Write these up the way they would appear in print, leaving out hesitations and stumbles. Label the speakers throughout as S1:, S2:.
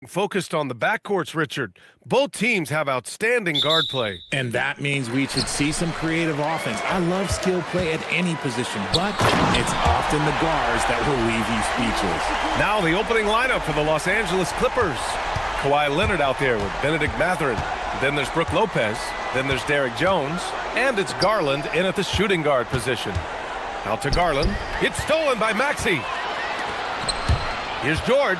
S1: focused on the backcourts, Richard. Both teams have outstanding guard play.
S2: And that means we should see some creative offense. I love skill play at any position, but it's often the guards that will leave you speechless.
S1: Now the opening lineup for the Los Angeles Clippers. Kawhi Leonard out there with Benedict Mathurin. Then there's Brook Lopez. Then there's Derrick Jones. And it's Garland in at the shooting guard position. Out to Garland. It's stolen by Maxey. Here's George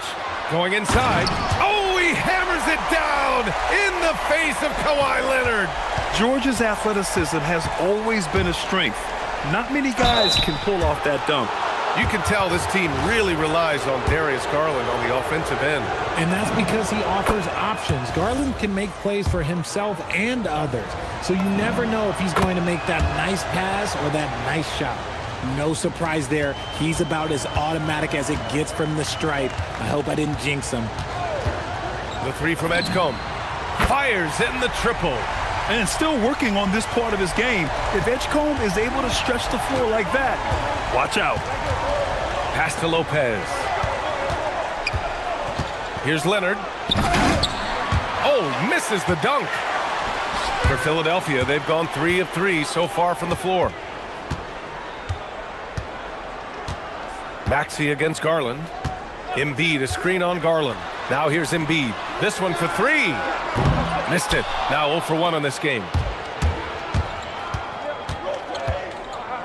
S1: going inside. Oh, he hammers it down in the face of Kawhi Leonard.
S3: George's athleticism has always been a strength. Not many guys can pull off that dunk.
S1: You can tell this team really relies on Darius Garland on the offensive end.
S2: And that's because he offers options. Garland can make plays for himself and others. So you never know if he's going to make that nice pass or that nice shot. No surprise there. He's about as automatic as it gets from the stripe. I hope I didn't jinx him.
S1: The three from Edgecombe. Fires in the triple.
S3: And still working on this part of his game. If Edgecombe is able to stretch the floor like that, watch out.
S1: Pass to Lopez. Here's Leonard. Oh, misses the dunk. For Philadelphia, they've gone 3 of 3 so far from the floor. Maxey against Garland. Embiid, a screen on Garland. Now here's Embiid. This one for 3. Missed it. Now 0 for 1 on this game.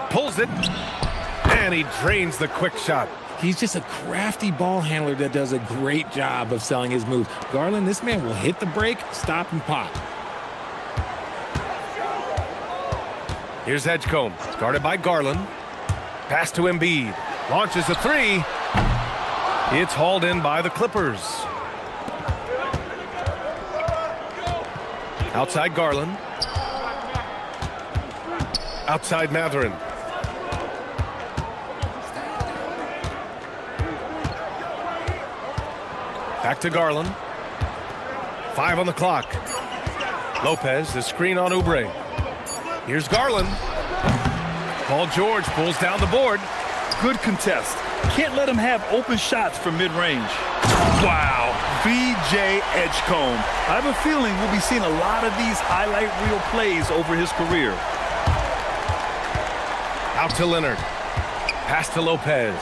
S1: Pulls it. And he drains the quick shot.
S2: He's just a crafty ball handler that does a great job of selling his move. Garland, this man will hit the break, stop, and pop.
S1: Here's Edgecombe, guarded by Garland. Pass to Embiid. Launches a 3. It's hauled in by the Clippers. Outside Garland. Outside Mathurin. Back to Garland. 5 on the clock. Lopez, the screen on Oubre. Here's Garland. Paul George pulls down the board.
S3: Good contest. Can't let him have open shots from mid-range. Wow. B.J. Edgecombe. I have a feeling we'll be seeing a lot of these highlight reel plays over his career.
S1: Out to Leonard. Pass to Lopez.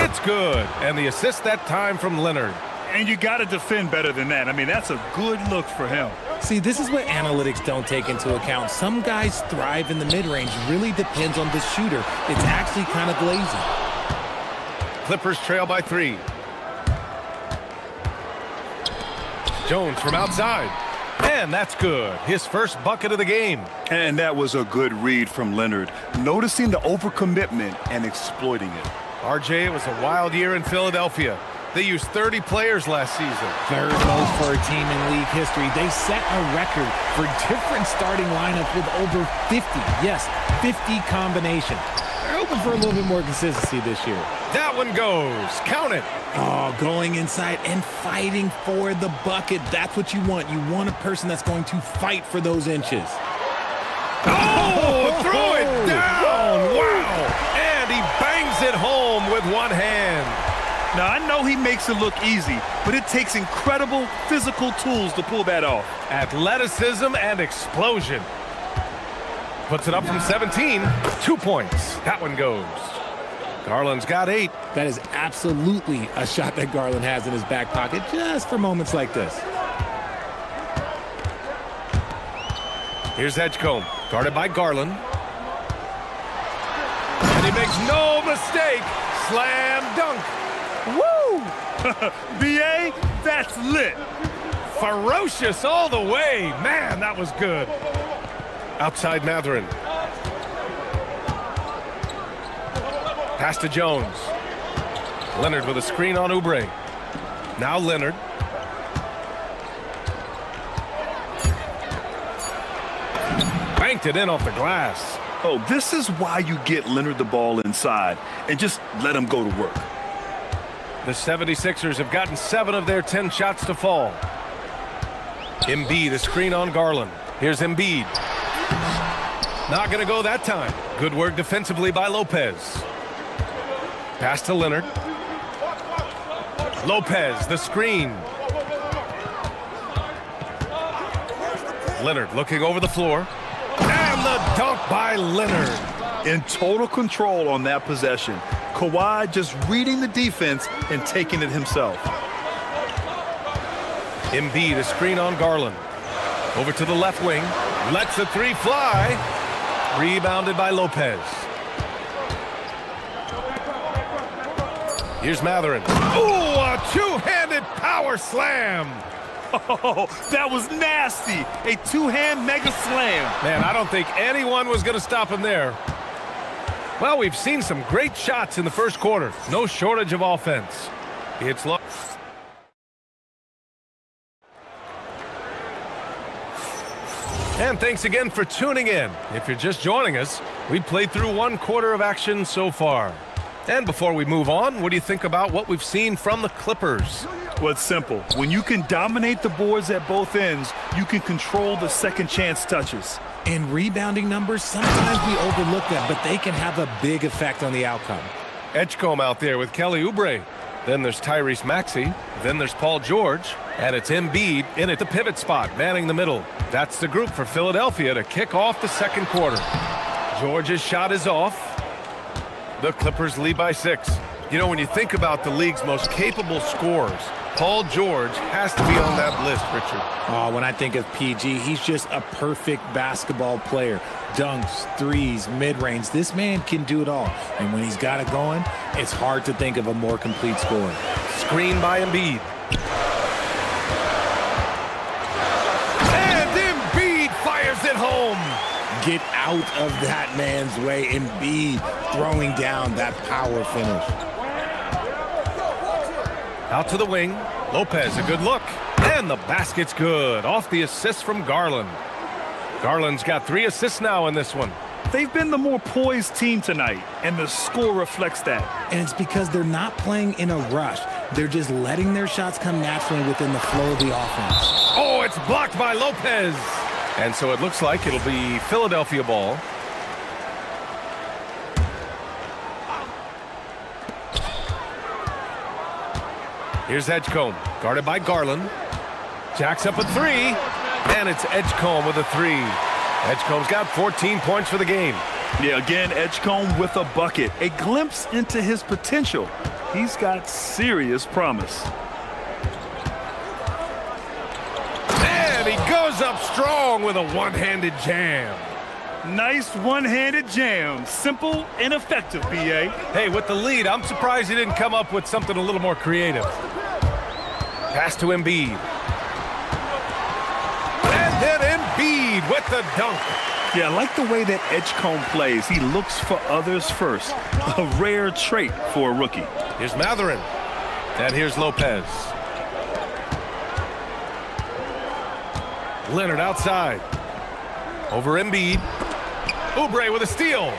S1: It's good. And the assist that time from Leonard.
S3: And you got to defend better than that. I mean, that's a good look for him.
S2: See, this is what analytics don't take into account. Some guys thrive in the mid-range. Really depends on the shooter. It's actually kind of lazy.
S1: Clippers trail by 3. Jones from outside. And that's good. His first bucket of the game.
S3: And that was a good read from Leonard. Noticing the overcommitment and exploiting it.
S1: RJ, it was a wild year in Philadelphia. They used 30 players last season.
S2: Third most for a team in league history. They set a record for different starting lineup with over 50. Yes, 50 combinations. They're hoping for a little bit more consistency this year.
S1: That one goes. Count it.
S2: Oh, going inside and fighting for the bucket. That's what you want. You want a person that's going to fight for those inches.
S1: Oh, throw it down. Wow. And he bangs it home with one hand.
S3: Now, I know he makes it look easy, but it takes incredible physical tools to pull that off.
S1: Athleticism and explosion. Puts it up from 17. 2 points. That one goes. Garland's got 8.
S2: That is absolutely a shot that Garland has in his back pocket just for moments like this.
S1: Here's Edgecombe, guarded by Garland. And he makes no mistake. Slam dunk.
S3: Woo! B.A., that's lit.
S1: Ferocious all the way. Man, that was good. Outside Mathurin. Pass to Jones. Leonard with a screen on Oubre. Now Leonard. Banked it in off the glass.
S3: Oh, this is why you get Leonard the ball inside and just let him go to work.
S1: The 76ers have gotten 7 of their 10 shots to fall. Embiid, a screen on Garland. Here's Embiid. Not going to go that time. Good work defensively by Lopez. Pass to Leonard. Lopez, the screen. Leonard looking over the floor. And the dunk by Leonard.
S3: In total control on that possession. Kawhi just reading the defense and taking it himself.
S1: Embiid, a screen on Garland. Over to the left wing. Lets the three fly. Rebounded by Lopez. Here's Matherin. Ooh, a two-handed power slam.
S3: Oh, that was nasty. A two-hand mega slam.
S1: Man, I don't think anyone was going to stop him there. Well, we've seen some great shots in the first quarter. No shortage of offense. It's low. And thanks again for tuning in. If you're just joining us, we played through one quarter of action so far. And before we move on, what do you think about what we've seen from the Clippers?
S3: Well, it's simple. When you can dominate the boards at both ends, you can control the second chance touches.
S2: And rebounding numbers, sometimes we overlook them, but they can have a big effect on the outcome.
S1: Edgecombe out there with Kelly Oubre. Then there's Tyrese Maxey. Then there's Paul George. And it's Embiid in at the pivot spot, manning the middle. That's the group for Philadelphia to kick off the second quarter. George's shot is off. The Clippers lead by 6. You know, when you think about the league's most capable scorers, Paul George has to be on that list, Richard.
S2: Oh, when I think of PG, he's just a perfect basketball player. Dunks, threes, mid-range. This man can do it all. And when he's got it going, it's hard to think of a more complete scorer.
S1: Screen by Embiid. And Embiid fires it home.
S2: Get out of that man's way. Embiid throwing down that power finish.
S1: Out to the wing. Lopez, a good look. And the basket's good. Off the assist from Garland. Garland's got 3 assists now in this one.
S3: They've been the more poised team tonight, and the score reflects that.
S2: And it's because they're not playing in a rush. They're just letting their shots come naturally within the flow of the offense.
S1: Oh, it's blocked by Lopez. And so it looks like it'll be Philadelphia ball. Here's Edgecombe, guarded by Garland. Jacks up a 3, and it's Edgecombe with a 3. Edgecombe's got 14 points for the game.
S3: Yeah, again, Edgecombe with a bucket. A glimpse into his potential. He's got serious promise.
S1: And he goes up strong with a one-handed jam.
S3: Nice one-handed jam. Simple and effective, B.A.
S1: Hey, with the lead, I'm surprised he didn't come up with something a little more creative. Pass to Embiid. And then Embiid with the dunk.
S3: Yeah, I like the way that Edgecombe plays. He looks for others first. A rare trait for a rookie.
S1: Here's Matherin. And here's Lopez. Leonard outside. Over Embiid. Oubre with a steal.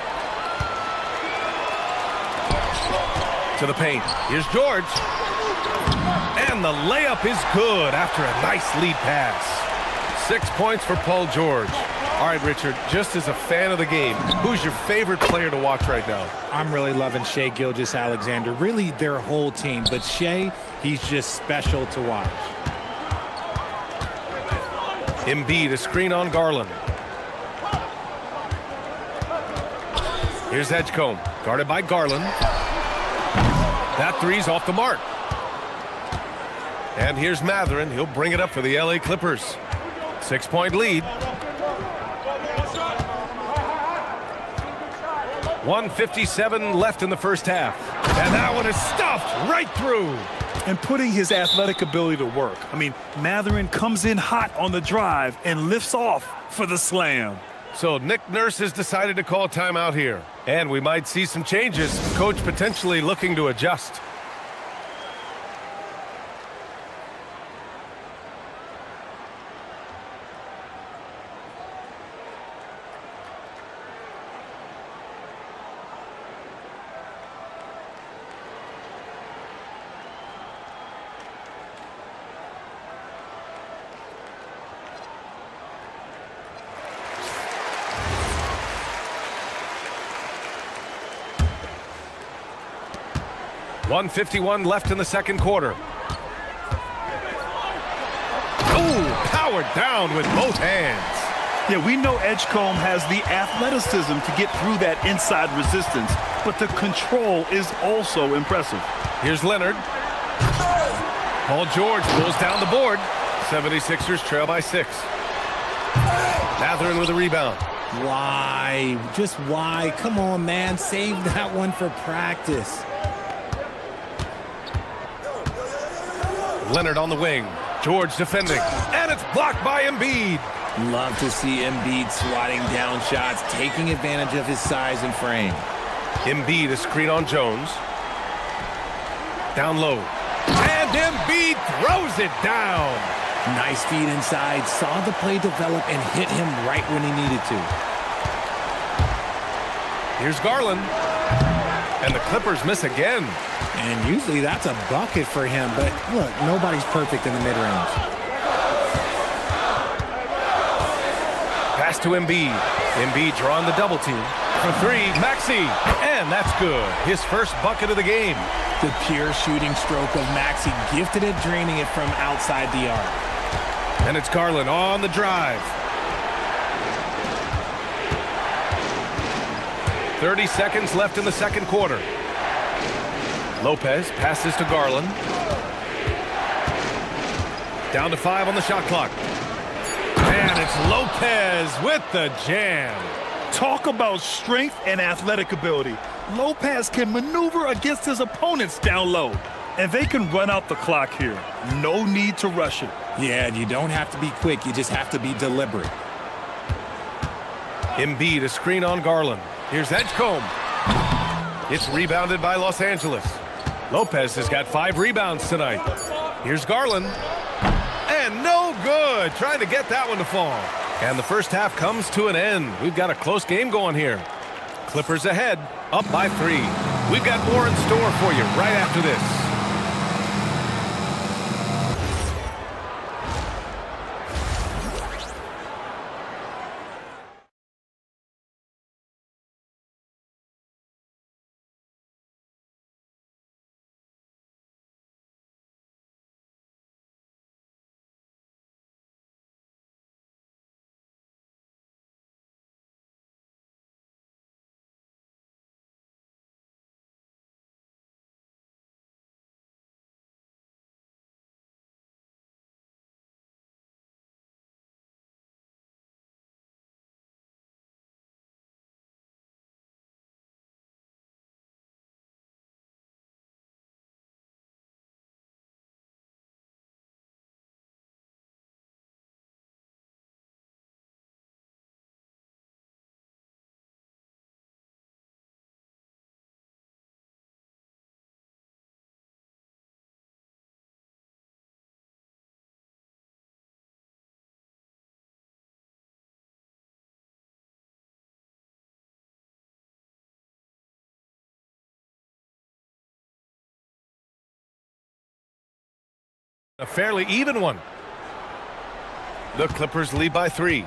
S1: To the paint. Here's George. And the layup is good after a nice lead pass. 6 points for Paul George. All right, Richard, just as a fan of the game, who's your favorite player to watch right now?
S2: I'm really loving Shai Gilgeous-Alexander, really their whole team. But Shai, he's just special to watch.
S1: Embiid, a screen on Garland. Here's Edgecombe, guarded by Garland. That 3's off the mark. And here's Matherin. He'll bring it up for the LA Clippers. 6-point lead. 1:57 left in the first half. And that one is stuffed right through.
S3: And putting his athletic ability to work. I mean, Matherin comes in hot on the drive and lifts off for the slam.
S1: So Nick Nurse has decided to call timeout here. And we might see some changes. Coach potentially looking to adjust. .151 left in the second quarter. showered down with both hands.
S3: Yeah, we know Edgecombe has the athleticism to get through that inside resistance, but the control is also impressive.
S1: Here's Leonard. Paul George pulls down the board. 76ers trail by 6. Mathurin with a rebound.
S2: Why? Just why? Come on, man. Save that one for practice.
S1: Leonard on the wing. George defending. And it's blocked by Embiid.
S2: Love to see Embiid swatting down shots, taking advantage of his size and frame.
S1: Embiid a screen on Jones. Down low. And Embiid throws it down.
S2: Nice feed inside, saw the play develop and hit him right when he needed to.
S1: Here's Garland. And the Clippers miss again.
S2: And usually that's a bucket for him, but look, nobody's perfect in the mid-range.
S1: Pass to Embiid. Embiid drawing the double team. For 3, Maxey. And that's good. His first bucket of the game.
S2: The pure shooting stroke of Maxey, gifted at draining it from outside the arc.
S1: And it's Garland on the drive. 30 seconds left in the second quarter. Lopez passes to Garland. Down to 5 on the shot clock. And it's Lopez with the jam.
S3: Talk about strength and athletic ability. Lopez can maneuver against his opponents down low. And they can run out the clock here. No need to rush it.
S2: Yeah, you don't have to be quick. You just have to be deliberate.
S1: Embiid a screen on Garland. Here's Edgecombe. It's rebounded by Los Angeles. Lopez has got 5 rebounds tonight. Here's Garland. And no good. Trying to get that one to fall. And the first half comes to an end. We've got a close game going here. Clippers ahead, up by 3. We've got more in store for you right after this. A fairly even one. The Clippers lead by 3.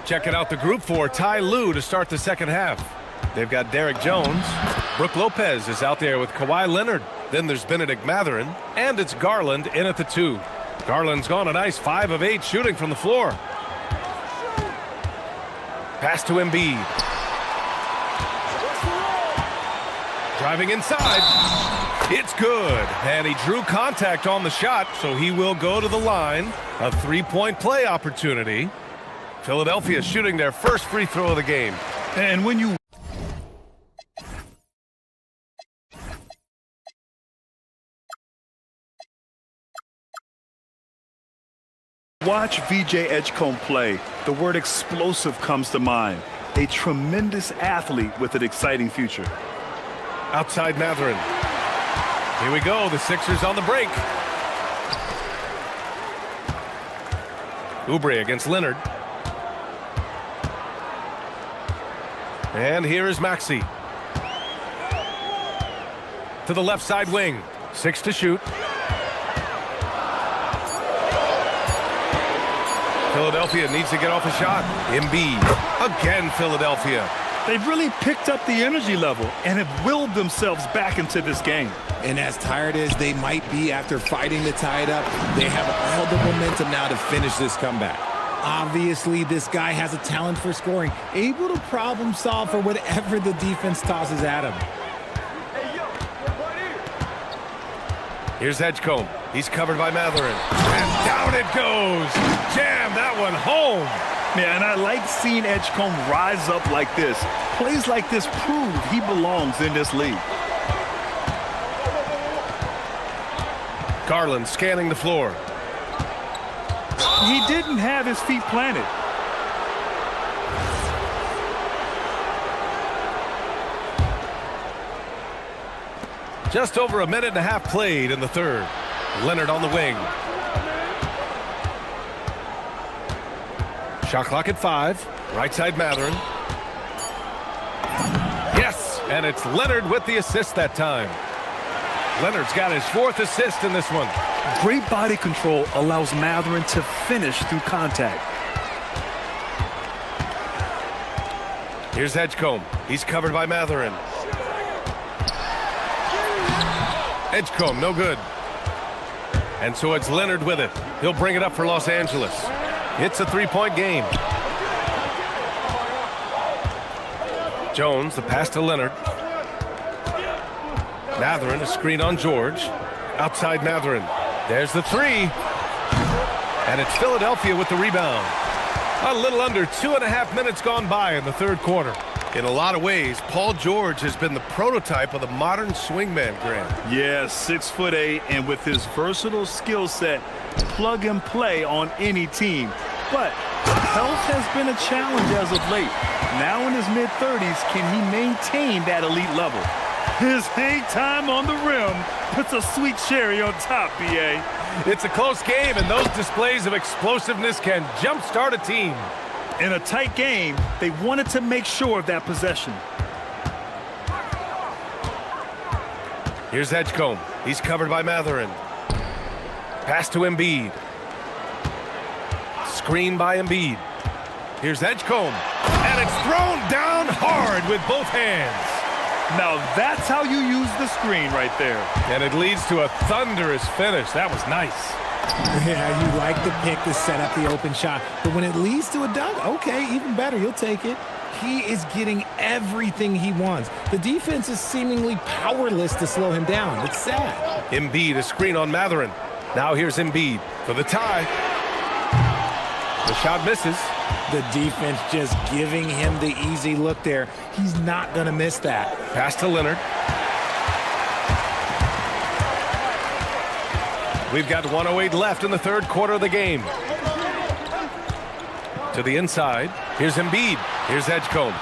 S1: Checking out the group for Ty Lue to start the second half. They've got Derek Jones. Brook Lopez is out there with Kawhi Leonard. Then there's Benedict Mathurin. And it's Garland in at the 2. Garland's gone a nice 5 of 8 shooting from the floor. Pass to Embiid. Driving inside. It's good. And he drew contact on the shot, so he will go to the line. A 3-point play opportunity. Philadelphia shooting their first free throw of the game.
S3: And when you watch VJ Edgecombe play, the word explosive comes to mind. A tremendous athlete with an exciting future.
S1: Outside Mathurin. Here we go, the Sixers on the break. Oubre against Leonard. And here is Maxey. To the left side wing. 6 to shoot. Philadelphia needs to get off a shot. Embiid. Again, Philadelphia.
S3: They've really picked up the energy level and have willed themselves back into this game.
S2: And as tired as they might be after fighting to tie it up, they have all the momentum now to finish this comeback. Obviously, this guy has a talent for scoring, able to problem solve for whatever the defense tosses at him.
S1: Here's Edgecombe. He's covered by Matherin. And down it goes. Jam that one home.
S3: Yeah, and I like seeing Edgecombe rise up like this. Plays like this prove he belongs in this league.
S1: Garland scanning the floor.
S3: He didn't have his feet planted.
S1: Just over a minute and a half played in the third. Leonard on the wing. Shot clock at 5. Right side Matherin. Yes, and it's Leonard with the assist that time. Leonard's got his 4th assist in this one.
S3: Great body control allows Matherin to finish through contact.
S1: Here's Edgecombe. He's covered by Matherin. Edgecombe, no good. And so it's Leonard with it. He'll bring it up for Los Angeles. It's a 3-point game. Jones, the pass to Leonard. Matherin, a screen on George. Outside Matherin. There's the 3. And it's Philadelphia with the rebound. A little under 2.5 minutes gone by in the third quarter. In a lot of ways, Paul George has been the prototype of the modern swingman, Grant.
S3: Yeah, 6'8", and with his versatile skill set, plug and play on any team. But health has been a challenge as of late. Now in his mid-30s, can he maintain that elite level? His hang time on the rim puts a sweet cherry on top, B.A.
S1: It's a close game, and those displays of explosiveness can jumpstart a team.
S3: In a tight game, they wanted to make sure of that possession.
S1: Here's Edgecombe. He's covered by Matherin. Pass to Embiid. Screen by Embiid. Here's Edgecombe. And it's thrown down hard with both hands.
S3: Now that's how you use the screen right there.
S1: And it leads to a thunderous finish. That was nice.
S2: Yeah, you like the pick to set up the open shot. But when it leads to a dunk, okay, even better. You'll take it. He is getting everything he wants. The defense is seemingly powerless to slow him down. It's sad.
S1: Embiid, a screen on Matherin. Now here's Embiid for the tie. The shot misses.
S2: The defense just giving him the easy look there. He's not going to miss that.
S1: Pass to Leonard. We've got 1:08 left in the third quarter of the game. To the inside. Here's Embiid. Here's Edgecombe.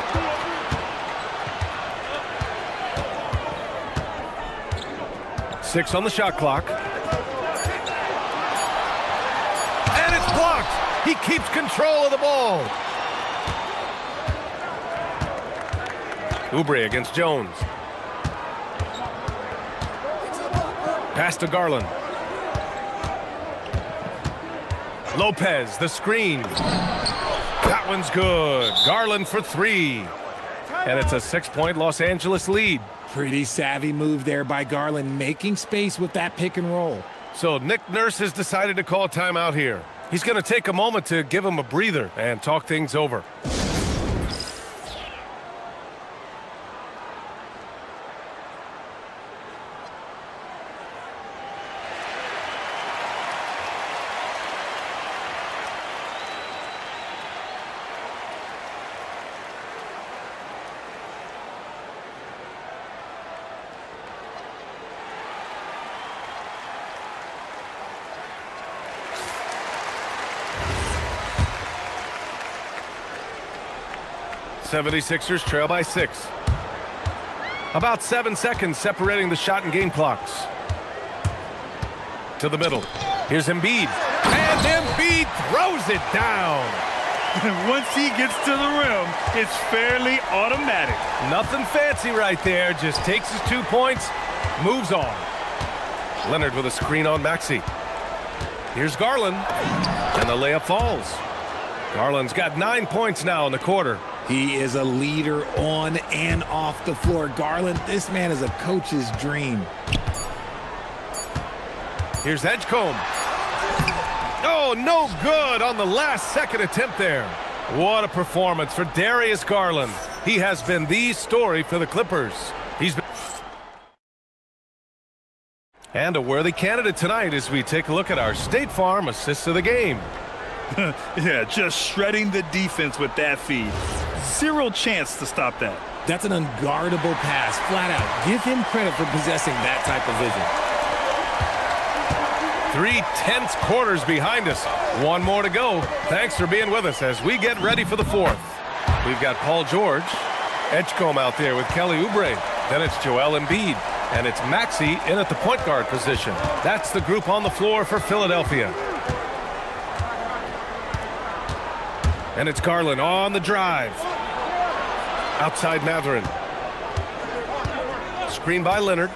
S1: Six on the shot clock. And it's blocked. He keeps control of the ball. Oubre against Jones. Pass to Garland. Lopez, the screen. That one's good. Garland for 3. And it's a 6-point Los Angeles lead.
S2: Pretty savvy move there by Garland, making space with that pick and roll.
S1: So Nick Nurse has decided to call a timeout here. He's going to take a moment to give him a breather and talk things over. '76ers trail by 6. About 7 seconds separating the shot and game clocks. To the middle. Here's Embiid. And Embiid throws it down.
S3: Once he gets to the rim, it's fairly automatic.
S1: Nothing fancy right there. Just takes his 2 points, moves on. Leonard with a screen on Maxey. Here's Garland. And the layup falls. Garland's got 9 points now in the quarter.
S2: He is a leader on and off the floor. Garland, this man is a coach's dream.
S1: Here's Edgecombe. Oh, no good on the last second attempt there. What a performance for Darius Garland. He has been the story for the Clippers. And a worthy candidate tonight as we take a look at our State Farm assists of the game.
S3: Yeah, just shredding the defense with that feed. Zero chance to stop that.
S2: That's an unguardable pass, flat out. Give him credit for possessing that type of vision.
S1: 3 tense quarters behind us. One more to go. Thanks for being with us as we get ready for the fourth. We've got Paul George, Edgecombe out there with Kelly Oubre. Then it's Joel Embiid, and it's Maxey in at the point guard position. That's the group on the floor for Philadelphia. And it's Garland on the drive. Outside Mathurin. Screen by Leonard.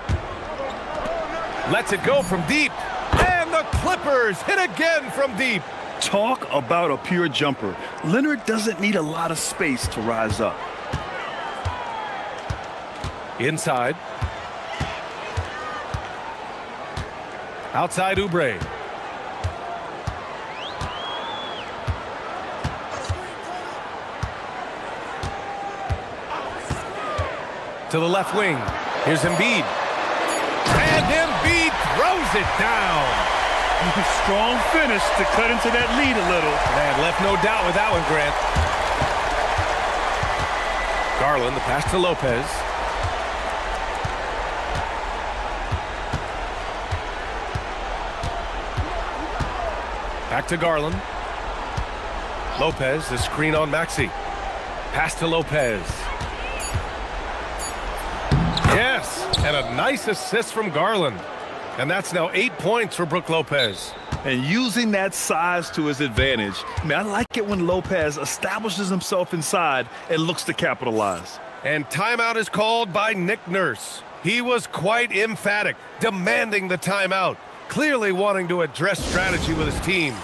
S1: Lets it go from deep. And the Clippers hit again from deep.
S3: Talk about a pure jumper. Leonard doesn't need a lot of space to rise up.
S1: Inside. Outside Oubre. To the left wing. Here's Embiid. And Embiid throws it down.
S3: Strong finish to cut into that lead a little.
S1: Man, left no doubt with that one, Grant. Garland, the pass to Lopez. Back to Garland. Lopez, the screen on Maxey. Pass to Lopez. Yes, and a nice assist from Garland. And that's now 8 points for Brook Lopez.
S3: And using that size to his advantage. I like it when Lopez establishes himself inside and looks to capitalize.
S1: And timeout is called by Nick Nurse. He was quite emphatic, demanding the timeout, clearly wanting to address strategy with his team.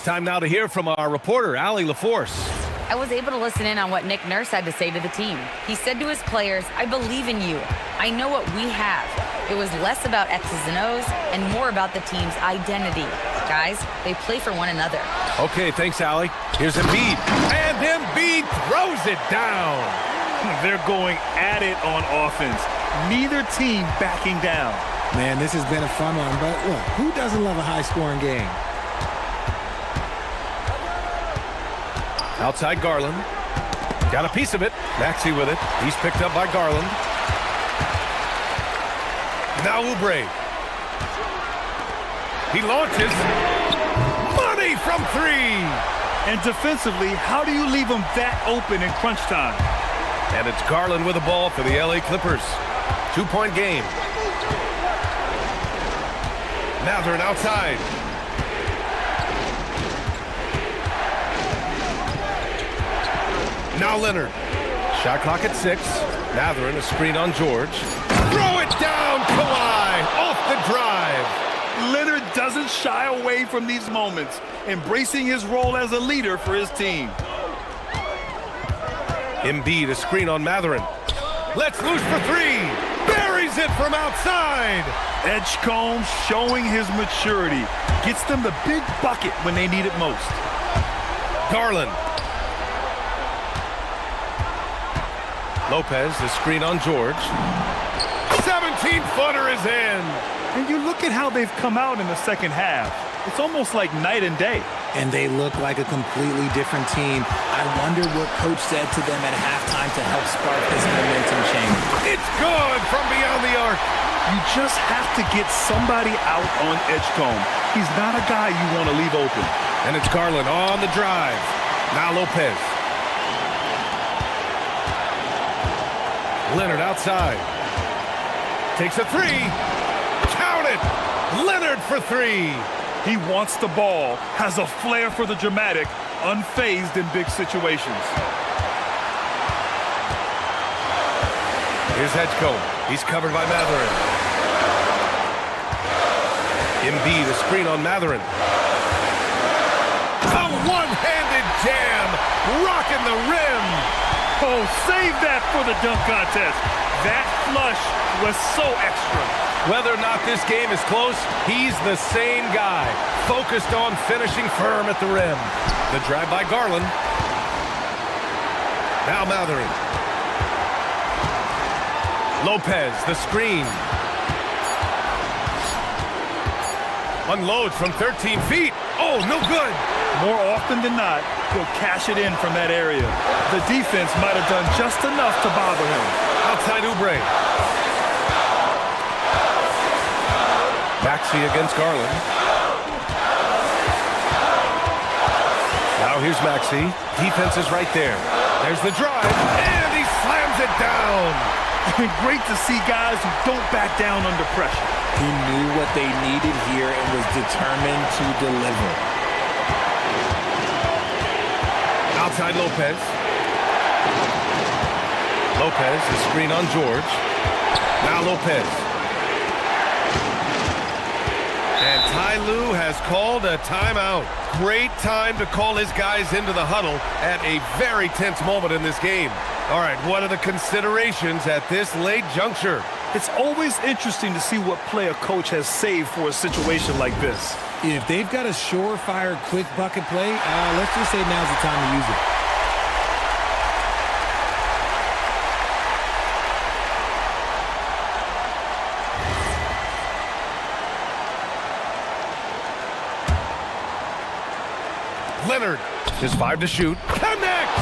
S1: Time now to hear from our reporter, Allie LaForce.
S4: I was able to listen in on what Nick Nurse had to say to the team. He said to his players, I believe in you. I know what we have. It was less about X's and O's and more about the team's identity. Guys, they play for one another.
S1: Okay, thanks, Allie. Here's Embiid. And Embiid throws it down.
S3: They're going at it on offense. Neither team backing down.
S2: Man, this has been a fun one, but look, who doesn't love a high-scoring game?
S1: Outside Garland. Got a piece of it. Maxey with it. He's picked up by Garland. Now Oubre. He launches. Money from 3.
S3: And defensively, how do you leave him that open in crunch time?
S1: And it's Garland with the ball for the LA Clippers. 2-point game. Mathurin outside. Now Leonard. Shot clock at 6. Mathurin, a screen on George. Throw it down, Kawhi, off the drive.
S3: Leonard doesn't shy away from these moments, embracing his role as a leader for his team.
S1: Embiid, a screen on Mathurin. Let's loose for 3. Buries it from outside.
S3: Edgecombe showing his maturity. Gets them the big bucket when they need it most.
S1: Garland. Lopez, the screen on George. 17-footer is in.
S3: And you look at how they've come out in the second half. It's almost like night and day.
S2: And they look like a completely different team. I wonder what coach said to them at halftime to help spark this momentum change.
S1: It's good from beyond the arc.
S3: You just have to get somebody out on Edgecombe. He's not a guy you want to leave open.
S1: And it's Garland on the drive. Now Lopez. Leonard outside. Takes a three. Count it. Leonard for three.
S3: He wants the ball, has a flair for the dramatic, unfazed in big situations.
S1: Here's Hedgecombe. He's covered by Matherin. Embiid, a screen on Matherin. A one-handed jam, rocking the rim.
S3: Oh, save that for the dunk contest. That flush was so extra.
S1: Whether or not this game is close, he's the same guy, focused on finishing firm at the rim. The drive by Garland. Now Matherin. Lopez, the screen. Unloads from 13 feet. Oh, no good.
S3: More often than not, he'll cash it in from that area. The defense might have done just enough to bother him.
S1: Outside Oubre. Maxey against Garland. Now here's Maxey. Defense is right there. There's the drive, and he slams it down.
S3: Great to see guys who don't back down under pressure.
S2: He knew what they needed here and was determined to deliver.
S1: Outside Lopez. Lopez, the screen on George. Now Lopez. And Ty Lue has called a timeout. Great time to call his guys into the huddle at a very tense moment in this game. All right, what are the considerations at this late juncture?
S3: It's always interesting to see what play a coach has saved for a situation like this.
S2: If they've got a surefire quick bucket play, let's just say now's the time to use it.
S1: Leonard, just 5 to shoot. Connects!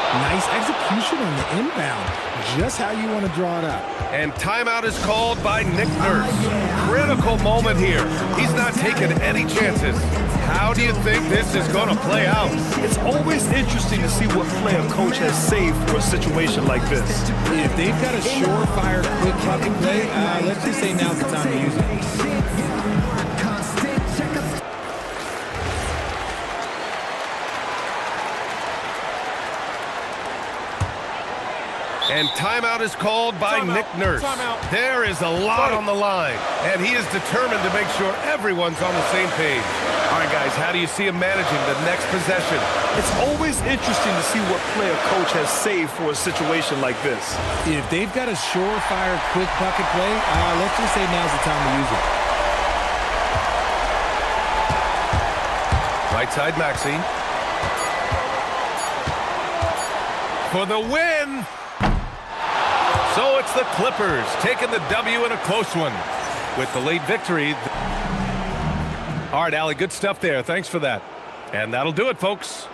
S2: Nice execution on the inbound. Just how you want to draw it up.
S1: And timeout is called by Nick Nurse. Critical moment here. He's not taking any chances. How do you think this is going to play out?
S3: It's always interesting to see what play a coach has saved for a situation like this.
S2: If they've got a surefire quick bucket play, let's just say now's the time to use it.
S1: And timeout is called by Nick Nurse. There is a lot on the line, and he is determined to make sure everyone's on the same page. All right, guys, how do you see him managing the next possession?
S3: It's always interesting to see what play a coach has saved for a situation like this.
S2: If they've got a surefire quick bucket play, let's just say now's the time to use it.
S1: Right side Maxey. For the win! So it's the Clippers taking the W in a close one with the late victory. All right, Allie, good stuff there. Thanks for that. And that'll do it, folks.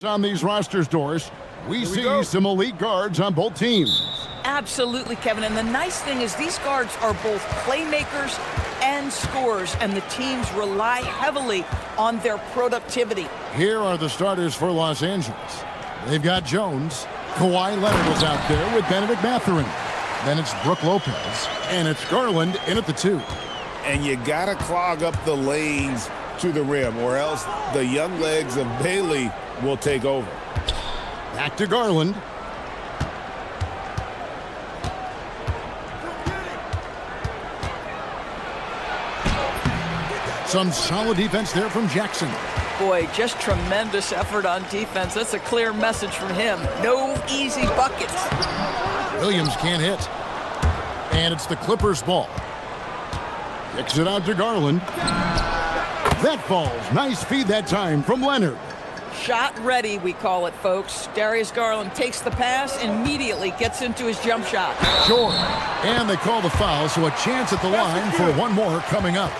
S5: On these rosters, Doris, we see some elite guards on both teams.
S6: Absolutely, Kevin. And the nice thing is these guards are both playmakers and scorers, and the teams rely heavily on their productivity.
S5: Here are the starters for Los Angeles. They've got Jones. Kawhi Leonard was out there with Benedict Mathurin. Then it's Brook Lopez, and it's Garland in at the 2.
S7: And you got to clog up the lanes to the rim, or else the young legs of Bailey will take over.
S5: Back to Garland. Some solid defense there from Jackson.
S6: Boy, just tremendous effort on defense. That's a clear message from him. No easy buckets.
S5: Williams can't hit. And it's the Clippers' ball. Kicks it out to Garland. That falls. Nice feed that time from Leonard.
S6: Shot ready, we call it, folks. Darius Garland takes the pass, immediately gets into his jump shot.
S5: Short. And they call the foul, so a chance at the line for one more coming up.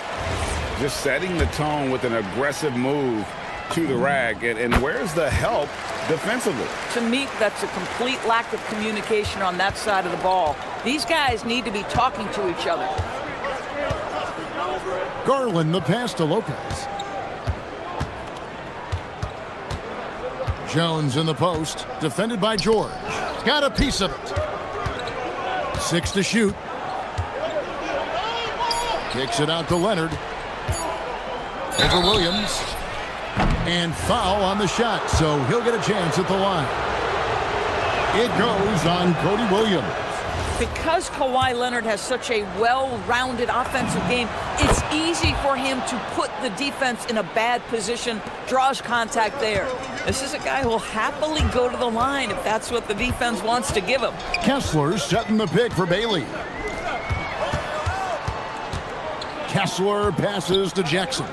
S7: Just setting the tone with an aggressive move to the rack. And where's the help defensively?
S6: To me, that's a complete lack of communication on that side of the ball. These guys need to be talking to each other.
S5: Garland, the pass to Lopez. Jones in the post, defended by George. Got a piece of it. 6 to shoot. Kicks it out to Leonard. Over Williams. And foul on the shot, so he'll get a chance at the line. It goes on Cody Williams.
S6: Because Kawhi Leonard has such a well-rounded offensive game, it's easy for him to put the defense in a bad position, draws contact there. This is a guy who will happily go to the line if that's what the defense wants to give him.
S5: Kessler setting the pick for Bailey. Kessler passes to Jackson.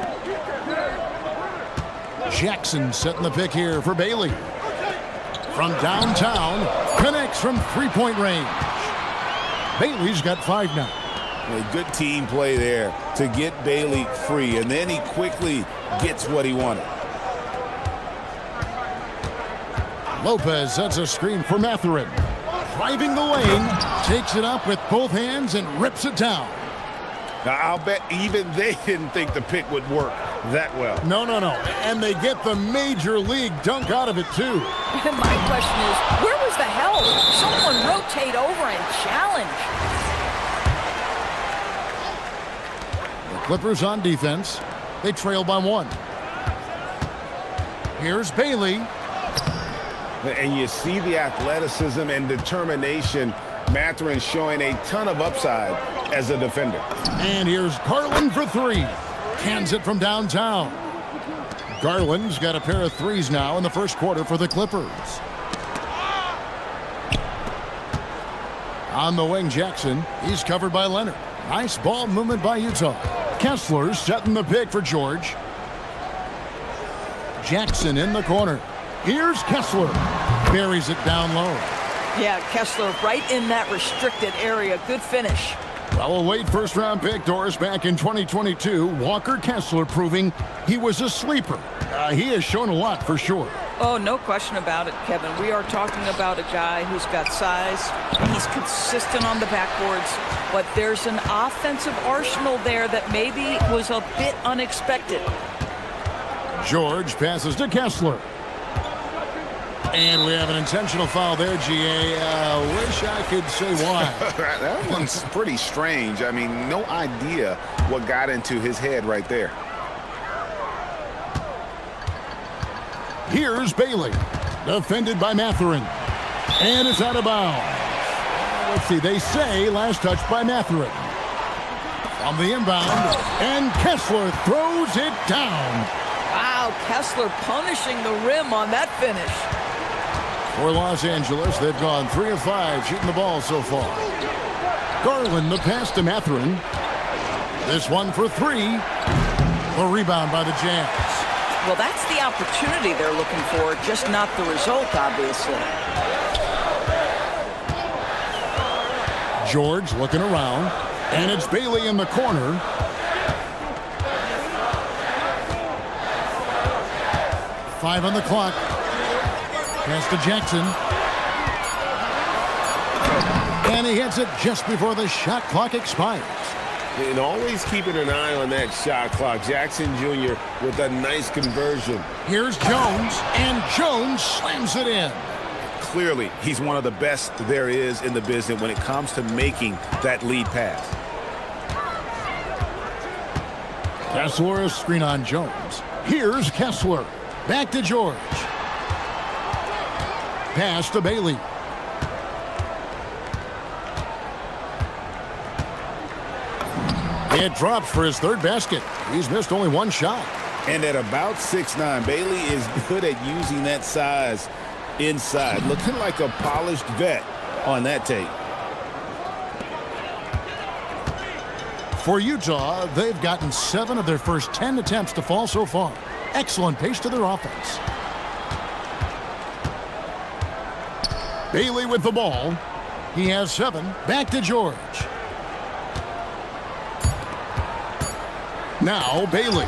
S5: Jackson setting the pick here for Bailey. From downtown, connects from three-point range. Bailey's got 5 now.
S7: A good team play there to get Bailey free, and then he quickly gets what he wanted.
S5: Lopez sets a screen for Mathurin. Driving the lane, takes it up with both hands and rips it down.
S7: Now, I'll bet even they didn't think the pick would work that well.
S5: No. And they get the major league dunk out of it, too.
S6: And my question is, where was the help? Someone rotate over and challenge.
S5: The Clippers on defense. They trail by 1. Here's Bailey.
S7: And you see the athleticism and determination. Mathurin showing a ton of upside as a defender.
S5: And here's Garland for 3. Cans it from downtown. Garland's got a pair of 3s now in the first quarter for the Clippers. On the wing, Jackson. He's covered by Leonard. Nice ball movement by Utah. Kessler setting the pick for George. Jackson in the corner. Here's Kessler. Buries it down low.
S6: Yeah, Kessler right in that restricted area. Good finish.
S5: Well, a late first-round pick, Doris, back in 2022. Walker Kessler proving he was a sleeper. He has shown a lot for sure.
S6: Oh, no question about it, Kevin. We are talking about a guy who's got size. He's consistent on the backboards, but there's an offensive arsenal there that maybe was a bit unexpected.
S5: George passes to Kessler. And we have an intentional foul there, GA. Wish I could say why.
S7: That one's pretty strange. I mean, no idea what got into his head right there.
S5: Here's Bailey, defended by Mathurin. And it's out of bounds. Let's see, they say last touch by Mathurin. On the inbound, and Kessler throws it down.
S6: Wow, Kessler punishing the rim on that finish.
S5: For Los Angeles, they've gone 3 of 5 shooting the ball so far. Garland, the pass to Mathurin. This one for 3. A rebound by the Jazz.
S6: Well, that's the opportunity they're looking for, just not the result, obviously.
S5: George looking around, and it's Bailey in the corner. Five on the clock. Pass to Jackson. And he hits it just before the shot clock expires.
S7: And always keeping an eye on that shot clock. Jackson Jr. with a nice conversion.
S5: Here's Jones, and Jones slams it in.
S7: Clearly, he's one of the best there is in the business when it comes to making that lead pass.
S5: Kessler, screen on Jones. Here's Kessler. Back to George. Pass to Bailey. It drops for his third basket. He's missed only one shot.
S7: And at about 6'9", Bailey is good at using that size inside. Looking like a polished vet on that tape.
S5: For Utah, they've gotten 7 of their first 10 attempts to fall so far. Excellent pace to their offense. Bailey with the ball. He has 7. Back to George. Now Bailey.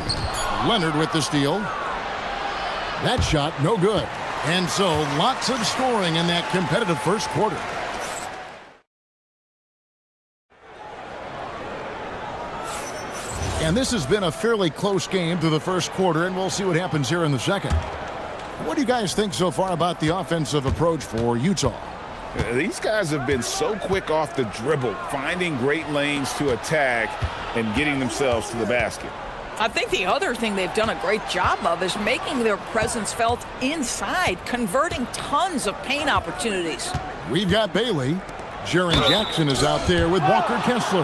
S5: Leonard with the steal. That shot no good. And so lots of scoring in that competitive first quarter. And this has been a fairly close game through the first quarter, and we'll see what happens here in the second. What do you guys think so far about the offensive approach for Utah?
S7: These guys have been so quick off the dribble, finding great lanes to attack and getting themselves to the basket.
S6: I think the other thing they've done a great job of is making their presence felt inside, converting tons of paint opportunities.
S5: We've got Bailey. Jaren Jackson is out there with Walker Kessler.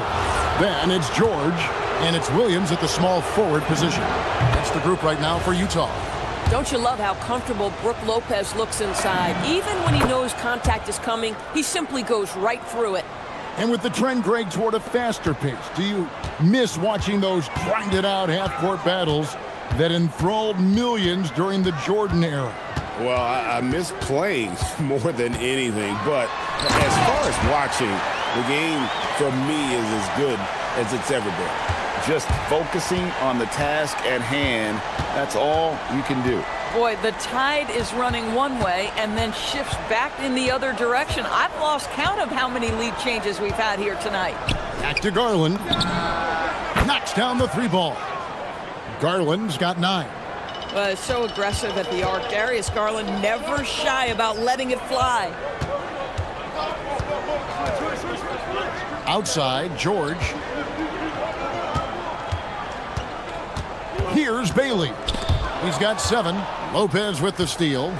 S5: Then it's George, and it's Williams at the small forward position. That's the group right now for Utah.
S8: Don't you love how comfortable Brook Lopez looks inside? Even when he knows contact is coming, he simply goes right through it.
S5: And with the trend, Greg, toward a faster pace, do you miss watching those grinded-out half-court battles that enthralled millions during the Jordan era?
S7: Well, I miss playing more than anything, but as far as watching, the game for me is as good as it's ever been. Just focusing on the task at hand, that's all you can do.
S6: Boy, the tide is running one way and then shifts back in the other direction. I've lost count of how many lead changes we've had here tonight.
S5: Back to Garland. Knocks down the 3 ball. Garland's got 9.
S6: So aggressive at the arc. Darius Garland never shy about letting it fly.
S5: Outside, George. Here's Bailey. He's got 7. Lopez with the steal.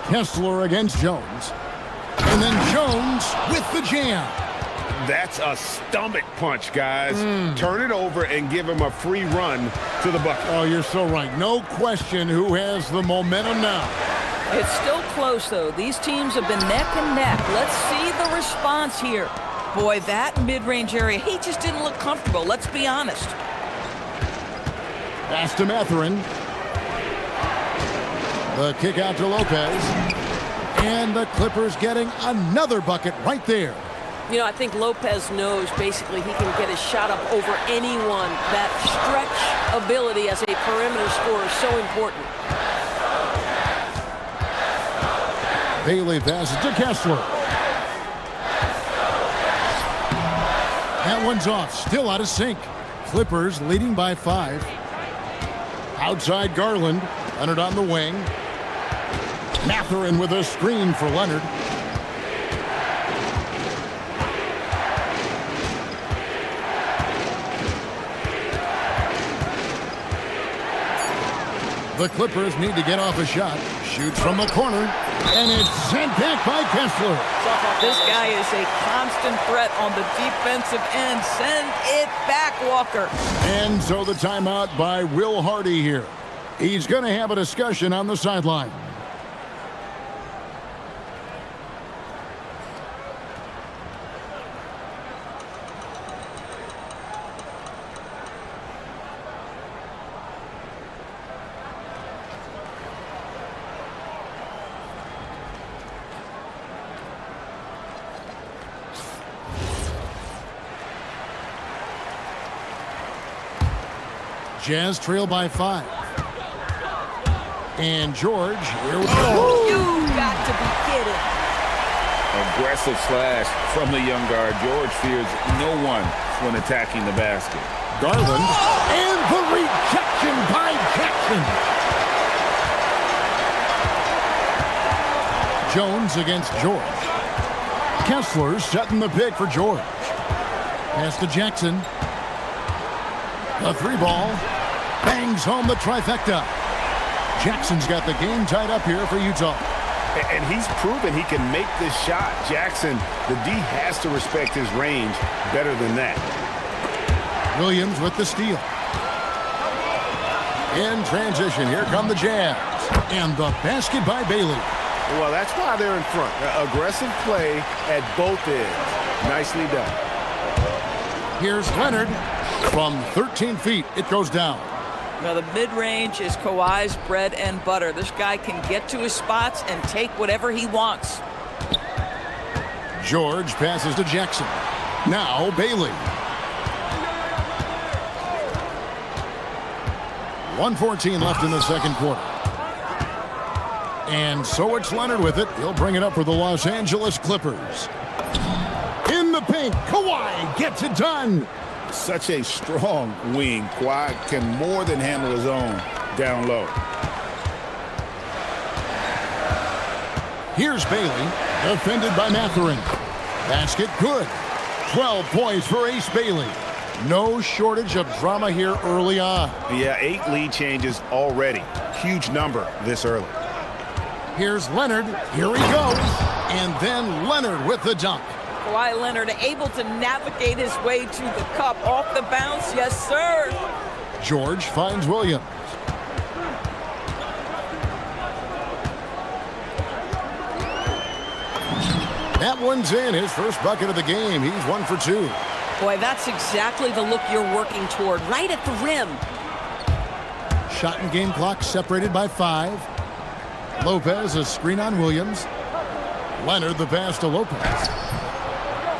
S5: Kessler against Jones. And then Jones with the jam.
S7: That's a stomach punch, guys. Turn it over and give him a free run to the bucket.
S5: Oh, you're so right. No question who has the momentum now.
S6: It's still close, though. These teams have been neck and neck. Let's see the response here. Boy, that mid-range area, he just didn't look comfortable. Let's be honest.
S5: Pass to Mathurin. The kick out to Lopez. And the Clippers getting another bucket right there.
S8: You know, I think Lopez knows basically he can get his shot up over anyone. That stretch ability as a perimeter scorer is so important.
S5: Bailey passes to Kessler. That one's off. Still out of sync. Clippers leading by 5. Outside Garland. Leonard on the wing. Mathurin with a screen for Leonard. The Clippers need to get off a shot. Shoots from the corner. And it's sent back by Kessler.
S6: This guy is a constant threat on the defensive end. Send it back, Walker.
S5: And so the timeout by Will Hardy here. He's going to have a discussion on the sideline. Jazz trail by 5. And George, here we go.
S6: You got to be kidding.
S7: Aggressive slash from the young guard. George fears no one when attacking the basket.
S5: Garland, and the rejection by Jackson. Jones against George. Kessler setting the pick for George. Pass to Jackson. The three ball. Bangs home the trifecta. Jackson's got the game tied up here for Utah.
S7: And he's proven he can make this shot. Jackson, the D has to respect his range better than that.
S5: Williams with the steal. In transition, here come the Jazz. And the basket by Bailey.
S7: Well, that's why they're in front. Aggressive play at both ends. Nicely done.
S5: Here's Leonard. From 13 feet, it goes down.
S6: Now, the mid-range is Kawhi's bread and butter. This guy can get to his spots and take whatever he wants.
S5: George passes to Jackson. Now Bailey. 1:14 left in the second quarter. And so it's Leonard with it. He'll bring it up for the Los Angeles Clippers. In the paint, Kawhi gets it done.
S7: Such a strong wing. Kawhi can more than handle his own down low.
S5: Here's Bailey, defended by Mathurin. Basket good. 12 points for Ace Bailey. No shortage of drama here early on.
S7: Yeah, 8 lead changes already. Huge number this early.
S5: Here's Leonard. Here he goes. And then Leonard with the dunk.
S6: Kawhi Leonard able to navigate his way to the cup off the bounce. Yes, sir.
S5: George finds Williams. That one's in. His first bucket of the game. He's 1 for 2.
S8: Boy, that's exactly the look you're working toward, right at the rim.
S5: Shot and game clock separated by 5. Lopez a screen on Williams. Leonard the pass to Lopez.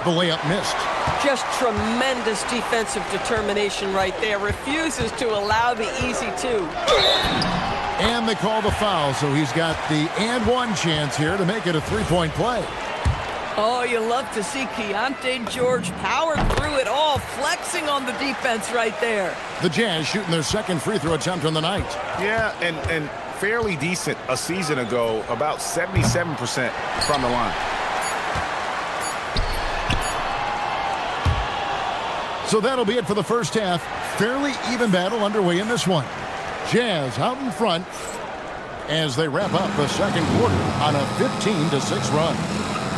S5: The layup missed.
S8: Just tremendous defensive determination right there. Refuses to allow the easy two.
S5: And they call the foul, so he's got the and one chance here to make it a three-point play.
S6: Oh, you love to see Keontae George power through it all, flexing on the defense right there.
S5: The Jazz shooting their second free throw attempt on the night.
S7: Yeah, and fairly decent a season ago, about 77% from the line.
S5: So that'll be it for the first half. Fairly even battle underway in this one. Jazz out in front as they wrap up the second quarter on a 15-6 run.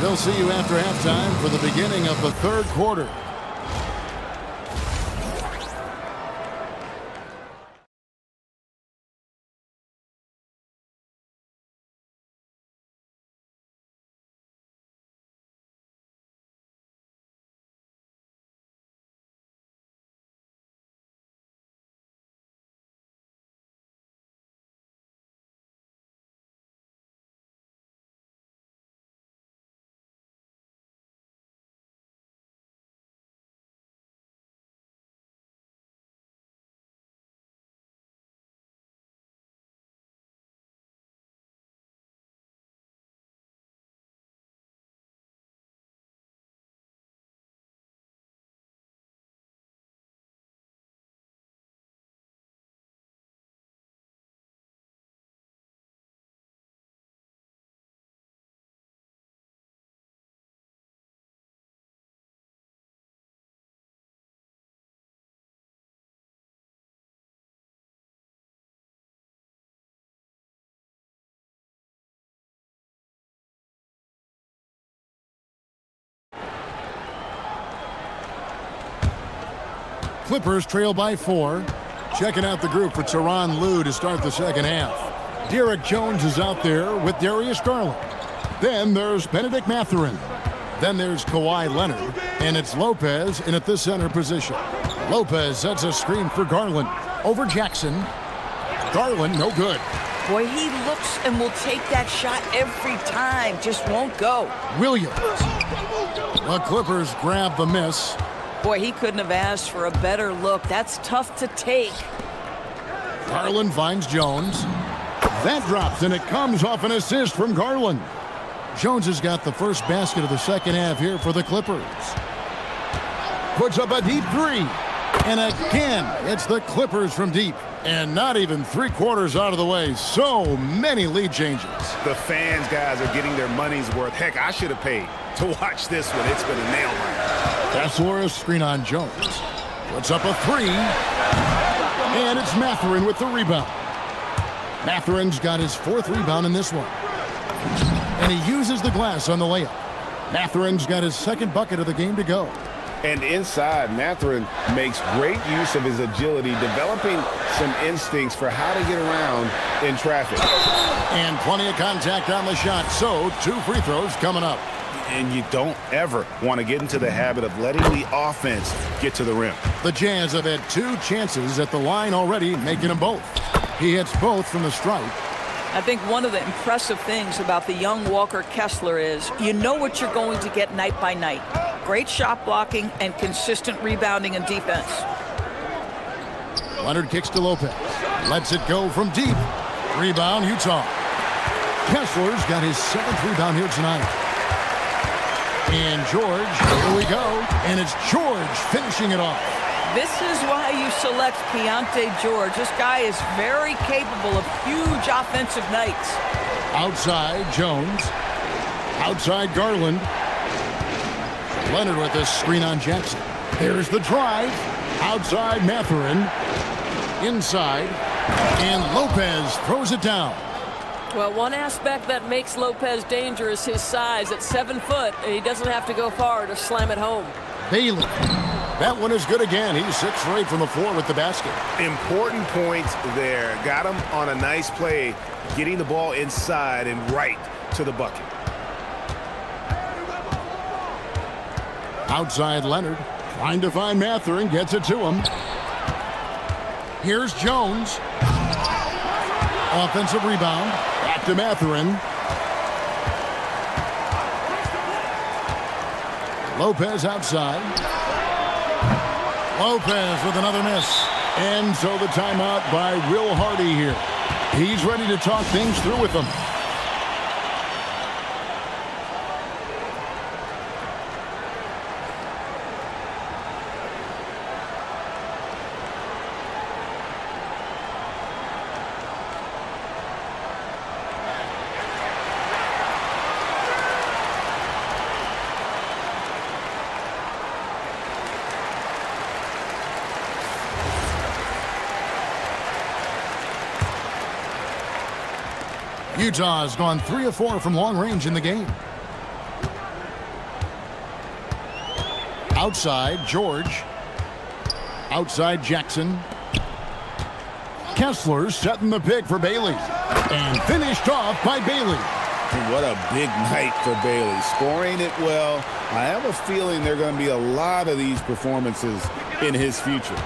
S5: They'll see you after halftime for the beginning of the third quarter. Clippers trail by 4. Checking out the group for Tyronn Lue to start the second half. Derek Jones is out there with Darius Garland. Then there's Benedict Mathurin. Then there's Kawhi Leonard. And it's Lopez in at the center position. Lopez sets a screen for Garland. Over Jackson. Garland, no good.
S6: Boy, he looks and will take that shot every time. Just won't go.
S5: Williams. The Clippers grab the miss.
S6: Boy, he couldn't have asked for a better look. That's tough to take.
S5: Garland finds Jones. That drops, and it comes off an assist from Garland. Jones has got the first basket of the second half here for the Clippers. Puts up a deep three. And again, it's the Clippers from deep. And not even 3/4 out of the way. So many lead changes.
S7: The fans, guys, are getting their money's worth. Heck, I should have paid to watch this one. It's been a nail biter.
S5: Castler, screen on Jones. Puts up a three. And it's Mathurin with the rebound. Mathurin's got his 4th rebound in this one. And he uses the glass on the layup. Mathurin's got his 2nd bucket of the game to go.
S7: And inside, Mathurin makes great use of his agility, developing some instincts for how to get around in traffic.
S5: And plenty of contact on the shot, so 2 free throws coming up.
S7: And you don't ever want to get into the habit of letting the offense get to the rim.
S5: The Jazz have had 2 chances at the line already, making them both. He hits both from the stripe.
S6: I think one of the impressive things about the young Walker Kessler is you know what you're going to get night by night. Great shot blocking and consistent rebounding and defense.
S5: Leonard kicks to Lopez. Lets it go from deep. Rebound, Utah. Kessler's got his 7th rebound here tonight. And George, here we go. And it's George finishing it off.
S6: This is why you select Keontae George. This guy is very capable of huge offensive nights.
S5: Outside, Jones. Outside, Garland. Leonard with a screen on Jackson. There's the drive. Outside, Mathurin. Inside. And Lopez throws it down.
S8: Well, one aspect that makes Lopez dangerous is his size. At 7 foot, and he doesn't have to go far to slam it home.
S5: Bailey. That one is good again. He's 6 for 8 from the floor with the basket.
S7: Important points there. Got him on a nice play, getting the ball inside and right to the bucket.
S5: Outside Leonard, trying to find Mathurin, gets it to him. Here's Jones. Offensive rebound, back to Mathurin. Lopez outside. Lopez with another miss. And so the timeout by Will Hardy here. He's ready to talk things through with them. Utah has gone 3 of 4 from long range in the game. Outside, George. Outside, Jackson. Kessler setting the pick for Bailey. And finished off by Bailey.
S7: What a big night for Bailey. Scoring it well. I have a feeling there are going to be a lot of these performances in his future.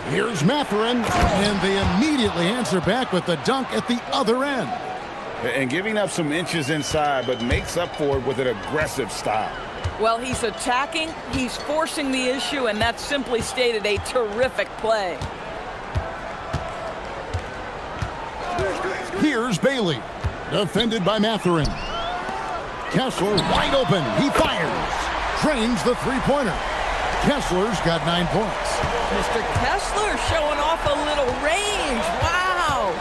S5: Here's Mathurin, and they immediately answer back with the dunk at the other end.
S7: And giving up some inches inside, but makes up for it with an aggressive style.
S6: Well, he's attacking, he's forcing the issue, and that's simply stated a terrific play.
S5: Here's Bailey, defended by Mathurin. Kessler wide open, he fires. Trains the three-pointer. Kessler's got 9 points.
S6: Mr. Kessler showing off a little range. Wow.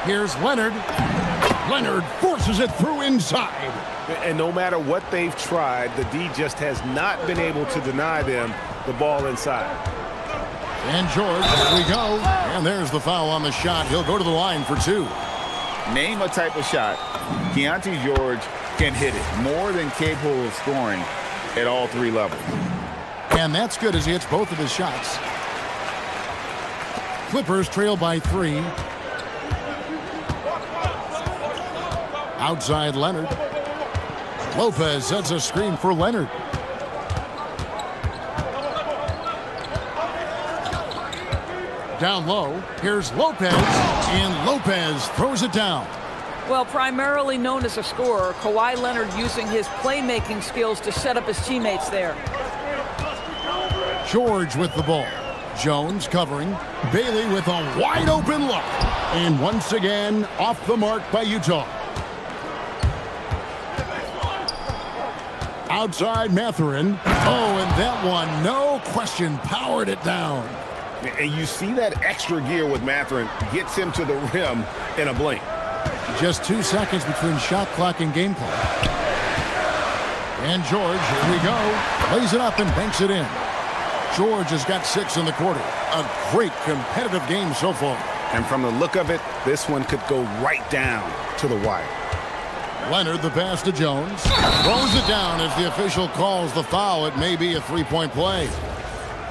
S5: Here's Leonard. Leonard forces it through inside.
S7: And no matter what they've tried, the D just has not been able to deny them the ball inside.
S5: And George, here we go. And there's the foul on the shot. He'll go to the line for 2.
S7: Name a type of shot. Keontae George can hit it. More than capable of scoring at all 3 levels.
S5: And that's good as he hits both of his shots. Clippers trail by 3. Outside Leonard. Lopez sets a screen for Leonard. Down low, here's Lopez, and Lopez throws it down.
S6: Well, primarily known as a scorer, Kawhi Leonard using his playmaking skills to set up his teammates there.
S5: George with the ball. Jones covering. Bailey with a wide open look. And once again, off the mark by Utah. Outside Mathurin. Oh, and that one, no question, powered it down.
S7: And you see that extra gear with Mathurin gets him to the rim in a blink.
S5: Just 2 seconds between shot clock and game clock. And George, here we go, lays it up and banks it in. George has got 6 in the quarter. A great competitive game so far.
S7: And from the look of it, this one could go right down to the wire.
S5: Leonard, the pass to Jones. Throws it down as the official calls the foul. It may be a three-point play.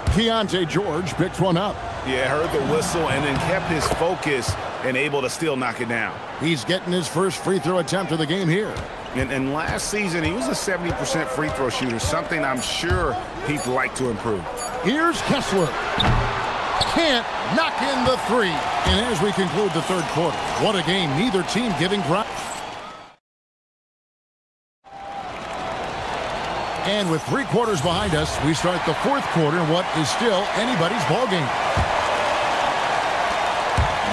S5: Keontae George picks one up.
S7: Yeah, heard the whistle and then kept his focus and able to still knock it down.
S5: He's getting his first free throw attempt of the game here.
S7: And last season, he was a 70% free throw shooter, something I'm sure he'd like to improve.
S5: Here's Kessler. Can't knock in the three. And as we conclude the third quarter, what a game. Neither team giving ground. And with 3 quarters behind us, we start the fourth quarter in what is still anybody's ball game.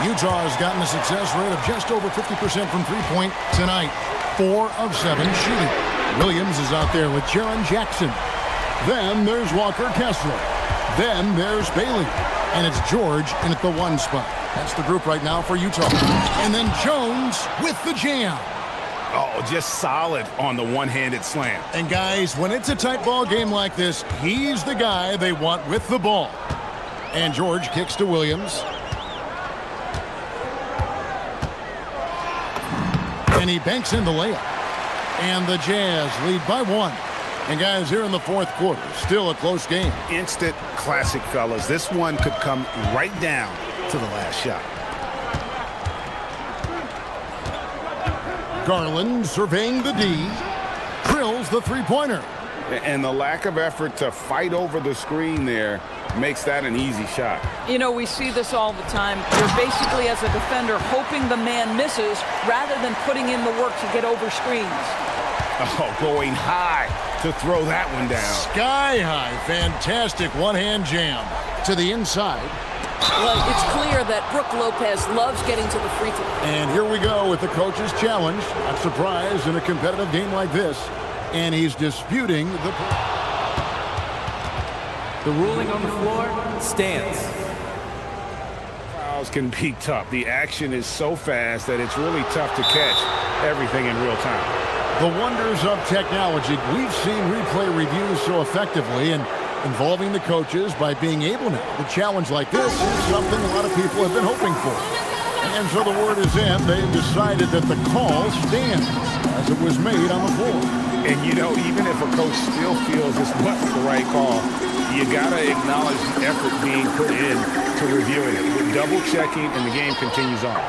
S5: Utah has gotten a success rate of just over 50% from three-point tonight. 4 of 7 shooting. Williams is out there with Jaren Jackson. Then there's Walker Kessler. Then there's Bailey. And it's George in at the 1 spot. That's the group right now for Utah. And then Jones with the jam.
S7: Oh, just solid on the one-handed slam.
S5: And guys, when it's a tight ball game like this, he's the guy they want with the ball. And George kicks to Williams. And he banks in the layup. And the Jazz lead by 1. And guys, here in the fourth quarter, still a close game.
S7: Instant classic, fellas. This one could come right down to the last shot.
S5: Garland surveying the D. Drills the three-pointer.
S7: And the lack of effort to fight over the screen there makes that an easy shot.
S6: You know, we see this all the time. You're basically, as a defender, hoping the man misses rather than putting in the work to get over screens.
S7: Oh, going high to throw that one down.
S5: Sky high. Fantastic one-hand jam. To the inside.
S8: Well, it's clear that Brook Lopez loves getting to the free throw.
S5: And here we go with the coach's challenge. Not surprised in a competitive game like this. And he's disputing the
S9: ruling on the floor stands.
S7: Fouls can be tough. The action is so fast that it's really tough to catch everything in real time.
S5: The wonders of technology. We've seen replay reviews so effectively, and involving the coaches by being able to challenge like this is something a lot of people have been hoping for. And so the word is in. They've decided that the call stands as it was made on the floor.
S7: And, you know, even if a coach still feels this wasn't the right call, you got to acknowledge the effort being put in to reviewing it. We're double-checking, and the game continues on.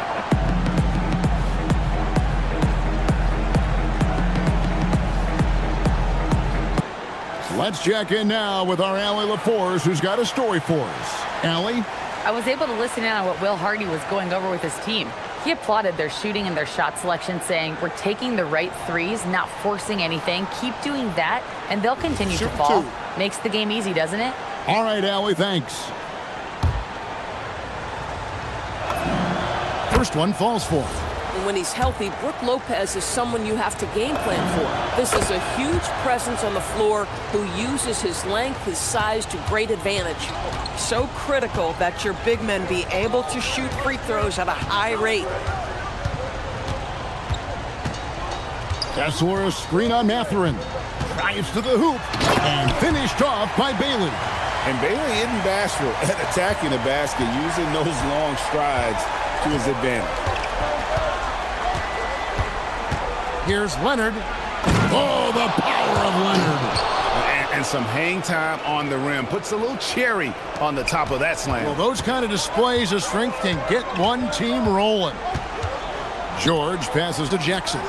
S5: Let's check in now with our Allie LaForce, who's got a story for us. Allie?
S4: I was able to listen in on what Will Hardy was going over with his team. He applauded their shooting and their shot selection, saying, "We're taking the right threes, not forcing anything. Keep doing that, and they'll continue to fall." Makes the game easy, doesn't it?
S5: All right, Allie, thanks. First one falls for him.
S8: And when he's healthy, Brook Lopez is someone you have to game plan for. This is a huge presence on the floor who uses his length, his size to great advantage.
S6: So critical that your big men be able to shoot free throws at a high rate.
S5: Kessler, a screen on Mathurin. Drives to the hoop and finished off by Bailey.
S7: And Bailey isn't bashful at attacking the basket, using those long strides to his advantage.
S5: Here's Leonard. Oh, the power of Leonard.
S7: And some hang time on the rim. Puts a little cherry on the top of that slam.
S5: Well, those kind of displays of strength can get one team rolling. George passes to Jackson.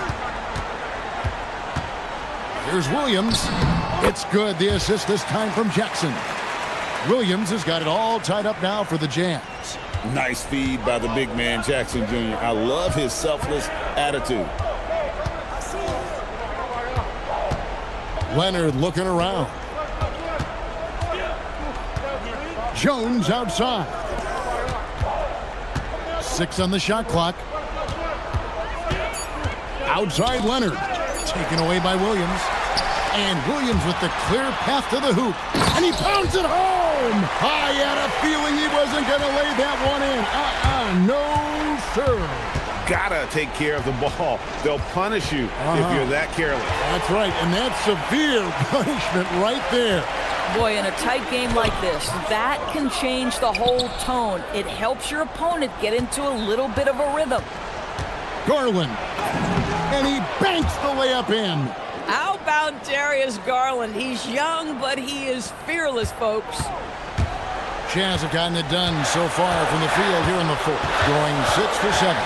S5: Here's Williams. It's good. The assist this time from Jackson. Williams has got it all tied up now for the Jazz.
S7: Nice feed by the big man, Jackson Jr. I love his selfless attitude.
S5: Leonard looking around. Jones outside. 6 on the shot clock. Outside Leonard. Taken away by Williams. And Williams with the clear path to the hoop. And he pounds it home! I had a feeling he wasn't going to lay that one in. No, sir.
S7: Gotta take care of the ball. They'll punish you if you're that careless.
S5: That's right, and that's severe punishment right there.
S6: Boy, in a tight game like this, that can change the whole tone. It helps your opponent get into a little bit of a rhythm.
S5: Garland. And he banks the layup in.
S6: How about Darius Garland? He's young, but he is fearless, folks.
S5: Jazz have gotten it done so far from the field here in the fourth, going 6 for 7.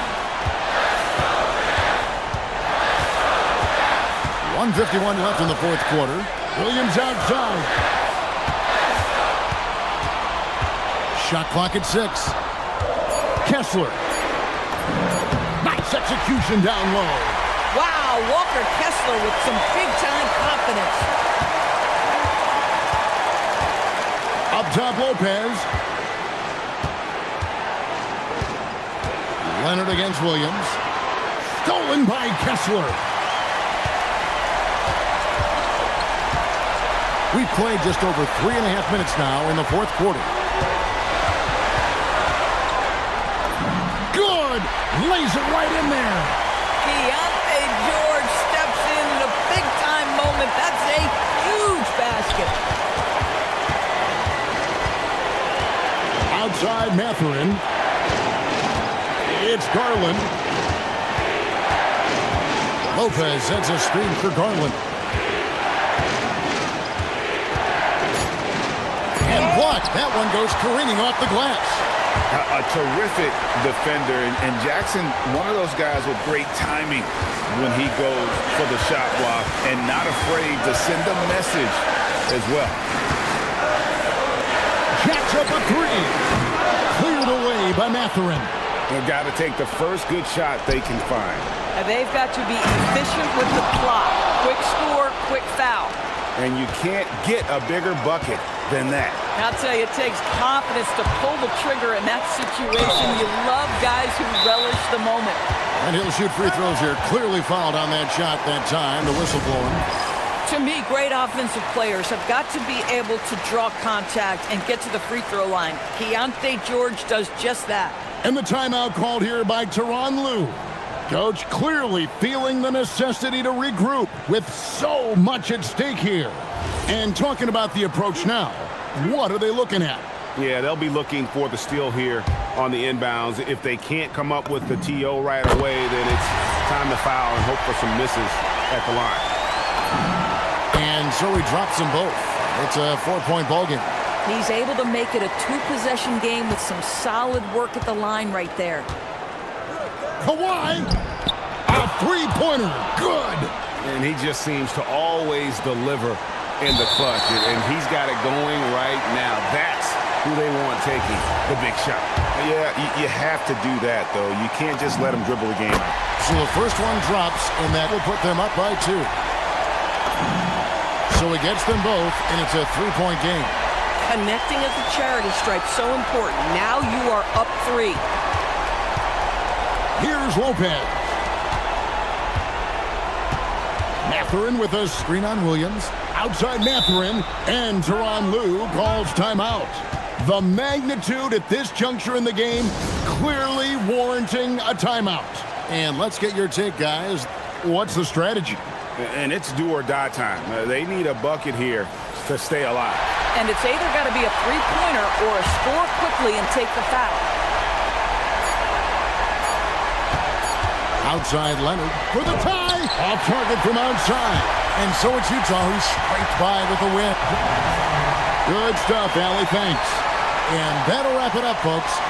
S5: 1:51 left in the fourth quarter. Williams outside. Shot clock at 6. Kessler. Nice execution down low.
S6: Wow, Walker Kessler with some big-time confidence.
S5: Up top, Lopez. Leonard against Williams. Stolen by Kessler. We've played just over 3.5 minutes now in the fourth quarter. Good! Lays it right in there.
S6: Deontay George steps in a big-time moment. That's a huge basket.
S5: Outside Mathurin. It's Garland. Lopez sets a screen for Garland. And blocked. That one goes careening off the glass.
S7: A terrific defender, and Jackson, one of those guys with great timing when he goes for the shot block and not afraid to send a message as well.
S5: Jacks up a 3. Cleared away by Mathurin.
S7: They've got to take the first good shot they can find.
S6: And they've got to be efficient with the clock. Quick score, quick foul.
S7: And you can't get a bigger bucket than that.
S6: I'll tell you, it takes confidence to pull the trigger in that situation. You love guys who relish the moment.
S5: And he'll shoot free throws here. Clearly fouled on that shot that time. The whistle blowing.
S6: To me, great offensive players have got to be able to draw contact and get to the free throw line. Deontay George does just that.
S5: And the timeout called here by Tyronn Lue. Coach clearly feeling the necessity to regroup with so much at stake here. And talking about the approach now, what are they looking at?
S7: Yeah, they'll be looking for the steal here on the inbounds. If they can't come up with the TO right away, then it's time to foul and hope for some misses at the line.
S5: And so he drops them both. It's a 4-point ball game.
S6: He's able to make it a 2-possession game with some solid work at the line right there.
S5: Kawhi, a 3-pointer, good.
S7: And he just seems to always deliver in the clutch, and he's got it going right now. That's who they want taking the big shot. Yeah, you have to do that, though. You can't just let him dribble the game out.
S5: So the first one drops, and that will put them up by 2. So he gets them both, and it's a 3-point game.
S8: Connecting at the charity stripe, so important. Now you are up 3.
S5: Here's Lopez. Mathurin with a screen on Williams. Outside Mathurin, and Tyronn Lue calls timeout. The magnitude at this juncture in the game clearly warranting a timeout. And let's get your take, guys. What's the strategy?
S7: And it's do or die time. They need a bucket here to stay alive.
S6: And it's either got to be a 3-pointer or a score quickly and take the foul.
S5: Outside Leonard for the tie. Off target from outside. And so it's Utah who's scraped by with the win. Good stuff, Allie. Thanks. And that'll wrap it up, folks.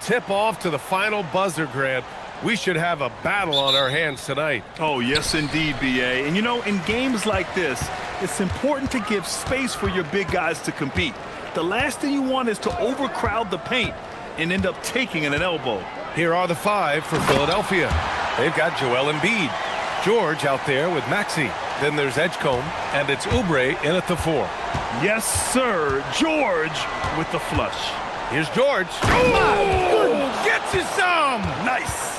S1: Tip-off to the final buzzer, Grant. We should have a battle on our hands tonight.
S3: Oh, yes, indeed, B.A. And, you know, in games like this, it's important to give space for your big guys to compete. The last thing you want is to overcrowd the paint and end up taking an elbow.
S1: Here are the 5 for Philadelphia. They've got Joel Embiid. George out there with Maxey. Then there's Edgecombe, and it's Oubre in at the 4.
S3: Yes, sir. George with the flush.
S1: Here's George. Oh, gets you some!
S3: Nice.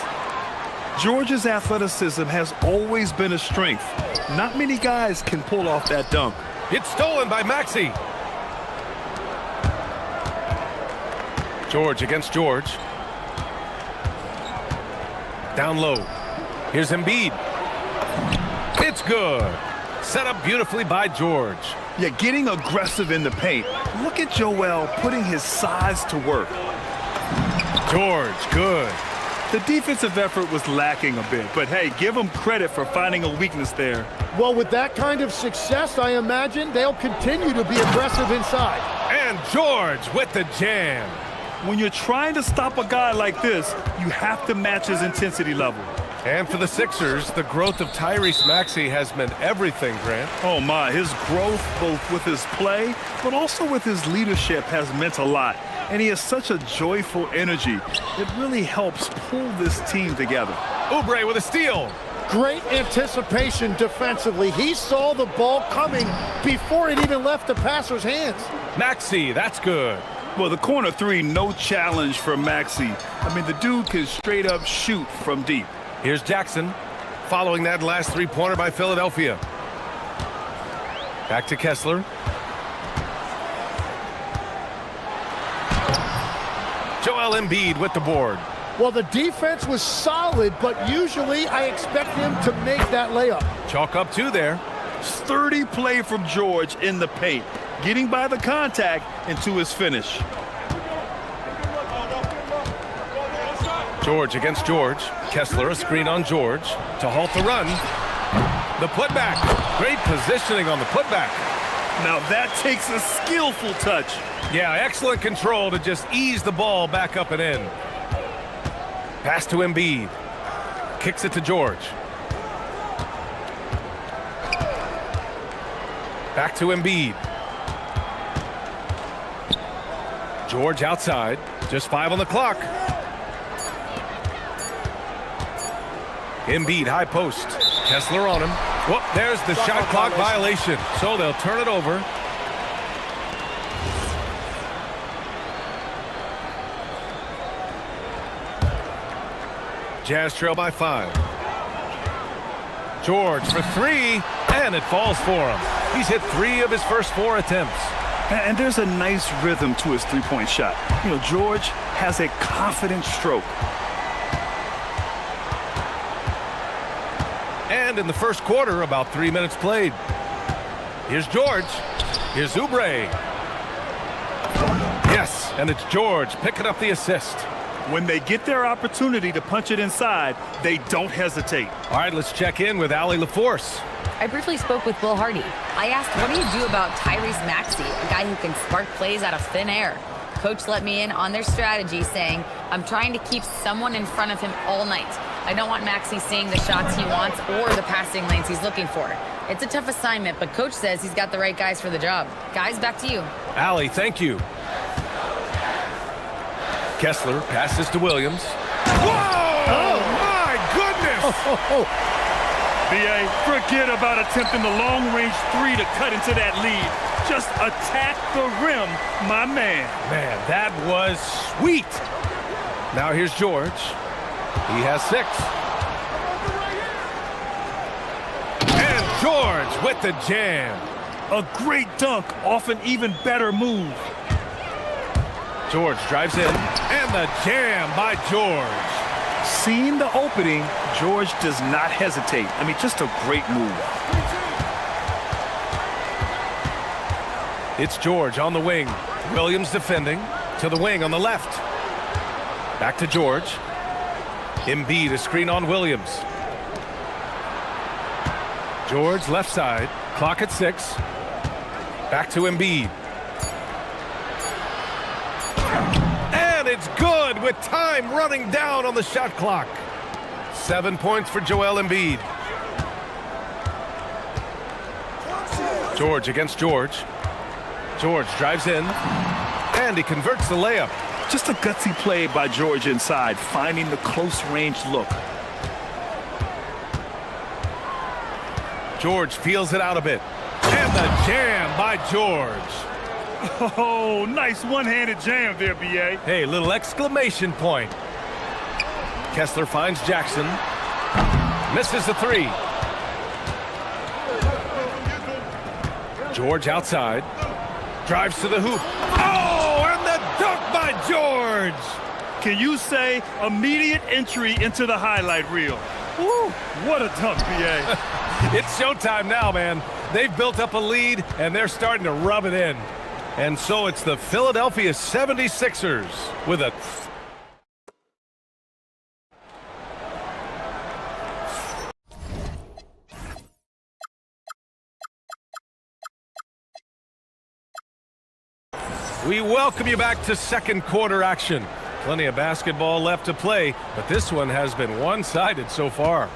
S3: George's athleticism has always been a strength. Not many guys can pull off that dunk.
S1: It's stolen by Maxey. George against George. Down low. Here's Embiid. It's good. Set up beautifully by George.
S3: Yeah, getting aggressive in the paint. Look at Joel putting his size to work.
S1: George, good.
S3: The defensive effort was lacking a bit, but hey, give them credit for finding a weakness there.
S10: Well, with that kind of success, I imagine they'll continue to be aggressive inside.
S1: And George with the jam.
S3: When you're trying to stop a guy like this, you have to match his intensity level.
S1: And for the Sixers, the growth of Tyrese Maxey has meant everything, Grant.
S3: Oh my, his growth both with his play, but also with his leadership has meant a lot. And he has such a joyful energy. It really helps pull this team together.
S1: Oubre with a steal.
S10: Great anticipation defensively. He saw the ball coming before it even left the passer's hands.
S1: Maxey, that's good.
S3: Well, the corner 3, no challenge for Maxey. I mean, the dude can straight up shoot from deep.
S1: Here's Jackson, following that last 3-pointer by Philadelphia. Back to Kessler. Joel Embiid with the board.
S10: Well, the defense was solid, but usually I expect him to make that layup.
S1: Chalk up 2 there.
S3: Sturdy play from George in the paint, getting by the contact and to his finish.
S1: George against George. Kessler, a screen on George to halt the run. The putback. Great positioning on the putback.
S3: Now that takes a skillful touch.
S1: Yeah, excellent control to just ease the ball back up and in. Pass to Embiid. Kicks it to George. Back to Embiid. George outside. Just 5 on the clock. Embiid, high post. Kessler on him. Whoop, there's the shot clock violation. So they'll turn it over. Jazz trail by 5. George for 3, and it falls for him. He's hit 3 of his first 4 attempts.
S3: And there's a nice rhythm to his three-point shot. You know, George has a confident stroke.
S1: And in the first quarter, about 3 minutes played. Here's George. Here's Oubre. Yes, and it's George picking up the assist.
S3: When they get their opportunity to punch it inside, they don't hesitate.
S1: All right, let's check in with Allie LaForce.
S4: I briefly spoke with Will Hardy. I asked, what do you do about Tyrese Maxey, a guy who can spark plays out of thin air? Coach let me in on their strategy, saying, I'm trying to keep someone in front of him all night. I don't want Maxey seeing the shots he wants or the passing lanes he's looking for. It's a tough assignment, but Coach says he's got the right guys for the job. Guys, back to you.
S1: Allie, thank you. Kessler passes to Williams. Whoa! Oh, my goodness!
S3: B.A., forget about attempting the long-range 3 to cut into that lead. Just attack the rim, my man.
S1: Man, that was sweet. Now here's George. He has 6. And George with the jam.
S3: A great dunk off an even better move.
S1: George drives in, and the jam by George.
S3: Seeing the opening, George does not hesitate. I mean, just a great move.
S1: It's George on the wing. Williams defending. To the wing on the left. Back to George. Embiid, a screen on Williams. George left side. Clock at 6. Back to Embiid. And it's good with with time running down on the shot clock. 7 points for Joel Embiid. George against George. George drives in, and he converts the layup.
S3: Just a gutsy play by George inside, finding the close-range look.
S1: George feels it out a bit. And the jam by George.
S3: Oh, nice one-handed jam there, B.A.
S1: Hey, little exclamation point. Kessler finds Jackson. Misses the three. George outside. Drives to the hoop. Oh, and the dunk by George.
S3: Can you say immediate entry into the highlight reel? Woo, what a dunk, B.A.
S1: It's showtime now, man. They've built up a lead, and they're starting to rub it in. And so it's the Philadelphia 76ers with a... We welcome you back to second quarter action. Plenty of basketball left to play, but this one has been one-sided so far.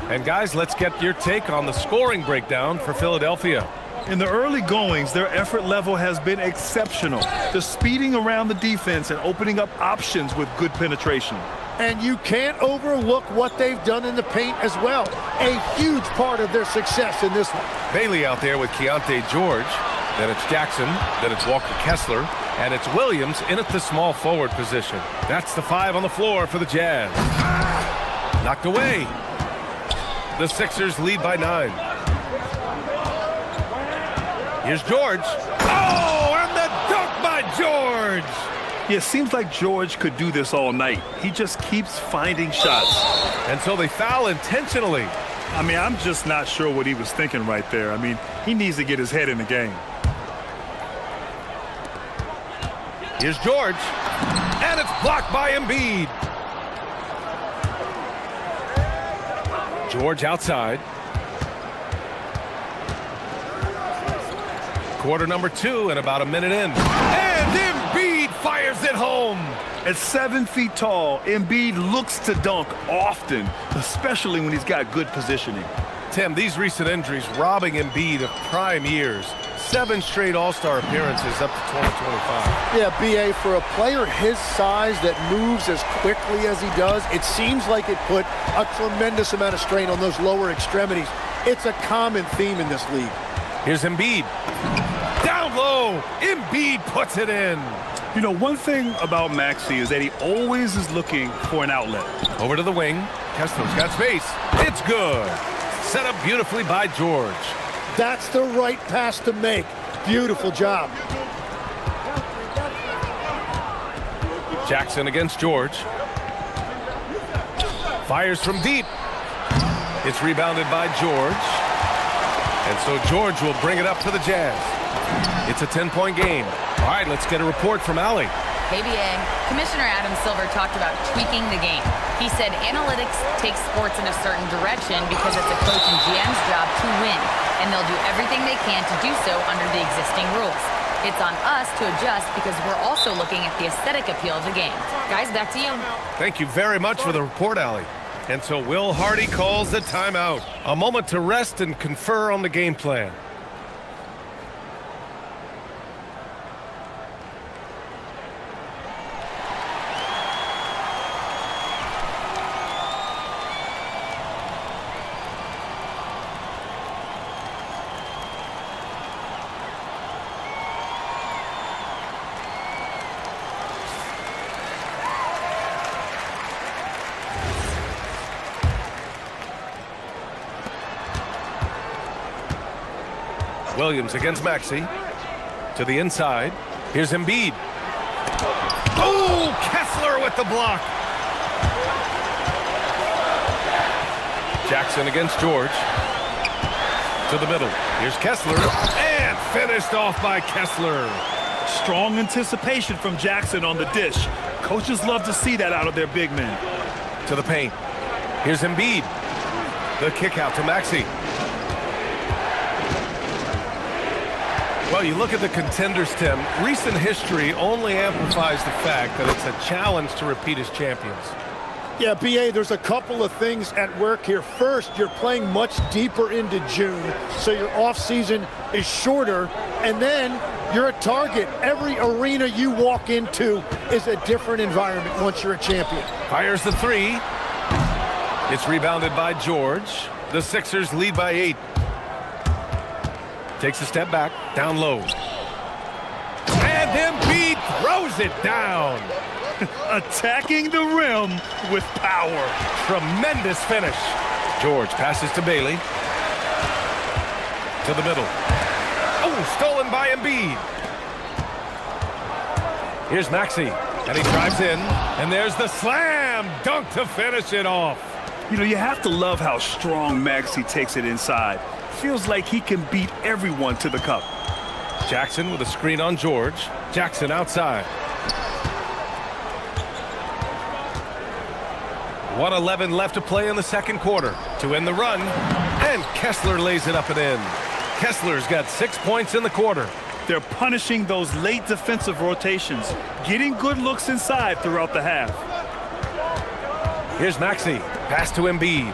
S1: And guys, let's get your take on the scoring breakdown for Philadelphia.
S3: In the early goings, their effort level has been exceptional. They're speeding around the defense and opening up options with good penetration.
S10: And you can't overlook what they've done in the paint as well. A huge part of their success in this one.
S1: Bailey out there with Keontae George. Then it's Jackson. Then it's Walker Kessler. And it's Williams in at the small forward position. That's the 5 on the floor for the Jazz. Knocked away. The Sixers lead by 9. Here's George. Oh, and the dunk by George!
S3: Yeah, it seems like George could do this all night. He just keeps finding shots.
S1: And so they foul intentionally.
S3: I mean, I'm just not sure what he was thinking right there. I mean, he needs to get his head in the game.
S1: Here's George. And it's blocked by Embiid. George outside. Quarter number 2 and about a minute in. And Embiid fires it home.
S3: At 7 feet tall, Embiid looks to dunk often, especially when he's got good positioning.
S1: Tim, these recent injuries robbing Embiid of prime years. 7 straight All-Star appearances up to 2025.
S10: Yeah, B.A., for a player his size that moves as quickly as he does, it seems like it put a tremendous amount of strain on those lower extremities. It's a common theme in this league.
S1: Here's Embiid. Down low, Embiid puts it in.
S3: You know, one thing about Maxey is that he always is looking for an outlet.
S1: Over to the wing. Kessler's got space. It's good. Set up beautifully by George.
S10: That's the right pass to make. Beautiful job.
S1: Jackson against George. Fires from deep. It's rebounded by George. And so George will bring it up to the Jazz. It's a 10-point game. All right, let's get a report from Allie.
S4: Hey, BA. Commissioner Adam Silver talked about tweaking the game. He said analytics takes sports in a certain direction because it's a coach and GM's job to win, and they'll do everything they can to do so under the existing rules. It's on us to adjust because we're also looking at the aesthetic appeal of the game. Guys, back to you.
S1: Thank you very much for the report, Allie. And so Will Hardy calls the timeout. A moment to rest and confer on the game plan. Williams against Maxey. To the inside. Here's Embiid. Oh, Kessler with the block. Jackson against George. To the middle. Here's Kessler. And finished off by Kessler.
S3: Strong anticipation from Jackson on the dish. Coaches love to see that out of their big men.
S1: To the paint. Here's Embiid. The kick out to Maxey. Well, you look at the contenders, Tim. Recent history only amplifies the fact that it's a challenge to repeat as champions.
S10: Yeah, BA, there's a couple of things at work here. First, you're playing much deeper into June, so your off-season is shorter, and then you're a target. Every arena you walk into is a different environment once you're a champion.
S1: Fires the three. It's rebounded by George. The Sixers lead by 8. Takes a step back, down low. And Embiid throws it down.
S3: Attacking the rim with power.
S1: Tremendous finish. George passes to Bailey. To the middle. Oh, stolen by Embiid. Here's Maxey, and he drives in, and there's the slam dunk to finish it off.
S3: You know, you have to love how strong Maxey takes it inside. Feels like he can beat everyone to the cup.
S1: Jackson with a screen on George. Jackson outside. 1:11 left to play in the second quarter. To end the run, and Kessler lays it up and in. Kessler's got 6 points in the quarter.
S3: They're punishing those late defensive rotations, getting good looks inside throughout the half.
S1: Here's Maxey. Pass to Embiid.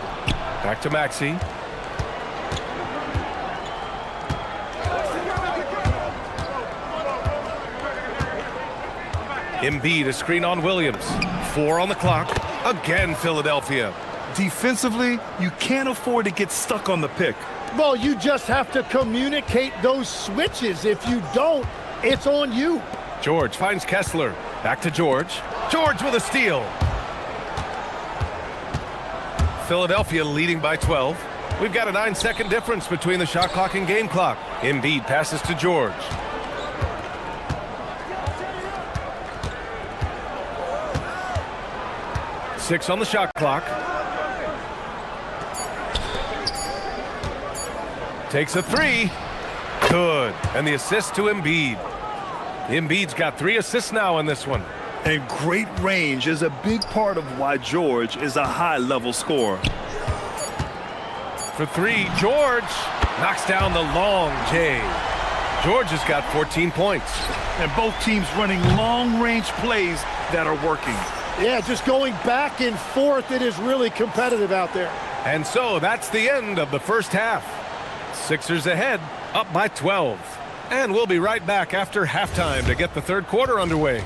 S1: Back to Maxey. Embiid, a screen on Williams. 4 on the clock. Again, Philadelphia.
S3: Defensively, you can't afford to get stuck on the pick.
S10: Well, you just have to communicate those switches. If you don't, it's on you.
S1: George finds Kessler. Back to George. George with a steal. Philadelphia leading by 12. We've got a 9-second difference between the shot clock and game clock. Embiid passes to George. Six on the shot clock. Takes a three. Good. And the assist to Embiid. Embiid's got 3 assists now in this one.
S3: And great range is a big part of why George is a high-level scorer.
S1: For 3, George knocks down the long J. George has got 14 points.
S3: And both teams running long-range plays that are working.
S10: Yeah, just going back and forth. It is really competitive out there.
S1: And so that's the end of the first half. Sixers ahead, up by 12. And we'll be right back after halftime to get the third quarter underway.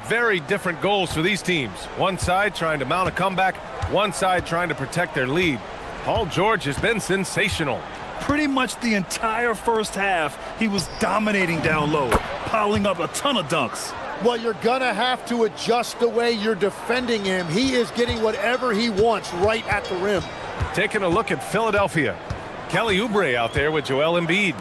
S1: Very different goals for these teams. One side trying to mount a comeback, one side trying to protect their lead. Paul George has been sensational.
S3: Pretty much the entire first half, he was dominating down low, piling up a ton of dunks.
S10: Well, you're going to have to adjust the way you're defending him. He is getting whatever he wants right at the rim.
S1: Taking a look at Philadelphia. Kelly Oubre out there with Joel Embiid.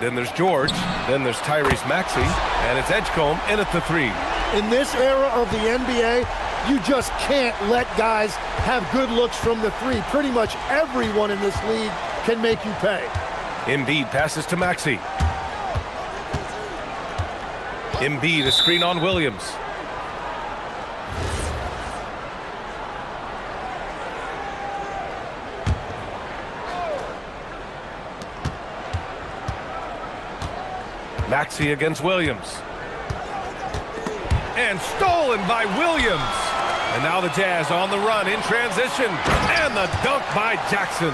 S1: Then there's George. Then there's Tyrese Maxey. And it's Edgecombe in at the 3.
S10: In this era of the NBA, you just can't let guys have good looks from the 3. Pretty much everyone in this league can make you pay.
S1: Embiid passes to Maxey. Embiid, a screen on Williams. Maxey against Williams. And stolen by Williams. And now the Jazz on the run in transition. And the dunk by Jackson.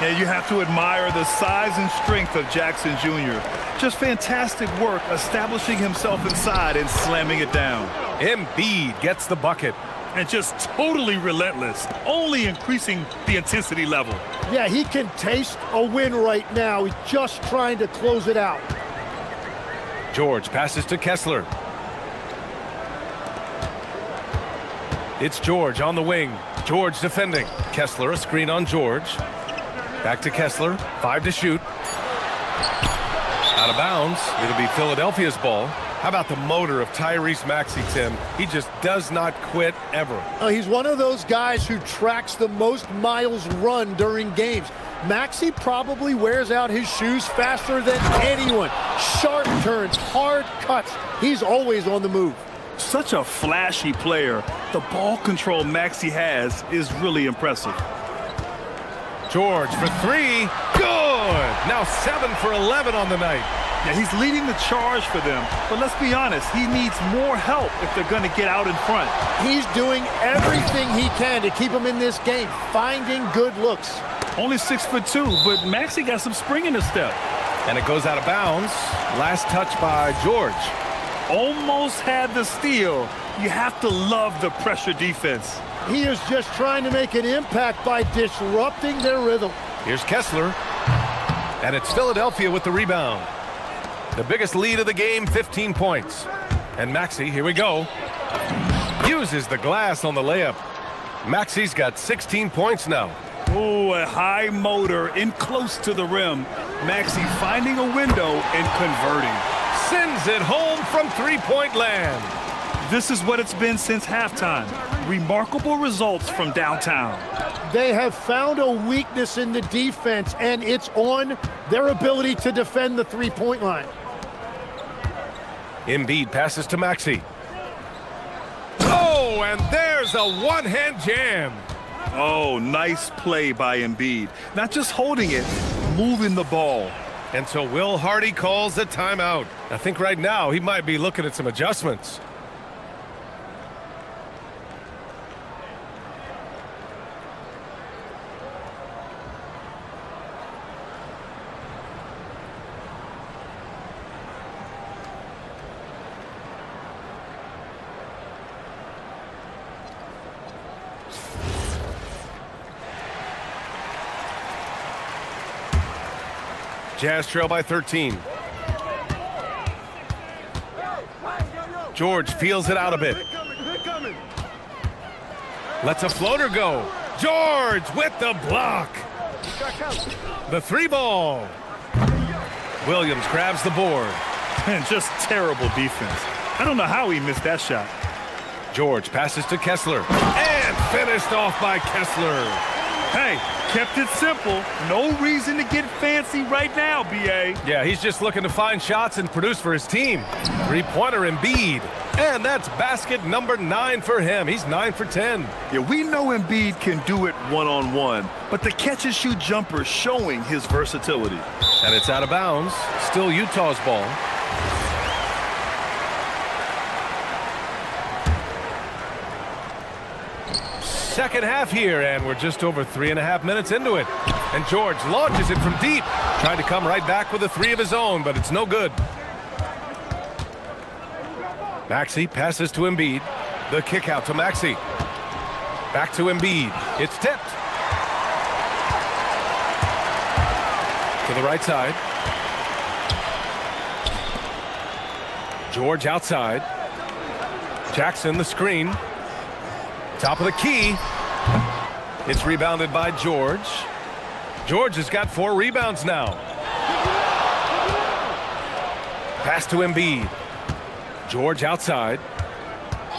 S3: And you have to admire the size and strength of Jackson Jr. Just fantastic work establishing himself inside and slamming it down.
S1: Embiid gets the bucket.
S3: And just totally relentless, only increasing the intensity level.
S10: Yeah, he can taste a win right now. He's just trying to close it out.
S1: George passes to Kessler. It's George on the wing. George defending. Kessler, a screen on George. Back to Kessler. 5 to shoot. Out of bounds. It'll be Philadelphia's ball. How about the motor of Tyrese Maxey, Tim? He just does not quit ever.
S10: He's one of those guys who tracks the most miles run during games. Maxey probably wears out his shoes faster than anyone. Sharp turns, hard cuts. He's always on the move.
S3: Such a flashy player. The ball control Maxey has is really impressive.
S1: George for 3. Good! Now 7 for 11 on the night.
S3: Yeah, he's leading the charge for them. But let's be honest, he needs more help if they're going to get out in front.
S10: He's doing everything he can to keep him in this game, finding good looks.
S3: Only 6'2", but Maxey got some spring in his step.
S1: And it goes out of bounds. Last touch by George.
S3: Almost had the steal. You have to love the pressure defense.
S10: He is just trying to make an impact by disrupting their rhythm.
S1: Here's Kessler. And it's Philadelphia with the rebound. The biggest lead of the game, 15 points. And Maxey, here we go, uses the glass on the layup. Maxey's got 16 points now.
S3: Ooh, a high motor in close to the rim. Maxey finding a window and converting.
S1: Sends it home from three-point land.
S3: This is what it's been since halftime. Remarkable results from downtown.
S10: They have found a weakness in the defense, and it's on their ability to defend the three-point line.
S1: Embiid passes to Maxey. Oh, and there's a one-hand jam.
S3: Oh, nice play by Embiid. Not just holding it, moving the ball.
S1: And so Will Hardy calls the timeout. I think right now he might be looking at some adjustments. Jazz trail by 13. George feels it out a bit. Lets a floater go. George with the block. The 3-ball. Williams grabs the board.
S3: And just terrible defense. I don't know how he missed that shot.
S1: George passes to Kessler. And finished off by Kessler.
S3: Hey, kept it simple. No reason to get fancy right now, B.A.
S1: Yeah, he's just looking to find shots and produce for his team. Three-pointer Embiid. And that's basket number 9 for him. He's 9 for 10.
S3: Yeah, we know Embiid can do it one-on-one, but the catch-and-shoot jumper showing his versatility.
S1: And it's out of bounds. Still Utah's ball. Second half here, and we're just over 3.5 minutes into it. And George launches it from deep. Tried to come right back with a 3 of his own, but it's no good. Maxey passes to Embiid. The kick out to Maxey. Back to Embiid. It's tipped. To the right side. George outside. Jackson the screen. Top of the key. It's rebounded by George. George has got 4 rebounds now. Pass to Embiid. George outside.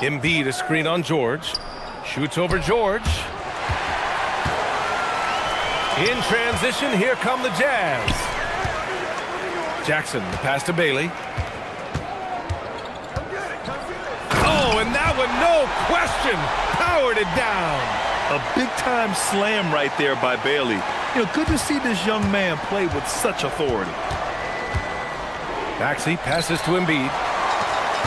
S1: Embiid a screen on George. Shoots over George. In transition, here come the Jazz. Jackson, the pass to Bailey. Oh, and that one, no question, powered it down.
S3: A big-time slam right there by Bailey. You know, good to see this young man play with such authority.
S1: Maxey passes to Embiid.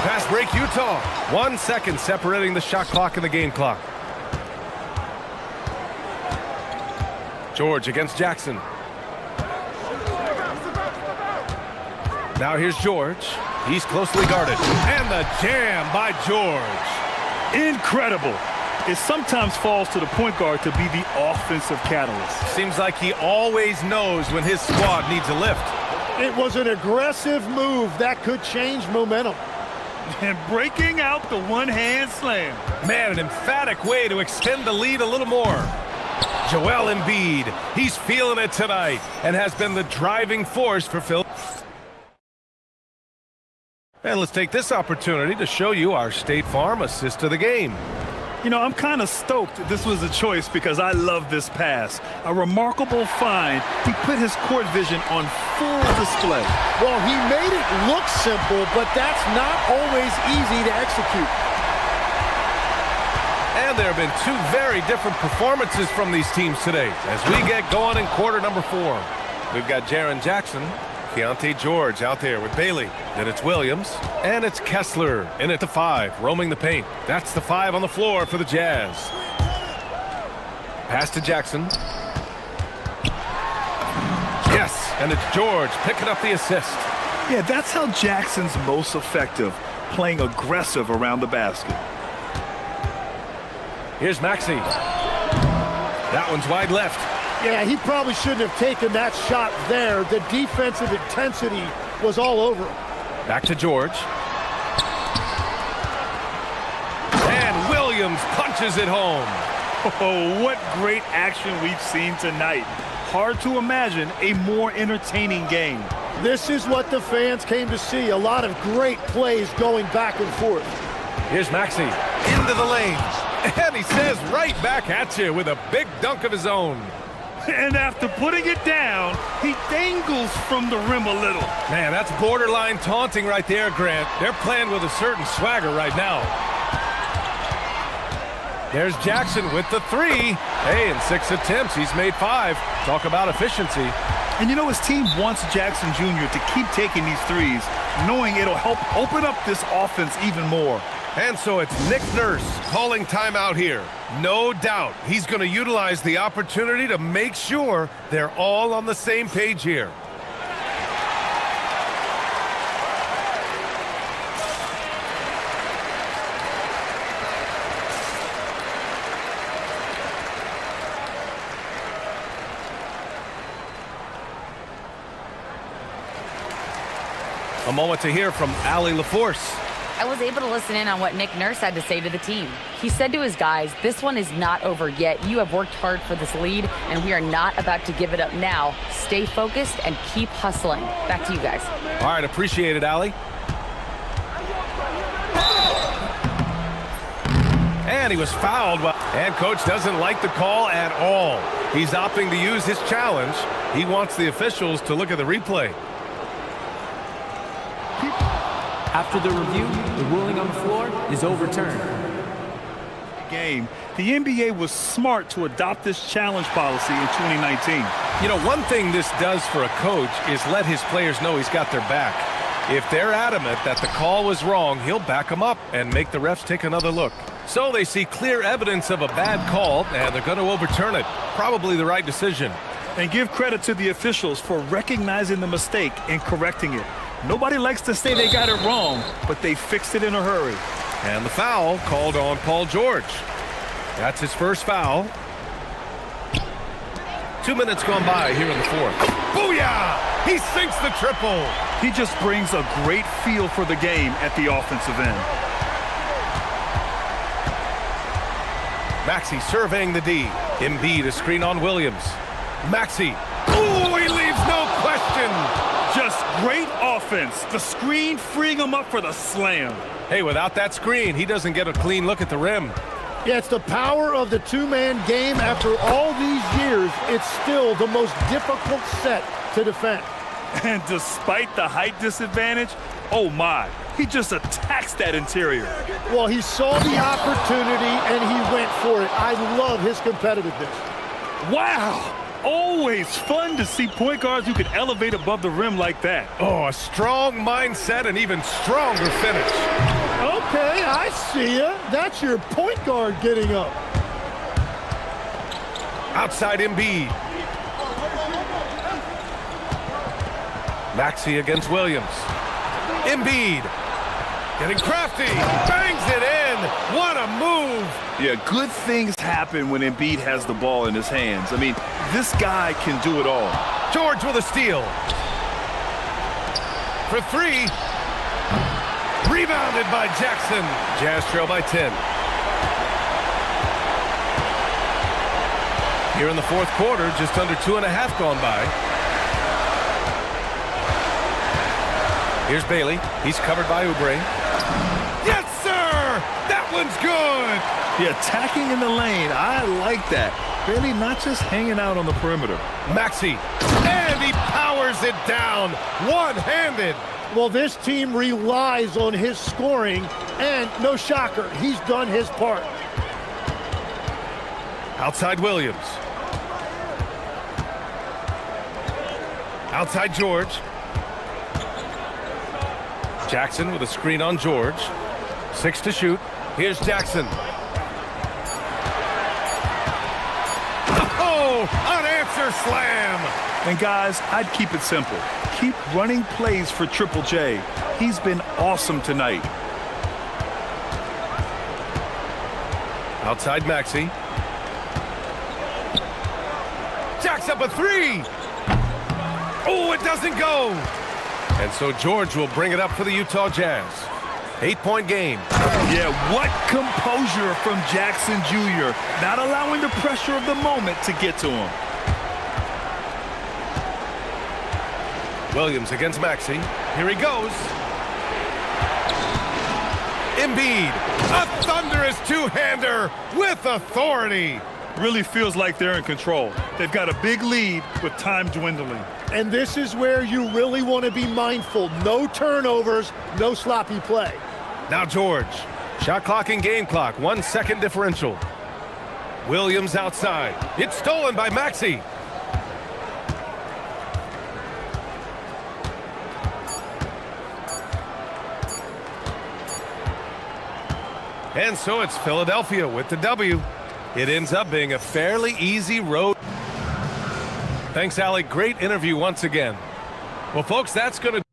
S1: Fast break Utah. 1 second separating the shot clock and the game clock. George against Jackson. Now here's George. He's closely guarded. And the jam by George.
S3: Incredible. It sometimes falls to the point guard to be the offensive catalyst.
S1: Seems like he always knows when his squad needs a lift.
S10: It was an aggressive move that could change momentum.
S3: And breaking out the one-hand slam.
S1: Man, an emphatic way to extend the lead a little more. Joel Embiid, he's feeling it tonight and has been the driving force for Phil. And let's take this opportunity to show you our State Farm assist of the game.
S3: You know, I'm kind of stoked this was a choice because I love this pass. A remarkable find. He put his court vision on full display.
S10: Well, he made it look simple, but that's not always easy to execute.
S1: And there have been two very different performances from these teams today as we get going in quarter number 4. We've got Jaren Jackson, Keontae George out there with Bailey. Then it's Williams, and it's Kessler in at the 5, roaming the paint. That's the 5 on the floor for the Jazz. Pass to Jackson. Yes, and it's George picking up the assist.
S3: Yeah, that's how Jackson's most effective, playing aggressive around the basket.
S1: Here's Maxey. That one's wide left.
S10: Yeah, he probably shouldn't have taken that shot there. The defensive intensity was all over him.
S1: Back to George. And Williams punches it home.
S3: Oh, what great action we've seen tonight. Hard to imagine a more entertaining game.
S10: This is what the fans came to see. A lot of great plays going back and forth.
S1: Here's Maxey into the lane. And he says right back at you with a big dunk of his own.
S3: And after putting it down, he dangles from the rim a little.
S1: Man, that's borderline taunting right there, Grant. They're playing with a certain swagger right now. There's Jackson with the 3. Hey, in 6 attempts, he's made 5. Talk about efficiency.
S3: And you know, his team wants Jackson Jr. to keep taking these threes, knowing it'll help open up this offense even more.
S1: And so it's Nick Nurse calling timeout here. No doubt he's going to utilize the opportunity to make sure they're all on the same page here. A moment to hear from Allie LaForce.
S4: I was able to listen in on what Nick Nurse had to say to the team. He said to his guys, this one is not over yet. You have worked hard for this lead, and we are not about to give it up now. Stay focused and keep hustling. Back to you guys.
S1: All right, appreciate it, Allie. And he was fouled. And coach doesn't like the call at all. He's opting to use his challenge. He wants the officials to look at the replay.
S9: After the review, the ruling on the floor is overturned.
S3: Game. The NBA was smart to adopt this challenge policy in 2019.
S1: You know, one thing this does for a coach is let his players know he's got their back. If they're adamant that the call was wrong, he'll back them up and make the refs take another look. So they see clear evidence of a bad call, and they're going to overturn it. Probably the right decision.
S3: And give credit to the officials for recognizing the mistake and correcting it. Nobody likes to say they got it wrong, but they fixed it in a hurry.
S1: And the foul called on Paul George. That's his first foul. 2 minutes gone by here in the 4th. Booyah! He sinks the triple.
S3: He just brings a great feel for the game at the offensive end.
S1: Maxey surveying the D. Embiid a screen on Williams. Maxey. Ooh, he leaves no question.
S3: Just great offense. The screen freeing him up for the slam.
S1: Hey, without that screen, he doesn't get a clean look at the rim.
S10: Yeah, it's the power of the two-man game. After all these years, it's still the most difficult set to defend.
S3: And despite the height disadvantage, oh my, he just attacks that interior.
S10: Well, he saw the opportunity and he went for it. I love his competitiveness.
S3: Wow! always fun to see point guards who can elevate above the rim like that.
S1: Oh, a strong mindset and even stronger finish.
S10: Okay, I see ya. That's your point guard getting up.
S1: Outside Embiid. Maxey against Williams. Embiid getting crafty, bangs it in. What a move.
S3: Yeah, good things happen when Embiid has the ball in his hands. I mean, this guy can do it all.
S1: George with a steal. For three. Rebounded by Jackson. Jazz trail by 10. Here in the fourth quarter, just under 2.5 gone by. Here's Bailey. He's covered by Oubre. Yes, sir! That one's good!
S3: Yeah, attacking in the lane. I like that. Bailey not just hanging out on the perimeter.
S1: Maxey. And he powers it down. One-handed.
S10: Well, this team relies on his scoring, and no shocker, he's done his part.
S1: Outside Williams. Outside George. Jackson with a screen on George. 6 to shoot. Here's Jackson. Oh, unanswered slam.
S3: And guys, I'd keep it simple. Keep running plays for Triple J. He's been awesome tonight.
S1: Outside Maxey. Jacks up a three. Oh, it doesn't go. And so George will bring it up for the Utah Jazz. 8-point game.
S3: Yeah, what composure from Jackson Jr. Not allowing the pressure of the moment to get to him.
S1: Williams against Maxey. Here he goes. Embiid, a thunderous two-hander with authority.
S3: Really feels like they're in control. They've got a big lead with time dwindling.
S10: And this is where you really want to be mindful. No turnovers, no sloppy play.
S1: Now George. Shot clock and game clock. 1 second differential. Williams outside. It's stolen by Maxey. And so it's Philadelphia with the W. It ends up being a fairly easy road. Thanks, Alec. Great interview once again. Well, folks, that's going to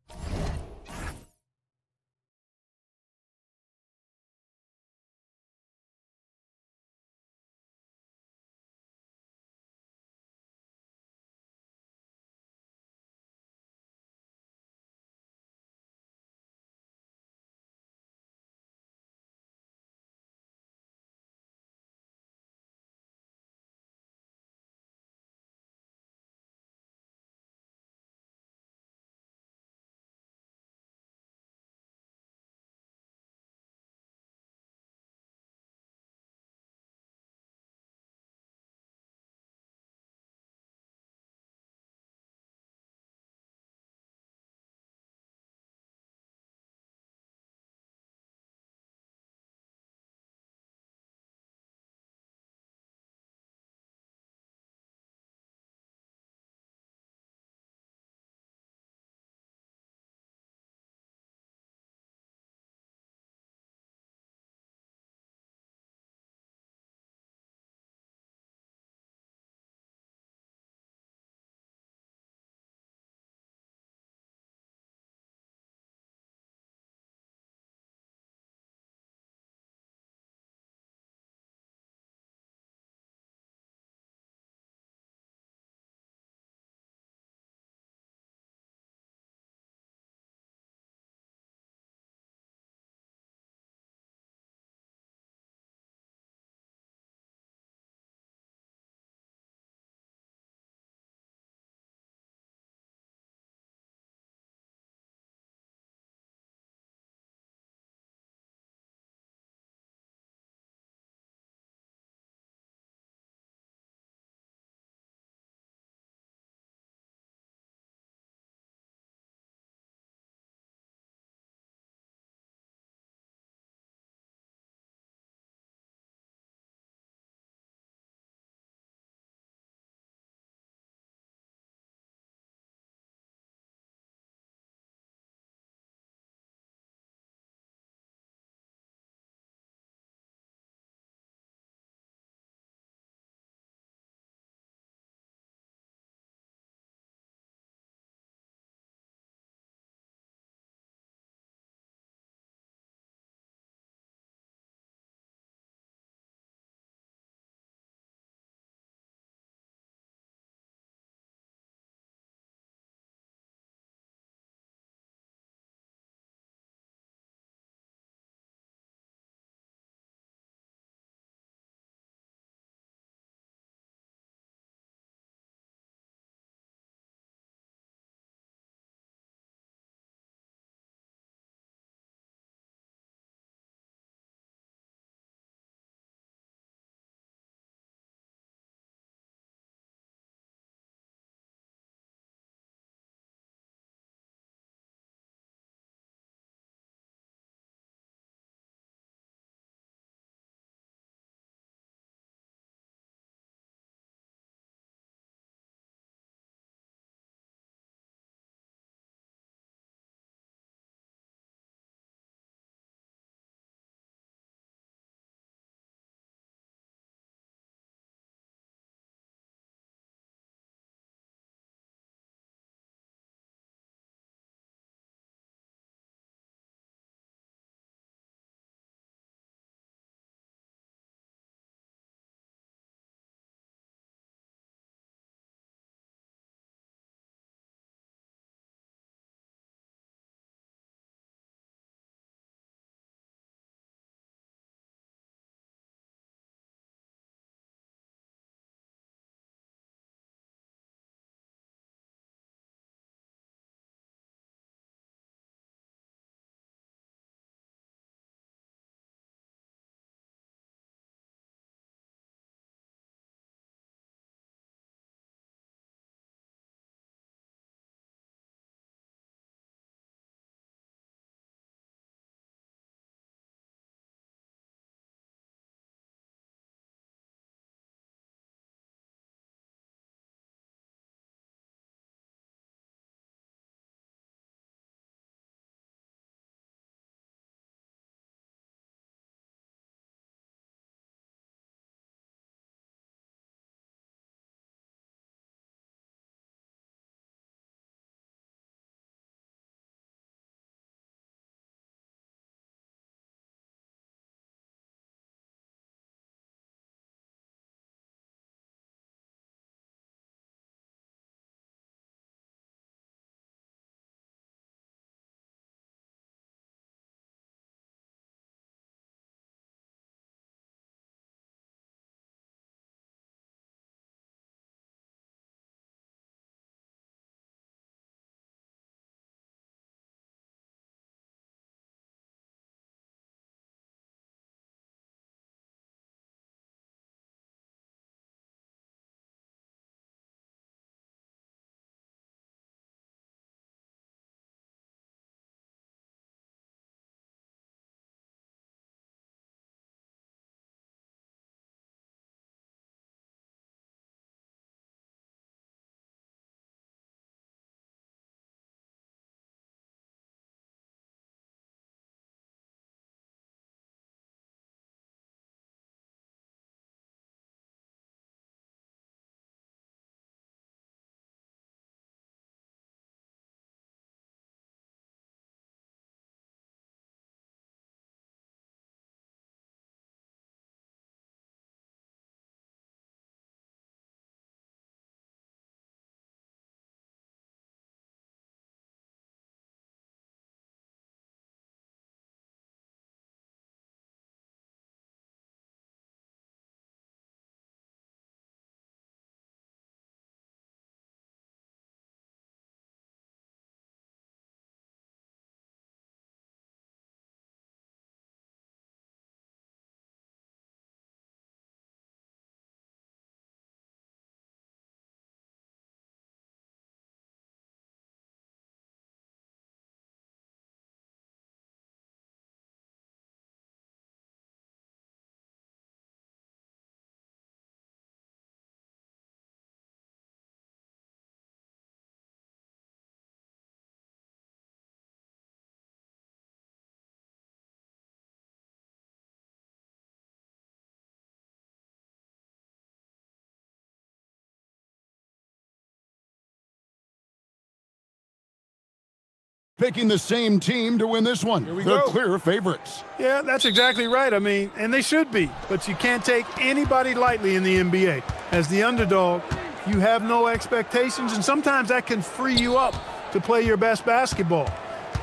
S5: picking the same team to win this one.
S10: we
S5: the
S10: go.
S5: clear favorites.
S10: Yeah, that's exactly right. I mean, and they should be. But you can't take anybody lightly in the NBA. As the underdog, you have no expectations, and sometimes that can free you up to play your best basketball,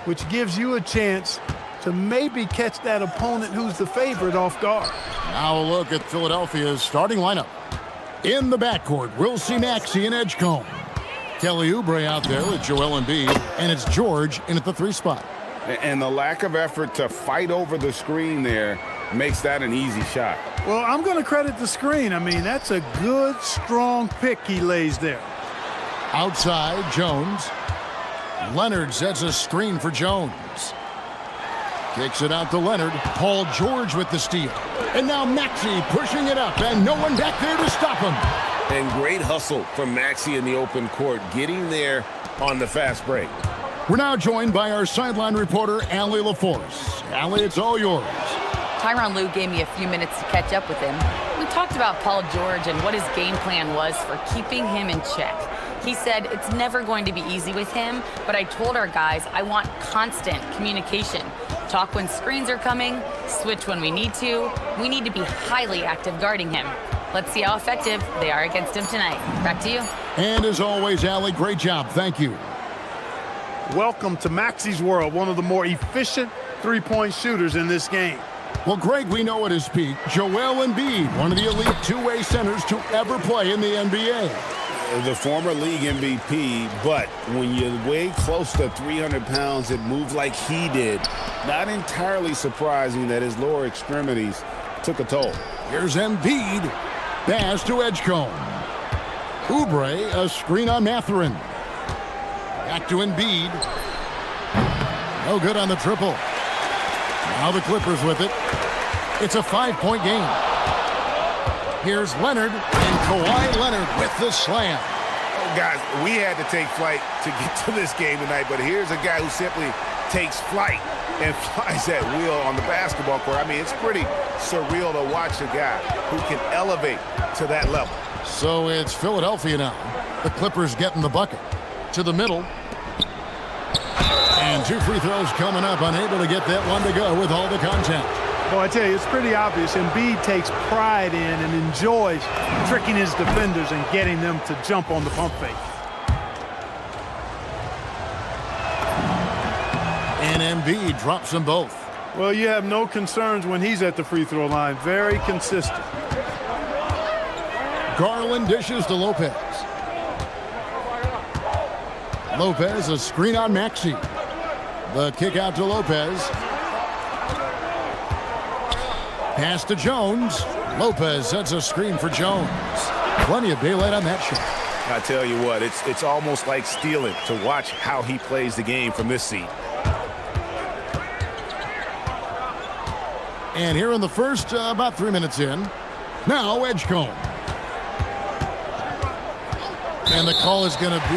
S10: which gives you a chance to maybe catch that opponent who's the favorite off guard.
S5: Now a look at Philadelphia's starting lineup. In the backcourt, we'll see Maxey and Edgecombe. Kelly Oubre out there with Joel Embiid, and it's George in at the 3 spot.
S7: And the lack of effort to fight over the screen there makes that an easy shot.
S10: Well, I'm going to credit the screen. I mean, that's a good, strong pick he lays there.
S5: Outside, Jones. Leonard sets a screen for Jones. Kicks it out to Leonard. Paul George with the steal. And now Maxey pushing it up, and no one back there to stop him.
S7: And great hustle from Maxey in the open court, getting there on the fast break.
S5: We're now joined by our sideline reporter, Allie LaForce. Allie, it's all yours.
S4: Tyronn Lue gave me a few minutes to catch up with him. We talked about Paul George and what his game plan was for keeping him in check. He said it's never going to be easy with him, but I told our guys I want constant communication. Talk when screens are coming, switch when we need to. We need to be highly active guarding him. Let's see how effective they are against him tonight. Back to you.
S5: And as always, Allie, great job. Thank you.
S10: Welcome to Maxey's world, one of the more efficient three-point shooters in this game.
S5: Well, Greg, we know at his peak, Joel Embiid, one of the elite two-way centers to ever play in the NBA.
S7: The former league MVP, but when you weigh close to 300 pounds and move like he did, not entirely surprising that his lower extremities took a toll.
S5: Here's Embiid. Pass to Edgecombe. Oubre, a screen on Mathurin. Back to Embiid. No good on the triple. Now the Clippers with it. It's a 5-point game. Here's Leonard, and Kawhi Leonard with the slam.
S7: Oh, guys, we had to take flight to get to this game tonight, but here's a guy who simply takes flight and flies that wheel on the basketball court. I mean, it's pretty surreal to watch a guy who can elevate to that level.
S5: So it's Philadelphia now. The Clippers getting the bucket. To the middle. And 2 free throws coming up, unable to get that one to go with all the contact.
S10: Well, I tell you, it's pretty obvious. Embiid takes pride in and enjoys tricking his defenders and getting them to jump on the pump fake.
S5: And Embiid drops them both.
S10: Well, you have no concerns when he's at the free throw line. Very consistent.
S5: Garland dishes to Lopez. Lopez, a screen on Maxey. The kick out to Lopez. Pass to Jones. Lopez sets a screen for Jones. Plenty of daylight on that shot.
S7: I tell you what, it's almost like stealing to watch how he plays the game from this seat.
S5: And here in the first, about 3 minutes in, now Edgecombe. And the call is going to be,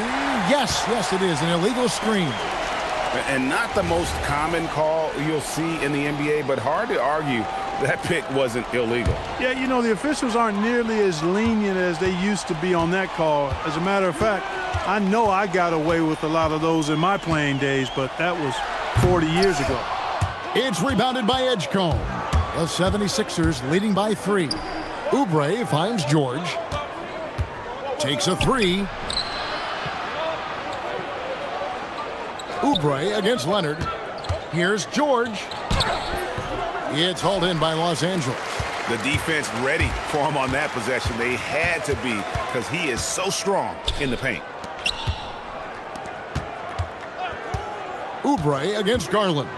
S5: yes, it is, an illegal screen.
S7: And not the most common call you'll see in the NBA, but hard to argue that pick wasn't illegal.
S10: Yeah, you know, the officials aren't nearly as lenient as they used to be on that call. As a matter of fact, I know I got away with a lot of those in my playing days, but that was 40 years ago.
S5: It's rebounded by Edgecombe. The 76ers leading by 3. Oubre finds George. Takes a 3. Oubre against Leonard. Here's George. It's hauled in by Los Angeles.
S7: The defense ready for him on that possession. They had to be, because he is so strong in the paint.
S5: Oubre against Garland.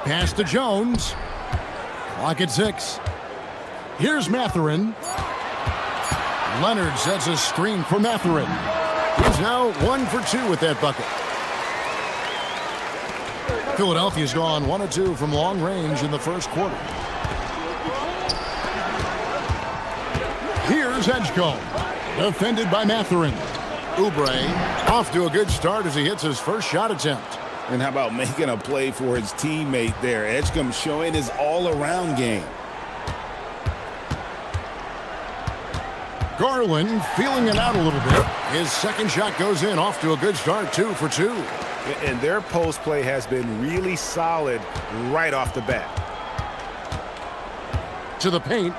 S5: Pass to Jones. Clock at 6. Here's Mathurin. Leonard sets a screen for Mathurin. He's now 1 for 2 with that bucket. Philadelphia's gone 1 of 2 from long range in the first quarter. Here's Edgecombe. Defended by Mathurin. Oubre off to a good start as he hits his first shot attempt.
S7: And how about making a play for his teammate there? Edgecombe showing his all-around game.
S5: Garland feeling it out a little bit. His second shot goes in, off to a good start, 2 for 2.
S7: And their post play has been really solid right off the bat.
S5: To the paint.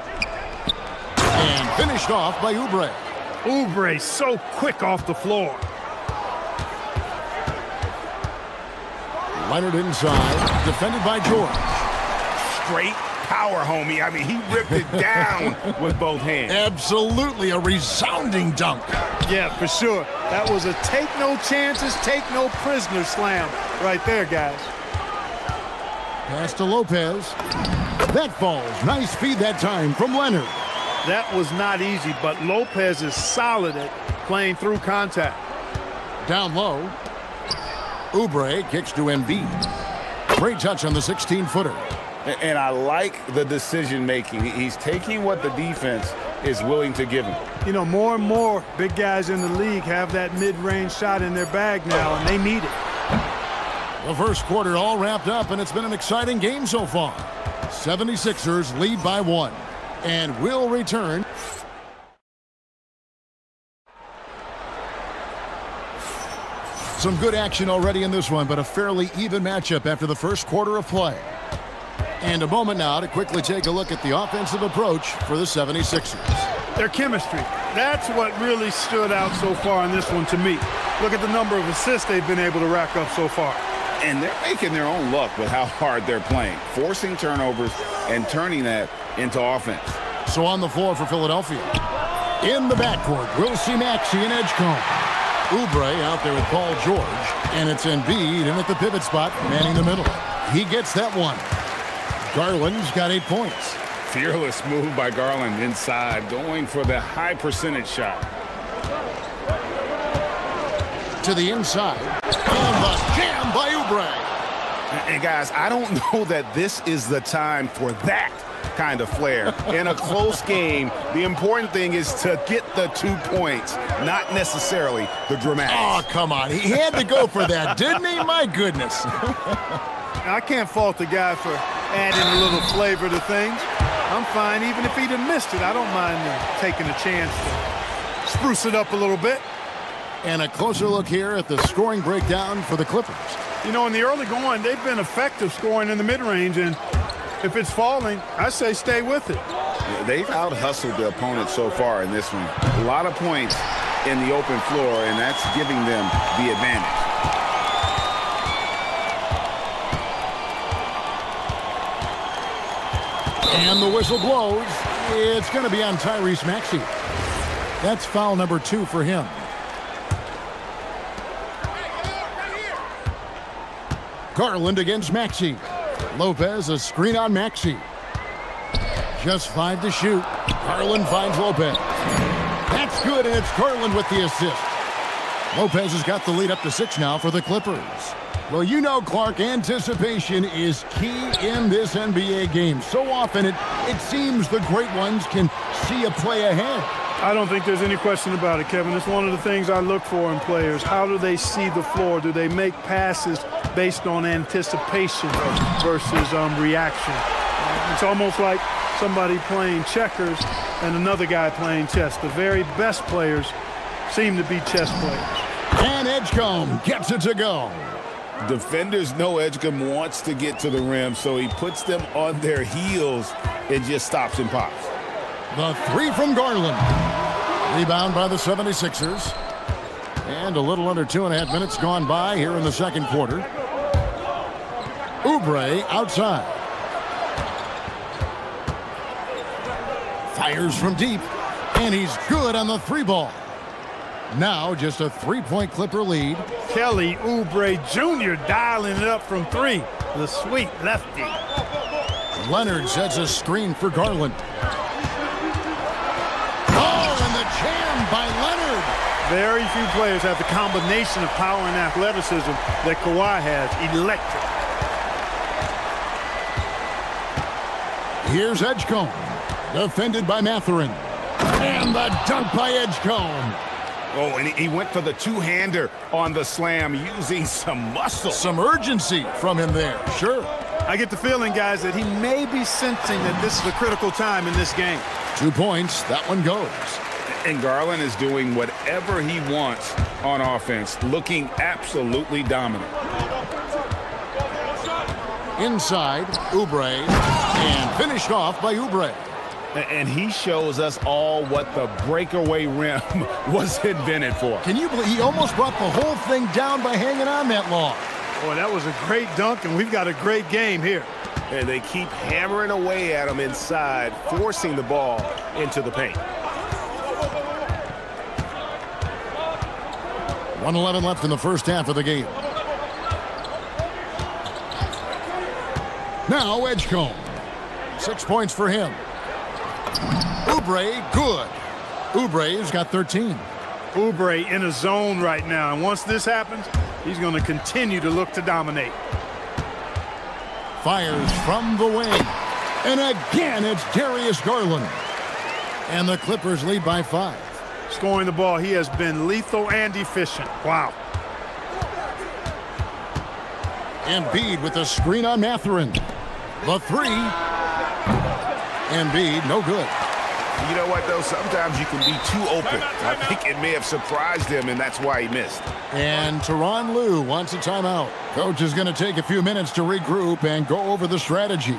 S5: And finished off by Oubre.
S3: Oubre so quick off the floor.
S5: Leonard inside, defended by George.
S7: Straight power, homie. I mean, he ripped it down with both hands.
S5: Absolutely a resounding dunk.
S10: Yeah, for sure. That was a take no chances, take no prisoner slam right there, guys.
S5: Pass to Lopez. That falls. Nice feed that time from Leonard.
S10: That was not easy, but Lopez is solid at playing through contact.
S5: Down low. Oubre kicks to Embiid. Great touch on the 16-footer.
S7: And I like the decision-making. He's taking what the defense is willing to give him.
S10: You know, more and more big guys in the league have that mid-range shot in their bag now, and they need it.
S5: The first quarter all wrapped up, and it's been an exciting game so far. 76ers lead by 1. And will return. Some good action already in this one, but a fairly even matchup after the first quarter of play. And a moment now to quickly take a look at the offensive approach for the 76ers.
S10: Their chemistry. That's what really stood out so far in this one to me. Look at the number of assists they've been able to rack up so far.
S7: And they're making their own luck with how hard they're playing, forcing turnovers and turning that into offense.
S5: So on the floor for Philadelphia. In the backcourt, we'll see Maxey and Edgecombe. Oubre out there with Paul George, and it's Embiid in at the pivot spot, manning the middle. He gets that one. Garland's got 8 points.
S7: Fearless move by Garland inside, going for the high percentage shot.
S5: To the inside, and the jam by Oubre.
S7: And guys, I don't know that this is the time for that kind of flair. In a close game, the important thing is to get the 2 points, not necessarily the dramatics.
S5: Oh, come on. He had to go for that, didn't he? My goodness.
S10: I can't fault the guy for adding a little flavor to things. I'm fine. Even if he'd have missed it, I don't mind taking a chance to spruce it up a little bit.
S5: And a closer look here at the scoring breakdown for the Clippers.
S10: You know, in the early going, they've been effective scoring in the mid-range, and if it's falling, I say stay with it.
S7: Yeah, they've out-hustled the opponent so far in this one. A lot of points in the open floor, and that's giving them the advantage.
S5: And the whistle blows. It's going to be on Tyrese Maxey. That's foul number 2 for him. Garland against Maxey. Lopez, a screen on Maxey. Just 5 to shoot. Garland finds Lopez. That's good, and it's Garland with the assist. Lopez has got the lead up to 6 now for the Clippers. Well, you know, Clark, anticipation is key in this NBA game. So often it seems the great ones can see a play ahead.
S10: I don't think there's any question about it, Kevin. It's one of the things I look for in players. How do they see the floor? Do they make passes based on anticipation versus reaction? It's almost like somebody playing checkers and another guy playing chess. The very best players seem to be chess players.
S5: And Edgecombe gets it to go.
S7: Defenders know Edgecombe wants to get to the rim, so he puts them on their heels and just stops and pops.
S5: The 3 from Garland. Rebound by the 76ers. And a little under 2.5 minutes gone by here in the second quarter. Oubre outside. Fires from deep. And he's good on the 3 ball. Now just a 3-point Clipper lead.
S10: Kelly Oubre Jr. dialing it up from 3. The sweet lefty.
S5: Leonard sets a screen for Garland. Oh, and the jam by Leonard.
S10: Very few players have the combination of power and athleticism that Kawhi has. Electric.
S5: Here's Edgecombe. Defended by Mathurin. And the dunk by Edgecombe.
S7: Oh, and he went for the two-hander on the slam, using some muscle.
S5: Some urgency from him there, sure.
S10: I get the feeling, guys, that he may be sensing that this is a critical time in this game.
S5: 2 points, that one goes.
S7: And Garland is doing whatever he wants on offense, looking absolutely dominant.
S5: Inside, Oubre, and finished off by Oubre.
S7: And he shows us all what the breakaway rim was invented for.
S5: Can you believe he almost brought the whole thing down by hanging on that long?
S10: Boy, that was a great dunk, and we've got a great game here.
S1: And they keep hammering away at him inside, forcing the ball into the paint.
S5: 1:11 left in the first half of the game. Now Edgecombe. 6 points for him. Oubre, good. Oubre's got 13.
S10: Oubre in a zone right now, and once this happens, he's going to continue to look to dominate.
S5: Fires from the wing. And again, it's Darius Garland. And the Clippers lead by 5.
S10: Scoring the ball, he has been lethal and efficient. Wow.
S5: Embiid with a screen on Mathurin. The 3. Embiid, no good.
S7: You know what, though? Sometimes you can be too open. I think it may have surprised him, and that's why he missed.
S5: And Tyronn Lue wants a timeout. Coach is going to take a few minutes to regroup and go over the strategy.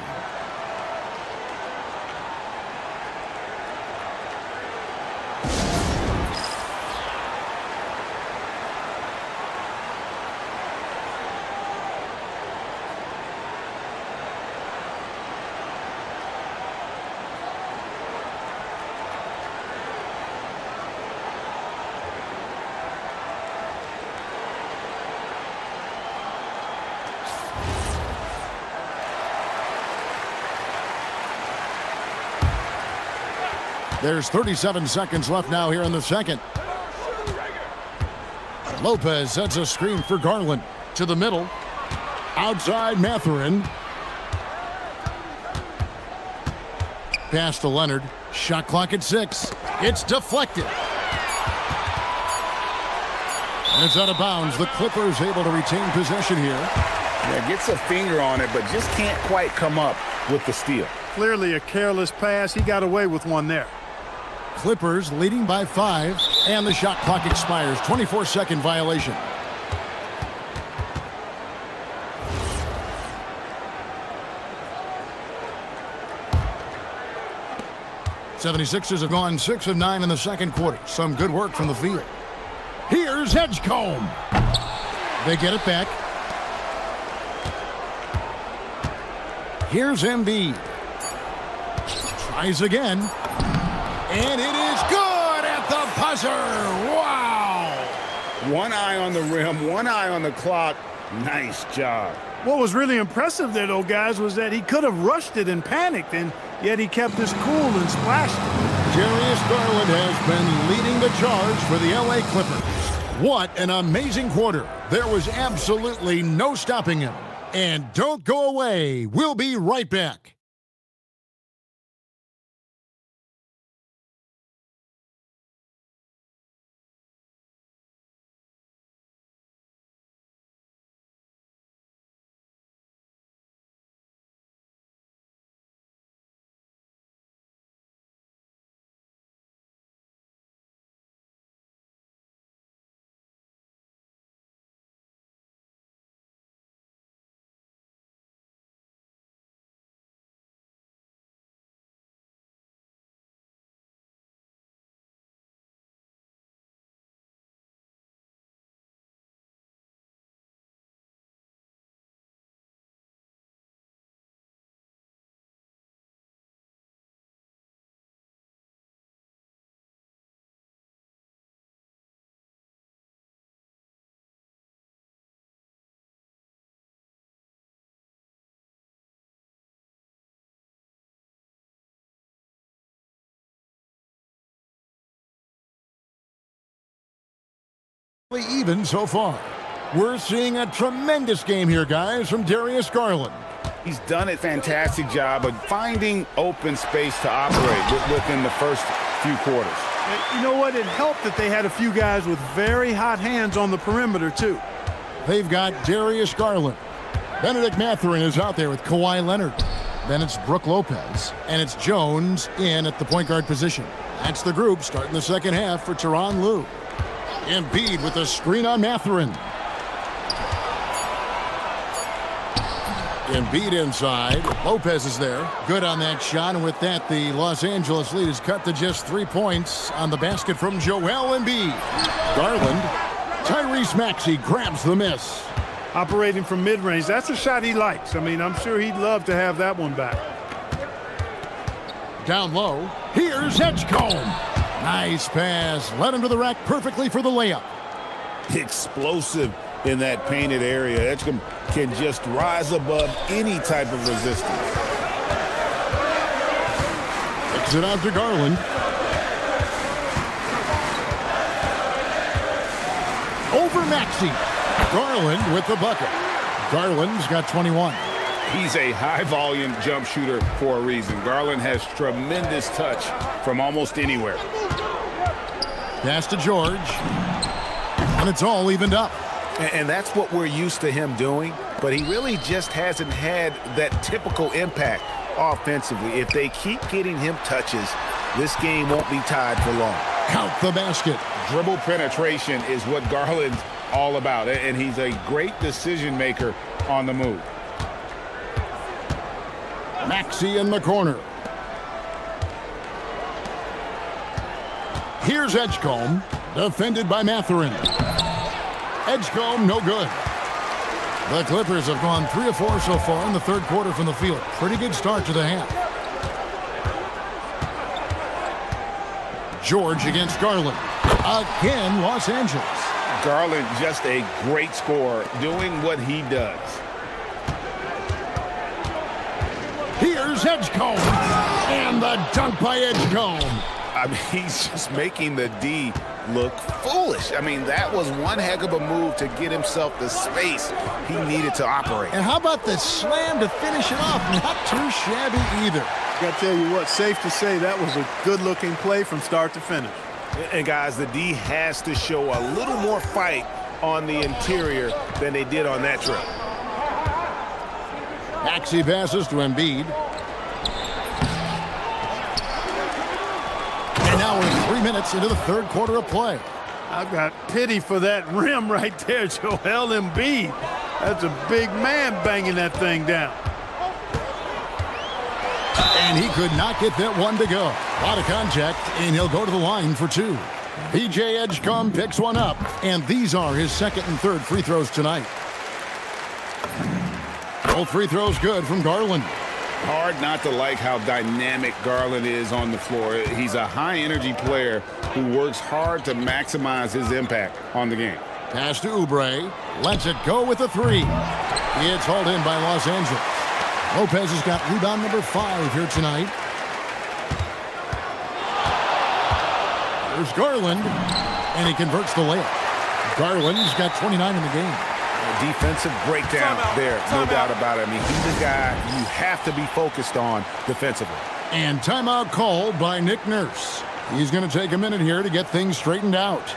S5: There's 37 seconds left now here in the second. Lopez sets a screen for Garland. To the middle. Outside Mathurin. Pass to Leonard. Shot clock at 6. It's deflected. And it's out of bounds. The Clippers able to retain possession here.
S7: Yeah, gets a finger on it, but just can't quite come up with the steal.
S10: Clearly a careless pass. He got away with one there.
S5: Clippers leading by 5, and the shot clock expires. 24-second violation. '76ers have gone 6 of 9 in the second quarter. Some good work from the field. Here's Edgecombe. They get it back. Here's Embiid. Tries again. And it is good at the buzzer. Wow.
S7: One eye on the rim, one eye on the clock. Nice job.
S10: What was really impressive there, though, guys, was that he could have rushed it and panicked, and yet he kept his cool and splashed it.
S5: Darius Garland has been leading the charge for the LA Clippers. What an amazing quarter. There was absolutely no stopping him. And don't go away. We'll be right back. Even so far. We're seeing a tremendous game here, guys, from Darius Garland.
S7: He's done a fantastic job of finding open space to operate within the first few quarters.
S10: You know what? It helped that they had a few guys with very hot hands on the perimeter, too.
S5: They've got Darius Garland. Benedict Mathurin is out there with Kawhi Leonard. Then it's Brook Lopez, and it's Jones in at the point guard position. That's the group starting the second half for Tyronn Lue. Embiid with a screen on Mathurin. Embiid inside. Lopez is there. Good on that shot, and with that, the Los Angeles lead is cut to just 3 points on the basket from Joel Embiid. Garland. Tyrese Maxey grabs the miss.
S10: Operating from mid-range, that's a shot he likes. I mean, I'm sure he'd love to have that one back.
S5: Down low. Here's Edgecombe. Nice pass. Led him to the rack perfectly for the layup.
S7: Explosive in that painted area. Edgecombe can just rise above any type of resistance.
S5: Kicks it out to Garland. Over Maxey. Garland with the bucket. Garland's got 21.
S7: He's a high-volume jump shooter for a reason. Garland has tremendous touch from almost anywhere.
S5: Pass to George. And it's all evened up.
S1: And that's what we're used to him doing, but he really just hasn't had that typical impact offensively. If they keep getting him touches, this game won't be tied for long.
S5: Count the basket.
S7: Dribble penetration is what Garland's all about, and he's a great decision maker on the move.
S5: Maxey in the corner. Here's Edgecombe, defended by Mathurin. Edgecombe, no good. The Clippers have gone 3 of 4 so far in the third quarter from the field. Pretty good start to the half. George against Garland. Again, Los Angeles.
S7: Garland, just a great scorer, doing what he does.
S5: Here's Edgecombe. And the dunk by Edgecombe.
S7: I mean, he's just making the D look foolish. I mean, that was one heck of a move to get himself the space he needed to operate.
S5: And how about the slam to finish it off? Not too shabby either.
S10: Got to tell you what, safe to say that was a good-looking play from start to finish.
S1: And guys, the D has to show a little more fight on the interior than they did on that trip.
S5: Maxey passes to Embiid. And now we're 3 minutes into the third quarter of play.
S10: I've got pity for that rim right there, Joel Embiid. That's a big man banging that thing down.
S5: And he could not get that one to go. A lot of contact, and he'll go to the line for 2. PJ Edgecombe picks one up, and these are his second and third free throws tonight. Both free throws good from Garland.
S7: Hard not to like how dynamic Garland is on the floor. He's a high-energy player who works hard to maximize his impact on the game.
S5: Pass to Oubre. Lets it go with the 3. It's hauled in by Los Angeles. Lopez has got rebound number 5 here tonight. There's Garland, and he converts the layup. Garland's got 29 in the game.
S1: A defensive breakdown there, no doubt about it. I mean, he's a guy you have to be focused on defensively.
S5: And timeout called by Nick Nurse. He's going to take a minute here to get things straightened out.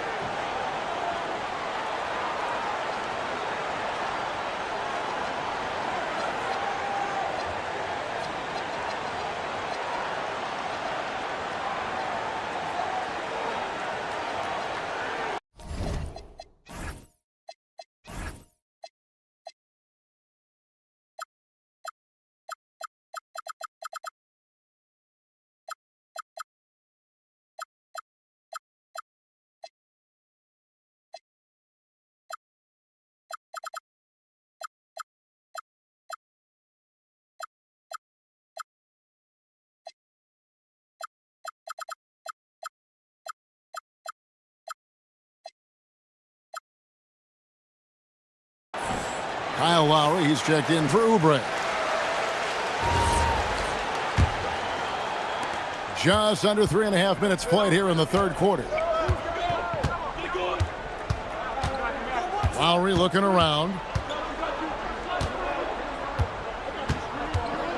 S5: Kyle Lowry, he's checked in for Oubre. Just under 3.5 minutes played here in the third quarter. Lowry looking around.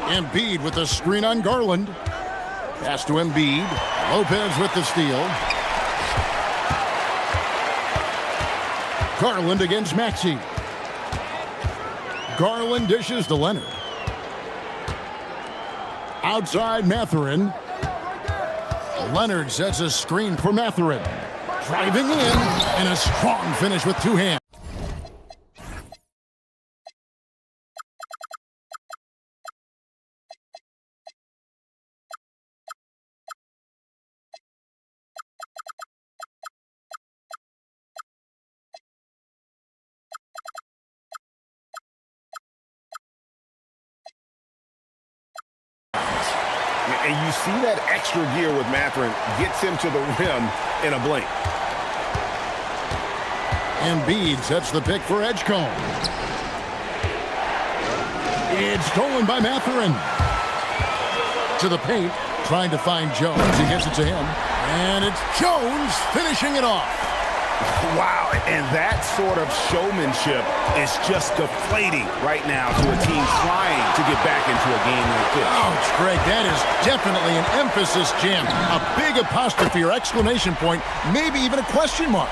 S5: Embiid with the screen on Garland. Pass to Embiid. Lopez with the steal. Garland against Maxey. Garland dishes to Leonard. Outside Mathurin. Leonard sets a screen for Mathurin. Driving in, and a strong finish with two hands.
S7: And you see that extra gear with Mathurin gets him to the rim in a blink.
S5: Embiid sets the pick for Edgecombe. It's stolen by Mathurin. To the paint, trying to find Jones. He gets it to him. And it's Jones finishing it off.
S7: Wow, and that sort of showmanship is just deflating right now to a team trying to get back into a game like this.
S5: Ouch, Greg, that is definitely an emphasis jam. A big apostrophe or exclamation point, maybe even a question mark.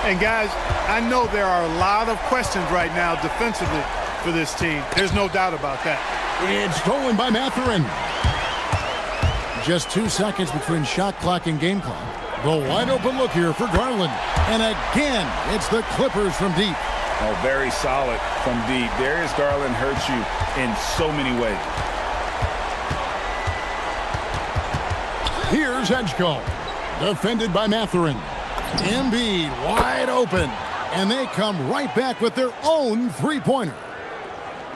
S11: And guys, I know there are a lot of questions right now defensively for this team. There's no doubt about that.
S5: It's stolen by Mathurin. Just 2 seconds between shot clock and game clock. The wide open look here for Garland. And again, it's the Clippers from deep.
S7: Oh, very solid from deep. Darius Garland hurts you in so many ways.
S5: Here's Edgecombe. Defended by Mathurin. Embiid wide open. And they come right back with their own three-pointer.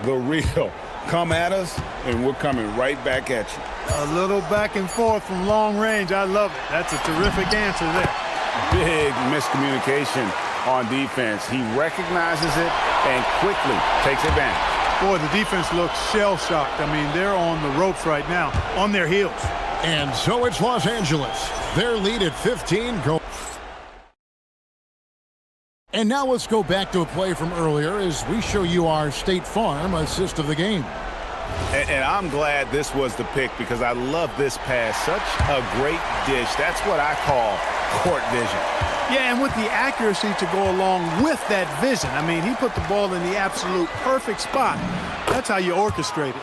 S7: The real. Come at us, and we're coming right back at you.
S11: A little back and forth from long range. I love it. That's a terrific answer there.
S7: Big miscommunication on defense. He recognizes it and quickly takes advantage.
S11: Boy, the defense looks shell-shocked. I mean, they're on the ropes right now, on their heels.
S5: And so it's Los Angeles. Their lead at 15 goes. And now let's go back to a play from earlier as we show you our State Farm assist of the game.
S7: And I'm glad this was the pick because I love this pass. Such a great dish. That's what I call court vision.
S11: Yeah, and with the accuracy to go along with that vision. I mean, he put the ball in the absolute perfect spot. That's how you orchestrate it.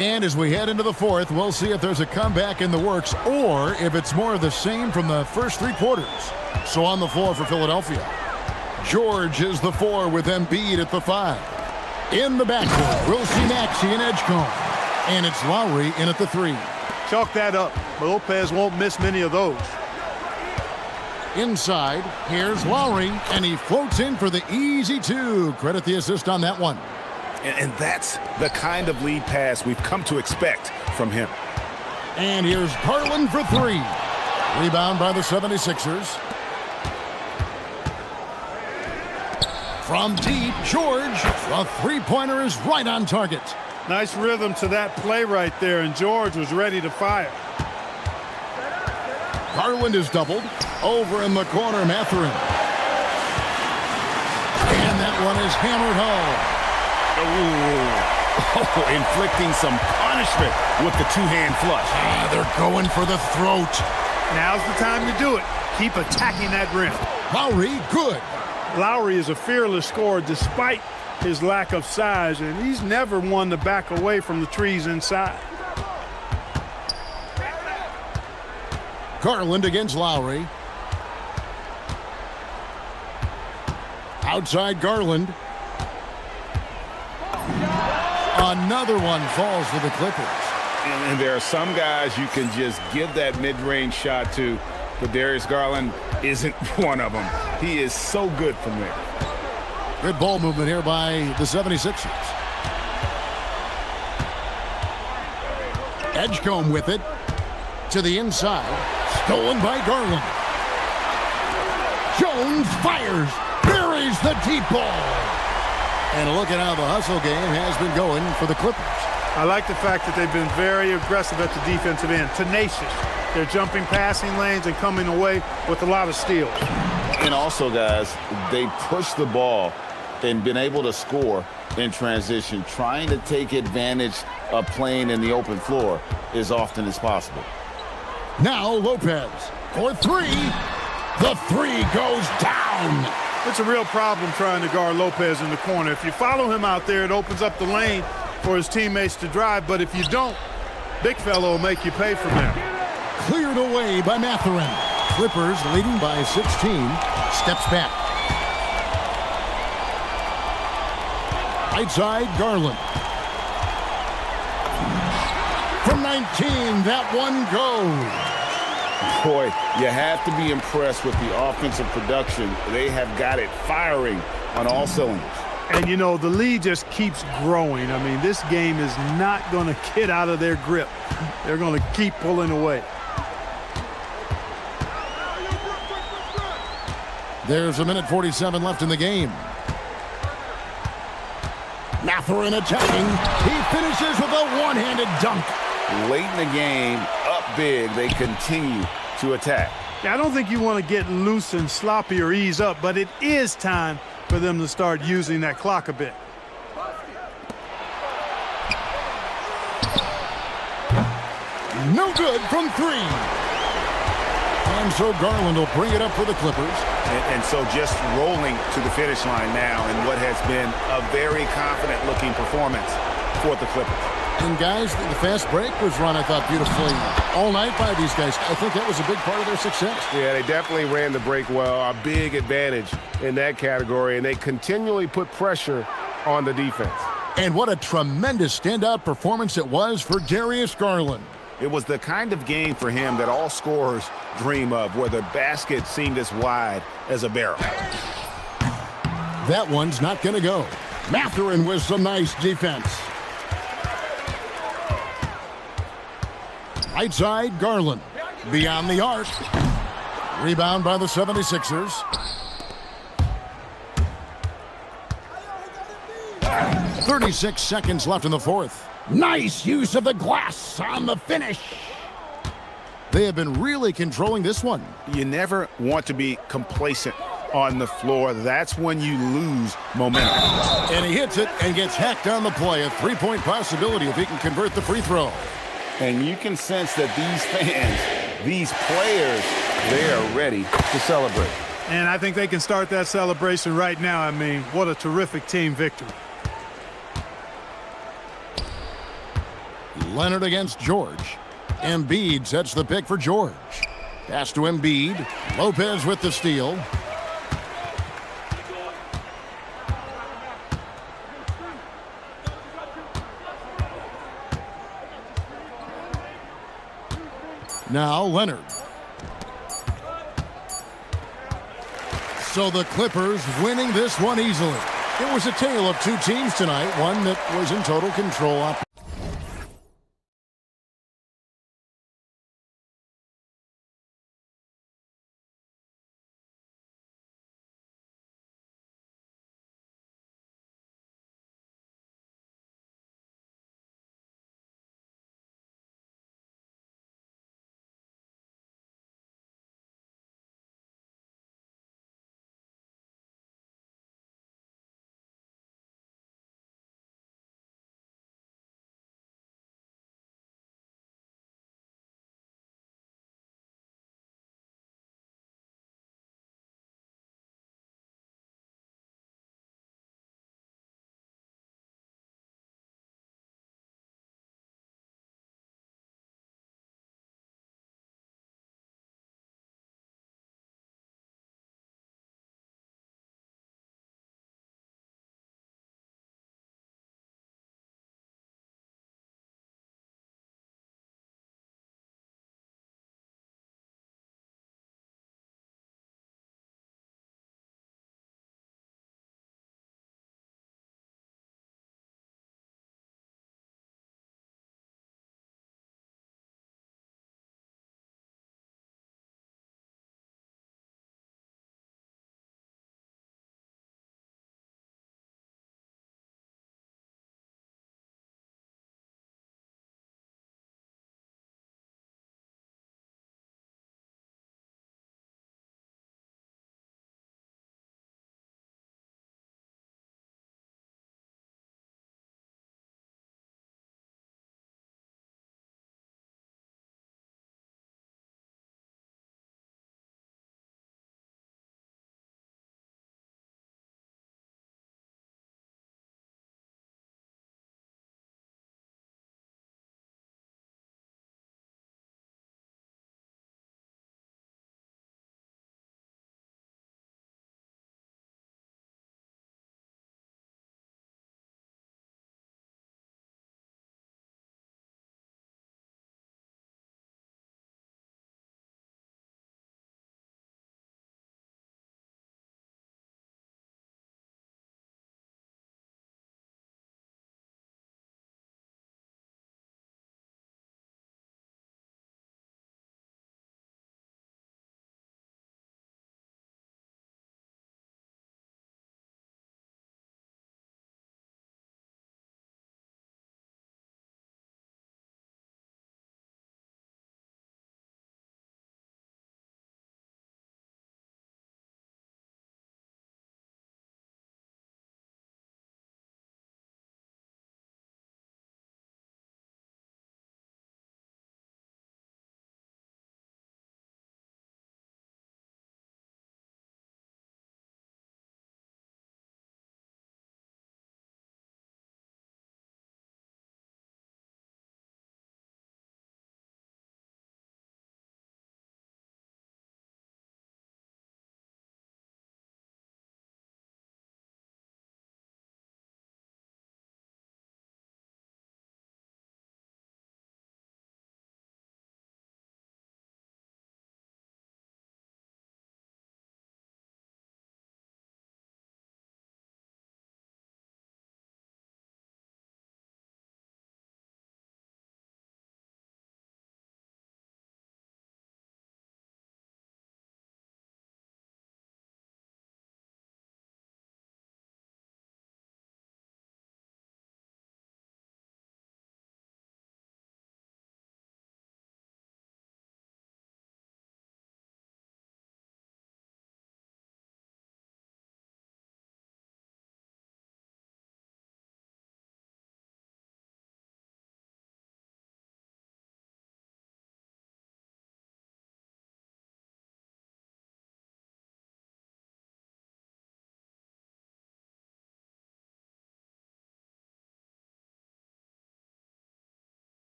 S5: And as we head into the fourth, we'll see if there's a comeback in the works or if it's more of the same from the first three quarters. So on the floor for Philadelphia, George is the 4 with Embiid at the 5. In the backcourt, we'll see Maxey and Edgecombe. And it's Lowry in at the 3.
S11: Chalk that up. Lopez won't miss many of those.
S5: Inside, here's Lowry, and he floats in for the easy 2. Credit the assist on that one.
S7: And that's the kind of lead pass we've come to expect from him.
S5: And here's Garland for 3. Rebound by the 76ers. From deep, George, the three-pointer is right on target.
S11: Nice rhythm to that play right there, and George was ready to fire.
S5: Garland is doubled. Over in the corner, Mathurin. And that one is hammered home.
S7: Oh, inflicting some punishment with the two-hand flush.
S5: They're going for the throat.
S11: Now's the time to do it. Keep attacking that rim.
S5: Lowry, good.
S11: Lowry is a fearless scorer despite his lack of size, and he's never one to back away from the trees inside.
S5: Garland against Lowry. Outside Garland. Another one falls for the Clippers.
S7: And there are some guys you can just give that mid-range shot to, but Darius Garland isn't one of them. He is so good from there.
S5: Good ball movement here by the 76ers. Edgecombe with it to the inside. Stolen by Garland. Jones fires. Buries the deep ball. And look at how the hustle game has been going for the Clippers.
S11: I like the fact that they've been very aggressive at the defensive end. Tenacious. They're jumping passing lanes and coming away with a lot of steals.
S7: And also, guys, they push the ball and been able to score in transition. Trying to take advantage of playing in the open floor as often as possible.
S5: Now Lopez for 3. The 3 goes down.
S11: It's a real problem trying to guard Lopez in the corner. If you follow him out there, it opens up the lane for his teammates to drive. But if you don't, Big fellow will make you pay for that.
S5: Cleared away by Mathurin. Clippers leading by 16. Steps back. Right side, Garland. From 19, that one goes.
S7: Boy, you have to be impressed with the offensive production. They have got it firing on all cylinders.
S11: And, you know, the lead just keeps growing. I mean, this game is not going to get out of their grip. They're going to keep pulling away.
S5: There's a minute 47 left in the game. Mathurin attacking. He finishes with a one-handed dunk.
S7: Late in the game, up big, they continue to attack.
S11: Yeah, I don't think you want to get loose and sloppy or ease up, but it is time for them to start using that clock a bit.
S5: No good from three. And so Garland will bring it up for the Clippers.
S7: And so just rolling to the finish line now in what has been a very confident-looking performance for the Clippers.
S5: And guys, the fast break was run, I thought, beautifully all night by these guys. I think that was a big part of their success.
S1: Yeah, they definitely ran the break well. A big advantage in that category, and they continually put pressure on the defense.
S5: And what a tremendous standout performance it was for Darius Garland.
S7: It was the kind of game for him that all scorers dream of, where the basket seemed as wide as a barrel.
S5: That one's not going to go. Mathurin with some nice defense. Right side, Garland. Beyond the arc. Rebound by the 76ers. .36 seconds left in the fourth. Nice use of the glass on the finish. They have been really controlling this one.
S7: You never want to be complacent on the floor. That's when you lose momentum.
S5: And he hits it and gets hacked on the play. A three-point possibility if he can convert the free throw.
S7: And you can sense that these fans, these players, they are ready to celebrate.
S11: And I think they can start that celebration right now. I mean, what a terrific team victory.
S5: Leonard against George. Embiid sets the pick for George. Pass to Embiid. Lopez with the steal. Now Leonard. So the Clippers winning this one easily. It was a tale of two teams tonight, one that was in total control.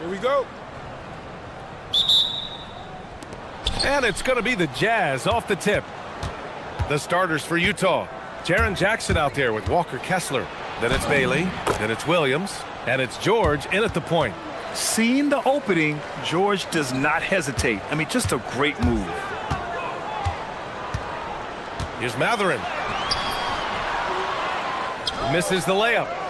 S7: Here we go.
S1: And it's going to be the Jazz off the tip. The starters for Utah. Jaren Jackson out there with Walker Kessler. Then it's Bailey. Then it's Williams. And it's George in at the point.
S3: Seeing the opening, George does not hesitate. I mean, just a great move.
S1: Here's Matherin. Misses the layup.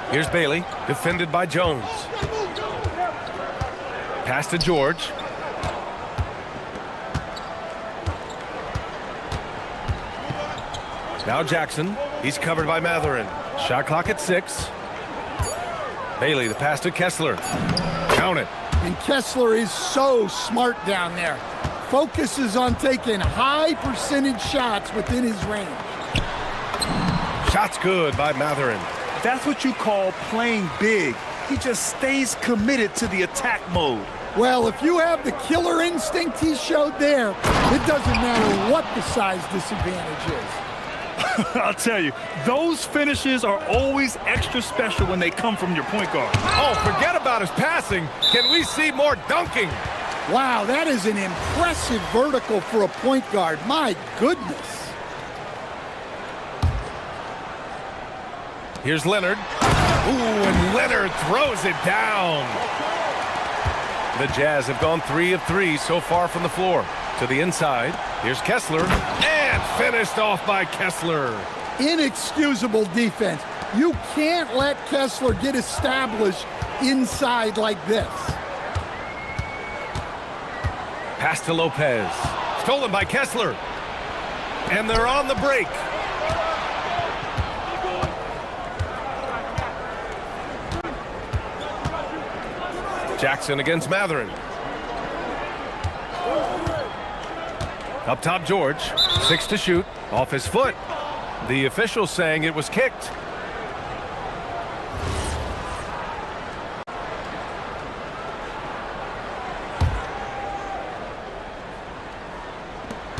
S1: Here's Bailey, defended by Jones. Pass to George. Now Jackson. He's covered by Matherin. Shot clock at 6. Bailey, the pass to Kessler. Count it.
S5: And Kessler is so smart down there. Focuses on taking high percentage shots within his range.
S1: Shot's good by Matherin.
S3: That's what you call playing big. He just stays committed to the attack mode.
S5: Well, if you have the killer instinct he showed there, it doesn't matter what the size disadvantage is.
S3: I'll tell you, those finishes are always extra special when they come from your point guard.
S1: Oh, forget about his passing. Can we see more dunking?
S5: Wow, that is an impressive vertical for a point guard. My goodness.
S1: Here's Leonard. Ooh, and Leonard throws it down. The Jazz have gone 3 of 3 so far from the floor. To the inside. Here's Kessler. And finished off by Kessler.
S5: Inexcusable defense. You can't let Kessler get established inside like this.
S1: Pass to Lopez. Stolen by Kessler. And they're on the break. Jackson against Matherin. Up top, George. 6 to shoot. Off his foot. The official saying it was kicked.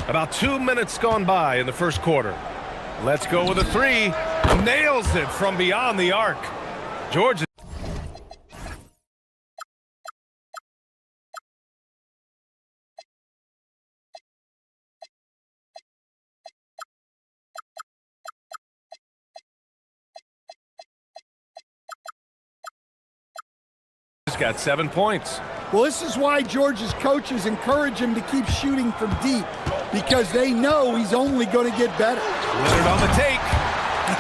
S1: About 2 minutes gone by in the first quarter. Let's go with a 3. Nails it from beyond the arc. George. Got 7 points.
S5: Well, this is why George's coaches encourage him to keep shooting from deep, because they know he's only going to get better.
S1: Leonard on the take.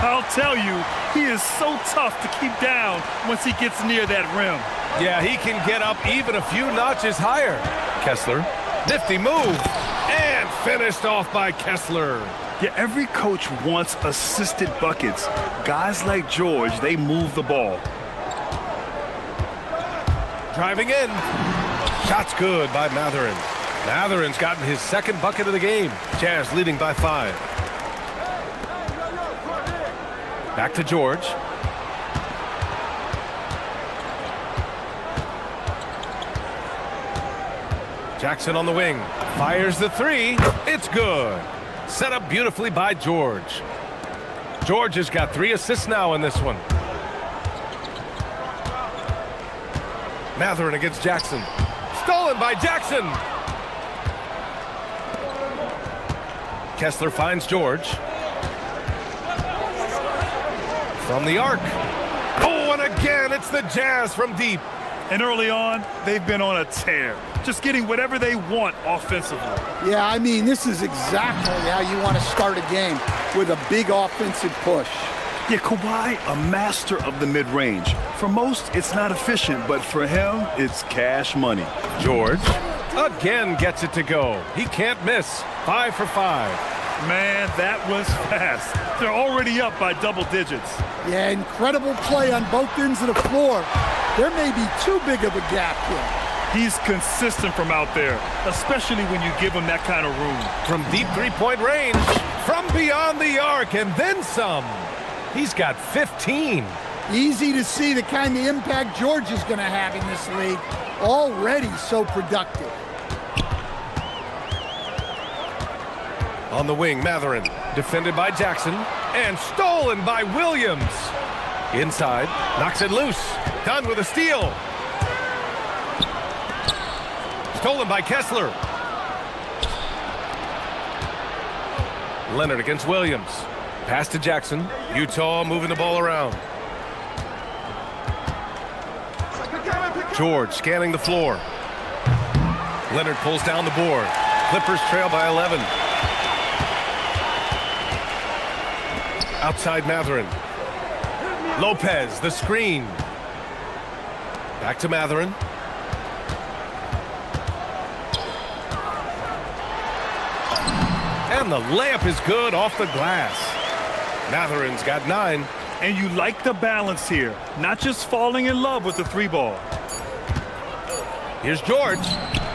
S3: I'll tell you, he is so tough to keep down once he gets near that rim.
S1: Yeah, he can get up even a few notches higher. Kessler, nifty move, and finished off by Kessler.
S3: Yeah, every coach wants assisted buckets. Guys like George, they move the ball.
S1: Driving in. Shot's good by Matherin. Matherin's gotten his 2nd bucket of the game. Jazz leading by 5. Back to George. Jackson on the wing. Fires the 3. It's good. Set up beautifully by George. George has got 3 assists now in this one. Matherin against Jackson. Stolen by Jackson. Kessler finds George. From the arc. Oh, and again, it's the Jazz from deep.
S3: And early on, they've been on a tear. Just getting whatever they want offensively.
S5: Yeah, I mean, this is exactly how you want to start a game, with a big offensive push.
S3: Yeah, Kawhi, a master of the mid-range. For most, it's not efficient, but for him, it's cash money.
S1: George again gets it to go. He can't miss. 5 for 5.
S3: Man, that was fast. They're already up by double digits.
S5: Yeah, incredible play on both ends of the floor. There may be too big of a gap here.
S3: He's consistent from out there, especially when you give him that kind of room.
S1: From deep three-point range, from beyond the arc, and then some. He's got 15.
S5: Easy to see the kind of impact George is going to have in this league. Already so productive.
S1: On the wing, Matherin, defended by Jackson, and stolen by Williams. Inside, knocks it loose. Done with a steal. Stolen by Kessler. Leonard against Williams. Pass to Jackson. Utah moving the ball around. George scanning the floor. Leonard pulls down the board. Clippers trail by 11. Outside Mathurin. Lopez, the screen. Back to Mathurin. And the layup is good off the glass. Mathurin's got 9.
S3: And you like the balance here, not just falling in love with the 3-ball.
S1: Here's George.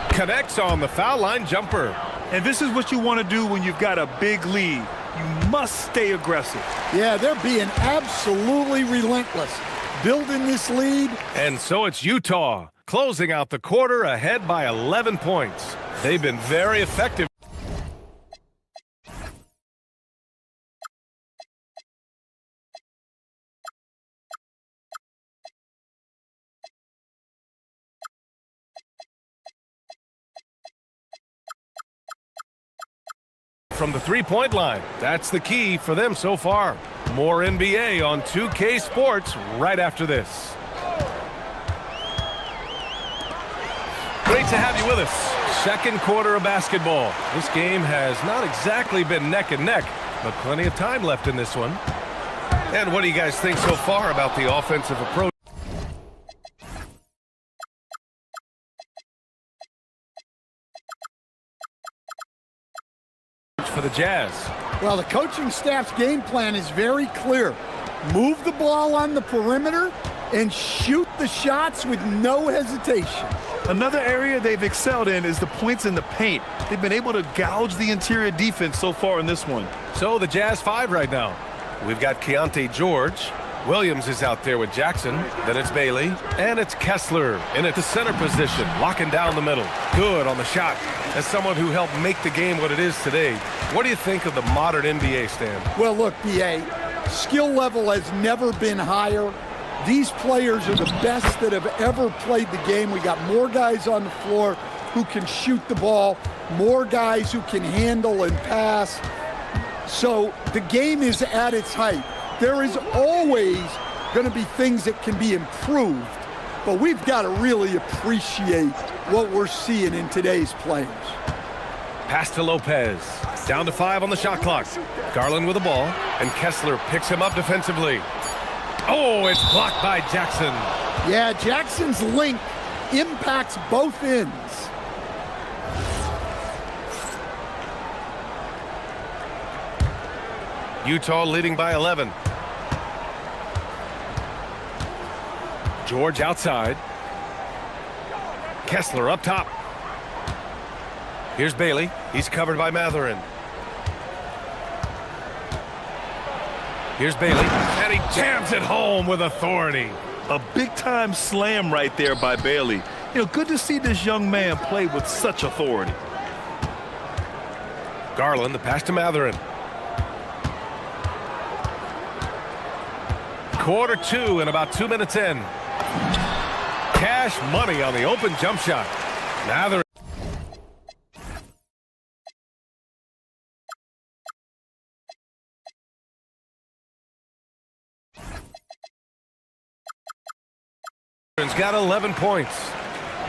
S1: Connects on the foul line jumper.
S3: And this is what you want to do when you've got a big lead. You must stay aggressive.
S5: Yeah, they're being absolutely relentless, building this lead.
S1: And so it's Utah, closing out the quarter ahead by 11 points. They've been very effective. From the three-point line. That's the key for them so far. More NBA on 2K Sports right after this. Great to have you with us. Second quarter of basketball. This game has not exactly been neck and neck, but plenty of time left in this one. And what do you guys think so far about the offensive approach for the Jazz?
S5: Well, the coaching staff's game plan is very clear. Move the ball on the perimeter and shoot the shots with no hesitation.
S3: Another area they've excelled in is the points in the paint. They've been able to gouge the interior defense so far in this one.
S1: So the Jazz 5 right now. We've got Keontae George. Williams is out there with Jackson. Then it's Bailey. And it's Kessler in at the center position, locking down the middle. Good on the shot. As someone who helped make the game what it is today, what do you think of the modern NBA, Stan?
S5: Well, look, B.A., skill level has never been higher. These players are the best that have ever played the game. We got more guys on the floor who can shoot the ball, more guys who can handle and pass. So the game is at its height. There is always going to be things that can be improved, but we've got to really appreciate what we're seeing in today's players.
S1: Pass to Lopez. Down to 5 on the shot clock. Garland with the ball, and Kessler picks him up defensively. Oh, it's blocked by Jackson.
S5: Yeah, Jackson's link impacts both ends.
S1: Utah leading by 11. George outside. Kessler up top. Here's Bailey. He's covered by Mathurin. Here's Bailey, and he jams it home with authority.
S3: A big-time slam right there by Bailey. You know, good to see this young man play with such authority.
S1: Garland, the pass to Mathurin. Quarter 2 and about 2 minutes in. Cash money on the open jump shot. Mathurin. Got 11 points.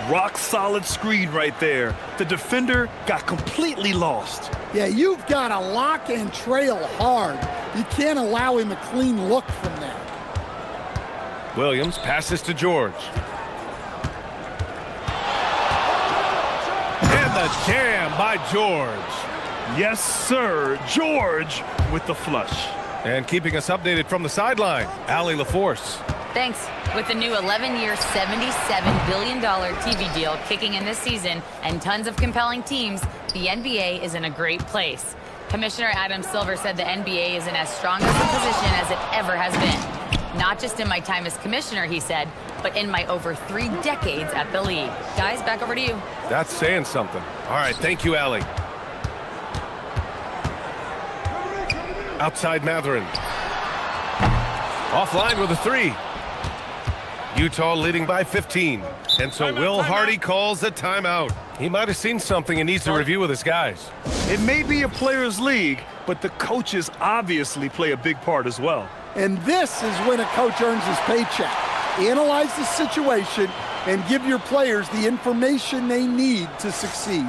S3: Rock solid screen right there. The defender got completely lost.
S5: Yeah, you've got to lock and trail hard. You can't allow him a clean look from that.
S1: Williams passes to George. And the jam by George.
S3: Yes, sir. George with the flush.
S1: And keeping us updated from the sideline, Allie LaForce.
S4: Thanks. With the new 11-year, $77 billion TV deal kicking in this season and tons of compelling teams, the NBA is in a great place. Commissioner Adam Silver said the NBA is in as strong of a position as it ever has been. Not just in my time as commissioner, he said, but in my over 3 decades at the league. Guys, back over to you.
S1: That's saying something. All right, thank you, Allie. Outside Mathurin. Offline with a three. Utah leading by 15. And so Will Hardy calls a timeout. He might have seen something and needs to review with his guys.
S3: It may be a players' league, but the coaches obviously play a big part as well.
S10: And this is when a coach earns his paycheck. Analyze the situation and give your players the information they need to succeed.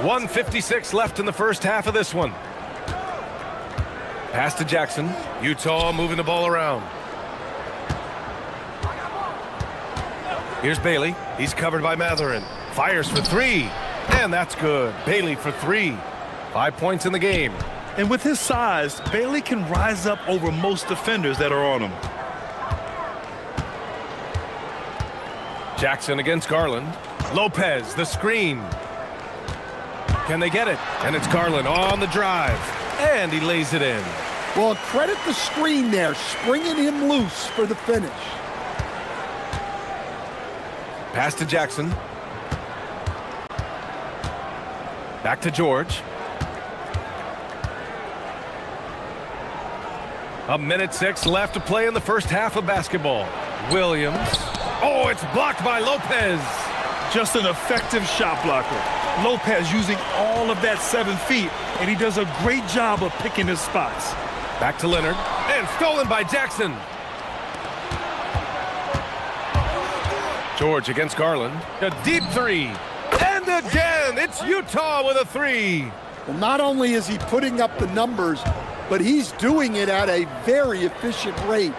S1: .156 left in the first half of this one. Pass to Jackson. Utah moving the ball around. Here's Bailey. He's covered by Matherin. Fires for three. And that's good. Bailey for three. 5 points in the game.
S3: And with his size, Bailey can rise up over most defenders that are on him.
S1: Jackson against Garland. Lopez, the screen. Can they get it? And it's Garland on the drive. And he lays it in.
S10: Well, credit the screen there, springing him loose for the finish.
S1: Pass to Jackson. Back to George. A minute 6 left to play in the first half of basketball. Williams. Oh, it's blocked by Lopez.
S3: Just an effective shot blocker. Lopez using all of that 7 feet, and he does a great job of picking his spots.
S1: Back to Leonard, and stolen by Jackson. George against Garland. A deep three. And again, it's Utah with a three.
S10: Well, not only is he putting up the numbers, but he's doing it at a very efficient rate.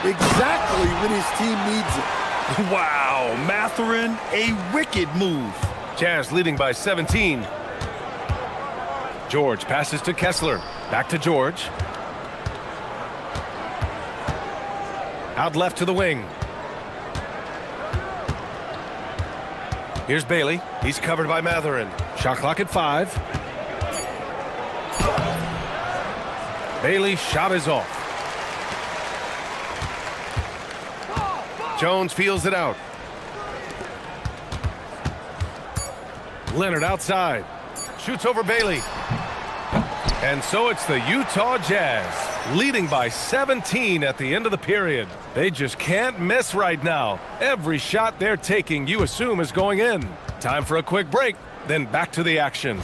S10: Exactly when his team needs it.
S3: Wow, Matherin, a wicked move.
S1: Jazz leading by 17. George passes to Kessler. Back to George. Out left to the wing. Here's Bailey. He's covered by Matherin. Shot clock at 5. Bailey's shot is off. Jones feels it out. Leonard outside. Shoots over Bailey. And so it's the Utah Jazz, leading by 17 at the end of the period. They just can't miss right now. Every shot they're taking, you assume, is going in. Time for a quick break, then back to the action.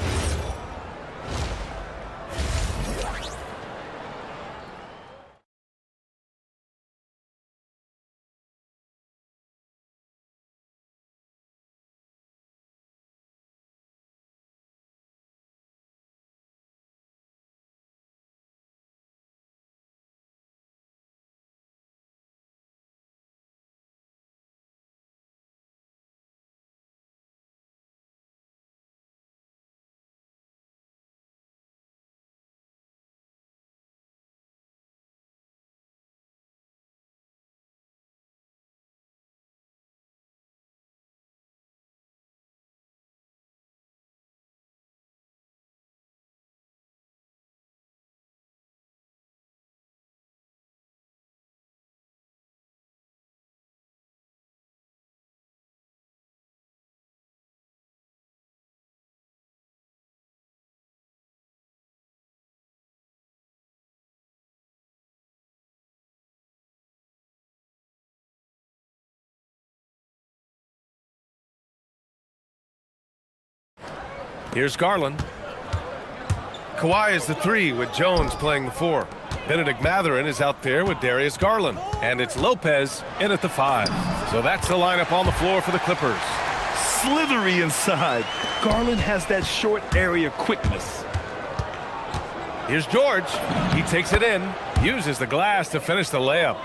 S1: Here's Garland. Kawhi is the 3 with Jones playing the 4. Benedict Matherin is out there with Darius Garland. And it's Lopez in at the 5. So that's the lineup on the floor for the Clippers.
S3: Slithery inside. Garland has that short area quickness.
S1: Here's George. He takes it in, uses the glass to finish the layup.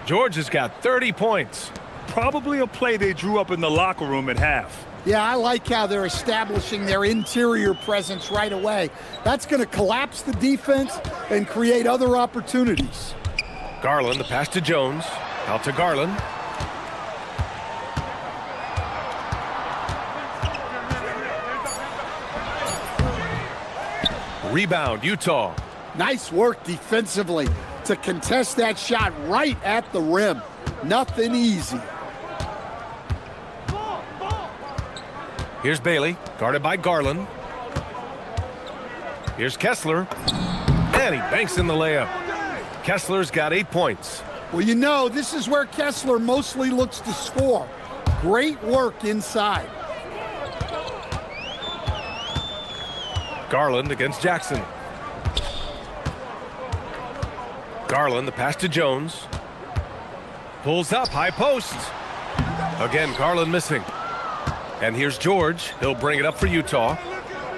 S1: George has got 30 points.
S3: Probably a play they drew up in the locker room at half.
S10: Yeah, I like how they're establishing their interior presence right away. That's going to collapse the defense and create other opportunities.
S1: Garland, the pass to Jones. Out to Garland. Rebound, Utah.
S5: Nice work defensively to contest that shot right at the rim. Nothing easy.
S1: Here's Bailey, guarded by Garland. Here's Kessler, and he banks in the layup. Kessler's got 8 points.
S5: Well, you know, this is where Kessler mostly looks to score. Great work inside.
S1: Garland against Jackson. Garland, the pass to Jones. Pulls up, high post. Again, Garland missing. And here's George. He'll bring it up for Utah.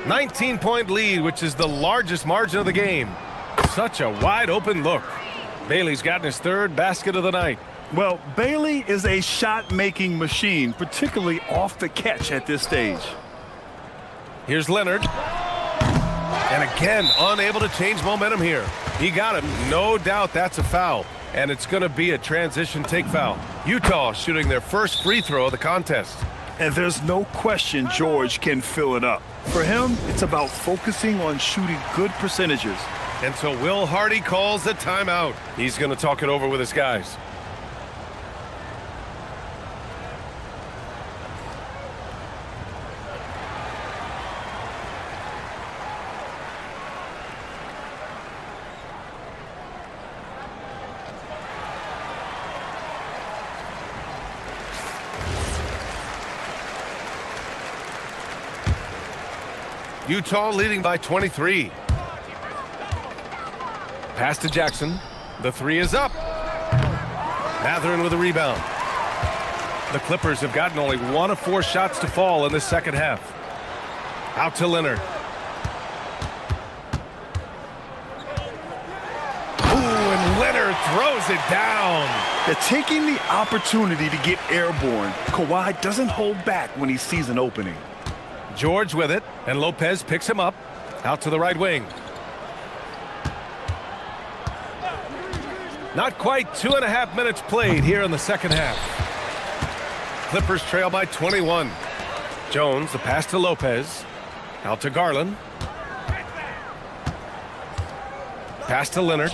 S1: 19-point lead, which is the largest margin of the game. Such a wide open look. Bailey's gotten his 3rd basket of the night.
S3: Well, Bailey is a shot-making machine, particularly off the catch at this stage.
S1: Here's Leonard. And again, unable to change momentum here. He got him. No doubt that's a foul. And it's going to be a transition take foul. Utah shooting their first free throw of the contest.
S3: And there's no question George can fill it up. For him, it's about focusing on shooting good percentages.
S1: And so Will Hardy calls the timeout. He's going to talk it over with his guys. Utah leading by 23. Pass to Jackson. The 3 is up. Mathurin with a rebound. The Clippers have gotten only 1 of 4 shots to fall in the second half. Out to Leonard. Ooh, and Leonard throws it down.
S3: They're taking the opportunity to get airborne. Kawhi doesn't hold back when he sees an opening.
S1: George with it, and Lopez picks him up. Out to the right wing. Not quite 2.5 minutes played here in the second half. Clippers trail by 21. Jones, the pass to Lopez. Out to Garland. Pass to Leonard.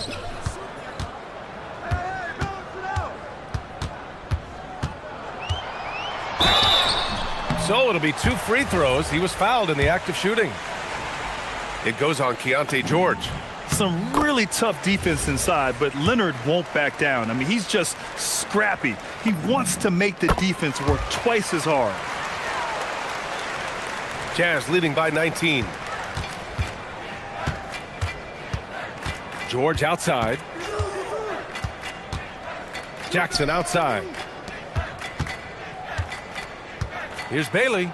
S1: So it'll be 2 free throws. He was fouled in the act of shooting. It goes on Keontae George.
S3: Some really tough defense inside, but Leonard won't back down. I mean, he's just scrappy. He wants to make the defense work twice as hard.
S1: Jazz leading by 19. George outside. Jackson outside. Here's Bailey.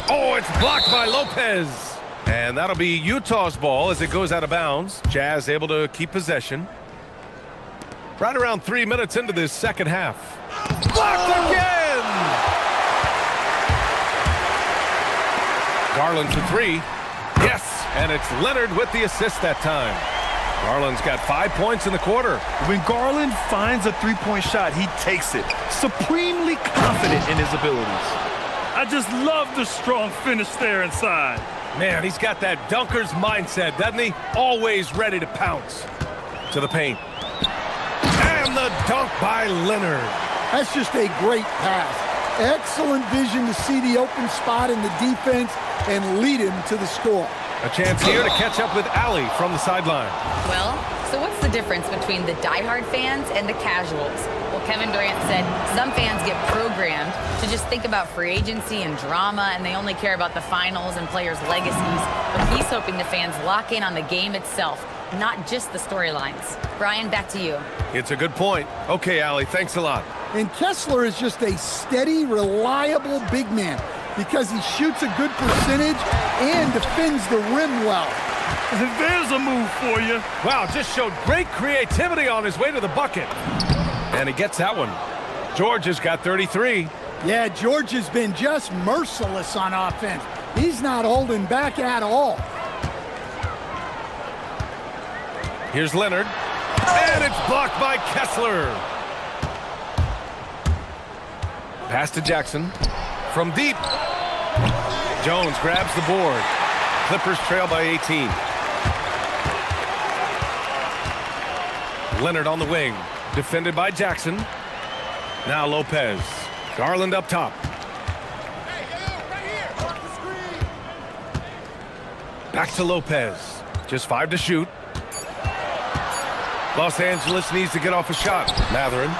S1: Oh, it's blocked by Lopez. And that'll be Utah's ball as it goes out of bounds. Jazz able to keep possession. Right around 3 minutes into this second half. Blocked again! Garland for 3. Yes, and it's Leonard with the assist that time. Garland's got 5 points in the quarter.
S3: When Garland finds a three-point shot, he takes it. Supremely confident in his abilities. I just love the strong finish there inside.
S1: Man, he's got that dunker's mindset, doesn't he? Always ready to pounce. To the paint. And the dunk by Leonard.
S5: That's just a great pass. Excellent vision to see the open spot in the defense and lead him to the score.
S1: A chance here to catch up with Allie from the sideline.
S4: Well, so what's the difference between the diehard fans and the casuals? Well, Kevin Durant said some fans get programmed to just think about free agency and drama, and they only care about the finals and players' legacies. But he's hoping the fans lock in on the game itself, not just the storylines. Brian, back to you.
S1: It's a good point. Okay, Allie, thanks a lot.
S5: And Kessler is just a steady, reliable big man because he shoots a good percentage and defends the rim well.
S3: There's a move for you.
S1: Wow, just showed great creativity on his way to the bucket. And he gets that one. George has got 33.
S5: Yeah, George has been just merciless on offense. He's not holding back at all.
S1: Here's Leonard. And it's blocked by Kessler. Pass to Jackson. From deep. Jones grabs the board. Clippers trail by 18. Leonard on the wing. Defended by Jackson. Now Lopez. Garland up top. Back to Lopez. Just 5 to shoot. Los Angeles needs to get off a shot. Matherin.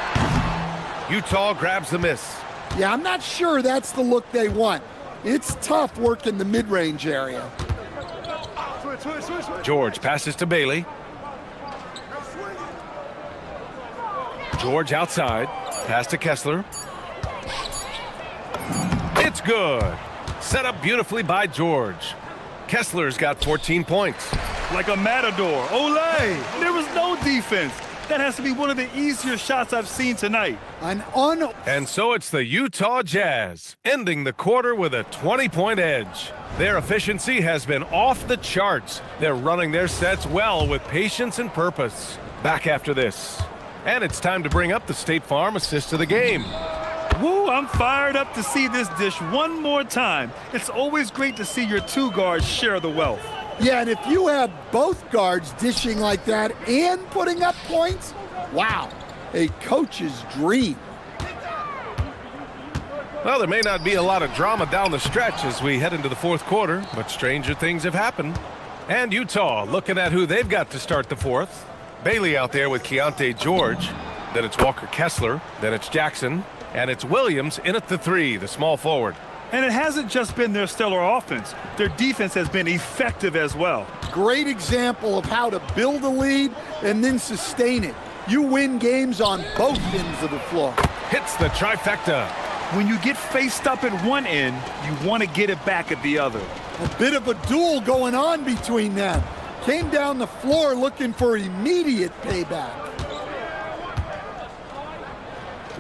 S1: Utah grabs the miss.
S5: Yeah, I'm not sure that's the look they want. It's tough working the mid-range area.
S1: George passes to Bailey. George outside. Pass to Kessler. It's good. Set up beautifully by George. Kessler's got 14 points.
S3: Like a matador. Olay! There was no defense. That has to be one of the easier shots I've seen tonight.
S1: And so it's the Utah Jazz, ending the quarter with a 20-point edge. Their efficiency has been off the charts. They're running their sets well with patience and purpose. Back after this. And it's time to bring up the State Farm assist of the game.
S3: Woo, I'm fired up to see this dish one more time. It's always great to see your two guards share the wealth.
S5: Yeah, and if you have both guards dishing like that and putting up points, wow, a coach's dream.
S1: Well, there may not be a lot of drama down the stretch as we head into the fourth quarter, but stranger things have happened. And Utah looking at who they've got to start the fourth. Bailey out there with Keontae George. Then it's Walker Kessler. Then it's Jackson. And it's Williams in at the 3, the small forward.
S3: And it hasn't just been their stellar offense. Their defense has been effective as well.
S5: Great example of how to build a lead and then sustain it. You win games on both ends of the floor.
S1: Hits the trifecta.
S3: When you get faced up at one end, you want to get it back at the other.
S5: A bit of a duel going on between them. Came down the floor looking for immediate payback.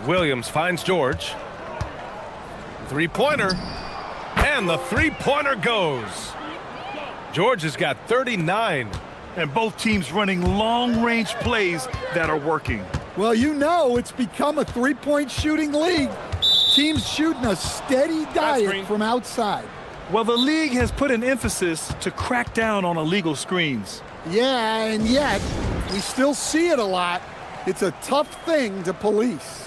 S1: Williams finds George. Three-pointer. And the three-pointer goes. George has got 39.
S3: And both teams running long-range plays that are working.
S5: Well, you know it's become a three-point shooting league. Teams shooting a steady diet from outside.
S3: Well, the league has put an emphasis to crack down on illegal screens.
S5: Yeah, and yet we still see it a lot. It's a tough thing to police.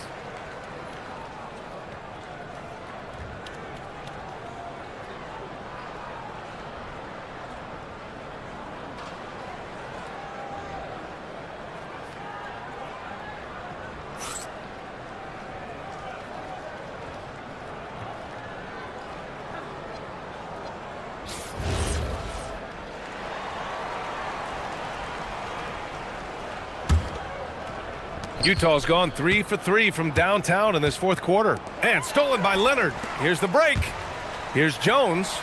S1: Utah's gone 3 for 3 from downtown in this fourth quarter. And stolen by Leonard. Here's the break. Here's Jones.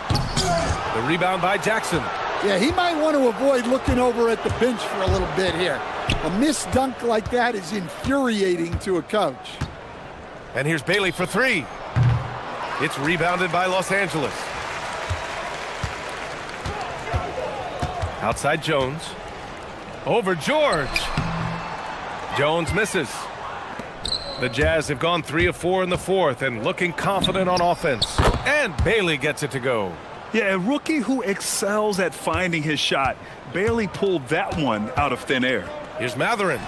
S1: The rebound by Jackson.
S5: Yeah, he might want to avoid looking over at the bench for a little bit here. A missed dunk like that is infuriating to a coach.
S1: And here's Bailey for 3. It's rebounded by Los Angeles. Outside Jones. Over George. Jones misses. The Jazz have gone 3 of 4 in the fourth and looking confident on offense. And Bailey gets it to go.
S3: Yeah, a rookie who excels at finding his shot. Bailey pulled that one out of thin air.
S1: Here's Matherin.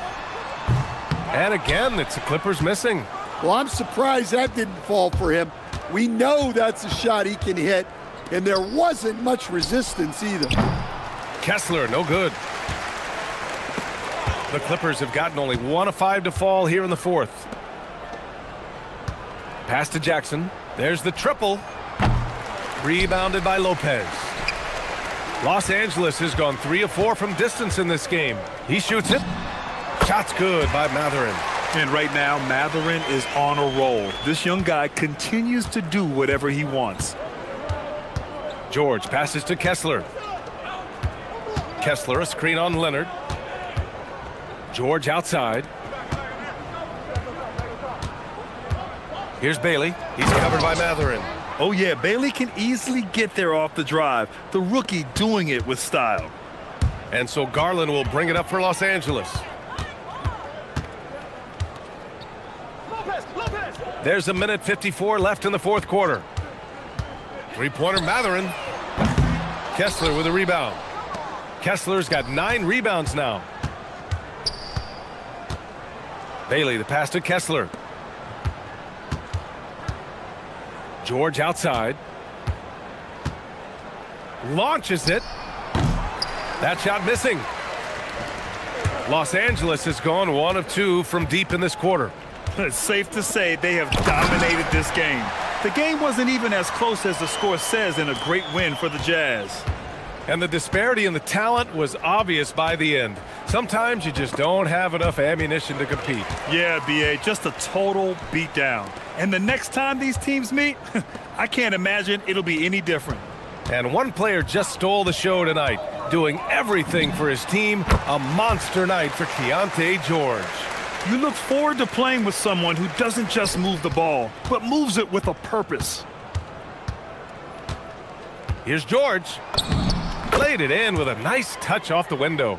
S1: And again, it's the Clippers missing.
S5: Well, I'm surprised that didn't fall for him. We know that's a shot he can hit, and there wasn't much resistance either.
S1: Kessler, no good. The Clippers have gotten only 1 of 5 to fall here in the fourth. Pass to Jackson. There's the triple. Rebounded by Lopez. Los Angeles has gone 3 of 4 from distance in this game. He shoots it. Shot's good by Matherin.
S3: And right now, Matherin is on a roll. This young guy continues to do whatever he wants.
S1: George passes to Kessler. Kessler, a screen on Leonard. George outside. Here's Bailey. He's covered by Matherin.
S3: Oh yeah, Bailey can easily get there off the drive. The rookie doing it with style.
S1: And so Garland will bring it up for Los Angeles. There's a minute 54 left in the fourth quarter. Three-pointer Matherin. Kessler with a rebound. Kessler's got 9 rebounds now. Bailey, the pass to Kessler. George outside. Launches it. That shot missing. Los Angeles has gone 1 of 2 from deep in this quarter.
S3: It's safe to say they have dominated this game. The game wasn't even as close as the score says in a great win for the Jazz.
S1: And the disparity in the talent was obvious by the end. Sometimes you just don't have enough ammunition to compete.
S3: Yeah, B.A., just a total beatdown. And the next time these teams meet, I can't imagine it'll be any different.
S1: And one player just stole the show tonight, doing everything for his team. A monster night for Keontae George.
S3: You look forward to playing with someone who doesn't just move the ball, but moves it with a purpose.
S1: Here's George. Played it in with a nice touch off the window.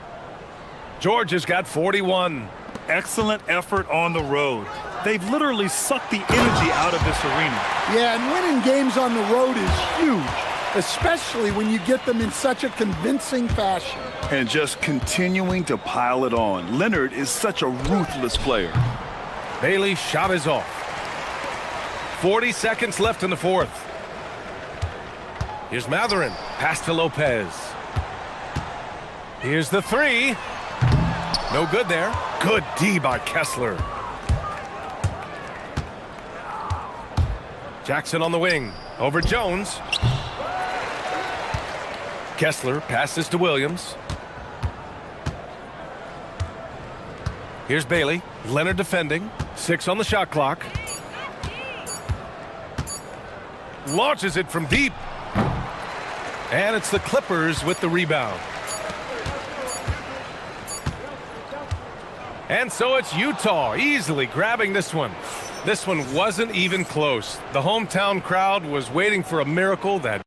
S1: George has got 41.
S3: Excellent effort on the road. They've literally sucked the energy out of this arena.
S5: Yeah, and winning games on the road is huge, especially when you get them in such a convincing fashion.
S3: And just continuing to pile it on. Leonard is such a ruthless player.
S1: Bailey's shot is off. 40 seconds left in the fourth. Here's Matherin. Pass to Lopez. Here's the three. No good there. Good D by Kessler. Jackson on the wing. Over Jones. Kessler passes to Williams. Here's Bailey. Leonard defending. 6 on the shot clock. Launches it from deep. And it's the Clippers with the rebound. And so it's Utah easily grabbing this one. This one wasn't even close. The hometown crowd was waiting for a miracle that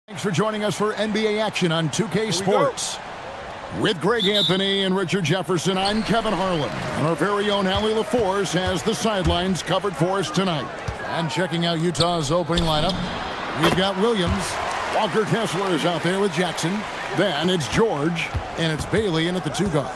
S5: Thanks for joining us for NBA action on 2K Sports. With Greg Anthony and Richard Jefferson, I'm Kevin Harlan. And our very own Allie LaForce has the sidelines covered for us tonight. And checking out Utah's opening lineup, we've got Williams. Walker Kessler is out there with Jackson. Then it's George, and it's Bailey in at the 2 guard.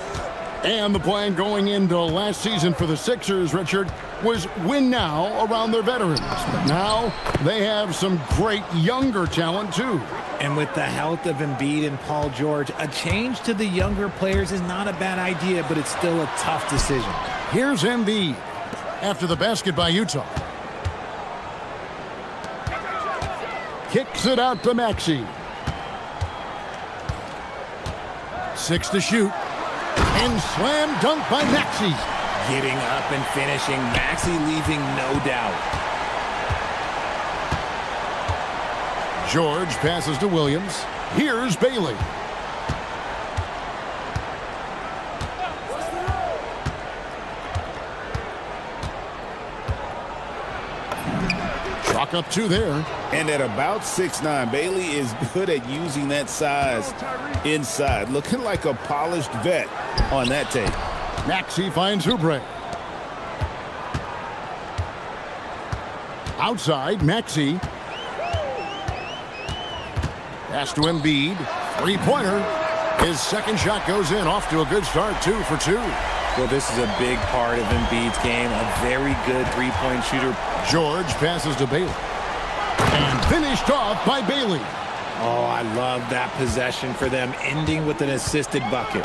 S5: And the plan going into last season for the Sixers, Richard, was win now around their veterans. But now they have some great younger talent, too.
S2: And with the health of Embiid and Paul George, a change to the younger players is not a bad idea, but it's still a tough decision.
S5: Here's Embiid after the basket by Utah. Kicks it out to Maxey. 6 to shoot. And slam dunk by Maxey.
S2: Getting up and finishing. Maxey leaving no doubt.
S5: George passes to Williams. Here's Bailey. Chalk up 2 there.
S7: And at about 6'9", Bailey is good at using that size inside. Looking like a polished vet on that tape.
S5: Maxey finds Oubre. Outside, Maxey. Pass to Embiid. 3-pointer. His second shot goes in. Off to a good start. 2 for 2.
S2: Well, this is a big part of Embiid's game. A very good three-point shooter.
S5: George passes to Bailey. And finished off by Bailey.
S2: Oh, I love that possession for them, ending with an assisted bucket.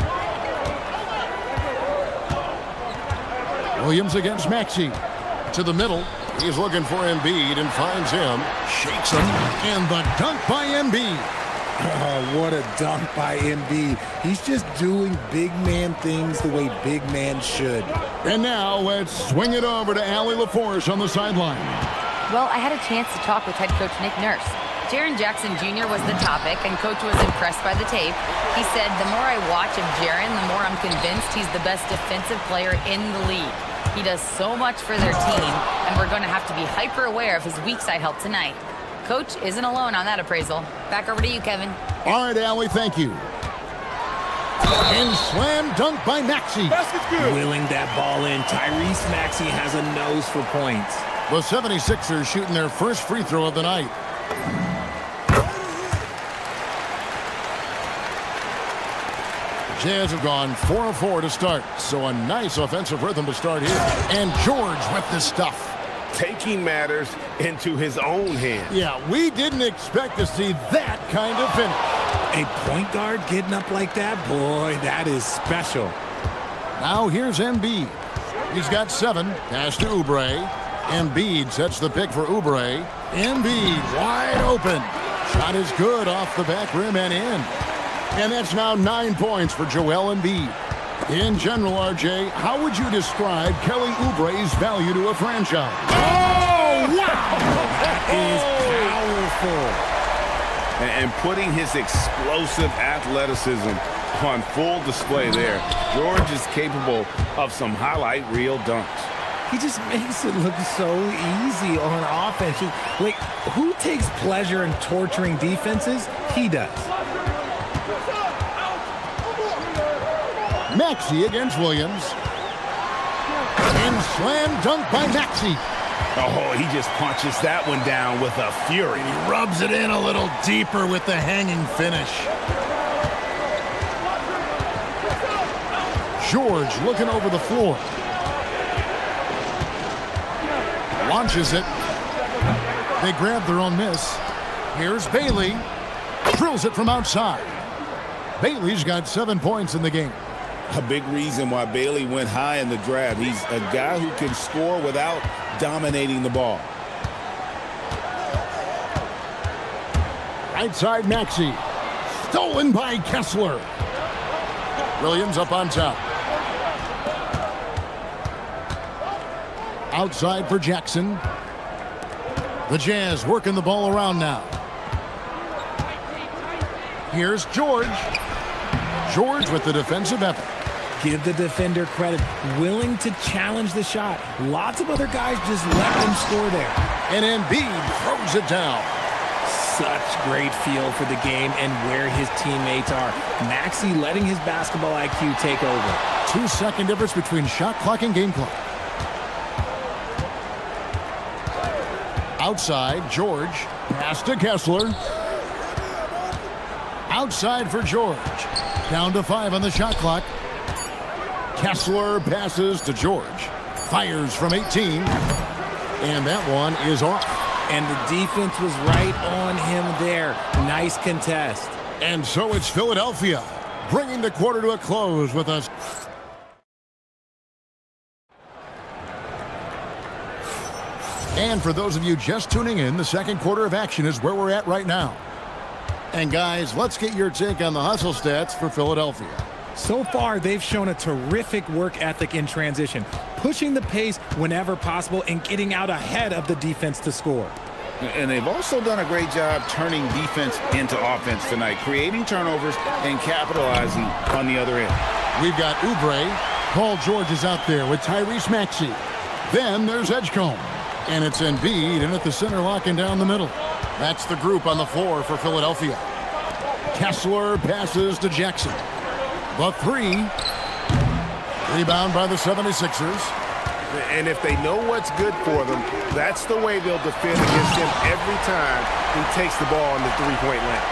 S5: Williams against Maxey. To the middle. He's looking for Embiid and finds him. Shakes him. And the dunk by Embiid.
S2: Oh, what a dunk by Embiid. He's just doing big man things the way big man should.
S5: And now let's swing it over to Allie LaForce on the sideline.
S4: Well, I had a chance to talk with head coach Nick Nurse. Jaren Jackson Jr. was the topic, and coach was impressed by the tape. He said, the more I watch of Jaren, the more I'm convinced he's the best defensive player in the league. He does so much for their team, and we're going to have to be hyper aware of his weak side help tonight. Coach isn't alone on that appraisal. Back over to you, Kevin.
S5: All right, Allie, thank you. And slam dunk by Maxey.
S2: Willing that ball in. Tyrese Maxey has a nose for points.
S5: The 76ers shooting their first free throw of the night. Jazz have gone 4 of 4 to start, so a nice offensive rhythm to start here. And George with the stuff.
S7: Taking matters into his own hands.
S5: Yeah, we didn't expect to see that kind of finish.
S2: A point guard getting up like that, boy, that is special.
S5: Now here's Embiid. He's got 7. Pass to Oubre. Embiid sets the pick for Oubre. Embiid wide open. Shot is good off the back rim and in. And that's now 9 points for Joel Embiid. In general, RJ, how would you describe Kelly Oubre's value to a franchise?
S7: Oh, wow!
S2: That is powerful.
S7: And putting his explosive athleticism on full display there. George is capable of some highlight reel dunks.
S2: He just makes it look so easy on offense. Like, who takes pleasure in torturing defenses? He does.
S5: Maxey against Williams. And slam dunk by Maxey.
S7: Oh, he just punches that one down with a fury.
S5: He rubs it in a little deeper with the hanging finish. George looking over the floor. Launches it. They grab their own miss. Here's Bailey. Drills it from outside. Bailey's got 7 points in the game.
S7: A big reason why Bailey went high in the draft. He's a guy who can score without dominating the ball.
S5: Right side, Maxey. Stolen by Kessler. Williams up on top. Outside for Jackson. The Jazz working the ball around now. Here's George. George with the defensive effort.
S2: Give the defender credit. Willing to challenge the shot. Lots of other guys just let them score there.
S5: And Embiid throws it down.
S2: such great feel for the game and where his teammates are. Maxey letting his basketball IQ take over.
S5: 2-second difference between shot clock and game clock. Outside, George. Pass to Kessler. Outside for George. Down to 5 on the shot clock. Kessler passes to George. Fires from 18. And that one is off.
S2: And the defense was right on him there. Nice contest.
S5: And so it's Philadelphia, bringing the quarter to a close with us. And for those of you just tuning in, the second quarter of action is where we're at right now. And guys, let's get your take on the hustle stats for Philadelphia.
S2: So far, they've shown a terrific work ethic in transition, pushing the pace whenever possible and getting out ahead of the defense to score.
S7: And they've also done a great job turning defense into offense tonight, creating turnovers and capitalizing on the other end.
S5: We've got Oubre. Paul George is out there with Tyrese Maxey. Then there's Edgecombe. And it's Embiid in at the center, locking down the middle. That's the group on the floor for Philadelphia. Kessler passes to Jackson. The 3. Rebound by the 76ers.
S7: And if they know what's good for them, that's the way they'll defend against him every time he takes the ball in the three-point line.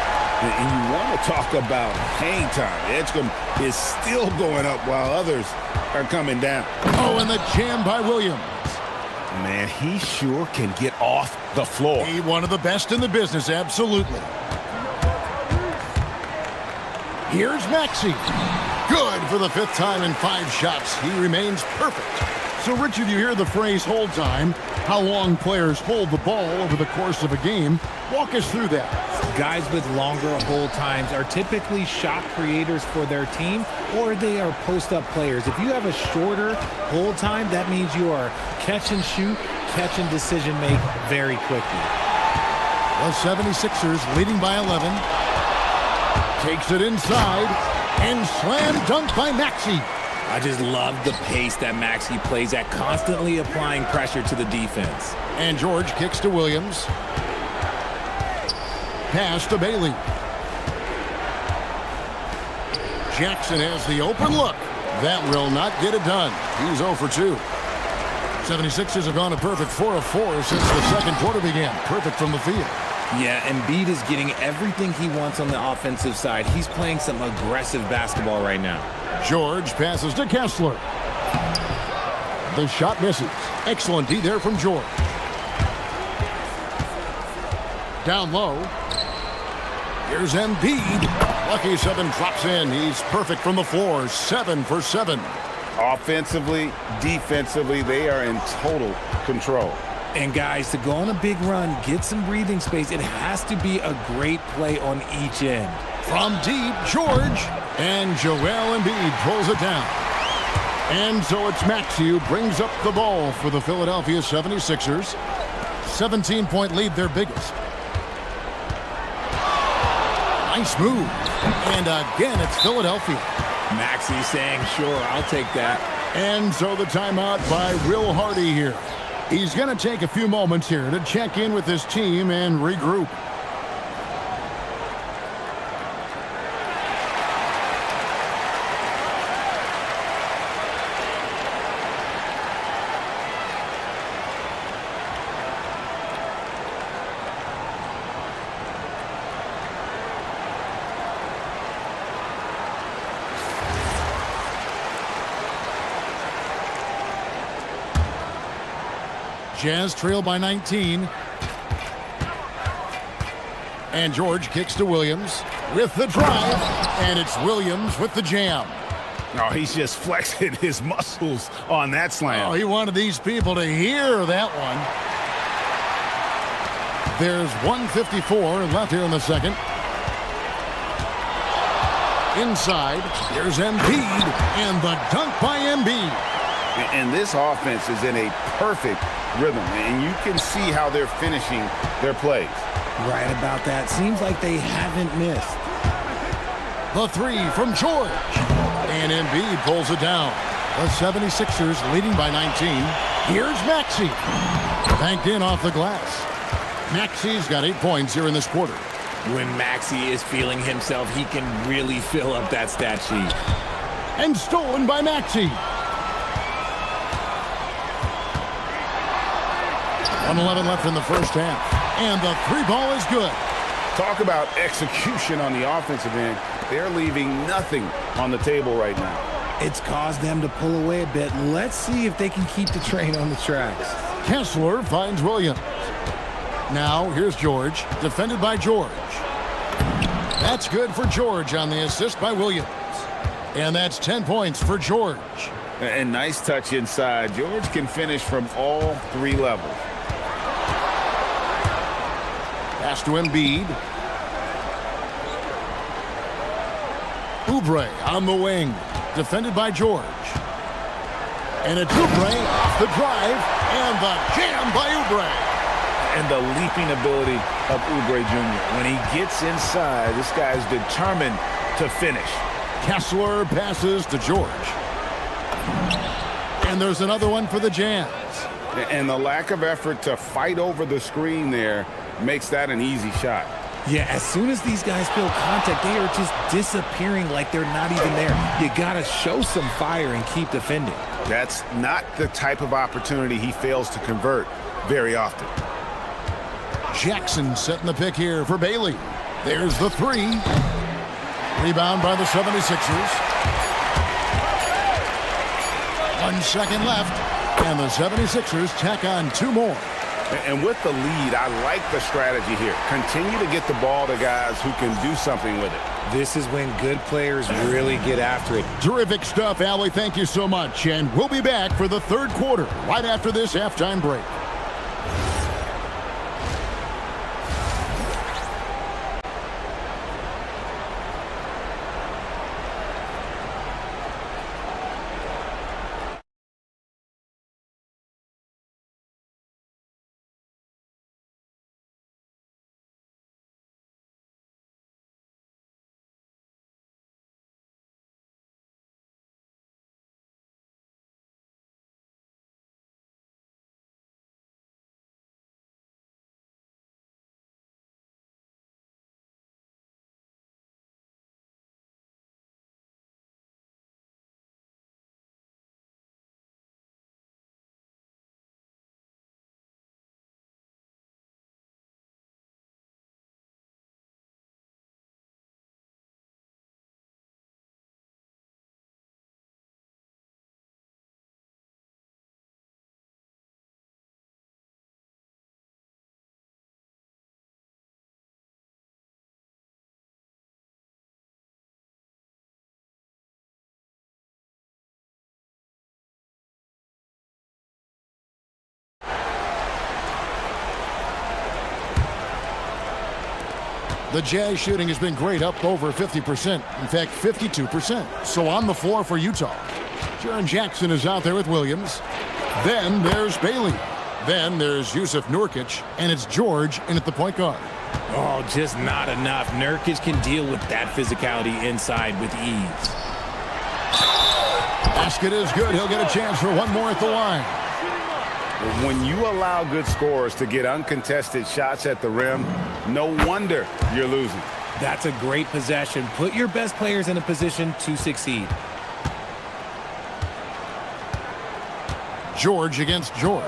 S7: And you want to talk about hang time. Edgecombe is still going up while others are coming down.
S5: Oh, and the jam by Williams.
S7: Man, he sure can get off the floor.
S5: He one of the best in the business, absolutely. Here's Maxey. Good for the 5th time in 5 shots. He remains perfect. So, Richard, you hear the phrase hold time, how long players hold the ball over the course of a game. Walk us through that.
S2: Guys with longer hold times are typically shot creators for their team, or they are post-up players. If you have a shorter hold time, that means you are catch and shoot, catch and decision make very quickly.
S5: The 76ers leading by 11. Takes it inside, and slam dunk by Maxey.
S2: I just love the pace that Maxey plays at, constantly applying pressure to the defense.
S5: And George kicks to Williams. Pass to Bailey. Jackson has the open look. That will not get it done. He's 0 for 2. 76ers have gone a perfect 4 of 4 since the second quarter began. Perfect from the field.
S2: Yeah, Embiid is getting everything he wants on the offensive side. He's playing some aggressive basketball right now.
S5: George passes to Kessler. The shot misses. Excellent D there from George. Down low. Here's Embiid. Lucky 7 drops in. He's perfect from the floor. 7 for 7.
S7: Offensively, defensively, they are in total control.
S2: And guys, to go on a big run, get some breathing space, it has to be a great play on each end.
S5: From deep, George. And Joel Embiid pulls it down. And so it's Maxey who brings up the ball for the Philadelphia 76ers. 17-point lead, their biggest. Nice move. And again, it's Philadelphia.
S2: Maxey saying, sure, I'll take that.
S5: And so the timeout by Will Hardy here. He's going to take a few moments here to check in with his team and regroup. Jazz trail by 19. And George kicks to Williams with the drive. And it's Williams with the jam.
S7: Oh, he's just flexing his muscles on that slam.
S5: Oh, he wanted these people to hear that one. There's 1:54 left here in the second. Inside, here's Embiid. And the dunk by Embiid.
S7: And this offense is in a perfect rhythm, and you can see how they're finishing their plays.
S2: Right about that. Seems like they haven't missed.
S5: The 3 from George. And Embiid pulls it down. The 76ers leading by 19. Here's Maxey. Banked in off the glass. Maxi's got 8 points here in this quarter.
S2: When Maxey is feeling himself, he can really fill up that stat sheet.
S5: And stolen by Maxey. 1:11 left in the first half. And the three ball is good.
S7: Talk about execution on the offensive end. They're leaving nothing on the table right now.
S2: It's caused them to pull away a bit. Let's see if they can keep the train on the tracks.
S5: Kessler finds Williams. Now, here's George, defended by George. That's good for George on the assist by Williams. And that's 10 points for George.
S7: And nice touch inside. George can finish from all three levels.
S5: Pass to Embiid. Oubre on the wing, defended by George. And it's Oubre off the drive, and the jam by Oubre.
S7: And the leaping ability of Oubre Jr. When he gets inside, this guy's determined to finish.
S5: Kessler passes to George. And there's another one for the Jazz.
S7: And the lack of effort to fight over the screen there makes that an easy shot.
S2: Yeah, as soon as these guys feel contact, they are just disappearing like they're not even there. You got to show some fire and keep defending.
S7: That's not the type of opportunity he fails to convert very often.
S5: Jackson setting the pick here for Bailey. There's the three. Rebound by the 76ers. 1 second left, and the 76ers tack on 2 more.
S7: And with the lead, I like the strategy here. Continue to get the ball to guys who can do something with it.
S2: This is when good players really get after it.
S5: Terrific stuff, Allie. Thank you so much. And we'll be back for the third quarter right after this halftime break. The Jazz shooting has been great, up over 50%. In fact, 52%. So on the floor for Utah. Jaren Jackson is out there with Williams. Then there's Bailey. Then there's Yusuf Nurkic. And it's George in at the point guard.
S2: Oh, just not enough. Nurkic can deal with that physicality inside with ease.
S5: Basket is good. He'll get a chance for one more at the line.
S7: When you allow good scorers to get uncontested shots at the rim, no wonder you're losing.
S2: That's a great possession. Put your best players in a position to succeed.
S5: George against George.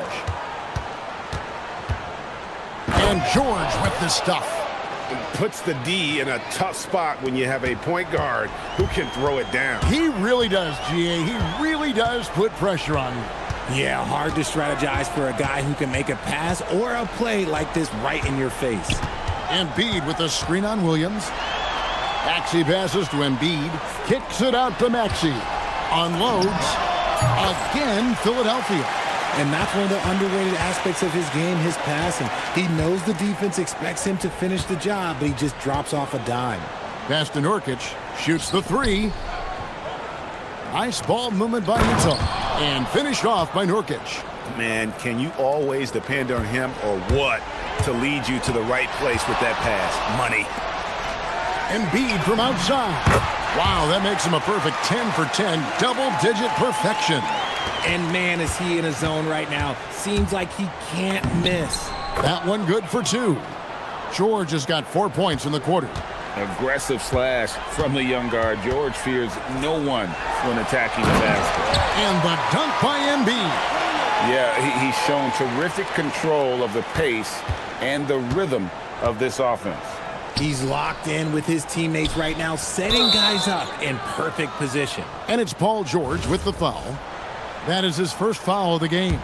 S5: And George with the stuff.
S7: Puts the D in a tough spot when you have a point guard who can throw it down.
S5: He really does, GA. He really does put pressure on you.
S2: Yeah, hard to strategize for a guy who can make a pass or a play like this right in your face.
S5: Embiid with the screen on Williams. Maxey passes to Embiid. Kicks it out to Maxey. Unloads. Again, Philadelphia.
S2: And that's one of the underrated aspects of his game, his passing. He knows the defense expects him to finish the job, but he just drops off a dime.
S5: Pass to Nurkic. Shoots the three. Nice ball movement by Utah. And finished off by Nurkic.
S7: Man, can you always depend on him or what to lead you to the right place with that pass? Money.
S5: Embiid from outside. Wow, that makes him a perfect 10 for 10, double-digit perfection.
S2: And man, is he in a zone right now. Seems like he can't miss.
S5: That one good for 2. George has got 4 points in the quarter.
S7: Aggressive slash from the young guard. George fears no one when attacking the basket.
S5: And the dunk by Embiid.
S7: Yeah, he's shown terrific control of the pace and the rhythm of this offense.
S2: He's locked in with his teammates right now, setting guys up in perfect position.
S5: And it's Paul George with the foul. That is his first foul of the game.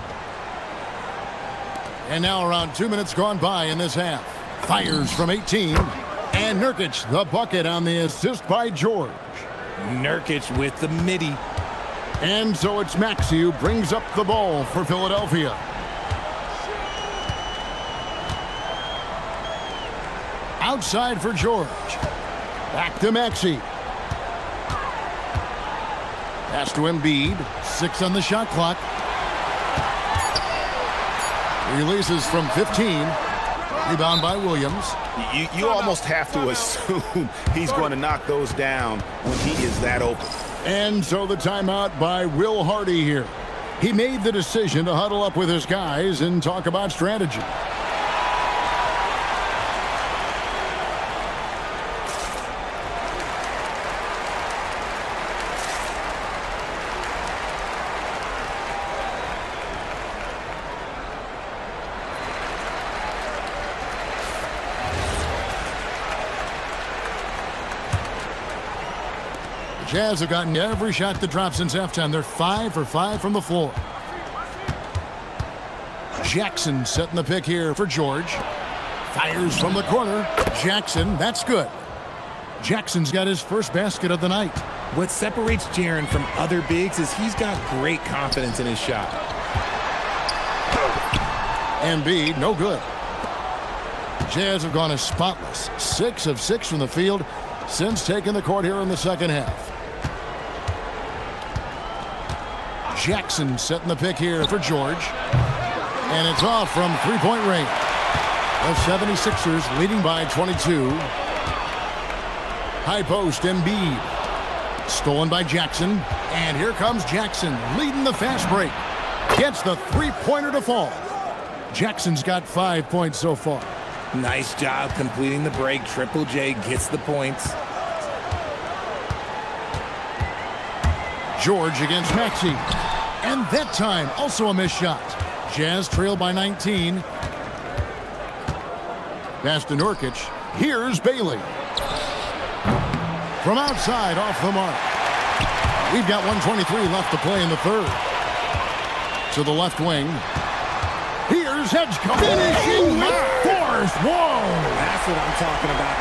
S5: And now around 2 minutes gone by in this half. Fires from 18. And Nurkic, the bucket on the assist by George.
S2: Nurkic with the midi.
S5: And so it's Maxey who brings up the ball for Philadelphia. Outside for George. Back to Maxey. Pass to Embiid. 6 on the shot clock. Releases from 15. Rebound by Williams.
S7: You almost have to assume he's going to knock those down when he is that open.
S5: And so the timeout by Will Hardy here. He made the decision to huddle up with his guys and talk about strategy. Jazz have gotten every shot that dropped since halftime. They're 5 for 5 from the floor. Jackson setting the pick here for George. Fires from the corner. Jackson, that's good. Jackson's got his first basket of the night.
S2: What separates Jaren from other bigs is he's got great confidence in his shot.
S5: Embiid, no good. Jazz have gone as spotless. 6 of 6 from the field since taking the court here in the second half. Jackson setting the pick here for George. And it's off from three-point range. The 76ers leading by 22. High post, Embiid. Stolen by Jackson. And here comes Jackson leading the fast break. Gets the three-pointer to fall. Jackson's got 5 points so far.
S2: Nice job completing the break. Triple J gets the points.
S5: George against Maxey. And that time, also a missed shot. Jazz trail by 19. Pass to Nurkic. Here's Bailey. From outside, off the mark. We've got 1:23 left to play in the third. To the left wing. Here's Edgecombe. Finishing with force. Whoa!
S2: That's what I'm talking about.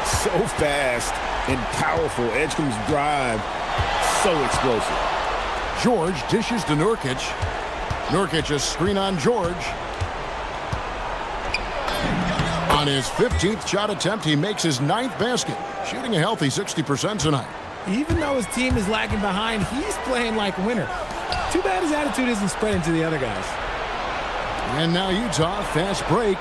S7: So fast and powerful. Edgecombe's drive, so explosive.
S5: George dishes to Nurkic. Nurkic a screen on George. On his 15th shot attempt, he makes his 9th basket, shooting a healthy 60% tonight.
S2: Even though his team is lagging behind, he's playing like a winner. Too bad his attitude isn't spreading to the other guys.
S5: And now Utah, fast break.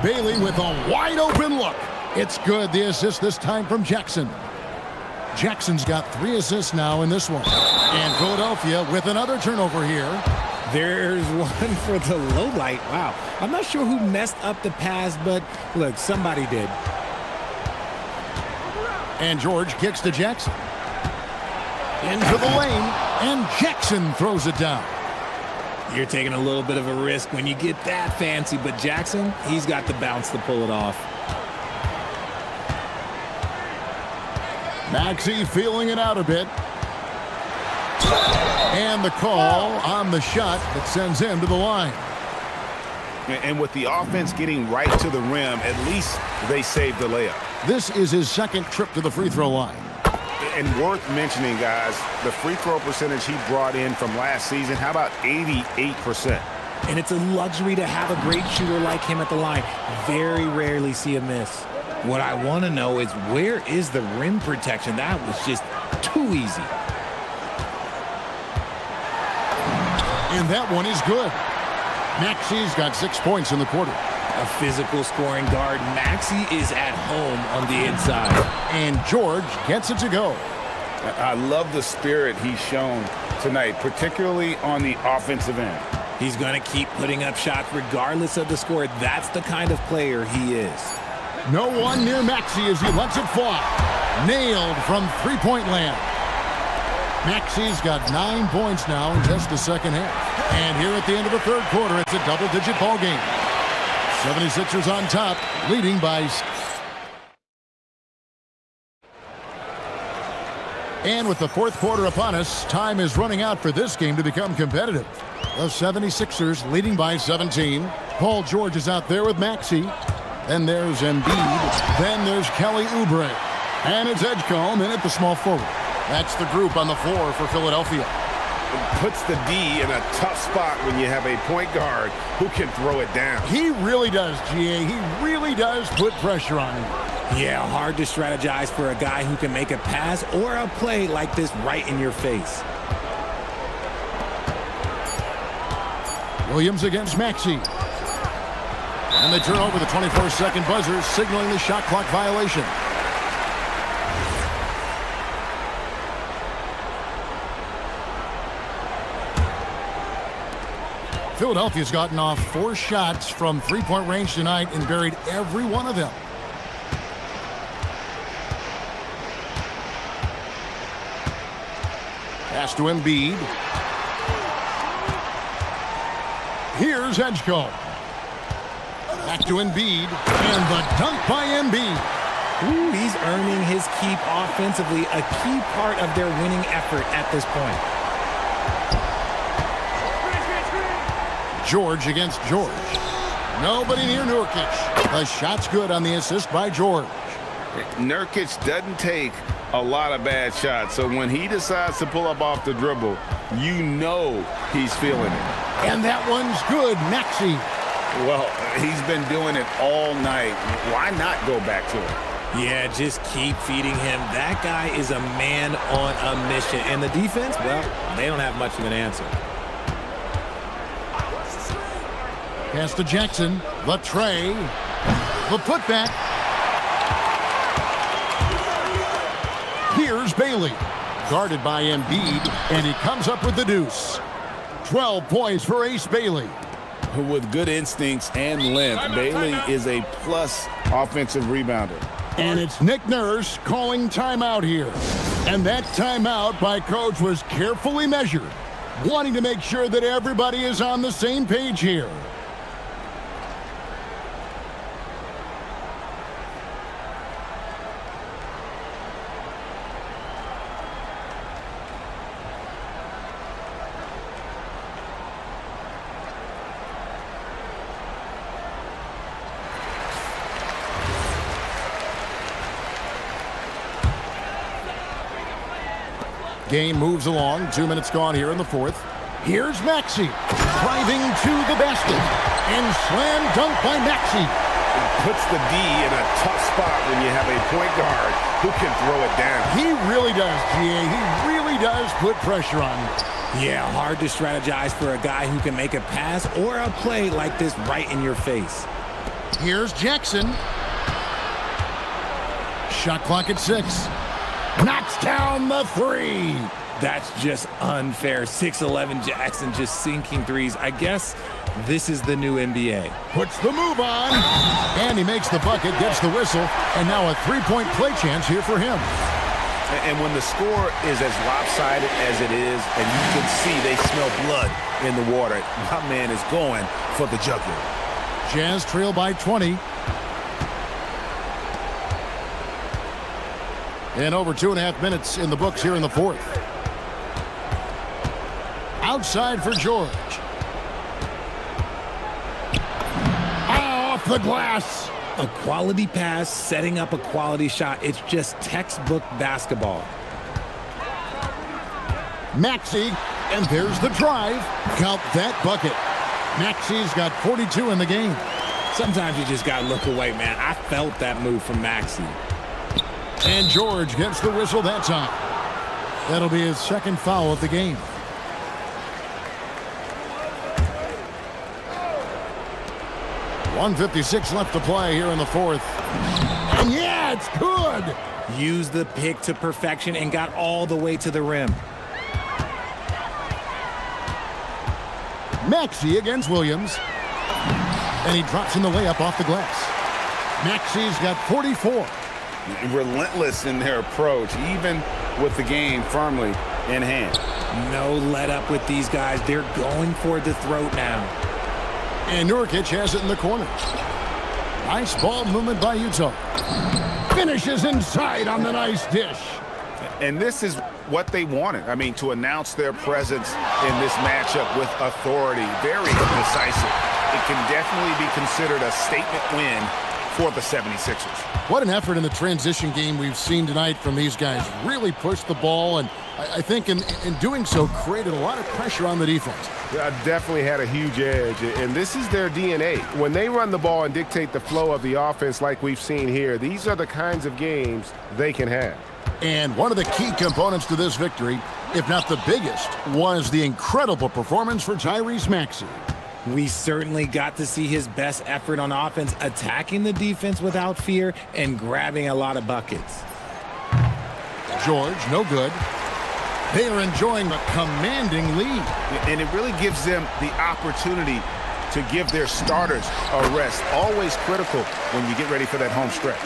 S5: Bailey with a wide open look. It's good. The assist this time from Jackson. Jackson's got 3 assists now in this one. And Philadelphia with another turnover here.
S2: There's one for the low light. Wow. I'm not sure who messed up the pass, but look, somebody did.
S5: And George kicks to Jackson. Into the lane, and Jackson throws it down.
S2: You're taking a little bit of a risk when you get that fancy, but Jackson, he's got the bounce to pull it off.
S5: Maxey feeling it out a bit. And the call on the shot that sends him to the line.
S7: And with the offense getting right to the rim, at least they saved the layup.
S5: This is his second trip to the free throw line.
S7: And worth mentioning, guys, the free throw percentage he brought in from last season, how about 88%?
S2: And it's a luxury to have a great shooter like him at the line. Very rarely see a miss. What I want to know is, where is the rim protection? That was just too easy.
S5: And that one is good. Maxey's got 6 points in the quarter.
S2: A physical scoring guard. Maxey is at home on the inside.
S5: And George gets it to go.
S7: I love the spirit he's shown tonight, particularly on the offensive end.
S2: He's going to keep putting up shots regardless of the score. That's the kind of player he is.
S5: No one near Maxey as he lets it fly. Nailed from three-point land. Maxey's got 9 points now in just the second half. And here at the end of the third quarter, it's a double-digit ball game. 76ers on top, leading by... And with the fourth quarter upon us, time is running out for this game to become competitive. The 76ers leading by 17. Paul George is out there with Maxey. Then there's Embiid. Then there's Kelly Oubre. And it's Edgecombe in at the small forward. That's the group on the floor for Philadelphia.
S7: It puts the D in a tough spot when you have a point guard who can throw it down.
S5: He really does, GA. He really does put pressure on him.
S2: Yeah, hard to strategize for a guy who can make a pass or a play like this right in your face.
S5: Williams against Maxey. And they turn over the 24-second buzzer, signaling the shot clock violation. Philadelphia's gotten off 4 shots from three-point range tonight and buried every one of them. Pass to Embiid. Here's Edgecombe. Back to Embiid. And the dunk by Embiid.
S2: Ooh, he's earning his keep offensively, a key part of their winning effort at this point.
S5: George against George. Nobody near Nurkic. The shot's good on the assist by George.
S7: Nurkic doesn't take a lot of bad shots, so when he decides to pull up off the dribble, you know he's feeling it.
S5: And that one's good, Maxey.
S7: Well, he's been doing it all night. Why not go back to him?
S2: Yeah, just keep feeding him. That guy is a man on a mission. And the defense, well, they don't have much of an answer.
S5: Pass to Jackson. The tray. The putback. Here's Bailey. Guarded by Embiid, and he comes up with the deuce. 12 points for Ace Bailey.
S7: With good instincts and length, Bailey is a plus offensive rebounder.
S5: And it's Nick Nurse calling timeout here. And that timeout by Coach was carefully measured, wanting to make sure that everybody is on the same page here. Game moves along. 2 minutes gone here in the fourth. Here's Maxey driving to the basket. And slam dunk by Maxey.
S7: It puts the D in a tough spot when you have a point guard who can throw it down.
S5: He really does, GA. He really does put pressure on you.
S2: Yeah, hard to strategize for a guy who can make a pass or a play like this right in your face.
S5: Here's Jackson. Shot clock at 6. Knocks down the three.
S2: That's just unfair. 6'11" Jackson just sinking threes. I guess this is the new NBA.
S5: Puts the move on. And he makes the bucket, gets the whistle, and now a three-point play chance here for him.
S7: And when the score is as lopsided as it is, and you can see they smell blood in the water, my man is going for the jugular.
S5: Jazz trail by 20. And over 2.5 minutes in the books here in the fourth. Outside for George. Off the glass.
S2: A quality pass, setting up a quality shot. It's just textbook basketball.
S5: Maxey, and there's the drive. Count that bucket. Maxey's got 42 in the game.
S2: Sometimes you just got to look away, man. I felt that move from Maxey.
S5: And George gets the whistle that time. That'll be his second foul of the game. .156 left to play here in the fourth. And yeah, it's good.
S2: Used the pick to perfection and got all the way to the rim.
S5: Maxey against Williams. And he drops in the layup off the glass. Maxey's got 44.
S7: Relentless in their approach, even with the game firmly in hand.
S2: No let up with these guys. They're going for the throat now.
S5: And Nurkic has it in the corner. Nice ball movement by Utah. Finishes inside on the nice dish.
S7: And this is what they wanted. I mean, to announce their presence in this matchup with authority. Very decisive. It can definitely be considered a statement win for the 76ers.
S5: What an effort in the transition game we've seen tonight from these guys. Really pushed the ball, and I think in doing so created a lot of pressure on the defense.
S12: Definitely had a huge edge, and this is their DNA. When they run the ball and dictate the flow of the offense like we've seen here, these are the kinds of games they can have.
S5: And one of the key components to this victory, if not the biggest, was the incredible performance for Tyrese Maxey.
S2: We certainly got to see his best effort on offense, attacking the defense without fear and grabbing a lot of buckets.
S5: George, no good. They are enjoying a commanding lead.
S7: And it really gives them the opportunity to give their starters a rest. Always critical when you get ready for that home stretch.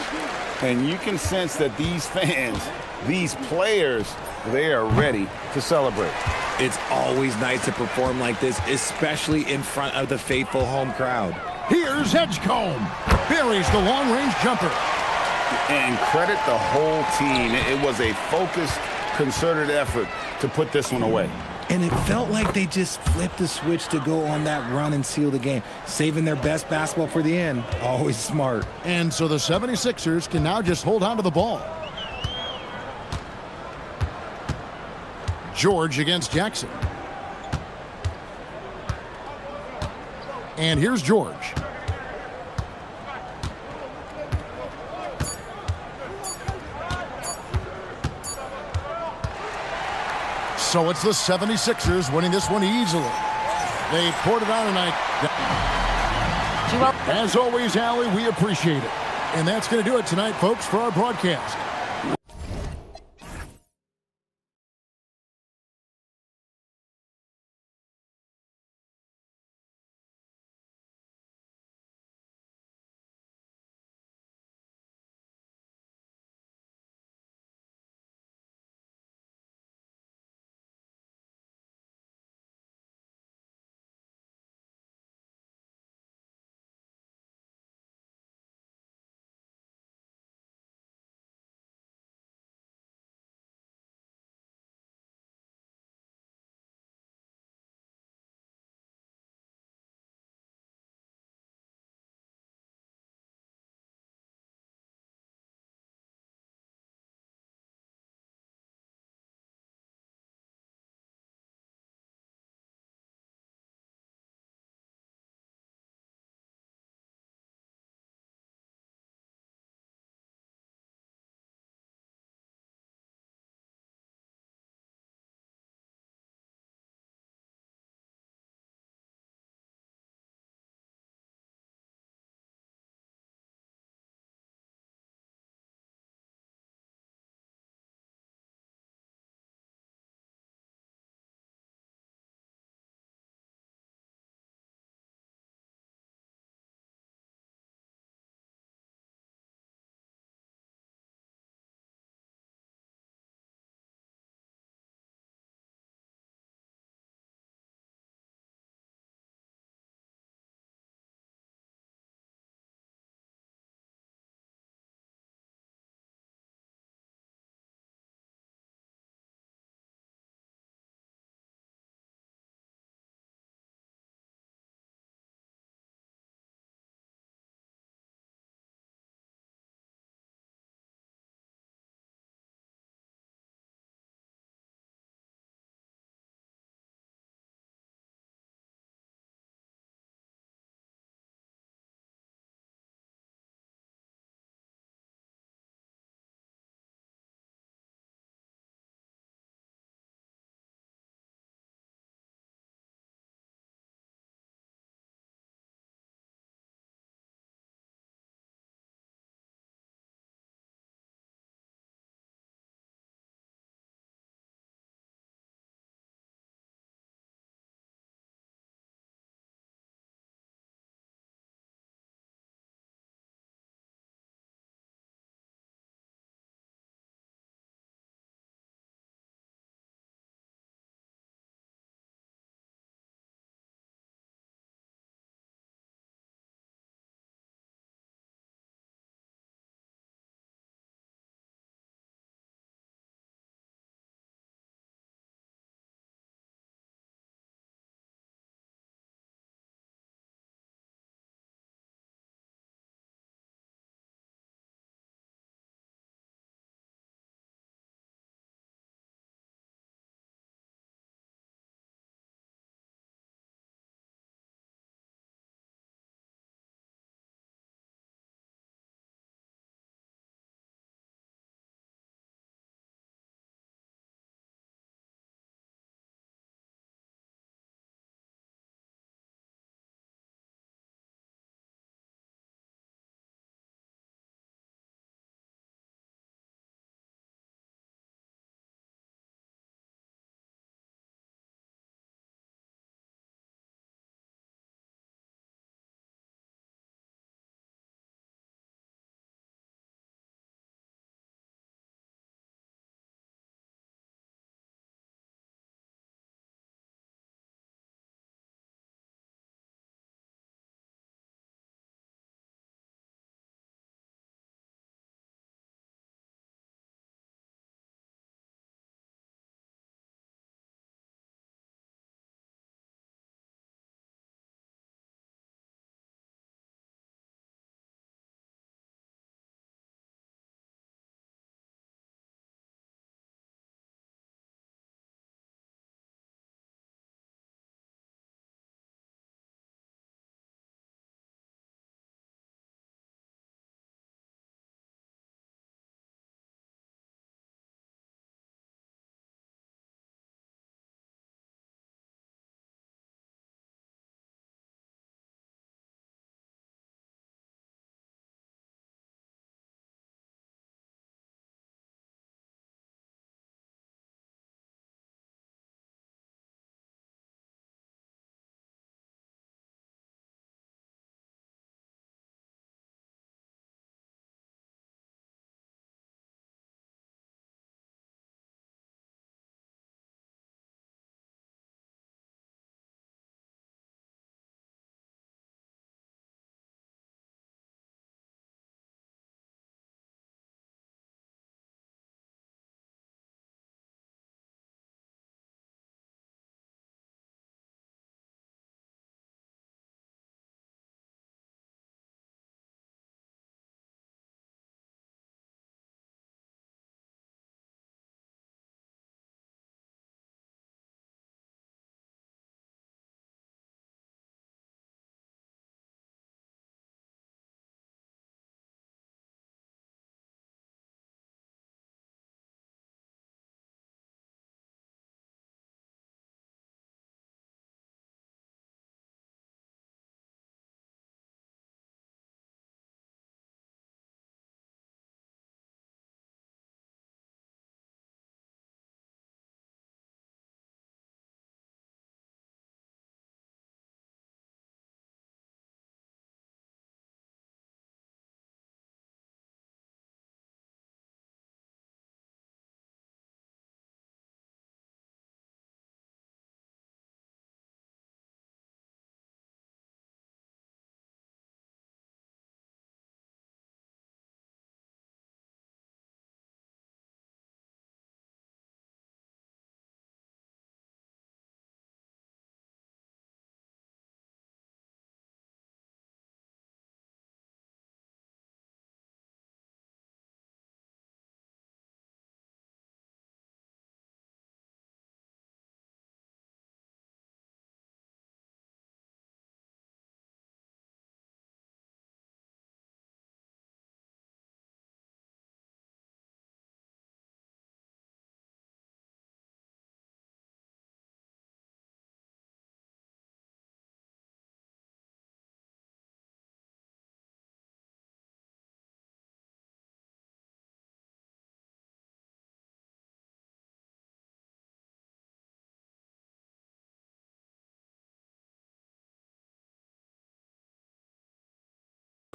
S7: And you can sense that these fans, these players, they are ready to celebrate.
S2: It's always nice to perform like this, especially in front of the faithful home crowd.
S5: Here's Edgecombe. Buries the long-range jumper.
S7: And credit the whole team. It was a focused, concerted effort to put this one away.
S2: And it felt like they just flipped the switch to go on that run and seal the game, saving their best basketball for the end. Always smart.
S5: And so the 76ers can now just hold on to the ball. George against Jackson. And here's George. So it's the 76ers winning this one easily. They poured it on tonight. As always, Allie, we appreciate it. And that's going to do it tonight, folks, for our broadcast.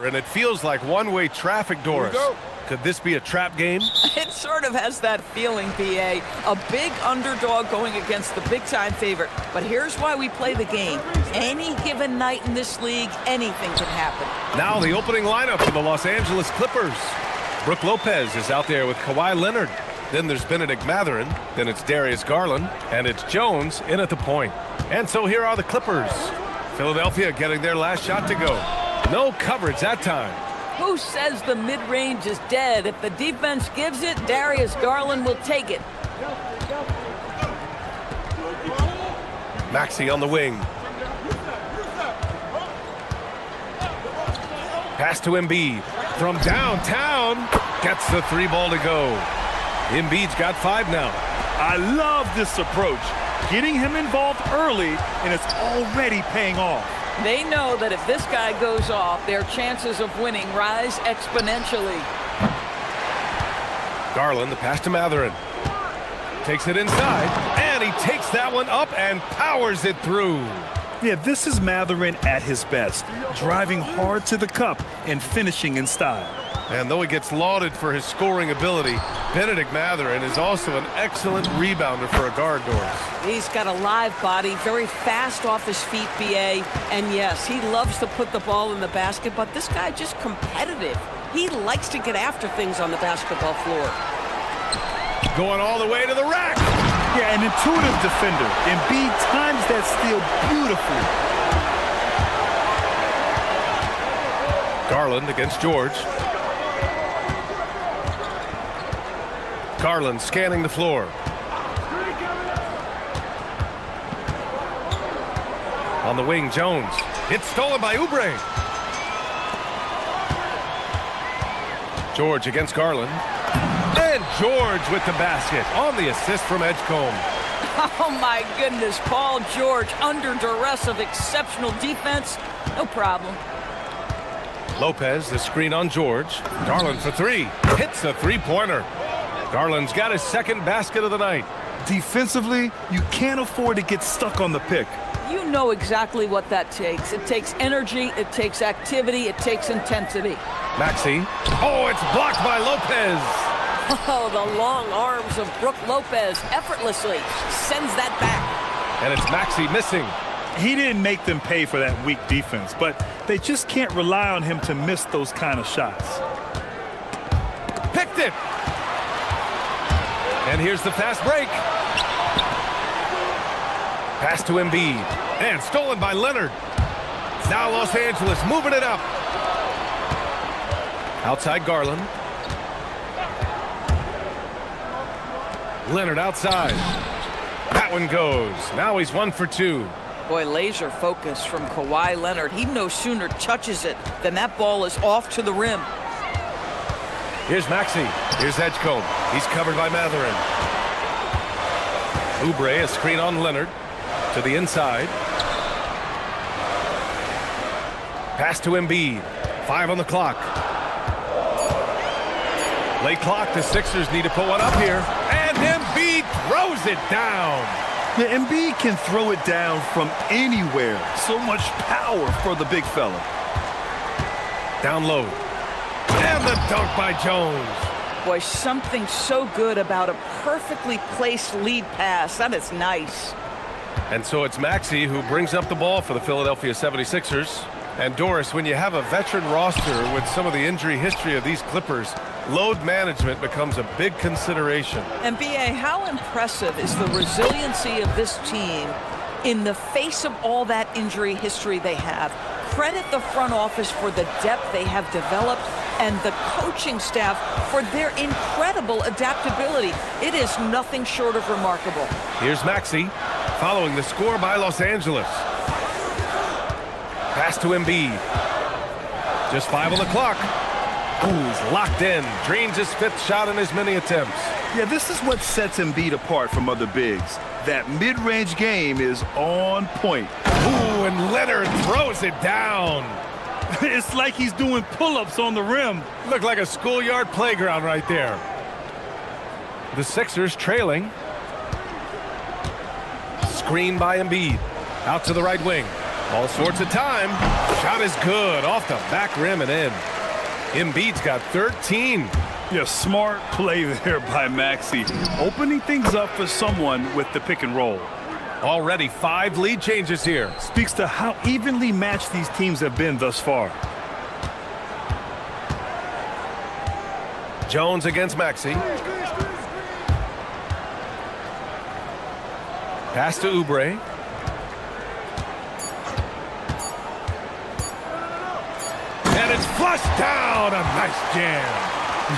S1: And it feels like one-way traffic, Doris. Could this be a trap game?
S6: It sort of has that feeling, BA. A big underdog going against the big-time favorite. But here's why we play the game. Any given night in this league, anything can happen.
S1: Now the opening lineup for the Los Angeles Clippers. Brooke Lopez is out there with Kawhi Leonard. Then there's Benedict Mathurin. Then it's Darius Garland. And it's Jones in at the point. And so here are the Clippers. Philadelphia getting their last shot to go. No coverage that time.
S6: Who says the mid-range is dead? If the defense gives it, Darius Garland will take it.
S1: Maxey on the wing. Pass to Embiid. From downtown. Gets the three ball to go. Embiid's got 5 now.
S3: I love this approach. Getting him involved early, and it's already paying off.
S6: They know that if this guy goes off, their chances of winning rise exponentially.
S1: Garland, the pass to Mathurin. Takes it inside, and he takes that one up and powers it through.
S3: Yeah, this is Mathurin at his best, driving hard to the cup and finishing in style.
S1: And though he gets lauded for his scoring ability, Benedict Mathurin is also an excellent rebounder for a guard, Doris.
S6: He's got a live body, very fast off his feet, BA. And yes, he loves to put the ball in the basket, but this guy just competitive. He likes to get after things on the basketball floor.
S1: Going all the way to the rack.
S3: Yeah, an intuitive defender. Embiid times that steal beautifully.
S1: Garland against George. Garland scanning the floor. On the wing, Jones. It's stolen by Oubre. George against Garland. And George with the basket on the assist from Edgecombe.
S6: Oh my goodness, Paul George under duress of exceptional defense. No problem.
S1: Lopez, the screen on George. Garland for 3. Hits a three-pointer. Garland's got his second basket of the night.
S3: Defensively, you can't afford to get stuck on the pick.
S6: You know exactly what that takes. It takes energy, it takes activity, it takes intensity.
S1: Maxey. Oh, it's blocked by Lopez.
S6: Oh, the long arms of Brooke Lopez effortlessly sends that back.
S1: And it's Maxey missing.
S3: He didn't make them pay for that weak defense, but they just can't rely on him to miss those kind of shots.
S1: Picked it. And here's the fast break. Pass to Embiid. And stolen by Leonard. Now Los Angeles moving it up. Outside Garland. Leonard outside. That one goes. Now he's 1 for 2.
S6: Boy, laser focus from Kawhi Leonard. He no sooner touches it than that ball is off to the rim.
S1: Here's Maxey. Here's Edgecombe. He's covered by Mathurin. Oubre, a screen on Leonard. To the inside. Pass to Embiid. 5 on the clock. Late clock. The Sixers need to put one up here. And Embiid throws it down.
S3: Yeah, Embiid can throw it down from anywhere. So much power for the big fella.
S1: Down low. And the dunk by Jones.
S6: Boy, something so good about a perfectly placed lead pass. That is nice.
S1: And so it's Maxey who brings up the ball for the Philadelphia 76ers. And Doris, when you have a veteran roster with some of the injury history of these Clippers, load management becomes a big consideration.
S6: And BA, how impressive is the resiliency of this team in the face of all that injury history they have? Credit the front office for the depth they have developed and the coaching staff for their incredible adaptability. It is nothing short of remarkable.
S1: Here's Maxey following the score by Los Angeles. Pass to Embiid. Just 5 on the clock. Ooh, he's locked in. Drains his 5th shot in as many attempts.
S3: Yeah, this is what sets Embiid apart from other bigs. That mid-range game is on point.
S1: Ooh, and Leonard throws it down.
S3: It's like he's doing pull-ups on the rim.
S1: Looked like a schoolyard playground right there. The Sixers trailing. Screen by Embiid. Out to the right wing. All sorts of time. Shot is good. Off the back rim and in. Embiid's got 13.
S3: Yeah, smart play there by Maxey. Opening things up for someone with the pick and roll.
S1: Already 5 lead changes here.
S3: Speaks to how evenly matched these teams have been thus far.
S1: Jones against Maxey. Pass to Oubre. And it's flushed down. A nice jam.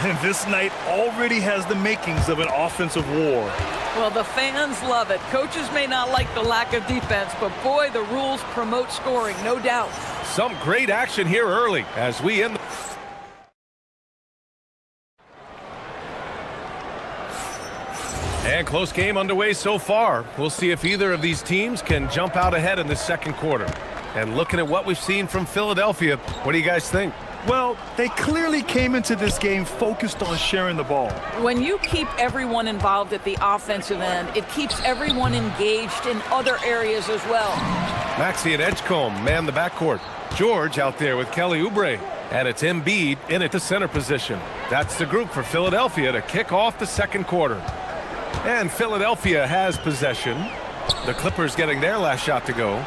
S3: And this night already has the makings of an offensive war.
S6: Well, the fans love it. Coaches may not like the lack of defense, but boy, the rules promote scoring, no doubt.
S1: Some great action here early as we end. And close game underway so far. We'll see if either of these teams can jump out ahead in the second quarter. And looking at what we've seen from Philadelphia, what do you guys think?
S3: Well, they clearly came into this game focused on sharing the ball.
S6: When you keep everyone involved at the offensive end, it keeps everyone engaged in other areas as well.
S1: Maxey and Edgecombe man the backcourt. George out there with Kelly Oubre. And it's Embiid in at the center position. That's the group for Philadelphia to kick off the second quarter. And Philadelphia has possession. The Clippers getting their last shot to go.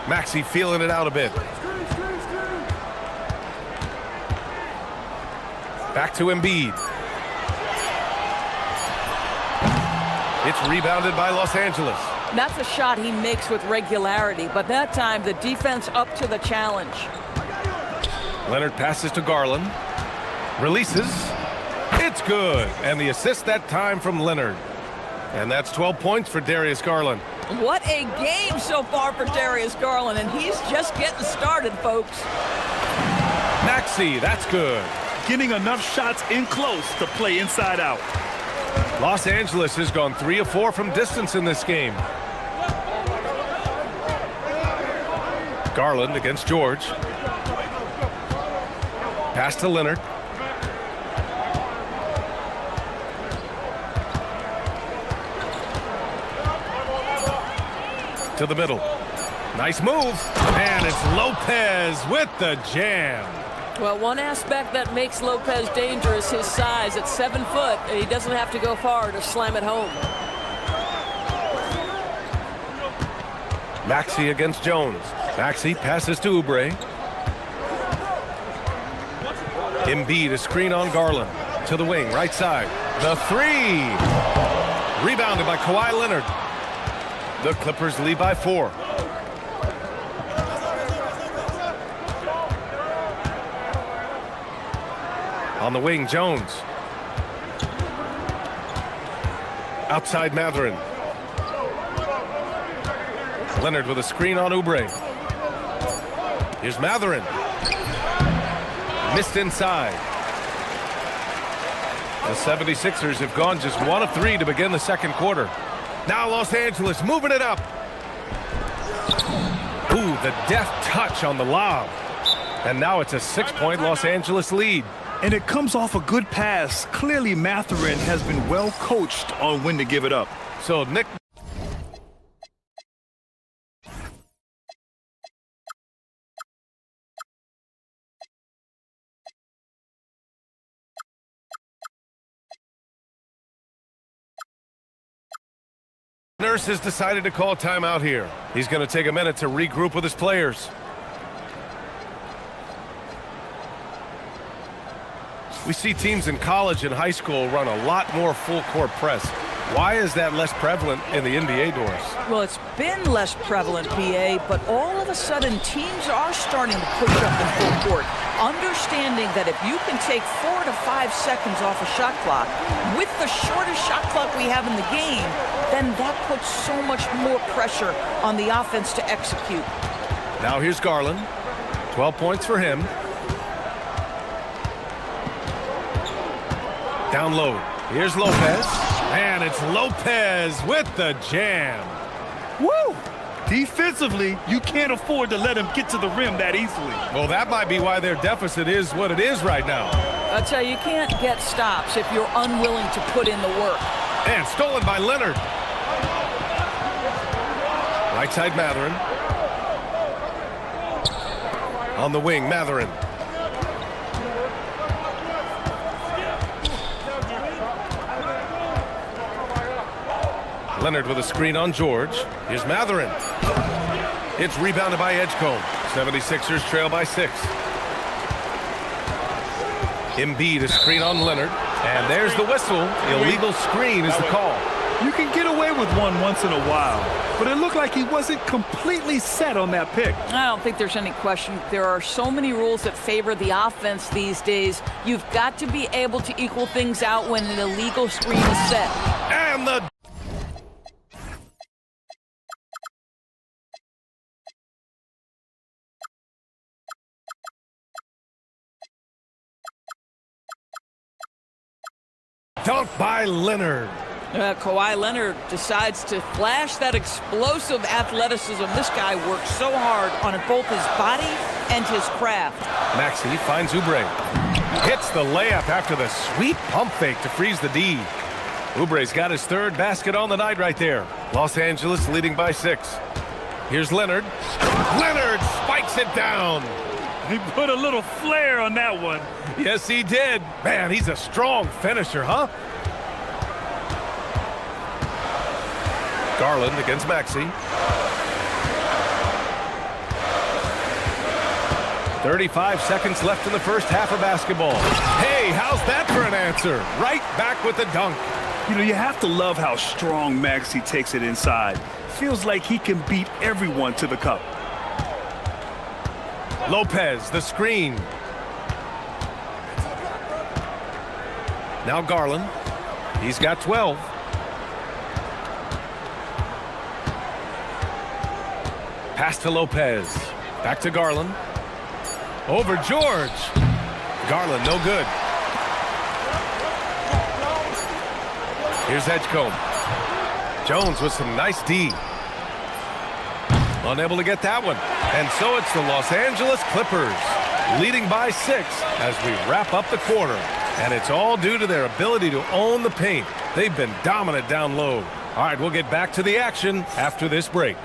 S1: Maxey feeling it out a bit. Back to Embiid. It's rebounded by Los Angeles.
S6: That's a shot he makes with regularity, but that time the defense up to the challenge.
S1: Leonard passes to Garland. Releases. It's good. And the assist that time from Leonard. And that's 12 points for Darius Garland.
S6: What a game so far for Darius Garland, and he's just getting started, folks.
S1: Maxey, that's good.
S3: Getting enough shots in close to play inside out.
S1: Los Angeles has gone 3 of 4 from distance in this game. Garland against George. Pass to Leonard. To the middle. Nice move. And it's Lopez with the jam.
S8: Well, one aspect that makes Lopez dangerous, his size. At 7 foot, and he doesn't have to go far to slam it home.
S1: Maxey against Jones. Maxey passes to Oubre. Embiid, a screen on Garland. To the wing, right side. The three. Rebounded by Kawhi Leonard. The Clippers lead by 4. On the wing, Jones. Outside Mathurin. Leonard with a screen on Oubre. Here's Mathurin. Missed inside. The 76ers have gone just 1 of 3 to begin the second quarter. Now Los Angeles moving it up. Ooh, the deft touch on the lob. And now it's a 6-point Los Angeles lead.
S3: And it comes off a good pass. Clearly Mathurin has been well coached on when to give it up.
S1: So Nick. Nurse has decided to call timeout here. He's going to take a minute to regroup with his players. We see teams in college and high school run a lot more full-court press. Why is that less prevalent in the NBA, Doris?
S6: Well, it's been less prevalent, BA, but all of a sudden teams are starting to push up in full court, understanding that if you can take 4 to 5 seconds off a shot clock with the shortest shot clock we have in the game, then that puts so much more pressure on the offense to execute.
S1: Now here's Garland. 12 points for him. Down low. Here's Lopez. And it's Lopez with the jam.
S3: Woo! Defensively, you can't afford to let him get to the rim that easily.
S1: Well, that might be why their deficit is what it is right now.
S6: I tell you, you can't get stops if you're unwilling to put in the work.
S1: And stolen by Leonard. Right side, Mathurin. On the wing, Mathurin. Leonard with a screen on George. Here's Mathurin. It's rebounded by Edgecombe. 76ers trail by 6. Embiid, a screen on Leonard. And there's the whistle. Illegal screen is the call.
S3: You can get away with one once in a while, but it looked like he wasn't completely set on that pick.
S6: I don't think there's any question. There are so many rules that favor the offense these days. You've got to be able to equal things out when an illegal screen is set.
S1: And the dunk by Leonard.
S6: Kawhi Leonard decides to flash that explosive athleticism. This guy works so hard on both his body and his craft.
S1: Maxey finds Oubre. Hits the layup after the sweet pump fake to freeze the D. Oubre's got his third basket on the night right there. Los Angeles leading by 6. Here's Leonard. Leonard spikes it down.
S3: He put a little flair on that one.
S1: Yes, he did. Man, he's a strong finisher, huh? Garland against Maxey. 35 seconds left in the first half of basketball. Hey, how's that for an answer? Right back with the dunk.
S3: You know, you have to love how strong Maxey takes it inside. Feels like he can beat everyone to the cup.
S1: Lopez, the screen. Now Garland. He's got 12. Pass to Lopez. Back to Garland. Over George. Garland, no good. Here's Edgecombe. Jones with some nice D. Unable to get that one. And so it's the Los Angeles Clippers leading by 6 as we wrap up the quarter. And it's all due to their ability to own the paint. They've been dominant down low. All right, we'll get back to the action after this break.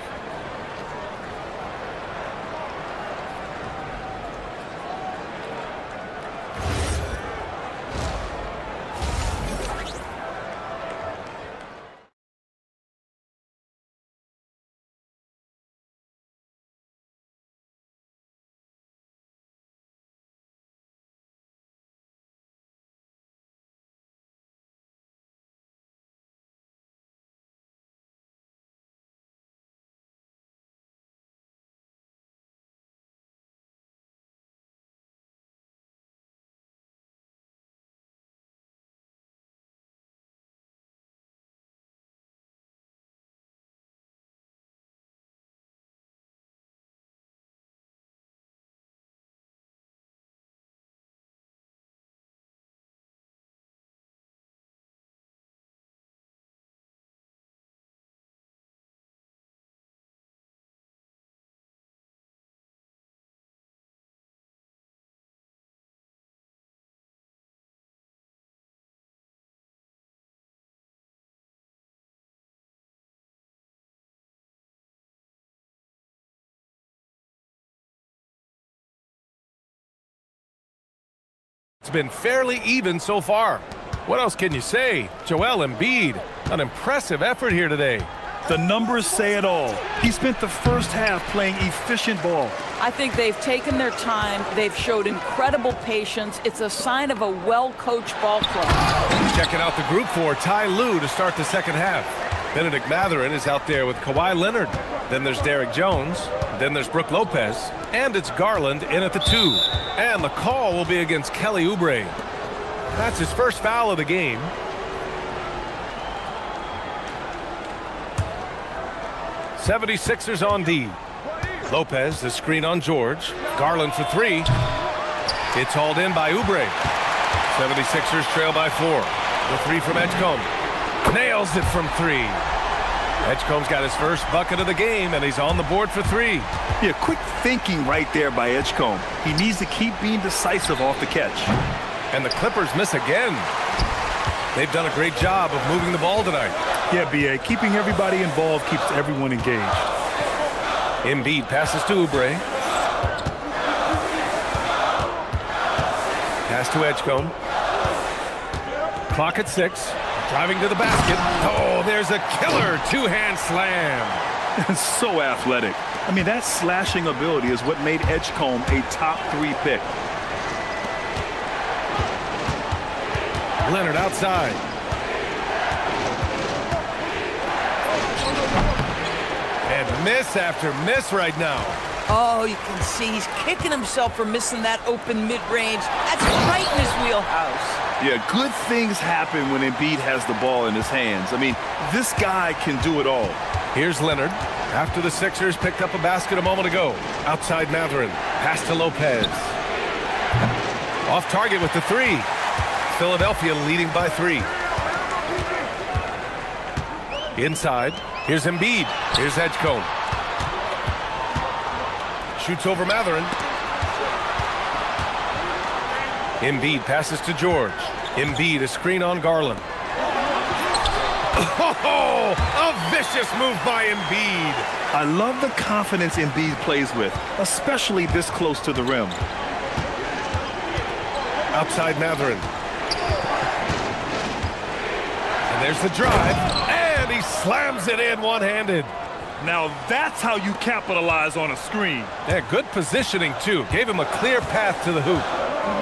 S1: It's been fairly even so far. What else can you say? Joel Embiid, an impressive effort here today.
S3: The numbers say it all. He spent the first half playing efficient ball.
S6: I think they've taken their time. They've showed incredible patience. It's a sign of a well-coached ball club.
S1: Checking out the group for Ty Lue to start the second half. Benedict Mathurin is out there with Kawhi Leonard. Then there's Derek Jones. Then there's Brook Lopez. And it's Garland in at the 2. And the call will be against Kelly Oubre. That's his first foul of the game. '76ers on D. Lopez, the screen on George. Garland for 3. It's hauled in by Oubre. 76ers trail by 4. The 3 from Edgecombe. Nails it from 3. Edgecombe's got his first bucket of the game, and he's on the board for 3.
S3: Yeah, quick thinking right there by Edgecombe. He needs to keep being decisive off the catch.
S1: And the Clippers miss again. They've done a great job of moving the ball tonight.
S3: Yeah, B.A., keeping everybody involved keeps everyone engaged.
S1: Embiid passes to Oubre. Pass to Edgecombe. Clock at 6. Driving to the basket. Oh, there's a killer two-hand slam.
S3: So athletic. I mean, that slashing ability is what made Edgecombe a top 3 pick.
S1: Leonard outside. And miss after miss right now.
S6: Oh, you can see he's kicking himself for missing that open mid-range. That's right in his wheelhouse.
S3: Yeah, good things happen when Embiid has the ball in his hands. I mean, this guy can do it all.
S1: Here's Leonard. After the Sixers picked up a basket a moment ago. Outside Matherin. Pass to Lopez. Off target with the 3. Philadelphia leading by 3. Inside. Here's Embiid. Here's Edgecombe. Shoots over Matherin. Embiid passes to George. Embiid, a screen on Garland. Oh, a vicious move by Embiid.
S3: I love the confidence Embiid plays with, especially this close to the rim.
S1: Outside Matherin. And there's the drive. And he slams it in one-handed.
S3: Now that's how you capitalize on a screen.
S1: Yeah, good positioning, too. Gave him a clear path to the hoop.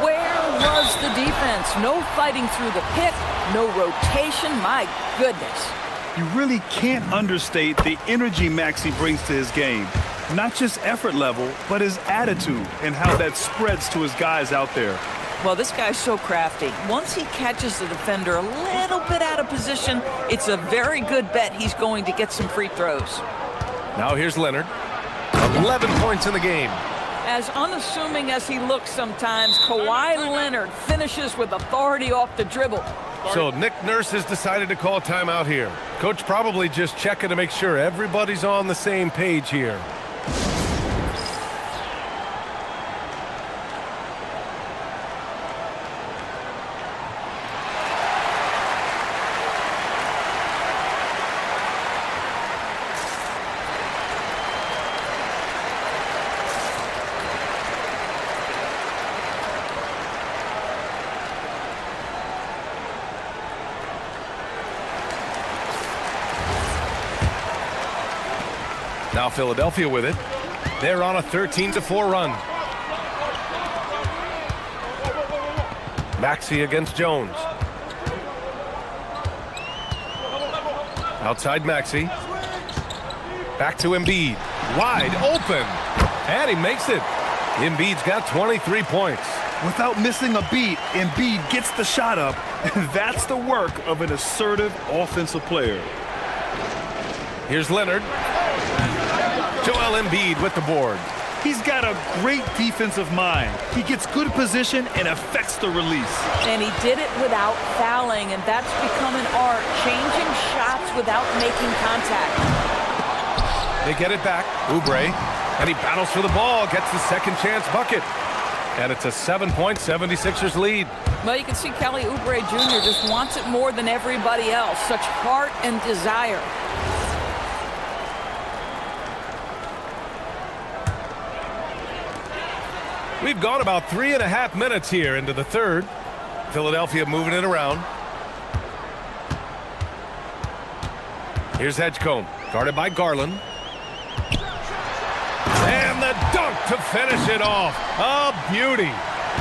S6: Where was the defense? No fighting through the pick, no rotation. My goodness.
S3: You really can't understate the energy Maxey brings to his game. Not just effort level, but his attitude and how that spreads to his guys out there.
S6: Well, this guy's so crafty. Once he catches the defender a little bit out of position, it's a very good bet he's going to get some free throws.
S1: Now here's Leonard. 11 points in the game.
S6: As unassuming as he looks sometimes, Kawhi Leonard finishes with authority off the dribble.
S1: So Nick Nurse has decided to call timeout here. Coach probably just checking to make sure everybody's on the same page here. Now Philadelphia with it. They're on a 13-4 run. Maxey against Jones. Outside Maxey. Back to Embiid. Wide open. And he makes it. Embiid's got 23 points.
S3: Without missing a beat, Embiid gets the shot up. And that's the work of an assertive offensive player.
S1: Here's Leonard. Joel Embiid with the board.
S3: He's got a great defensive mind. He gets good position and affects the release.
S6: And he did it without fouling, and that's become an art, changing shots without making contact.
S1: They get it back. Oubre. And he battles for the ball, gets the second chance bucket. And it's a 7-point 76ers lead.
S6: Well, you can see Kelly Oubre Jr. just wants it more than everybody else. Such heart and desire.
S1: We've gone about 3.5 minutes here into the third. Philadelphia moving it around. Here's Edgecombe, guarded by Garland. And the dunk to finish it off. A beauty.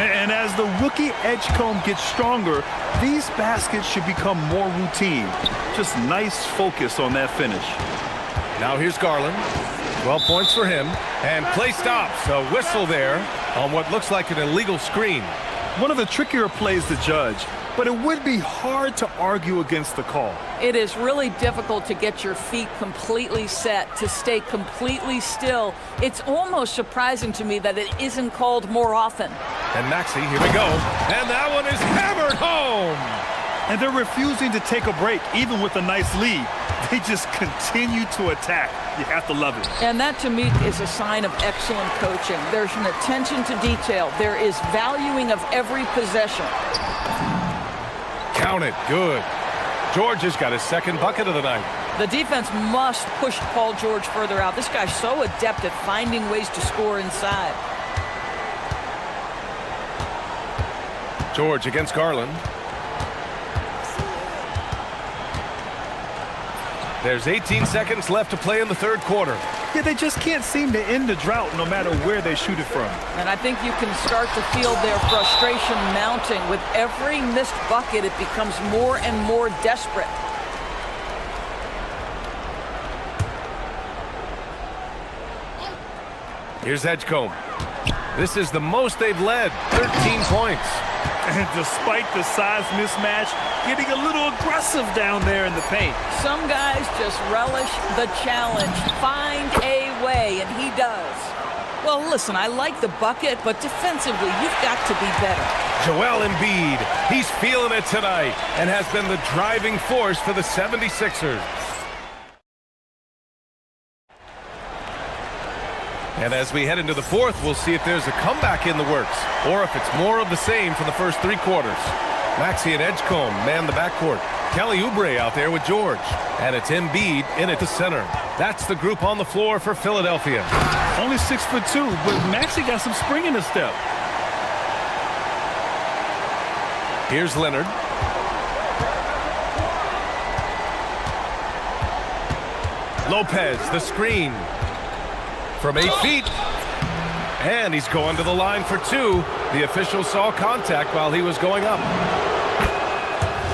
S3: And as the rookie Edgecombe gets stronger, these baskets should become more routine. Just nice focus on that finish.
S1: Now here's Garland. 12 points for him. And play stops. A whistle there on what looks like an illegal screen.
S3: One of the trickier plays to judge, but it would be hard to argue against the call.
S6: It is really difficult to get your feet completely set, to stay completely still. It's almost surprising to me that it isn't called more often.
S1: And Maxey, here we go. And that one is hammered home.
S3: And they're refusing to take a break, even with a nice lead. They just continue to attack. You have to love it.
S6: And that, to me, is a sign of excellent coaching. There's an attention to detail. There is valuing of every possession.
S1: Count it. Good. George has got his second bucket of the night.
S6: The defense must push Paul George further out. This guy's so adept at finding ways to score inside.
S1: George against Garland. There's 18 seconds left to play in the third quarter.
S3: Yeah, they just can't seem to end the drought no matter where they shoot it from.
S6: And I think you can start to feel their frustration mounting. With every missed bucket, it becomes more and more desperate.
S1: Here's Edgecombe. This is the most they've led, 13 points.
S3: And despite the size mismatch, getting a little aggressive down there in the paint.
S6: Some guys just relish the challenge. Find a way, and he does. Well, listen, I like the bucket, but defensively, you've got to be better.
S1: Joel Embiid, he's feeling it tonight and has been the driving force for the 76ers. And as we head into the fourth, we'll see if there's a comeback in the works or if it's more of the same for the first three quarters. Maxey and Edgecombe man the backcourt. Kelly Oubre out there with George. And it's Embiid in at the center. That's the group on the floor for Philadelphia.
S3: Only 6'2", but Maxey got some spring in his step.
S1: Here's Leonard. Lopez, the screen. From 8 feet. And he's going to the line for two. The official saw contact while he was going up.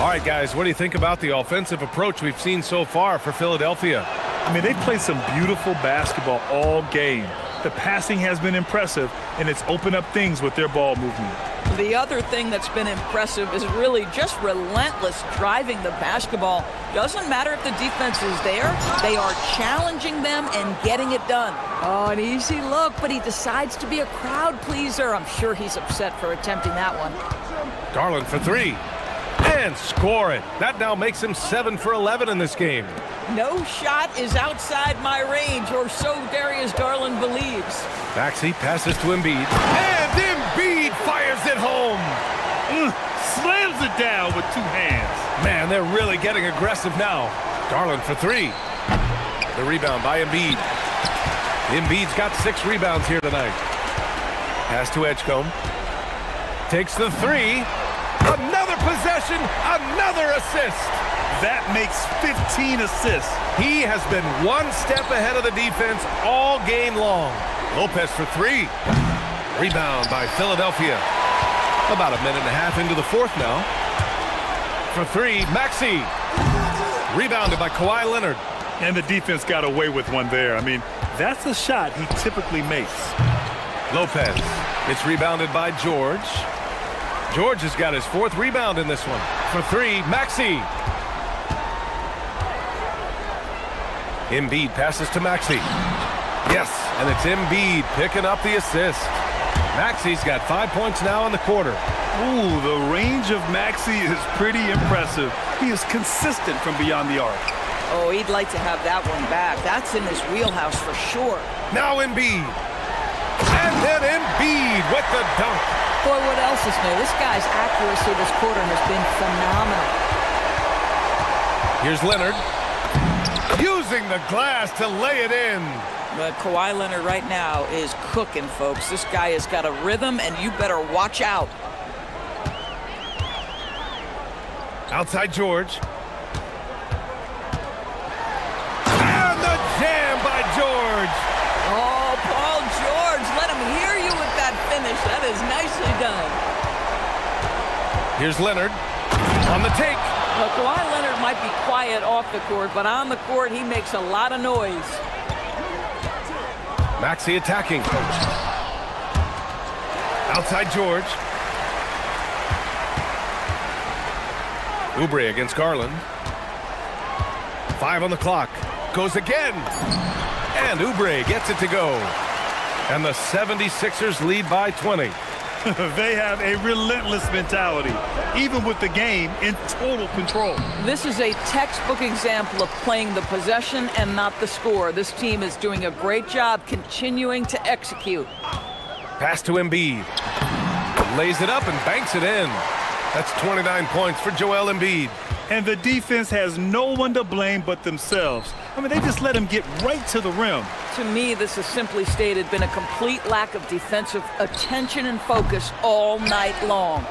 S1: All right, guys, what do you think about the offensive approach we've seen so far for Philadelphia?
S3: I mean, they played some beautiful basketball all game. The passing has been impressive, and it's opened up things with their ball movement.
S6: The other thing that's been impressive is really just relentless driving the basketball. Doesn't matter if the defense is there, they are challenging them and getting it done. Oh, an easy look, but he decides to be a crowd pleaser. I'm sure he's upset for attempting that one.
S1: Garland for three. And score it. That now makes him 7 for 11 in this game.
S6: No shot is outside my range, or so Darius Garland believes.
S1: Maxey passes to Embiid. And Embiid fires it home.
S3: Slams it down with two hands.
S1: Man, they're really getting aggressive now. Garland for three. The rebound by Embiid. Embiid's got 6 rebounds here tonight. Pass to Edgecombe. Takes the three. Another possession, another assist.
S3: That makes 15 assists.
S1: He has been one step ahead of the defense all game long. Lopez for three. Rebound by Philadelphia. About a minute and a half into the fourth now. For three, Maxey. Rebounded by Kawhi Leonard.
S3: And the defense got away with one there. I mean, that's a shot he typically makes.
S1: Lopez. It's rebounded by George. George has got his 4th rebound in this one. For three, Maxey. Embiid passes to Maxey. Yes, and it's Embiid picking up the assist. Maxey's got 5 points now in the quarter.
S3: Ooh, the range of Maxey is pretty impressive. He is consistent from beyond the arc.
S6: Oh, he'd like to have that one back. That's in his wheelhouse for sure.
S1: Now Embiid. And then Embiid with the dunk.
S6: Boy, what else is new? This guy's accuracy this quarter has been phenomenal.
S1: Here's Leonard. Using the glass to lay it in.
S6: But Kawhi Leonard right now is cooking, folks. This guy has got a rhythm, and you better watch out.
S1: Outside George. And the jam by George.
S6: Oh, Paul George, let him hear you with that finish. That is nicely done.
S1: Here's Leonard on the take.
S6: Well, Kawhi Leonard might be quiet off the court, but on the court, he makes a lot of noise.
S1: Maxey attacking. Outside George. Oubre against Garland. 5 on the clock. Goes again. And Oubre gets it to go. And the 76ers lead by 20.
S3: They have a relentless mentality, even with the game in total control.
S6: This is a textbook example of playing the possession and not the score. This team is doing a great job continuing to execute.
S1: Pass to Embiid. Lays it up and banks it in. That's 29 points for Joel Embiid.
S3: And the defense has no one to blame but themselves. I mean, they just let him get right to the rim.
S6: To me, this has simply stated been a complete lack of defensive attention and focus all night long.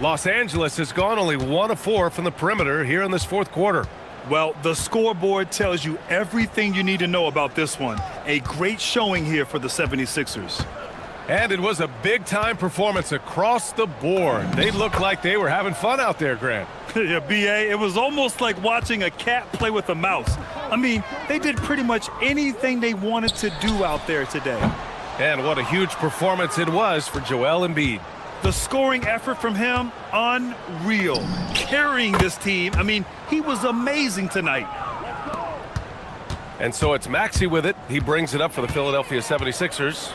S1: Los Angeles has gone only 1 of 4 from the perimeter here in this fourth quarter.
S3: Well, the scoreboard tells you everything you need to know about this one. A great showing here for the 76ers.
S1: And it was a big-time performance across the board. They looked like they were having fun out there, Grant.
S3: Yeah, B.A., it was almost like watching a cat play with a mouse. I mean, they did pretty much anything they wanted to do out there today.
S1: And what a huge performance it was for Joel Embiid.
S3: The scoring effort from him, unreal. Carrying this team, I mean, he was amazing tonight.
S1: And so it's Maxey with it. He brings it up for the Philadelphia 76ers.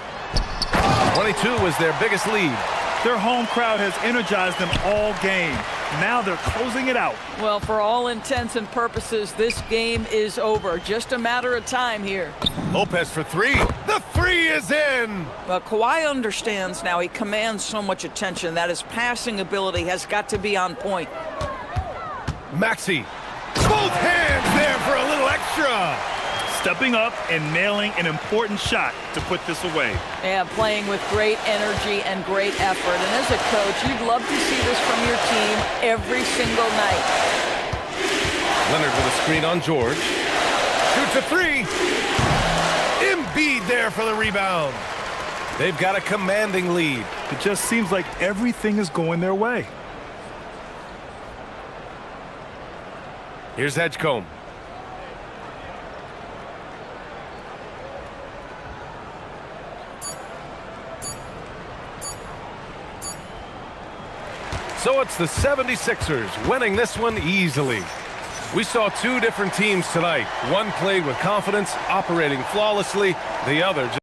S1: 22 was their biggest lead.
S3: Their home crowd has energized them all game. Now they're closing it out.
S6: Well, for all intents and purposes, this game is over. Just a matter of time here.
S1: Lopez for 3. The 3 is in!
S6: But Kawhi understands now. He commands so much attention that his passing ability has got to be on point.
S1: Maxey. Both hands there for a little extra.
S3: Stepping up and nailing an important shot to put this away.
S6: Yeah, playing with great energy and great effort. And as a coach, you'd love to see this from your team every single night.
S1: Leonard with a screen on George. Shoots a 3. Embiid there for the rebound. They've got a commanding lead.
S3: It just seems like everything is going their way.
S1: Here's Edgecombe. So it's the 76ers winning this one easily. We saw 2 different teams tonight. One played with confidence, operating flawlessly. The other just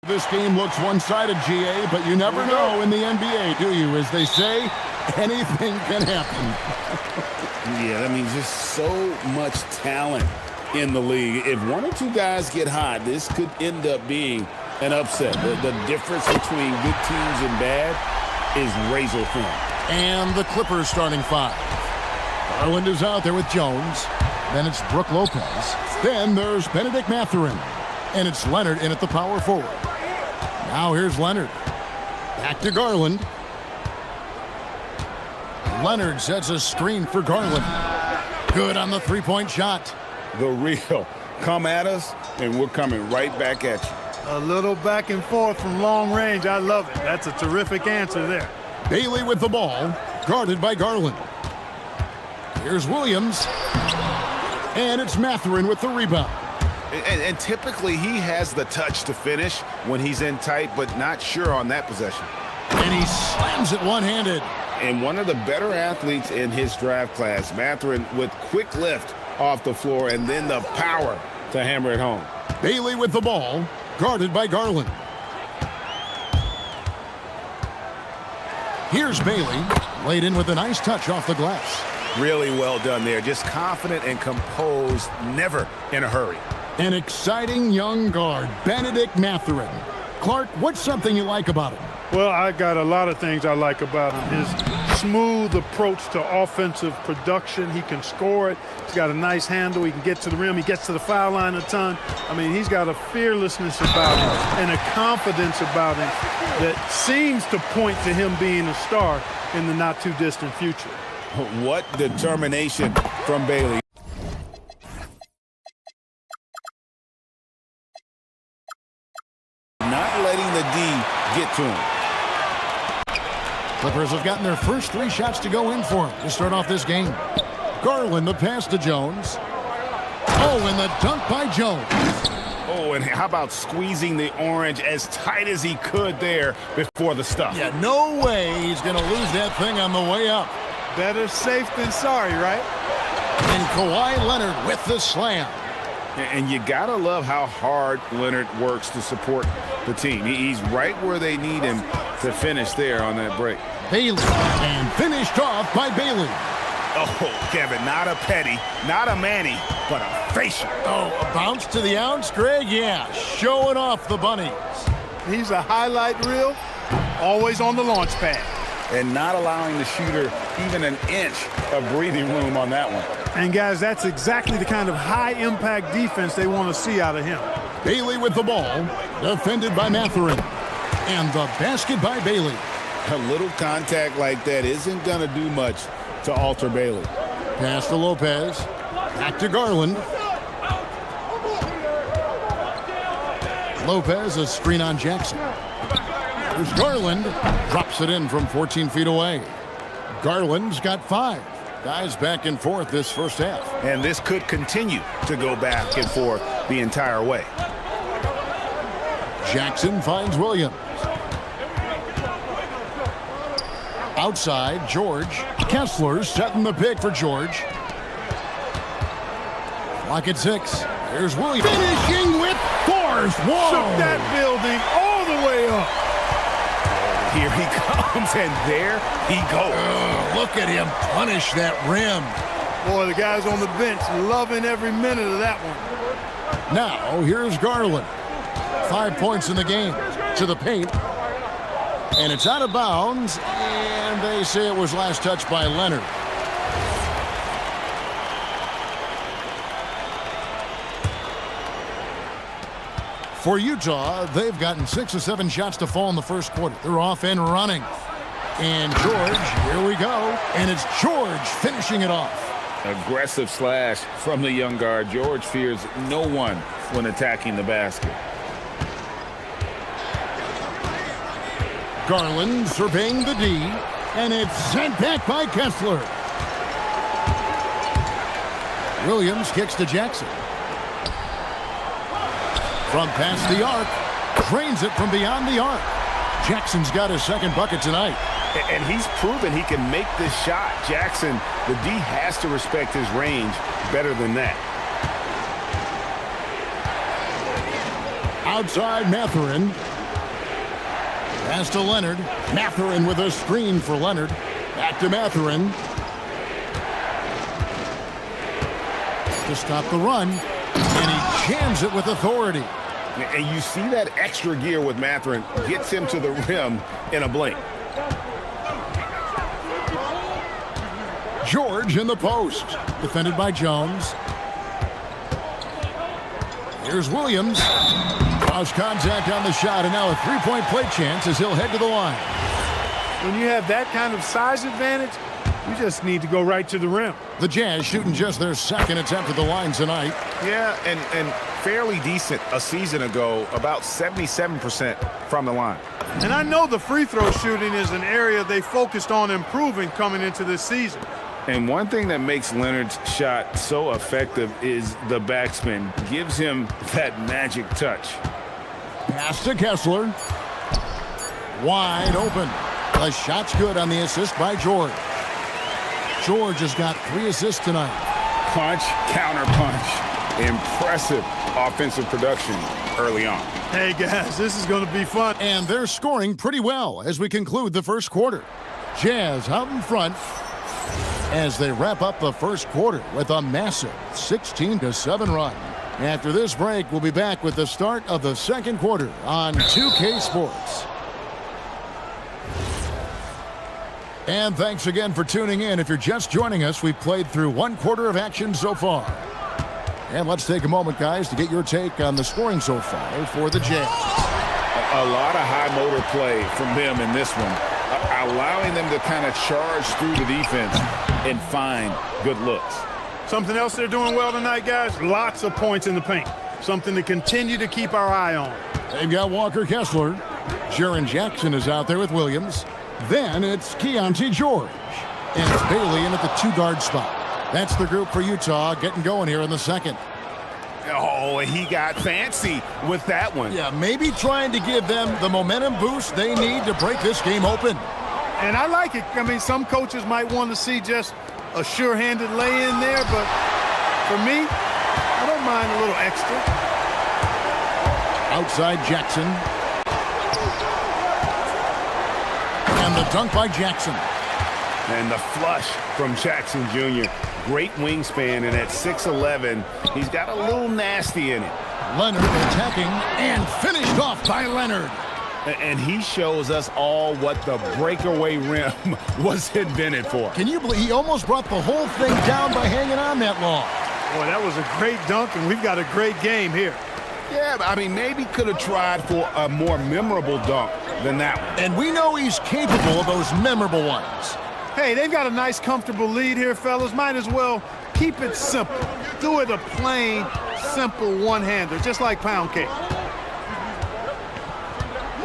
S5: This game looks one-sided, GA, but you never know in the NBA, do you? As they say, anything can happen.
S7: Yeah, I mean, just so much talent in the league. If one or two guys get hot, this could end up being an upset. The difference between good teams and bad is razor thin.
S5: And the Clippers starting five. Garland is out there with Jones. Then it's Brook Lopez. Then there's Benedict Mathurin. And it's Leonard in at the power forward. Now here's Leonard. Back to Garland. Leonard sets a screen for Garland. Good on the three-point shot.
S7: The real. Come at us, and we're coming right back at you.
S11: A little back and forth from long range. I love it. That's a terrific answer there.
S5: Bailey with the ball, guarded by Garland. Here's Williams. And it's Mathurin with the rebound.
S7: And typically he has the touch to finish when he's in tight, but not sure on that possession.
S5: And he slams it one-handed.
S7: And one of the better athletes in his draft class, Mathurin, with quick lift off the floor and then the power to hammer it home.
S5: Bailey with the ball, guarded by Garland. Here's Bailey, laid in with a nice touch off the glass.
S7: Really well done there. Just confident and composed, never in a hurry.
S5: An exciting young guard, Benedict Mathurin. Clark, what's something you like about him?
S11: Well, I got a lot of things I like about him. His smooth approach to offensive production. He can score it. He's got a nice handle. He can get to the rim. He gets to the foul line a ton. I mean, he's got a fearlessness about him and a confidence about him that seems to point to him being a star in the not-too-distant future.
S7: What determination from Bailey. Not letting the D get to him.
S5: Clippers have gotten their first three shots to go in for him to start off this game. Garland, the pass to Jones. Oh, and the dunk by Jones.
S7: Oh, and how about squeezing the orange as tight as he could there before the stuff?
S5: Yeah, no way he's going to lose that thing on the way up.
S11: Better safe than sorry, right?
S5: And Kawhi Leonard with the slam.
S7: And you got to love how hard Leonard works to support the team. He's right where they need him to finish there on that break.
S5: Bailey, and finished off by Bailey.
S7: Oh, Kevin, not a petty, not a Manny, but a facial.
S5: Oh, a bounce to the ounce, Greg? Yeah, showing off the bunnies.
S11: He's a highlight reel, always on the launch pad.
S7: And not allowing the shooter even an inch of breathing room on that one.
S11: And, guys, that's exactly the kind of high-impact defense they want to see out of him.
S5: Bailey with the ball, defended by Mathurin. And the basket by Bailey.
S7: A little contact like that isn't going to do much to alter Bailey.
S5: Pass to Lopez. Back to Garland. Lopez, a screen on Jackson. There's Garland. Drops it in from 14 feet away. Garland's got 5. Guys back and forth this first half.
S7: And this could continue to go back and forth the entire way.
S5: Jackson finds Williams. Outside, George. Kessler setting the pick for George. Clock at 6. Here's Williams. Finishing with force. Whoa!
S11: Shook that building all the way up.
S7: Here he comes, and there he goes.
S5: Look at him punish that rim.
S11: Boy, the guys on the bench loving every minute of that one.
S5: Now, here's Garland. 5 points in the game. To the paint. And it's out of bounds, and they say it was last touched by Leonard. For Utah, they've gotten 6 or 7 shots to fall in the first quarter. They're off and running. And George, here we go. And it's George finishing it off.
S7: Aggressive slash from the young guard. George fears no one when attacking the basket.
S5: Garland surveying the D, and it's sent back by Kessler. Williams kicks to Jackson. From past the arc, drains it from beyond the arc. Jackson's got his second bucket tonight.
S7: And he's proven he can make this shot. Jackson, the D has to respect his range better than that.
S5: Outside Mathurin. Pass to Leonard. Mathurin with a screen for Leonard. Back to Mathurin. To stop the run. And he jams it with authority.
S7: And you see that extra gear with Mathurin. Gets him to the rim in a blink.
S5: George in the post. Defended by Jones. Here's Williams. Lost contact on the shot, and now a three-point play chance as he'll head to the line.
S11: When you have that kind of size advantage, you just need to go right to the rim.
S5: The Jazz shooting just their second attempt at the line tonight.
S7: Yeah, and fairly decent a season ago, about 77% from the line.
S11: And I know the free throw shooting is an area they focused on improving coming into this season.
S7: And one thing that makes Leonard's shot so effective is the backspin. Gives him that magic touch.
S5: Pass to Kessler. Wide open. The shot's good on the assist by George. George has got 3 assists tonight.
S7: Punch, counter punch. Impressive offensive production early on.
S11: Hey, guys, this is going to be fun.
S5: And they're scoring pretty well as we conclude the first quarter. Jazz out in front as they wrap up the first quarter with a massive 16-7 run. After this break, we'll be back with the start of the second quarter on 2K Sports. And thanks again for tuning in. If you're just joining us, we've played through 1 quarter of action so far. And let's take a moment, guys, to get your take on the scoring so far for the Jazz.
S7: A lot of high motor play from them in this one, allowing them to kind of charge through the defense and find good looks.
S11: Something else they're doing well tonight, guys, lots of points in the paint. Something to continue to keep our eye on.
S5: They've got Walker Kessler. Jaren Jackson is out there with Williams. Then it's Keontae George. And it's Bailey in at the 2-guard spot. That's the group for Utah getting going here in the second.
S7: Oh, he got fancy with that one.
S5: Yeah, maybe trying to give them the momentum boost they need to break this game open.
S11: And I like it. I mean, some coaches might want to see just a sure-handed lay-in there, but for me, I don't mind a little extra.
S5: Outside Jackson. And the dunk by Jackson.
S7: And the flush from Jackson Jr. Great wingspan, and at 6'11", he's got a little nasty in it.
S5: Leonard attacking and finished off by Leonard.
S7: And he shows us all what the breakaway rim was invented for.
S5: Can you believe he almost brought the whole thing down by hanging on that long?
S11: Boy, that was a great dunk, and we've got a great game here.
S7: Yeah, I mean, maybe could have tried for a more memorable dunk than that one.
S5: And we know he's capable of those memorable ones.
S11: Hey, they've got a nice, comfortable lead here, fellas. Might as well keep it simple. Do it a plain, simple one-hander, just like pound cake.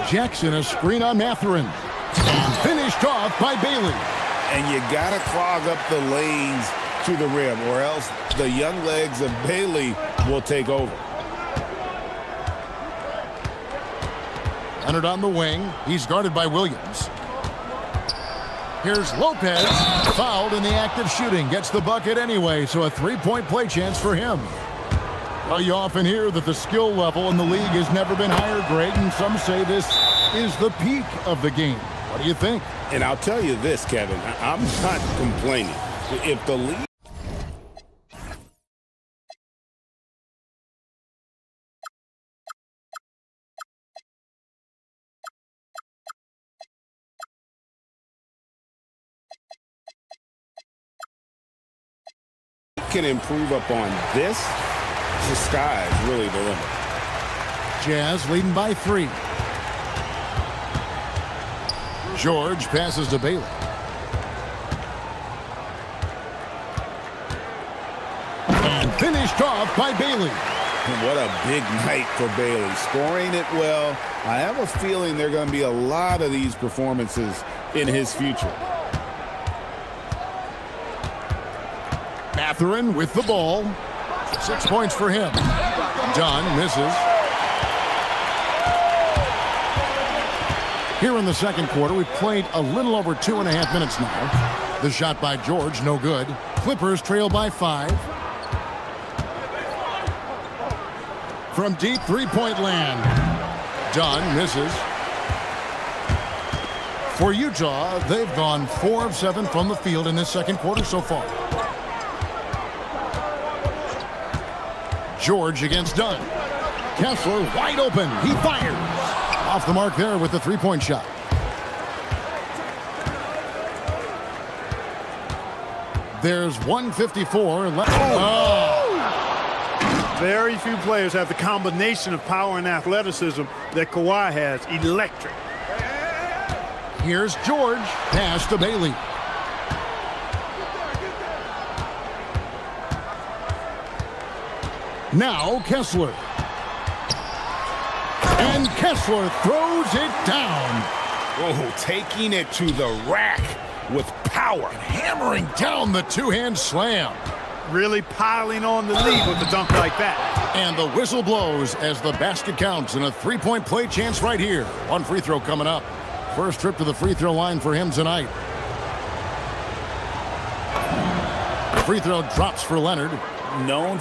S5: Jackson, a screen on Mathurin. Finished off by Bailey.
S7: And you got to clog up the lanes to the rim, or else the young legs of Bailey will take over.
S5: Leonard on the wing. He's guarded by Williams. Here's Lopez, fouled in the act of shooting. Gets the bucket anyway, so a 3-point play chance for him. Well, you often hear that the skill level in the league has never been higher, Greg, and some say this is the peak of the game. What do you think?
S7: And I'll tell you this, Kevin, I'm not complaining. If the league... can improve upon this, the sky is really the limit.
S5: Jazz leading by 3. George passes to Bailey. And finished off by Bailey.
S7: And what a big night for Bailey. Scoring it well. I have a feeling there are going to be a lot of these performances in his future.
S5: Mathurin with the ball. 6 points for him. Dunn misses. Here in the second quarter, we've played a little over 2.5 minutes now. The shot by George, no good. Clippers trail by 5. From deep 3-point land. Dunn misses. For Utah, they've gone 4 of 7 from the field in this second quarter so far. George against Dunn. Kessler wide open. He fires. Off the mark there with the three-point shot. There's 1:54 left. Oh.
S11: Very few players have the combination of power and athleticism that Kawhi has. Electric.
S5: Here's George. Pass to Bailey. Now Kessler. And Kessler throws it down.
S7: Oh, taking it to the rack with power.
S5: Hammering down the two-hand slam.
S11: Really piling on the lead with a dunk like that.
S5: And the whistle blows as the basket counts and a three-point play chance right here. One free throw coming up. First trip to the free throw line for him tonight. The free throw drops for Leonard.
S7: Known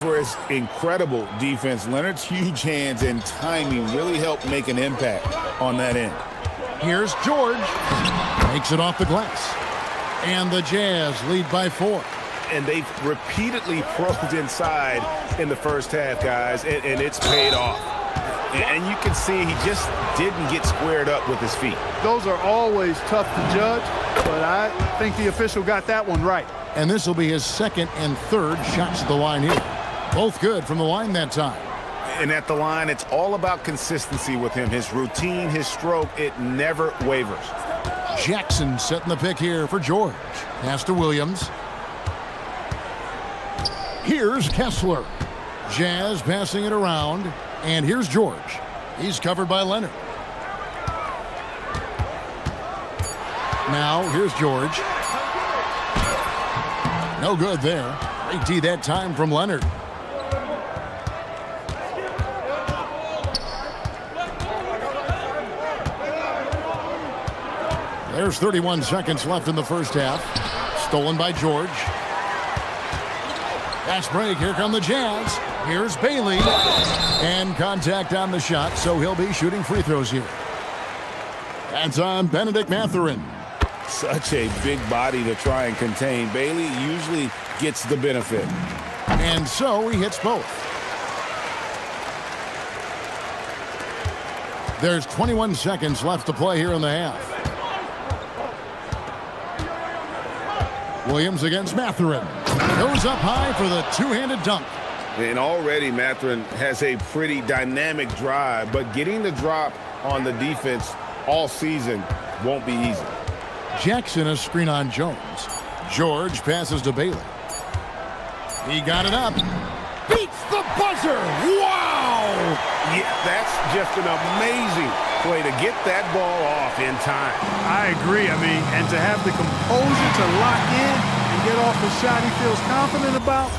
S7: for his incredible defense. Leonard's huge hands and timing really helped make an impact on that end.
S5: Here's George. Makes it off the glass. And the Jazz lead by 4.
S12: And they've repeatedly probed inside in the first half, guys, and it's paid off. And you can see he just didn't get squared up with his feet.
S11: Those are always tough to judge, but I think the official got that one right.
S5: And this will be his second and third shots at the line here. Both good from the line that time.
S12: And at the line, it's all about consistency with him. His routine, his stroke, it never wavers.
S5: Jackson setting the pick here for George. Pass to Williams. Here's Kessler. Jazz passing it around. And here's George. He's covered by Leonard. Now, here's George. No good there. Great D that time from Leonard. There's 31 seconds left in the first half. Stolen by George. Fast break. Here come the Jazz. Here's Bailey. And contact on the shot, so he'll be shooting free throws here. That's on Benedict Mathurin.
S7: Such a big body to try and contain. Bailey usually gets the benefit.
S5: And so he hits both. There's 21 seconds left to play here in the half. Williams against Mathurin. Goes up high for the two-handed dunk.
S7: And already Mathurin has a pretty dynamic drive, but getting the drop on the defense all season won't be easy.
S5: Jackson a screen on Jones. George passes to Bailey. He got it up. Beats the buzzer. Wow!
S7: Yeah, that's just an amazing play to get that ball off in time.
S11: I agree. I mean, and to have the composure to lock in and get off the shot he feels confident about,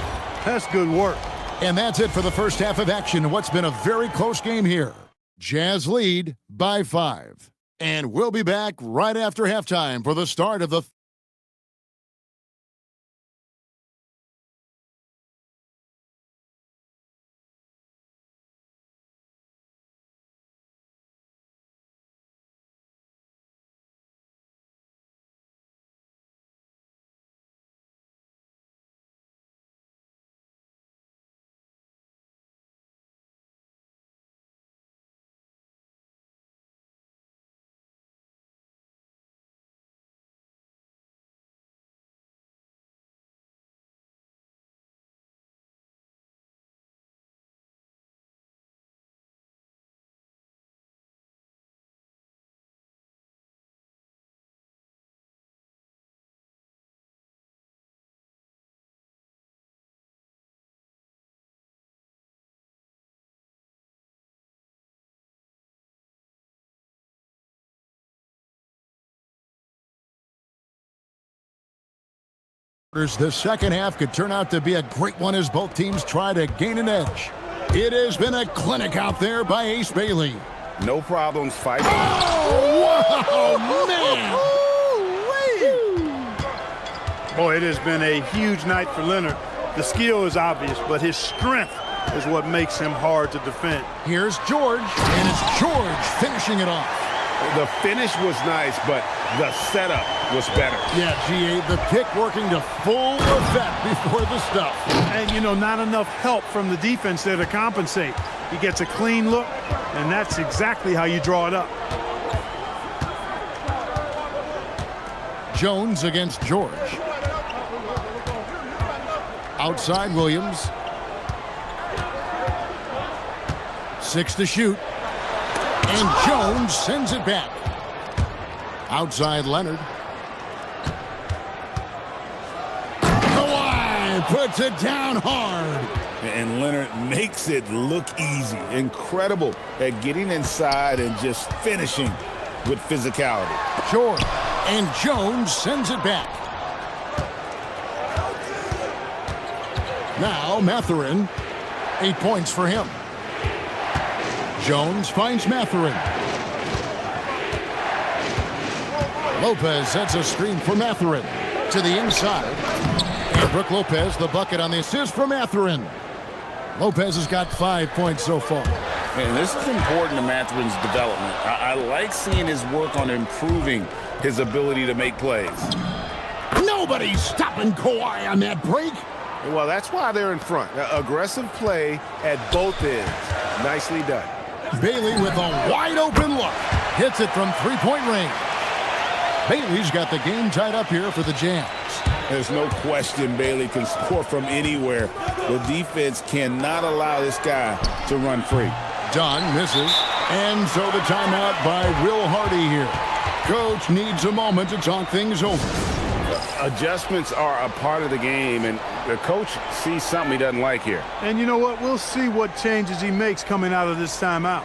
S11: that's good work.
S5: And that's it for the first half of action. What's been a very close game here. Jazz lead by 5. And we'll be back right after halftime for the start of the The second half could turn out to be a great one as both teams try to gain an edge. It has been a clinic out there by Ace Bailey.
S7: No problems fighting.
S5: Oh, wow, man!
S11: it has been a huge night for Leonard. The skill is obvious, but his strength is what makes him hard to defend.
S5: Here's George, and it's George finishing it off.
S7: The finish was nice, but the setup was better.
S5: Yeah, G8, the pick working to full effect before the stuff.
S11: And, you know, not enough help from the defense there to compensate. He gets a clean look, and that's exactly how you draw it up.
S5: Jones against George. Outside Williams. 6 to shoot. And Jones sends it back. Outside Leonard. Kawhi puts it down hard.
S7: And Leonard makes it look easy. Incredible at getting inside and just finishing with physicality.
S5: George. And Jones sends it back. Now Mathurin. 8 points for him. Jones finds Mathurin. Lopez sets a screen for Mathurin to the inside. And Brook Lopez, the bucket on the assist for Mathurin. Lopez has got 5 points so far.
S7: And this is important to Mathurin's development. I like seeing his work on improving his ability to make plays.
S5: Nobody's stopping Kawhi on that break.
S12: Well, that's why they're in front. Aggressive play at both ends. Nicely done.
S5: Bailey with a wide open look. Hits it from three-point range. Bailey's got the game tied up here for the Jazz.
S7: There's no question Bailey can score from anywhere. The defense cannot allow this guy to run free.
S5: Dunn misses. And so the timeout by Will Hardy here. Coach needs a moment to talk things over.
S7: Adjustments are a part of the game, and the coach sees something he doesn't like here.
S11: And you know what? We'll see what changes he makes coming out of this timeout.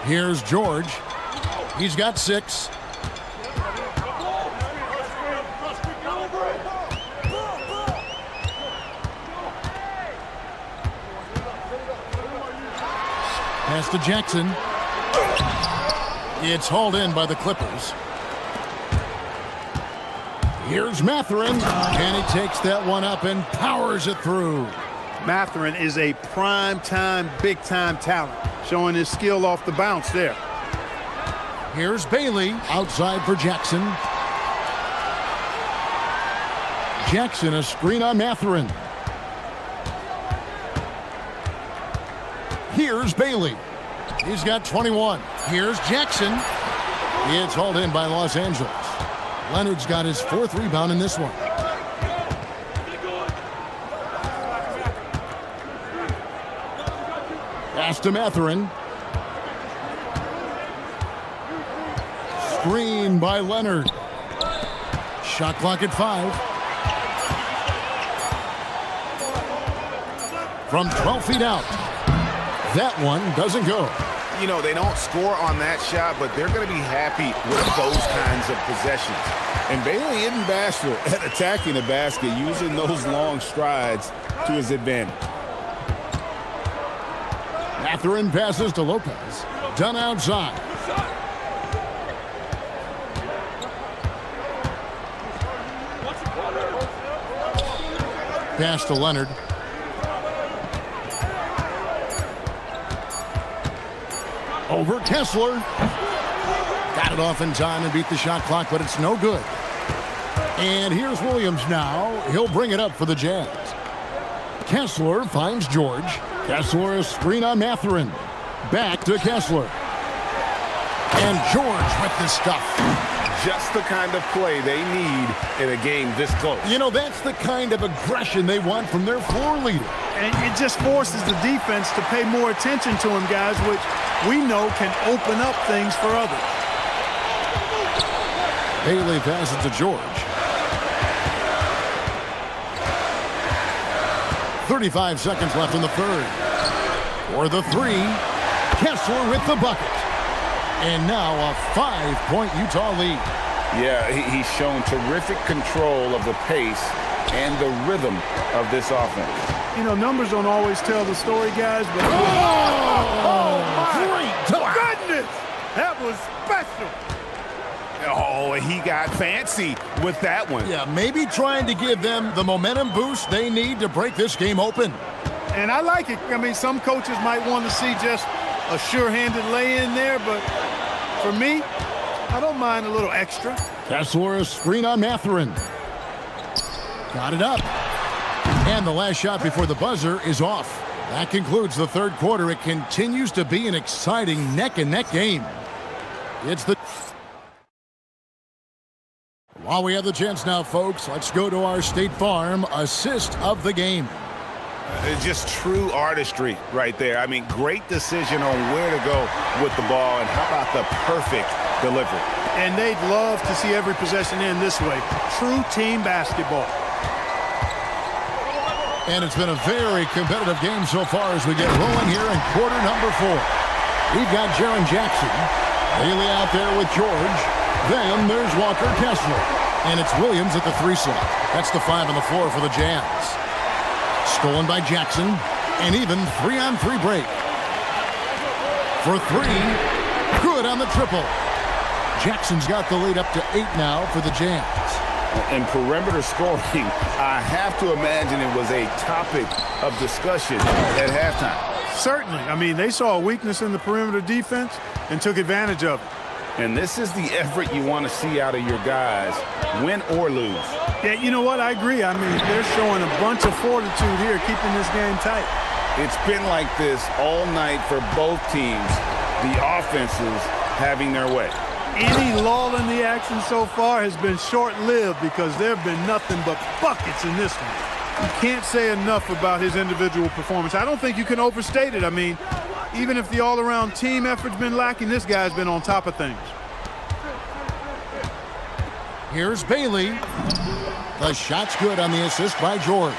S5: Here's George. He's got 6. Pass to Jackson. It's hauled in by the Clippers. Here's Mathurin. And he takes that one up and powers it through.
S11: Mathurin is a prime-time, big-time talent, showing his skill off the bounce there.
S5: Here's Bailey outside for Jackson. Jackson, a screen on Mathurin. Here's Bailey. He's got 21. Here's Jackson. It's hauled in by Los Angeles. Leonard's got his 4th rebound in this one. Pass to Mathurin. Screen by Leonard. Shot clock at 5. From 12 feet out. That one doesn't go.
S12: You know, they don't score on that shot, but they're going to be happy with those kinds of possessions.
S7: And Bailey isn't bashful at attacking the basket, using those long strides to his advantage.
S5: Mathurin passes to Lopez. Done outside. Pass to Leonard. Over Kessler. Got it off in time and beat the shot clock, but it's no good. And here's Williams now. He'll bring it up for the Jazz. Kessler finds George. Kessler, a screen on Mathurin. Back to Kessler. And George with the stuff.
S7: Just the kind of play they need in a game this close.
S5: You know, that's the kind of aggression they want from their floor leader.
S11: And it just forces the defense to pay more attention to him, guys, which we know can open up things for others.
S5: Bailey passes to George. 35 seconds left in the third. For the 3, Kessler with the bucket. And now a 5-point Utah lead.
S7: Yeah, he's shown terrific control of the pace and the rhythm of this offense.
S11: You know, numbers don't always tell the story, guys, but...
S5: Great!
S11: Goodness! That was special!
S7: Oh, he got fancy with that one.
S5: Yeah, maybe trying to give them the momentum boost they need to break this game open.
S11: And I like it. I mean, some coaches might want to see just a sure-handed lay-in there, but for me, I don't mind a little extra.
S5: Kessler, a screen on Matherin. Got it up. And the last shot before the buzzer is off. That concludes the third quarter. It continues to be an exciting neck-and-neck game. It's the... While we have the chance now, folks, let's go to our State Farm assist of the game.
S7: Just true artistry right there. I mean, great decision on where to go with the ball, and how about the perfect delivery.
S11: And they'd love to see every possession end this way. True team basketball.
S5: And it's been a very competitive game so far as we get rolling here in quarter number 4. We've got Jaren Jackson. Haley out there with George. Then there's Walker Kessler. And it's Williams at the 3 slot. That's the 5 on the floor for the Jazz. Stolen by Jackson. And even 3-on-3 break. For 3. Good on the triple. Jackson's got the lead up to 8 now for the Jazz.
S7: And perimeter scoring, I have to imagine it was a topic of discussion at halftime.
S11: Certainly. I mean, they saw a weakness in the perimeter defense and took advantage of it.
S7: And this is the effort you want to see out of your guys, win or lose.
S11: Yeah, you know what? I agree. I mean, they're showing a bunch of fortitude here, keeping this game tight.
S7: It's been like this all night for both teams, the offenses having their way.
S11: Any lull in the action so far has been short-lived because there have been nothing but buckets in this one. You can't say enough about his individual performance. I don't think you can overstate it. I mean, even if the all-around team effort's been lacking, this guy's been on top of things.
S5: Here's Bailey. The shot's good on the assist by George.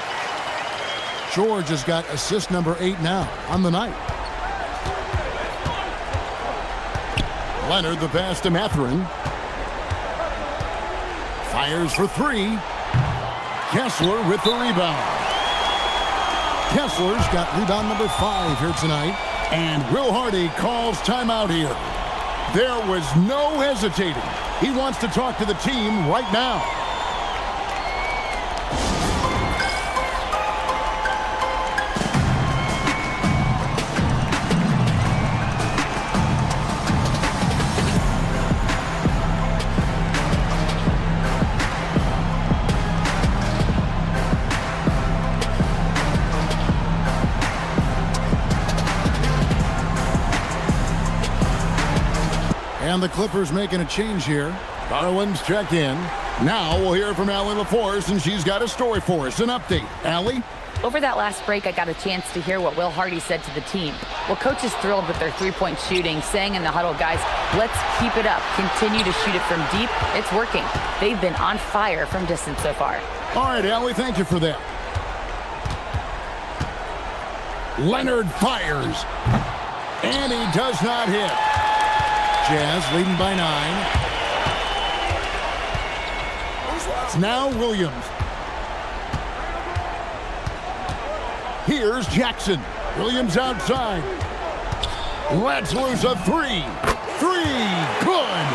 S5: George has got assist number 8 now on the night. Leonard the pass to Matherin. Fires for 3. Kessler with the rebound. Kessler's got rebound number 5 here tonight. And Will Hardy calls timeout here. There was no hesitating. He wants to talk to the team right now. And the Clippers making a change here. Garland's checked in. Now we'll hear from Allie LaForce, and she's got a story for us. An update. Allie?
S4: Over that last break, I got a chance to hear what Will Hardy said to the team. Well, coach is thrilled with their three-point shooting, saying in the huddle, guys, let's keep it up. Continue to shoot it from deep. It's working. They've been on fire from distance so far.
S5: All right, Allie, thank you for that. Leonard fires. And he does not hit. Jazz leading by 9. It's now Williams. Here's Jackson. Williams outside. Lets loose a 3. 3. Good.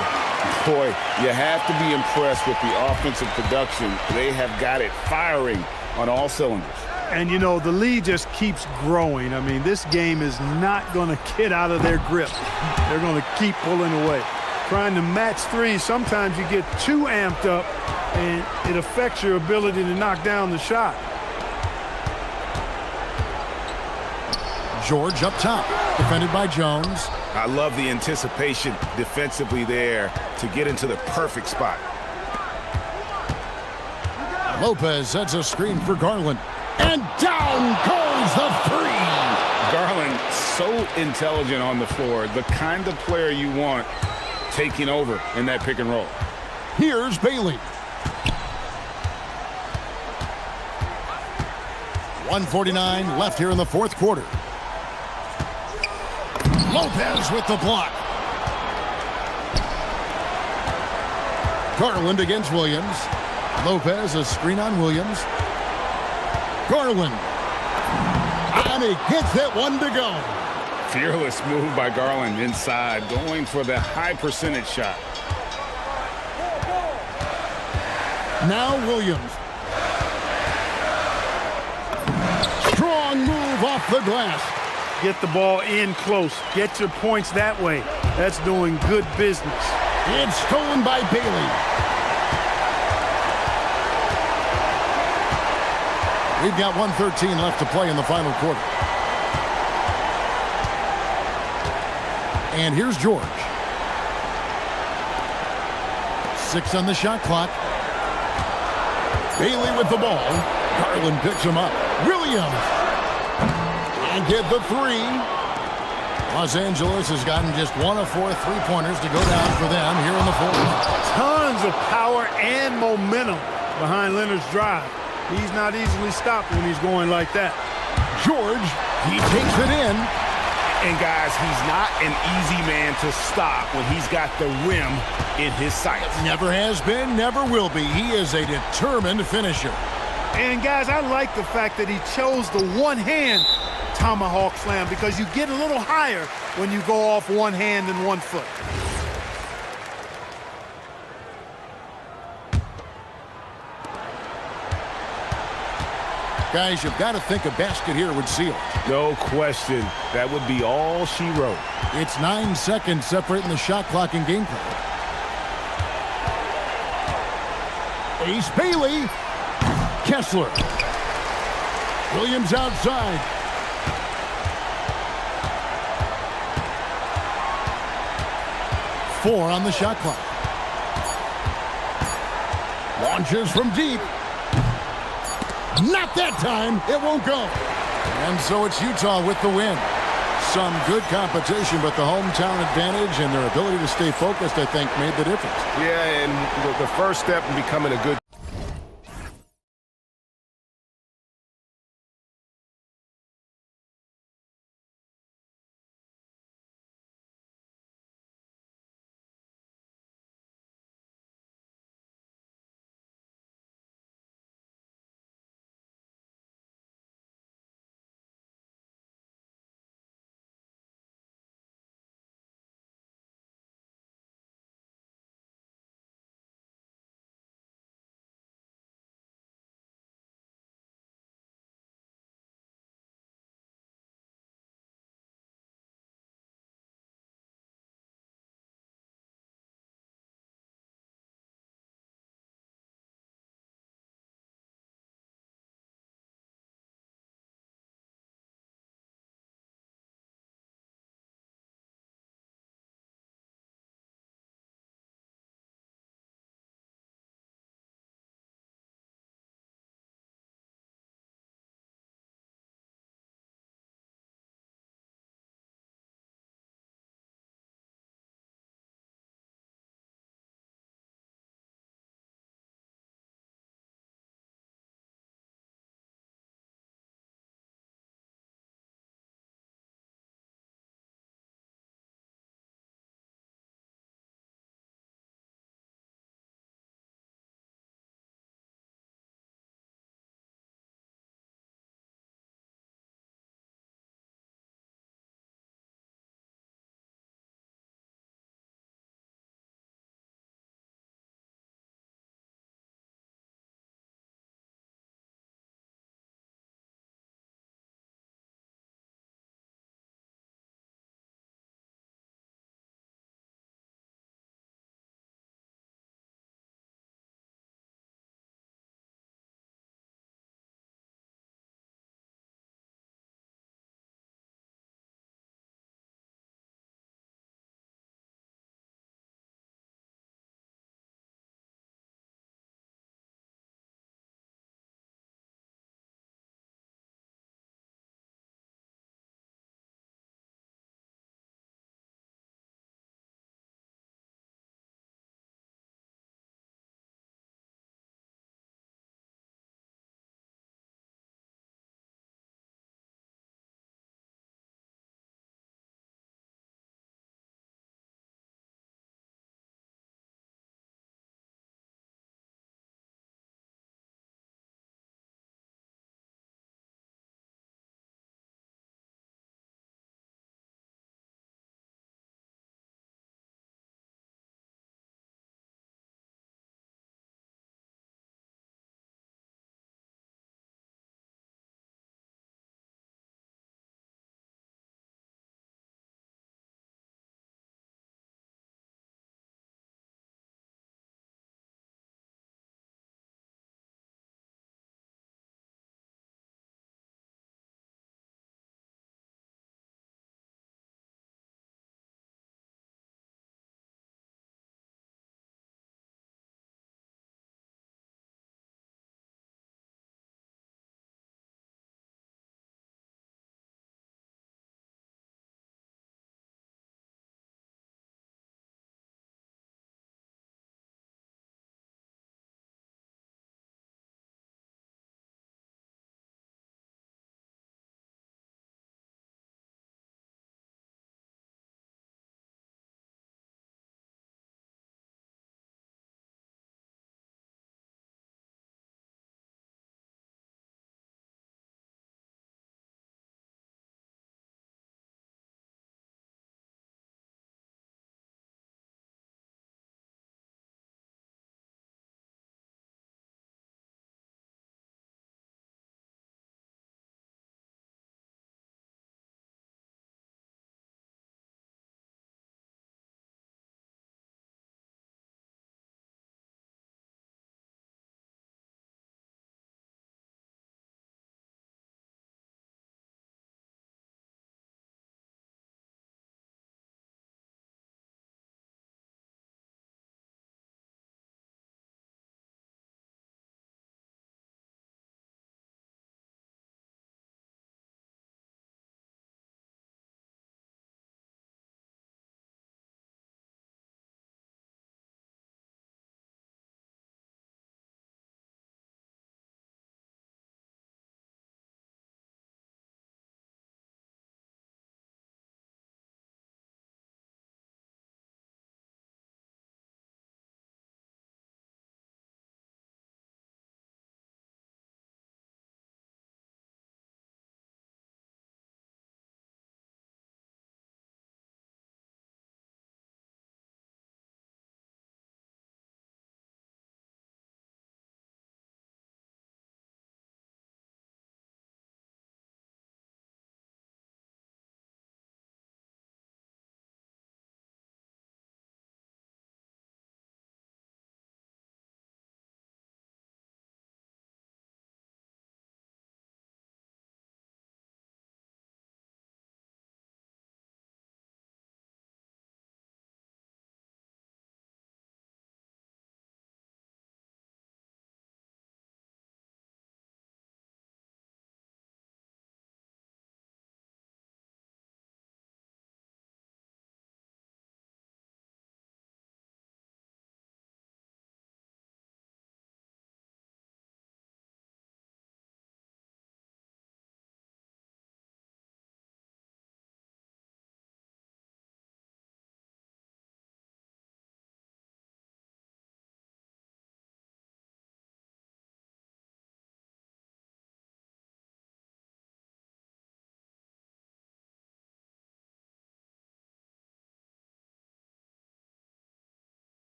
S7: Boy, you have to be impressed with the offensive production. They have got it firing on all cylinders.
S11: And, you know, the lead just keeps growing. I mean, this game is not going to get out of their grip. They're going to keep pulling away. Trying to match 3, sometimes you get too amped up, and it affects your ability to knock down the shot.
S5: George up top, defended by Jones.
S7: I love the anticipation defensively there to get into the perfect spot.
S5: Lopez sets a screen for Garland. And down goes the 3.
S7: Garland, so intelligent on the floor, the kind of player you want taking over in that pick and roll.
S5: Here's Bailey. 1:49 left here in the fourth quarter. Lopez with the block. Garland against Williams. Lopez, a screen on Williams. Garland. And he gets that one to go.
S7: Fearless move by Garland inside, going for the high percentage shot.
S5: Now Williams. Strong move off the glass.
S11: Get the ball in close. Get your points that way. That's doing good business.
S5: It's stolen by Bailey. We've got 1:13 left to play in the final quarter. And here's George. 6 on the shot clock. Bailey with the ball. Garland picks him up. Williams. And get the 3. Los Angeles has gotten just 1 of 4 3-pointers to go down for them here in the fourth.
S11: Tons of power and momentum behind Leonard's drive. He's not easily stopped when he's going like that.
S5: George, he takes it in.
S7: And guys, he's not an easy man to stop when he's got the rim in his sights.
S5: Never has been, never will be. He is a determined finisher.
S11: And guys, I like the fact that he chose the one-hand tomahawk slam because you get a little higher when you go off one hand and 1 foot.
S5: Guys, you've got to think a basket here would seal.
S7: No question. That would be all she wrote.
S5: It's 9 seconds separating the shot clock and gameplay. Ace Bailey. Kessler. Williams outside. Four on the shot clock. Launches from deep. Not that time. It won't go. And so it's Utah with the win. Some good competition, but the hometown advantage and their ability to stay focused, I think, made the difference.
S12: Yeah, and the first step in becoming a good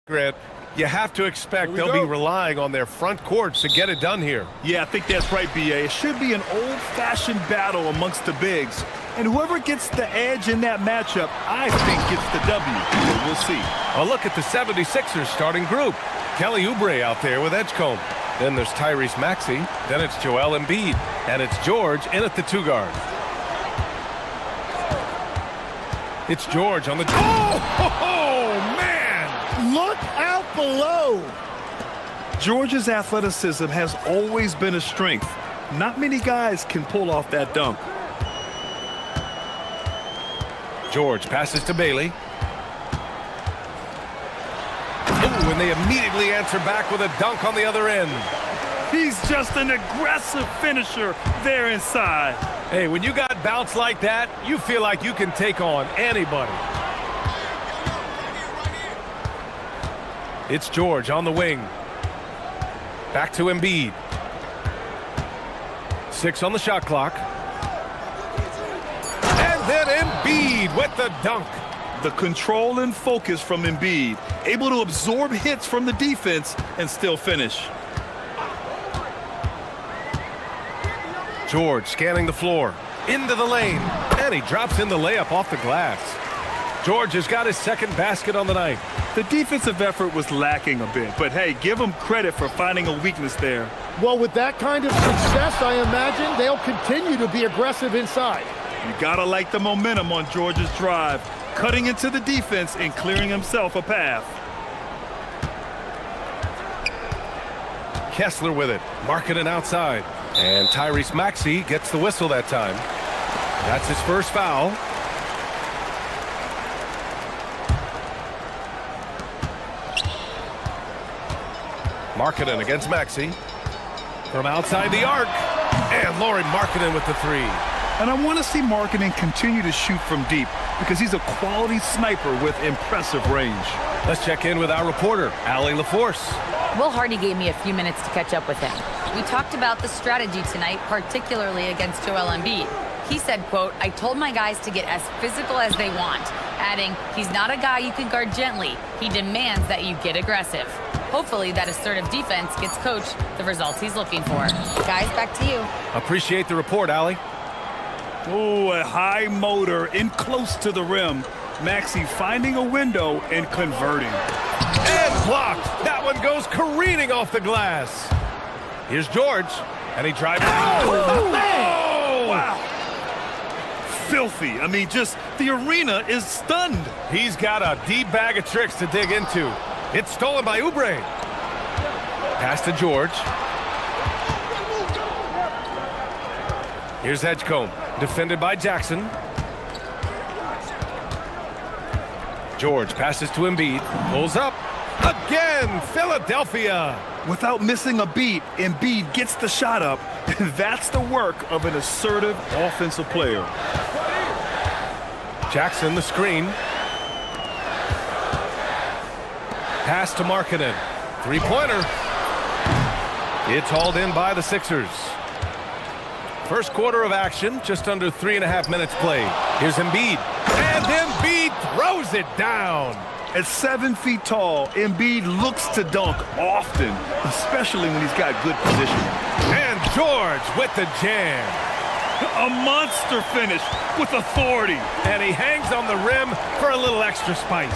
S1: Grant, you have to expect they'll be relying on their front courts to get it done here.
S3: Yeah, I think that's right, B.A. It should be an old-fashioned battle amongst the bigs. And whoever gets the edge in that matchup, I think gets the W. But we'll see.
S1: A look at the 76ers starting group. Kelly Oubre out there with Edgecombe. Then there's Tyrese Maxey. Then it's Joel Embiid. And it's George in at the 2 guard. It's George on the... Oh, man!
S10: Look out below.
S3: George's athleticism has always been a strength. Not many guys can pull off that dunk.
S1: George passes to Bailey. Oh, and they immediately answer back with a dunk on the other end.
S3: He's just an aggressive finisher there inside.
S1: Hey, when you got bounce like that, you feel like you can take on anybody. It's George on the wing. Back to Embiid. 6 on the shot clock. And then Embiid with the dunk.
S3: The control and focus from Embiid, able to absorb hits from the defense and still finish.
S1: George scanning the floor. Into the lane. And he drops in the layup off the glass. George has got his second basket on the night.
S3: The defensive effort was lacking a bit, but hey, give him credit for finding a weakness there.
S10: Well, with that kind of success, I imagine they'll continue to be aggressive inside.
S3: You gotta like the momentum on George's drive, cutting into the defense and clearing himself a path.
S1: Kessler with it, marking it outside. And Tyrese Maxey gets the whistle that time. That's his first foul. Markkanen against Maxey. From outside the arc. And Lauri Markkanen with the 3.
S3: And I want to see Markkanen continue to shoot from deep because he's a quality sniper with impressive range.
S1: Let's check in with our reporter, Allie LaForce.
S4: Will Hardy gave me a few minutes to catch up with him. We talked about the strategy tonight, particularly against Joel Embiid. He said, quote, "I told my guys to get as physical as they want," adding, "He's not a guy you can guard gently. He demands that you get aggressive." Hopefully that assertive defense gets Coach the results he's looking for. Guys, back to you.
S1: Appreciate the report, Allie.
S3: Oh, a high motor in close to the rim. Maxey finding a window and converting.
S1: And blocked. That one goes careening off the glass. Here's George, and he drives.
S3: Oh, man! Wow. Filthy. I mean, just the arena is stunned.
S1: He's got a deep bag of tricks to dig into. It's stolen by Oubre. Pass to George. Here's Edgecombe, defended by Jackson. George passes to Embiid, pulls up. Again, Philadelphia.
S3: Without missing a beat, Embiid gets the shot up. That's the work of an assertive offensive player.
S1: Jackson, the screen. Pass to Markkanen. Three-pointer. It's hauled in by the Sixers. First quarter of action, just under 3.5 minutes played. Here's Embiid. And Embiid throws it down.
S3: At 7 feet tall, Embiid looks to dunk often, especially when he's got good position.
S1: And George with the jam.
S3: A monster finish with authority.
S1: And he hangs on the rim for a little extra spice.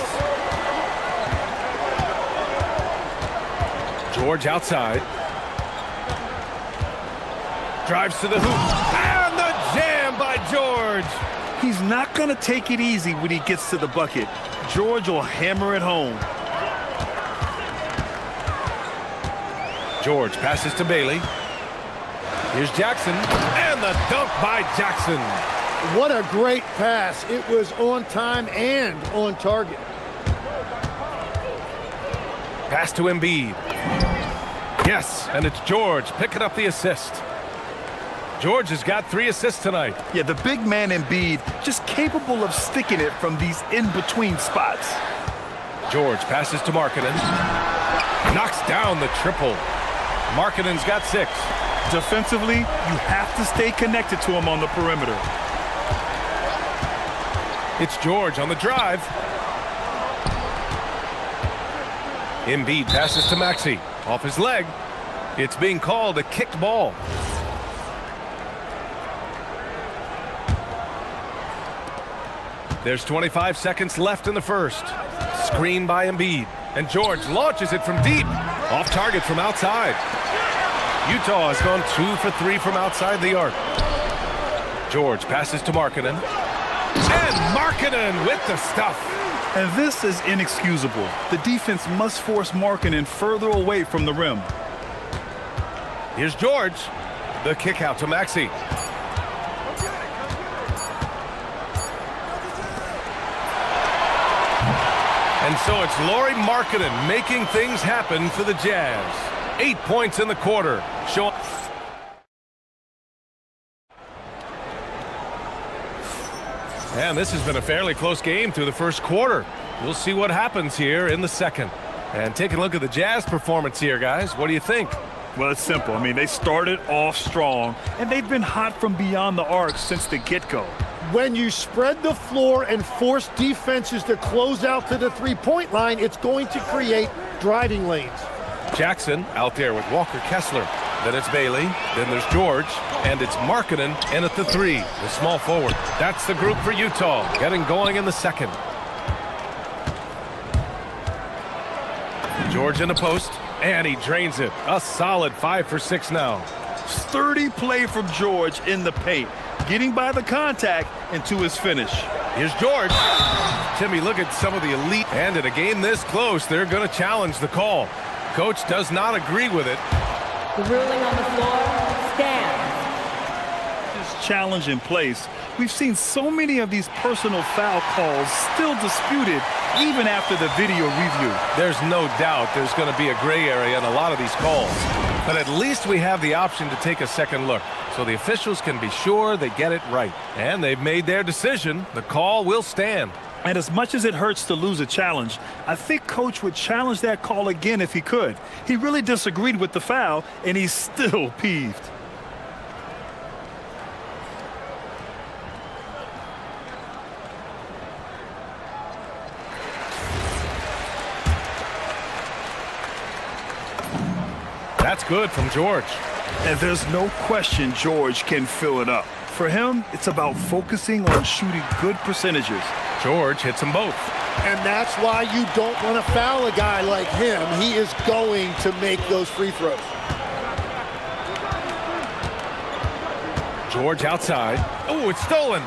S1: George outside. Drives to the hoop. And the jam by George.
S3: He's not going to take it easy when he gets to the bucket. George will hammer it home.
S1: George passes to Bailey. Here's Jackson. And the dunk by Jackson.
S10: What a great pass. It was on time and on target.
S1: Pass to Embiid. Yes, and it's George picking up the assist. George has got 3 assists tonight.
S3: Yeah, the big man Embiid just capable of sticking it from these in-between spots.
S1: George passes to Markkanen. Knocks down the triple. Markkanen's got 6.
S3: Defensively, you have to stay connected to him on the perimeter.
S1: It's George on the drive. Embiid passes to Maxey. Off his leg. It's being called a kicked ball. There's 25 seconds left in the first. Screen by Embiid. And George launches it from deep. Off target from outside. Utah has gone 2 for 3 from outside the arc. George passes to Markkanen. And Markkanen with the stuff.
S3: And this is inexcusable. The defense must force Markkanen further away from the rim.
S1: Here's George. The kick out to Maxey. And so it's Lauri Markkanen making things happen for the Jazz. 8 points in the quarter. And this has been a fairly close game through the first quarter. We'll see what happens here in the second. And take a look at the Jazz performance here, guys. What do you think?
S3: Well, it's simple. I mean, they started off strong, and they've been hot from beyond the arc since the get-go.
S10: When you spread the floor and force defenses to close out to the three-point line, it's going to create driving lanes.
S1: Jackson out there with Walker Kessler. Then it's Bailey. Then there's George. And it's Markkanen in at the 3, the small forward. That's the group for Utah, getting going in the second. George in the post, and he drains it. A solid 5 for 6 now.
S3: Sturdy play from George in the paint, getting by the contact and to his finish.
S1: Here's George. Timmy, look at some of the elite. And in a game this close, they're going to challenge the call. Coach does not agree with it.
S13: The ruling on the floor stands.
S3: This challenge in place. We've seen so many of these personal foul calls still disputed even after the video review.
S1: There's no doubt there's going to be a gray area in a lot of these calls. But at least we have the option to take a second look, so the officials can be sure they get it right. And they've made their decision. The call will stand.
S3: And as much as it hurts to lose a challenge, I think Coach would challenge that call again if he could. He really disagreed with the foul, and he's still peeved.
S1: That's good from George.
S3: And there's no question George can fill it up. For him, it's about focusing on shooting good percentages.
S1: George hits them both.
S10: And that's why you don't want to foul a guy like him. He is going to make those free throws.
S1: George outside. Oh, it's stolen.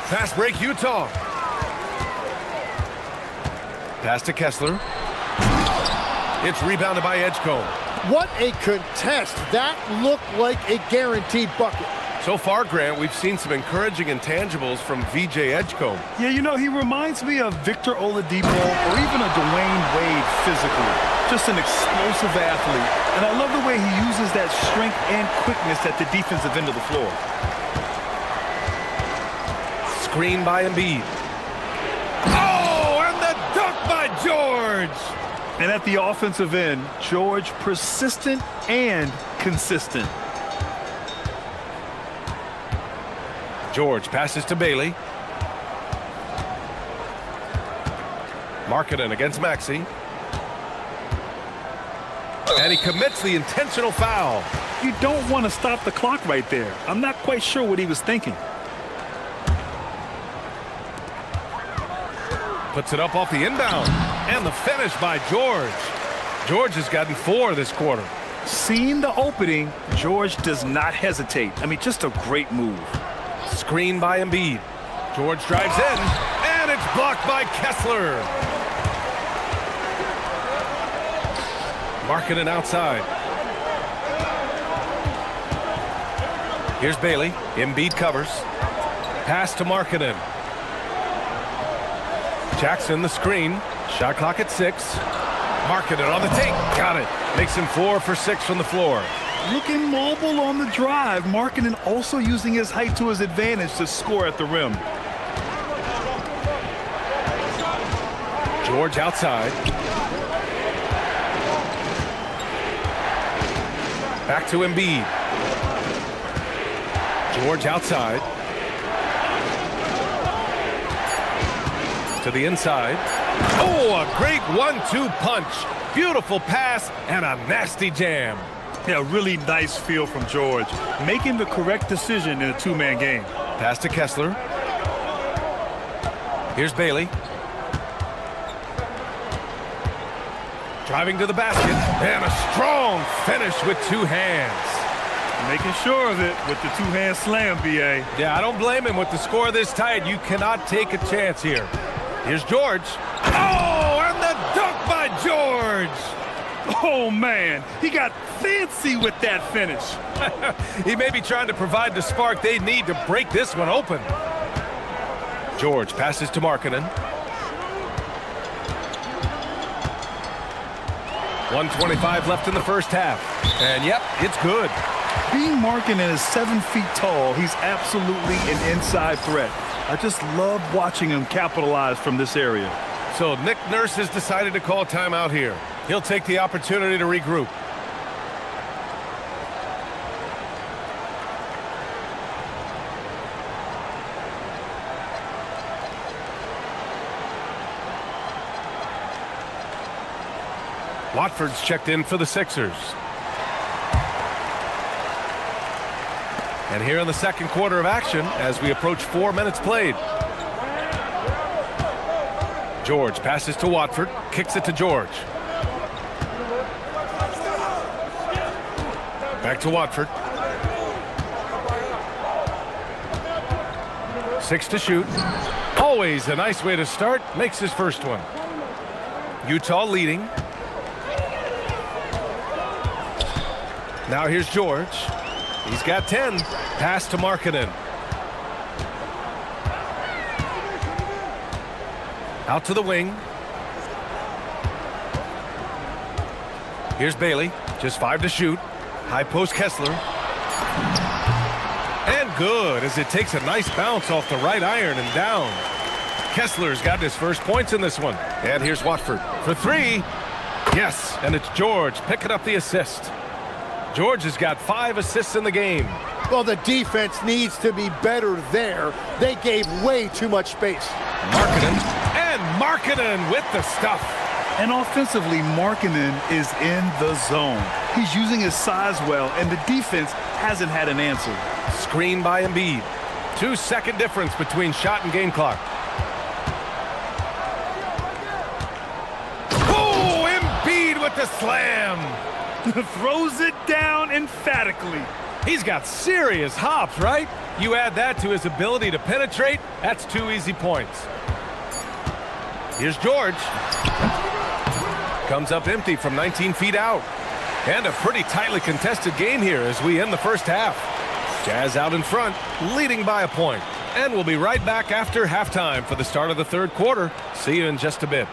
S1: Fast break, Utah. Pass to Kessler. It's rebounded by Edgecombe.
S10: What a contest. That looked like a guaranteed bucket.
S1: So far, Grant, we've seen some encouraging intangibles from VJ Edgecombe.
S3: Yeah, you know, he reminds me of Victor Oladipo or even a Dwayne Wade physically. Just an explosive athlete. And I love the way he uses that strength and quickness at the defensive end of the floor.
S1: Screen by Embiid. Oh, and the dunk by George!
S3: And at the offensive end, George persistent and consistent.
S1: George passes to Bailey. Markkanen against Maxey. And he commits the intentional foul.
S3: You don't want to stop the clock right there. I'm not quite sure what he was thinking.
S1: Puts it up off the inbound. And the finish by George. George has gotten 4 this quarter.
S3: Seeing the opening, George does not hesitate. I mean, just a great move.
S1: Screen by Embiid. George drives in, and it's blocked by Kessler. Markkanen outside. Here's Bailey. Embiid covers. Pass to Markkanen. Jackson the screen. Shot clock at 6. Markkanen on the take. Got it. Makes him 4 for 6 from the floor.
S3: Looking mobile on the drive. Markkanen also using his height to his advantage to score at the rim.
S1: George outside. Back to Embiid. George outside. To the inside. Oh, a great 1-2 punch. Beautiful pass and a nasty jam.
S3: Yeah, really nice feel from George, making the correct decision in a two-man game.
S1: Pass to Kessler. Here's Bailey. Driving to the basket, and a strong finish with two hands.
S3: Making sure of it with the two-hand slam, B.A.
S1: Yeah, I don't blame him. With the score this tight, you cannot take a chance here. Here's George. Oh, and the dunk by George!
S3: Oh, man, he got fancy with that finish.
S1: He may be trying to provide the spark they need to break this one open. George passes to Markkanen. 1:25 left in the first half. And yep, it's good.
S3: Being Markkanen is 7 feet tall, he's absolutely an inside threat. I just love watching him capitalize from this area.
S1: So Nick Nurse has decided to call timeout here. He'll take the opportunity to regroup. Watford's checked in for the Sixers. And here in the second quarter of action as we approach 4 minutes played. George passes to Watford, kicks it to George. Back to Watford. 6 to shoot. Always a nice way to start. Makes his first one. Utah leading. Now here's George. He's got 10. Pass to Markkanen. Out to the wing. Here's Bailey. Just 5 to shoot. High post Kessler. And good as it takes a nice bounce off the right iron and down. Kessler's got his first points in this one. And here's Watford for 3. Yes, and it's George picking up the assist. George has got 5 assists in the game.
S10: Well, the defense needs to be better there. They gave way too much space.
S1: Markkanen with the stuff.
S3: And offensively, Markkanen is in the zone. He's using his size well, and the defense hasn't had an answer.
S1: Screen by Embiid. 2-second difference between shot and game clock. Oh, Embiid with the slam.
S3: Throws it down emphatically.
S1: He's got serious hops, right? You add that to his ability to penetrate, that's 2 easy points. Here's George. Comes up empty from 19 feet out. And a pretty tightly contested game here as we end the first half. Jazz out in front, leading by a point. And we'll be right back after halftime for the start of the third quarter. See you in just a bit.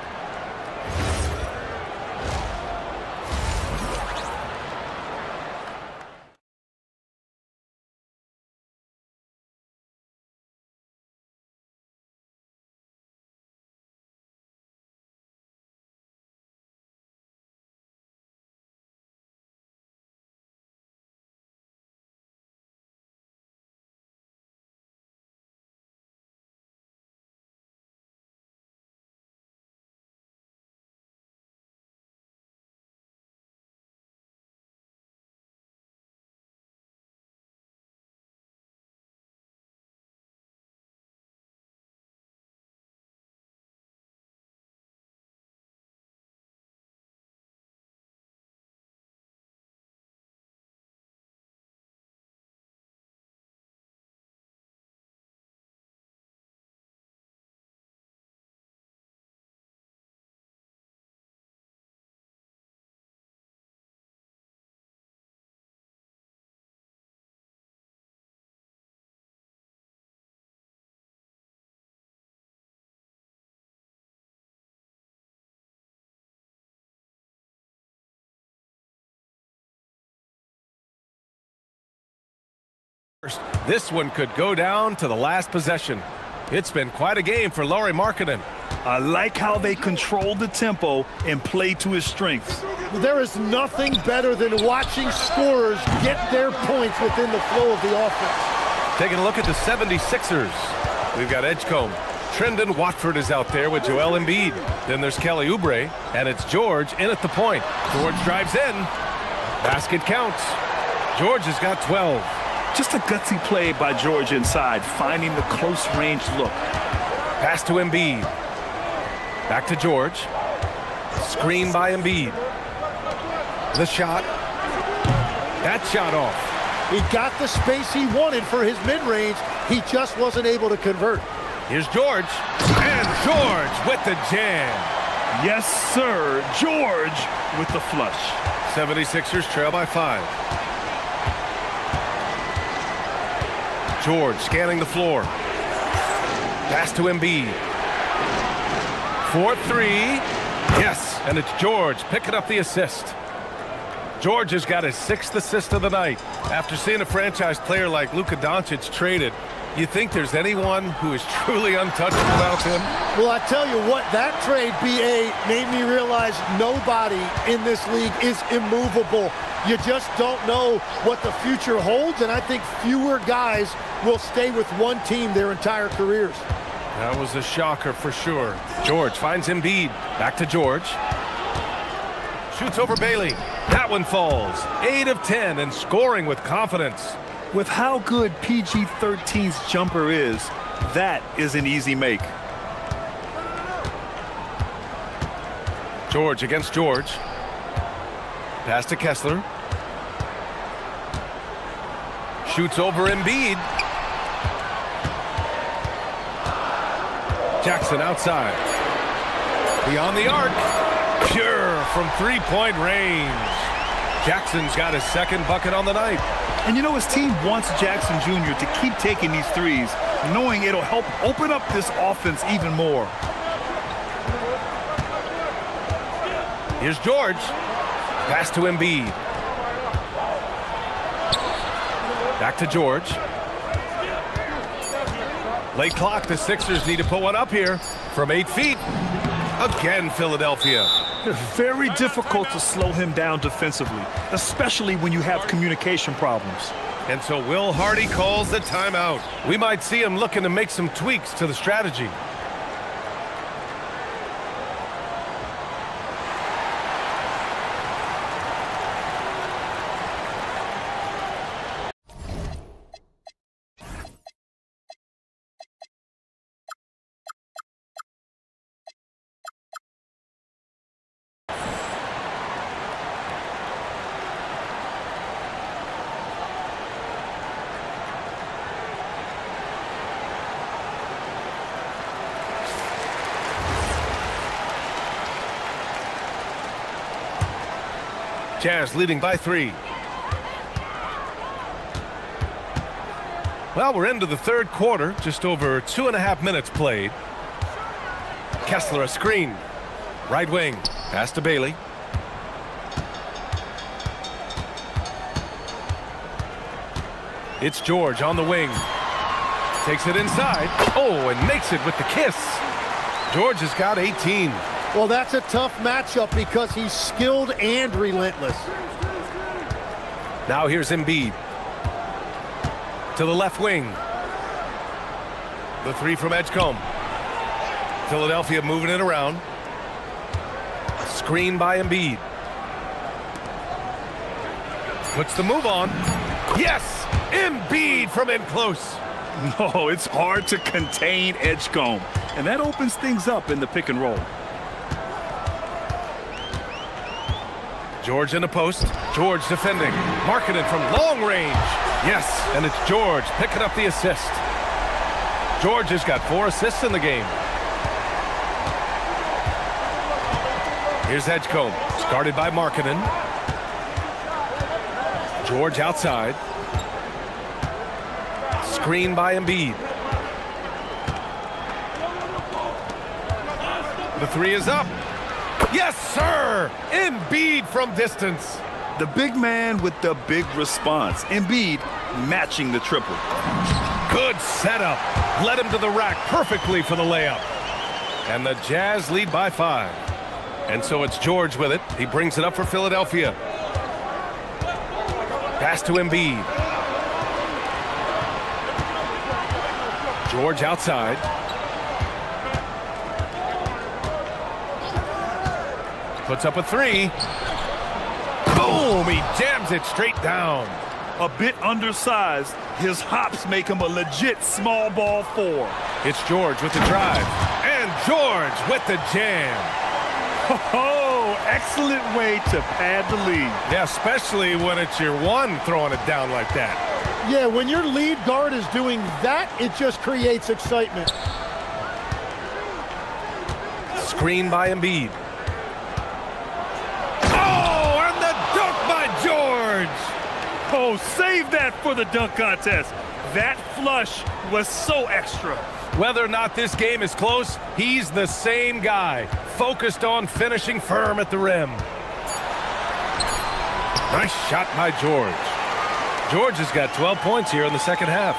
S1: This one could go down to the last possession. It's been quite a game for Lauri Markkanen.
S3: I like how they control the tempo and play to his strengths.
S10: There is nothing better than watching scorers get their points within the flow of the offense.
S1: Taking a look at the 76ers. We've got Edgecombe. Trendon Watford is out there with Joel Embiid. Then there's Kelly Oubre, and it's George in at the point. George drives in. Basket counts. George has got 12.
S3: Just a gutsy play by George inside, finding the close-range look.
S1: Pass to Embiid. Back to George. Screen by Embiid. The shot. That shot off.
S10: He got the space he wanted for his mid-range. He just wasn't able to convert.
S1: Here's George. And George with the jam.
S3: Yes, sir. George with the flush.
S1: 76ers trail by 5. George scanning the floor. Pass to Embiid. 4-3. Yes, and it's George picking up the assist. George has got his 6th assist of the night. After seeing a franchise player like Luka Doncic traded, you think there's anyone who is truly untouchable about him?
S10: Well, I tell you what, that trade, BA, made me realize nobody in this league is immovable. You just don't know what the future holds, and I think fewer guys will stay with one team their entire careers.
S1: That was a shocker for sure. George finds Embiid. Back to George. Shoots over Bailey. That one falls. 8 of 10 and scoring with confidence.
S3: With how good PG-13's jumper is, that is an easy make.
S1: George against George. Pass to Kessler. Shoots over Embiid. Jackson outside. Beyond the arc. Pure from three-point range. Jackson's got his 2nd bucket on the night.
S3: And you know, his team wants Jackson Jr. to keep taking these threes, knowing it'll help open up this offense even more.
S1: Here's George. Pass to Embiid. Back to George. Late clock, the Sixers need to put one up here from 8 feet. Again, Philadelphia.
S3: Very difficult to slow him down defensively, especially when you have communication problems.
S1: And so Will Hardy calls the timeout. We might see him looking to make some tweaks to the strategy. Jazz leading by 3. Well, we're into the 3rd quarter, just over 2.5 minutes played. Kessler a screen. Right wing. Pass to Bailey. It's George on the wing. Takes it inside. Oh, and makes it with the kiss. George has got 18.
S10: Well, that's a tough matchup because he's skilled and relentless.
S1: Now here's Embiid. To the left wing. The 3 from Edgecombe. Philadelphia moving it around. Screen by Embiid. Puts the move on. Yes! Embiid from in close.
S3: No, it's hard to contain Edgecombe, and that opens things up in the pick and roll.
S1: George in the post. George defending. Marketing from long range. Yes, and it's George picking up the assist. George has got 4 assists in the game. Here's Edgecombe. It's guarded by Marketing. George outside. Screen by Embiid. The 3 is up. Yes, sir! Embiid from distance.
S3: The big man with the big response. Embiid matching the triple.
S1: Good setup. Led him to the rack perfectly for the layup. And the Jazz lead by 5. And so it's George with it. He brings it up for Philadelphia. Pass to Embiid. George outside. Puts up a three. Boom! He jams it straight down.
S3: A bit undersized, his hops make him a legit small ball 4.
S1: It's George with the drive. And George with the jam.
S3: Oh, excellent way to pad the lead.
S1: Yeah, especially when it's your one throwing it down like that.
S10: Yeah, when your lead guard is doing that, it just creates excitement.
S1: Screen by Embiid. Oh, and the dunk by George!
S3: Oh, save that for the dunk contest. That flush was so extra.
S1: Whether or not this game is close, he's the same guy, focused on finishing firm at the rim. Nice shot by George. George has got 12 points here in the second half.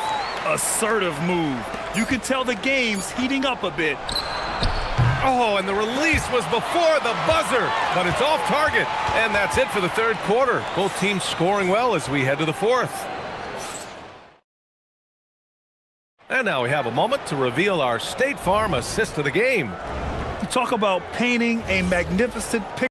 S3: Assertive move. You can tell the game's heating up a bit.
S1: Oh, and the release was before the buzzer, but it's off target. And that's it for the third quarter. Both teams scoring well as we head to the fourth. And now we have a moment to reveal our State Farm assist of the game.
S3: You talk about painting a magnificent picture.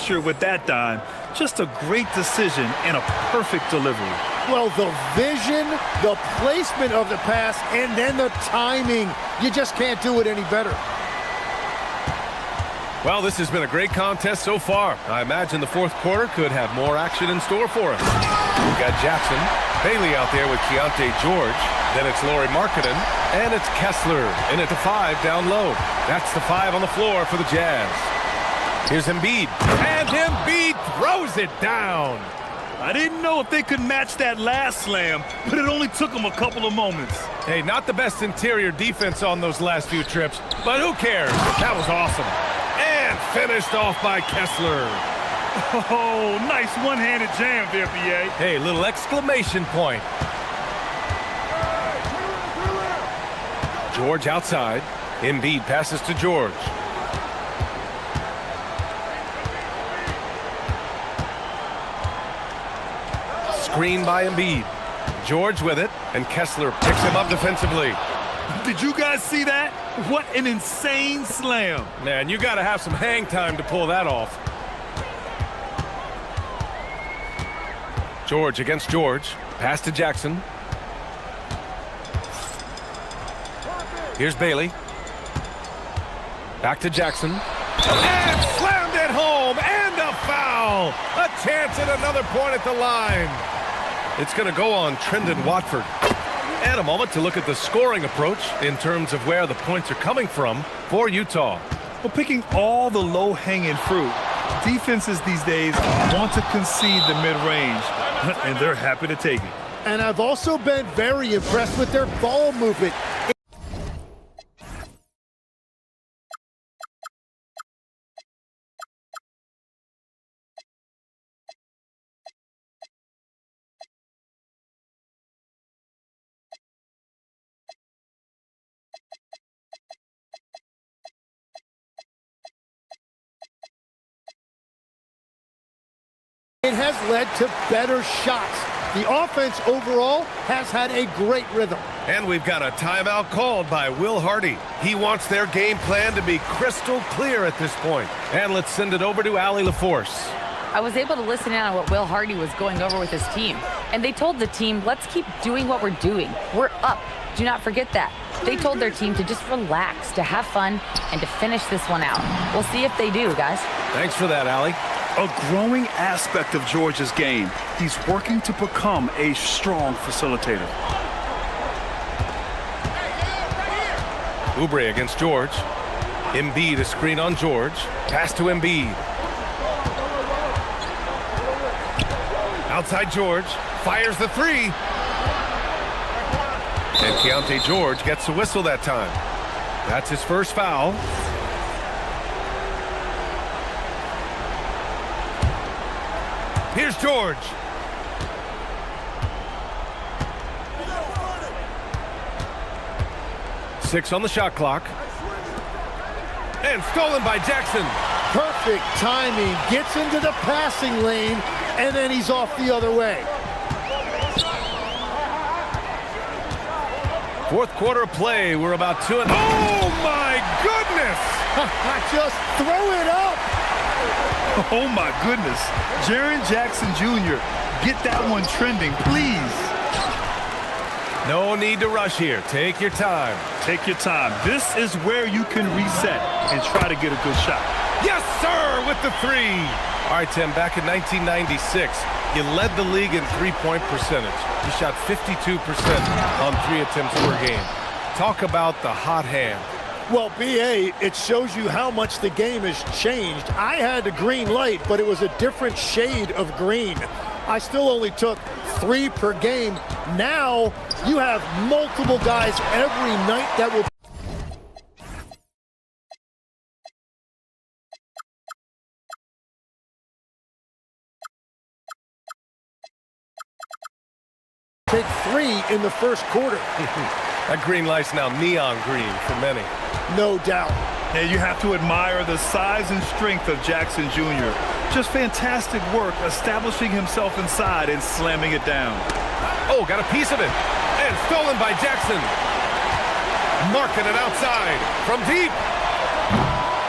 S3: With that dime, just a great decision and a perfect delivery.
S10: Well, the vision, the placement of the pass, and then the timing. You just can't do it any better.
S1: Well, this has been a great contest so far. I imagine the fourth quarter could have more action in store for us. We've got Jackson, Bailey out there with Keontae George. Then it's Lauri Markkanen, and it's Kessler in at the 5 down low. That's the 5 on the floor for the Jazz. Here's Embiid, and Embiid throws it down.
S3: I didn't know if they could match that last slam, but it only took them a couple of moments.
S1: Hey, not the best interior defense on those last few trips, but who cares? That was awesome. And finished off by Kessler.
S3: Oh, nice one-handed jam there, BA.
S1: Hey, little exclamation point. George outside. Embiid passes to George. Screen by Embiid. George with it, and Kessler picks him up defensively.
S3: Did you guys see that? What an insane slam.
S1: Man, you got to have some hang time to pull that off. George against George. Pass to Jackson. Here's Bailey. Back to Jackson. And slammed it home, and a foul. A chance at another point at the line. It's going to go on Trendon Watford. And a moment to look at the scoring approach in terms of where the points are coming from for Utah.
S3: Well, picking all the low-hanging fruit, defenses these days want to concede the mid-range, and they're happy to take it.
S10: And I've also been very impressed with their ball movement. It has led to better shots. The offense overall has had a great rhythm.
S1: And we've got a timeout called by Will Hardy. He wants their game plan to be crystal clear at this point. And let's send it over to Allie LaForce.
S4: I was able to listen in on what Will Hardy was going over with his team. And they told the team, let's keep doing what we're doing. We're up. Do not forget that. They told their team to just relax, to have fun, and to finish this one out. We'll see if they do, guys.
S1: Thanks for that, Allie.
S3: A growing aspect of George's game. He's working to become a strong facilitator.
S1: Oubre against George. Embiid a screen on George. Pass to Embiid. Outside George. Fires the 3. And Keontae George gets the whistle that time. That's his first foul. Here's George. 6 on the shot clock. And stolen by Jackson.
S10: Perfect timing, gets into the passing lane, and then he's off the other way.
S1: Fourth quarter of play, we're about 2 and... Oh my goodness!
S10: Just throw it up!
S3: Oh my goodness. Jaren Jackson Jr., get that one trending, please.
S1: No need to rush here. Take your time.
S3: Take your time. This is where you can reset and try to get a good shot.
S1: Yes, sir, with the 3. All right, Tim, back in 1996, you led the league in three-point percentage. You shot 52% on 3 attempts per game. Talk about the hot hand.
S10: Well, B.A., it shows you how much the game has changed. I had a green light, but it was a different shade of green. I still only took 3 per game. Now you have multiple guys every night that will take 3 in the first quarter.
S1: That green light's now neon green for many.
S10: No doubt.
S3: And you have to admire the size and strength of Jackson Jr. Just fantastic work establishing himself inside and slamming it down.
S1: Oh, got a piece of it. And stolen by Jackson. Marking it outside from deep.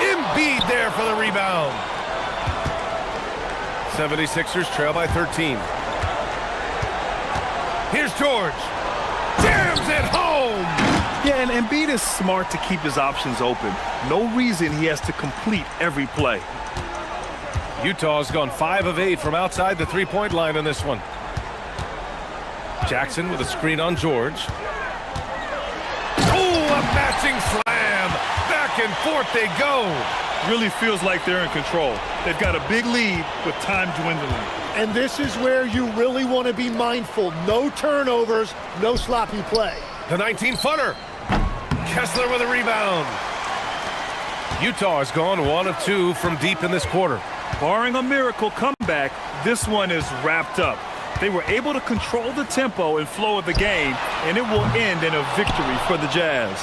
S1: Embiid there for the rebound. 76ers trail by 13. Here's George. Jams it home.
S3: Yeah, and Embiid is smart to keep his options open. No reason he has to complete every play.
S1: Utah's gone 5 of 8 from outside the three-point line in this one. Jackson with a screen on George. Oh, a matching slam. Back and forth they go.
S3: Really feels like they're in control. They've got a big lead with time dwindling.
S10: And this is where you really want to be mindful. No turnovers, no sloppy play.
S1: The 19-footer. Kessler with a rebound. Utah has gone 1 of 2 from deep in this quarter.
S3: Barring a miracle comeback, this one is wrapped up. They were able to control the tempo and flow of the game, and it will end in a victory for the Jazz.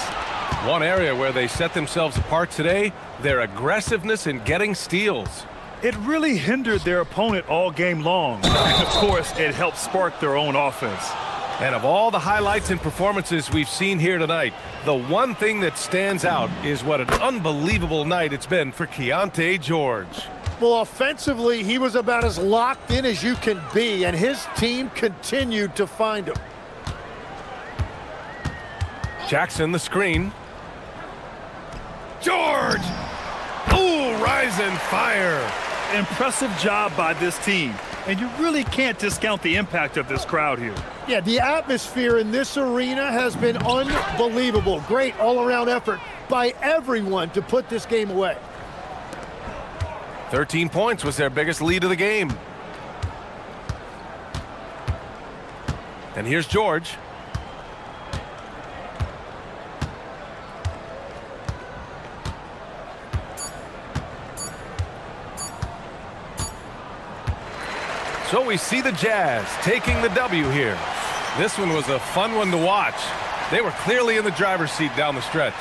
S1: One area where they set themselves apart today, their aggressiveness in getting steals.
S3: It really hindered their opponent all game long. And of course, it helped spark their own offense.
S1: And of all the highlights and performances we've seen here tonight, the one thing that stands out is what an unbelievable night it's been for Keontae George.
S10: Well, offensively, he was about as locked in as you can be, and his team continued to find him.
S1: Jackson, the screen. George! Ooh, rising fire.
S3: Impressive job by this team. And you really can't discount the impact of this crowd here.
S10: Yeah, the atmosphere in this arena has been unbelievable. Great all-around effort by everyone to put this game away.
S1: 13 points was their biggest lead of the game. And here's George. So we see the Jazz taking the W here. This one was a fun one to watch. They were clearly in the driver's seat down the stretch.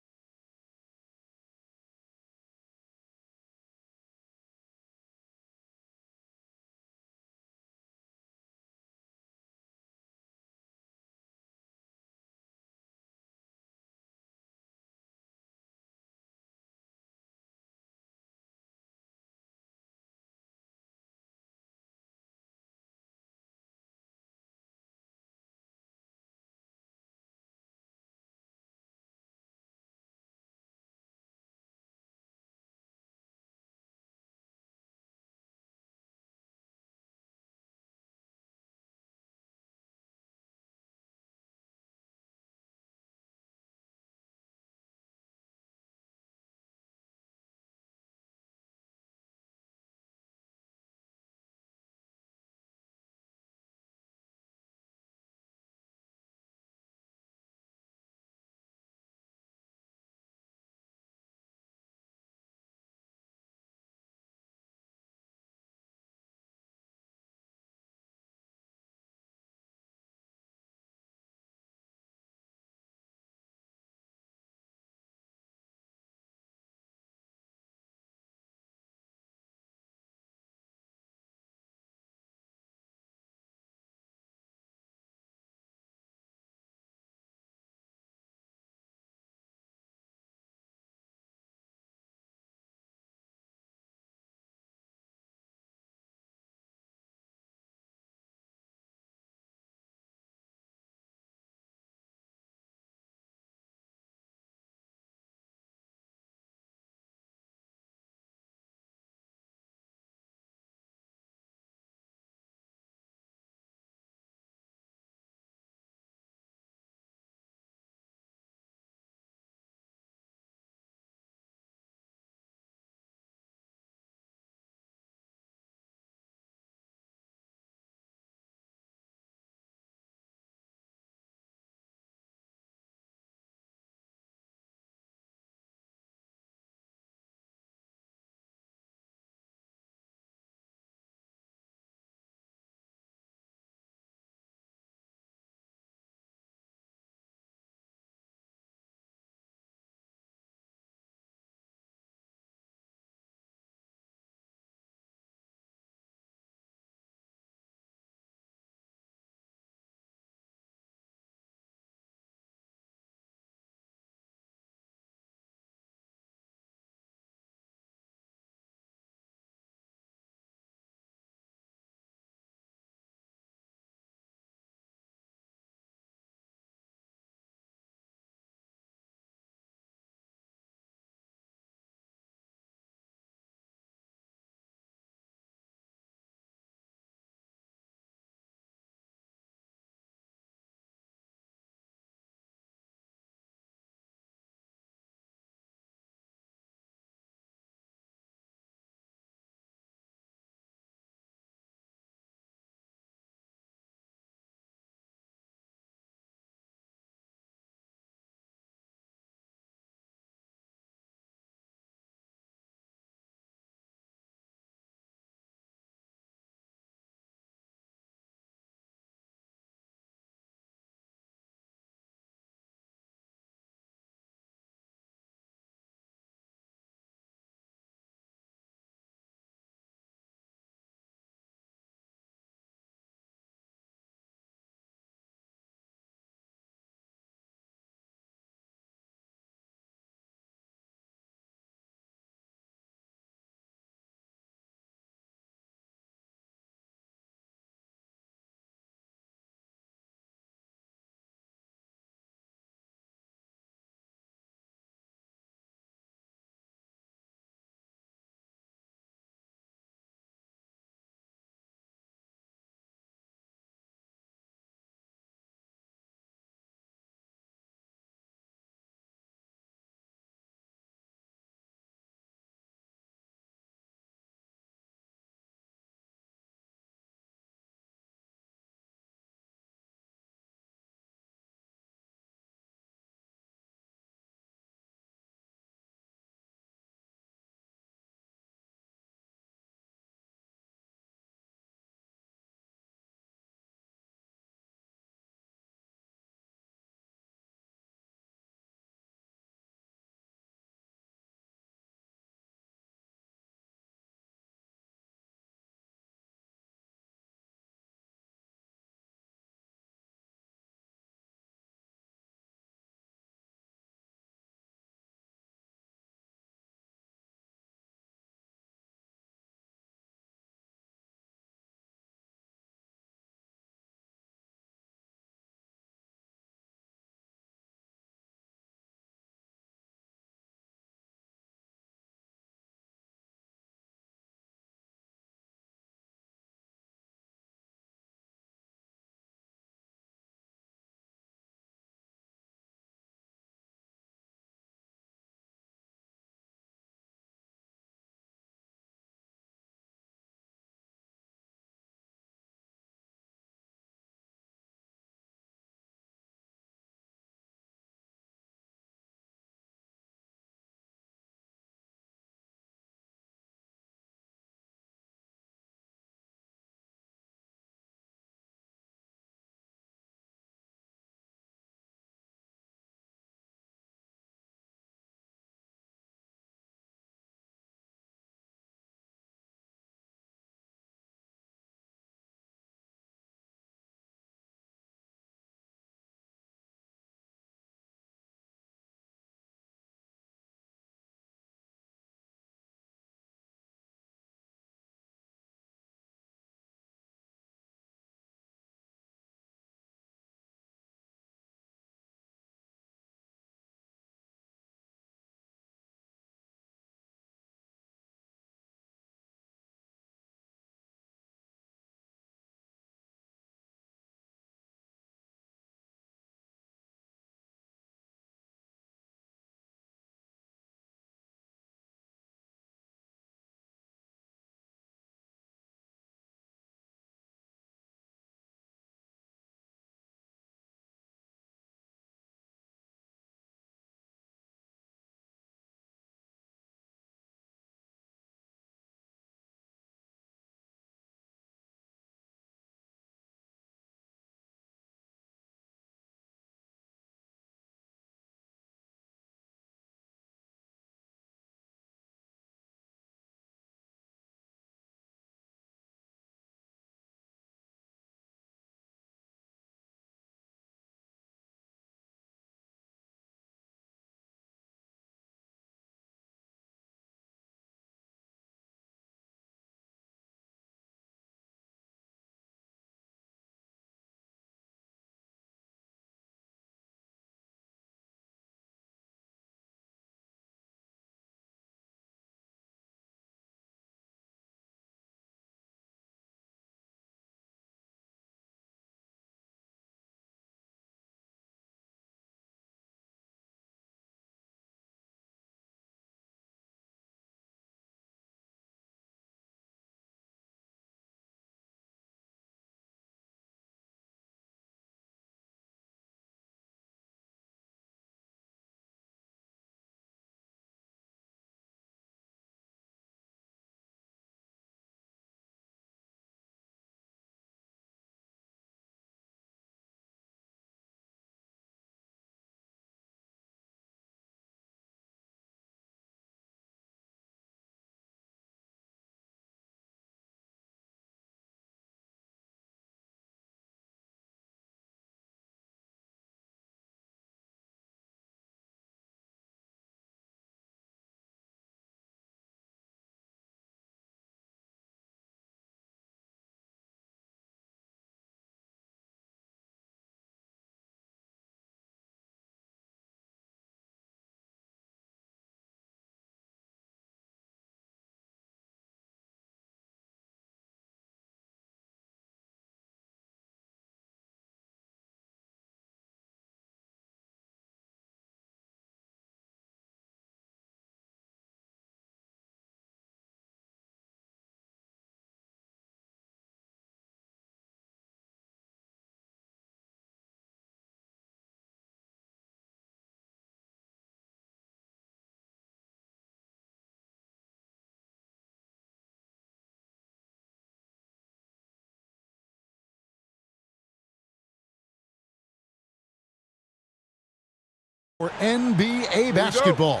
S5: For NBA basketball.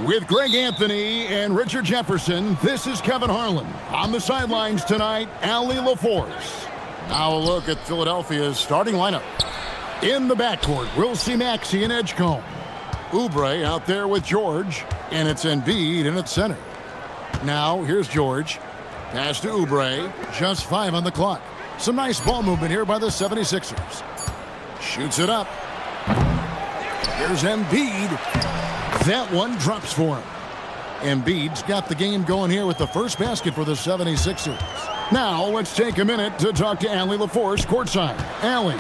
S5: With Greg Anthony and Richard Jefferson, this is Kevin Harlan. On the sidelines tonight, Allie LaForce. Now a look at Philadelphia's starting lineup. In the backcourt, we'll see Maxey and Edgecombe. Oubre out there with George, and it's Embiid in its center. Now, here's George. Pass to Oubre. Just 5 on the clock. Some nice ball movement here by the 76ers. Shoots it up. Here's Embiid. That one drops for him. Embiid's got the game going here with the first basket for the 76ers. Now, let's take a minute to talk to Allie LaForce courtside. Allie.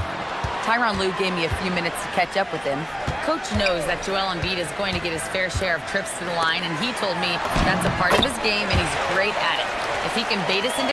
S4: Tyronn Lue gave me a few minutes to catch up with him. Coach knows that Joel Embiid is going to get his fair share of trips to the line, and he told me that's a part of his game, and he's great at it. If he can bait us into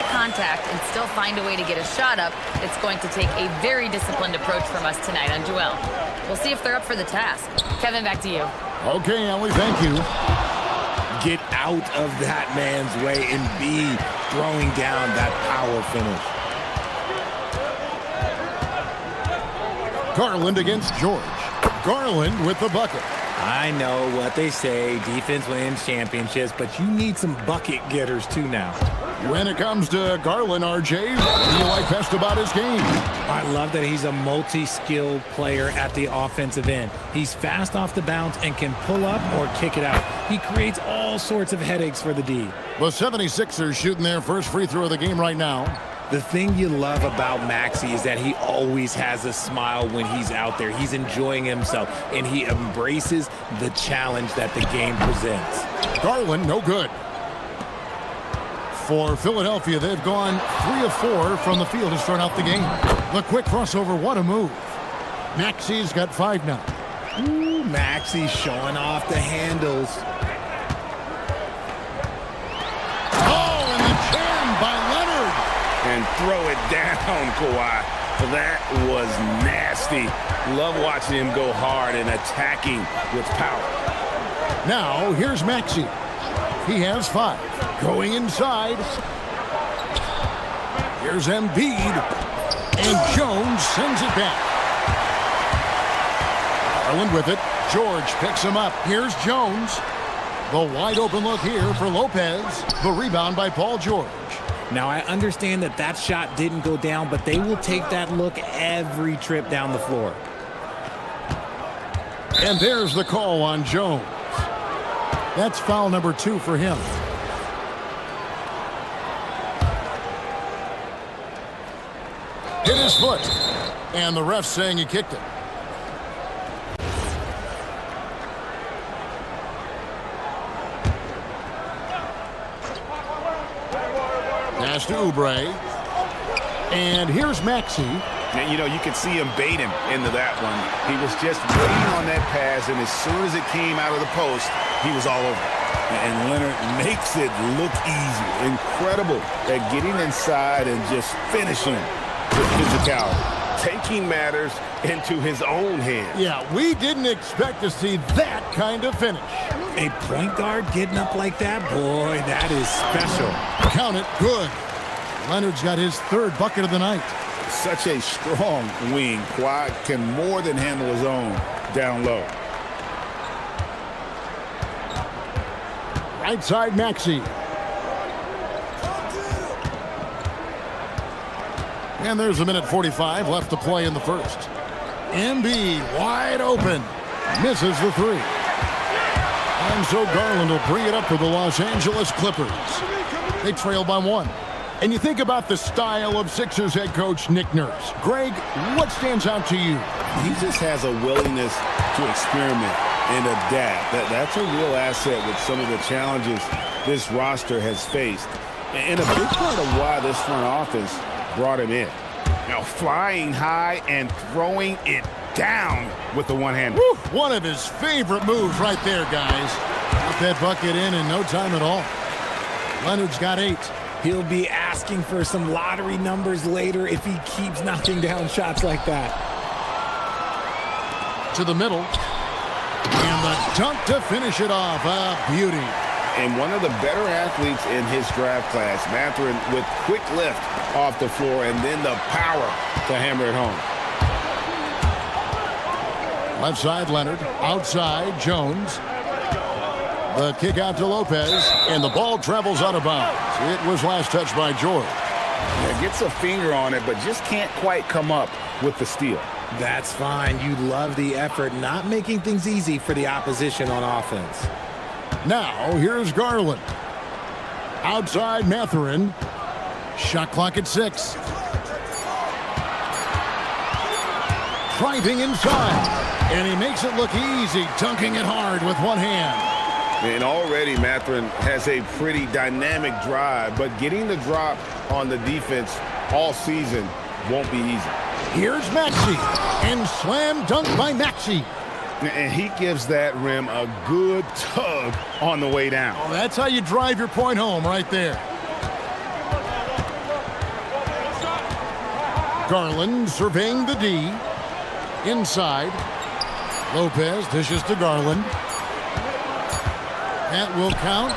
S4: contact and still find a way to get a shot up, it's going to take a very disciplined approach from us tonight on Joel. We'll see if they're up for the task. Kevin, back to you.
S5: Okay, Allie, thank you.
S2: Get out of that man's way and be throwing down that power finish.
S5: Garland against George. Garland with the bucket.
S2: I know what they say, defense wins championships, but you need some bucket getters too now.
S5: When it comes to Garland, RJ, what do you like best about his game?
S2: I love that he's a multi-skilled player at the offensive end. He's fast off the bounce and can pull up or kick it out. He creates all sorts of headaches for the D.
S5: The 76ers shooting their first free throw of the game right now.
S2: The thing you love about Maxey is that he always has a smile when he's out there. He's enjoying himself, and he embraces the challenge that the game presents.
S5: Garland, no good. For Philadelphia, they've gone 3 of 4 from the field to start out the game. The quick crossover, what a move. Maxey's got 5 now.
S2: Ooh, Maxey showing off the handles.
S5: Oh, and the jam by Leonard.
S7: And throw it down, Kawhi. That was nasty. Love watching him go hard and attacking with power.
S5: Now, here's Maxey. He has 5. Going inside. Here's Embiid. And Jones sends it back. Garland with it. George picks him up. Here's Jones. The wide open look here for Lopez. The rebound by Paul George.
S2: Now, I understand that that shot didn't go down, but they will take that look every trip down the floor.
S5: And there's the call on Jones. That's foul number 2 for him. Hit his foot. And the ref saying he kicked it. Pass to Oubre. And here's Maxey.
S7: And, you know, you could see him bait him into that one. He was just waiting on that pass, and as soon as it came out of the post, he was all over. And Leonard makes it look easy. Incredible at getting inside and just finishing with physicality. Taking matters into his own hands.
S5: Yeah, we didn't expect to see that kind of finish.
S2: A point guard getting up like that, boy, that is special.
S5: Count it, good. Leonard's got his 3rd bucket of the night.
S7: Such a strong wing. Kawhi can more than handle his own down low.
S5: Right side, Maxey. And there's a minute 45 left to play in the first. Embiid wide open. Misses the 3. And so Garland will bring it up for the Los Angeles Clippers. They trail by 1. And you think about the style of Sixers head coach Nick Nurse. Greg, what stands out to you?
S7: He just has a willingness to experiment and adapt. That's a real asset with some of the challenges this roster has faced. And a big part of why this front office brought him in. You know, flying high and throwing it down with the one-hander.
S5: One of his favorite moves right there, guys. that bucket in no time at all. Leonard's got 8.
S2: He'll be asking for some lottery numbers later if he keeps knocking down shots like that.
S5: To the middle. And the dunk to finish it off. A beauty.
S7: And one of the better athletes in his draft class, Mathurin, with quick lift off the floor and then the power to hammer it home.
S5: Left side, Leonard. Outside, Jones. The kick out to Lopez, and the ball travels out of bounds. It was last touched by George.
S7: Yeah, gets a finger on it, but just can't quite come up with the steal.
S2: That's fine. You love the effort, not making things easy for the opposition on offense.
S5: Now, here's Garland. Outside, Mathurin. Shot clock at 6. Driving inside, and he makes it look easy, dunking it hard with one hand.
S7: And already Mathurin has a pretty dynamic drive, but getting the drop on the defense all season won't be easy.
S5: Here's Maxey, and slam dunk by Maxey.
S7: And he gives that rim a good tug on the way down.
S5: Oh, that's how you drive your point home right there. Garland surveying the D. Inside. Lopez dishes to Garland. That will count.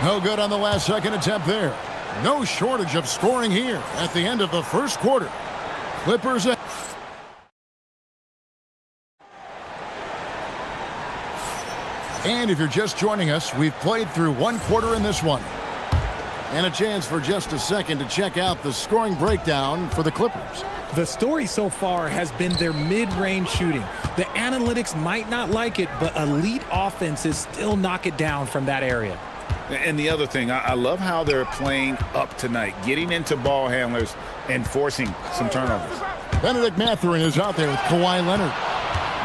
S5: No good on the last second attempt there. No shortage of scoring here at the end of the first quarter. Clippers. And if you're just joining us, we've played through one quarter in this one. And a chance for just a second to check out the scoring breakdown for the Clippers.
S2: The story so far has been their mid-range shooting. The analytics might not like it, but elite offenses still knock it down from that area.
S3: And the other thing, I love how they're playing up tonight, getting into ball handlers and forcing some turnovers.
S5: Benedict Mathurin is out there with Kawhi Leonard.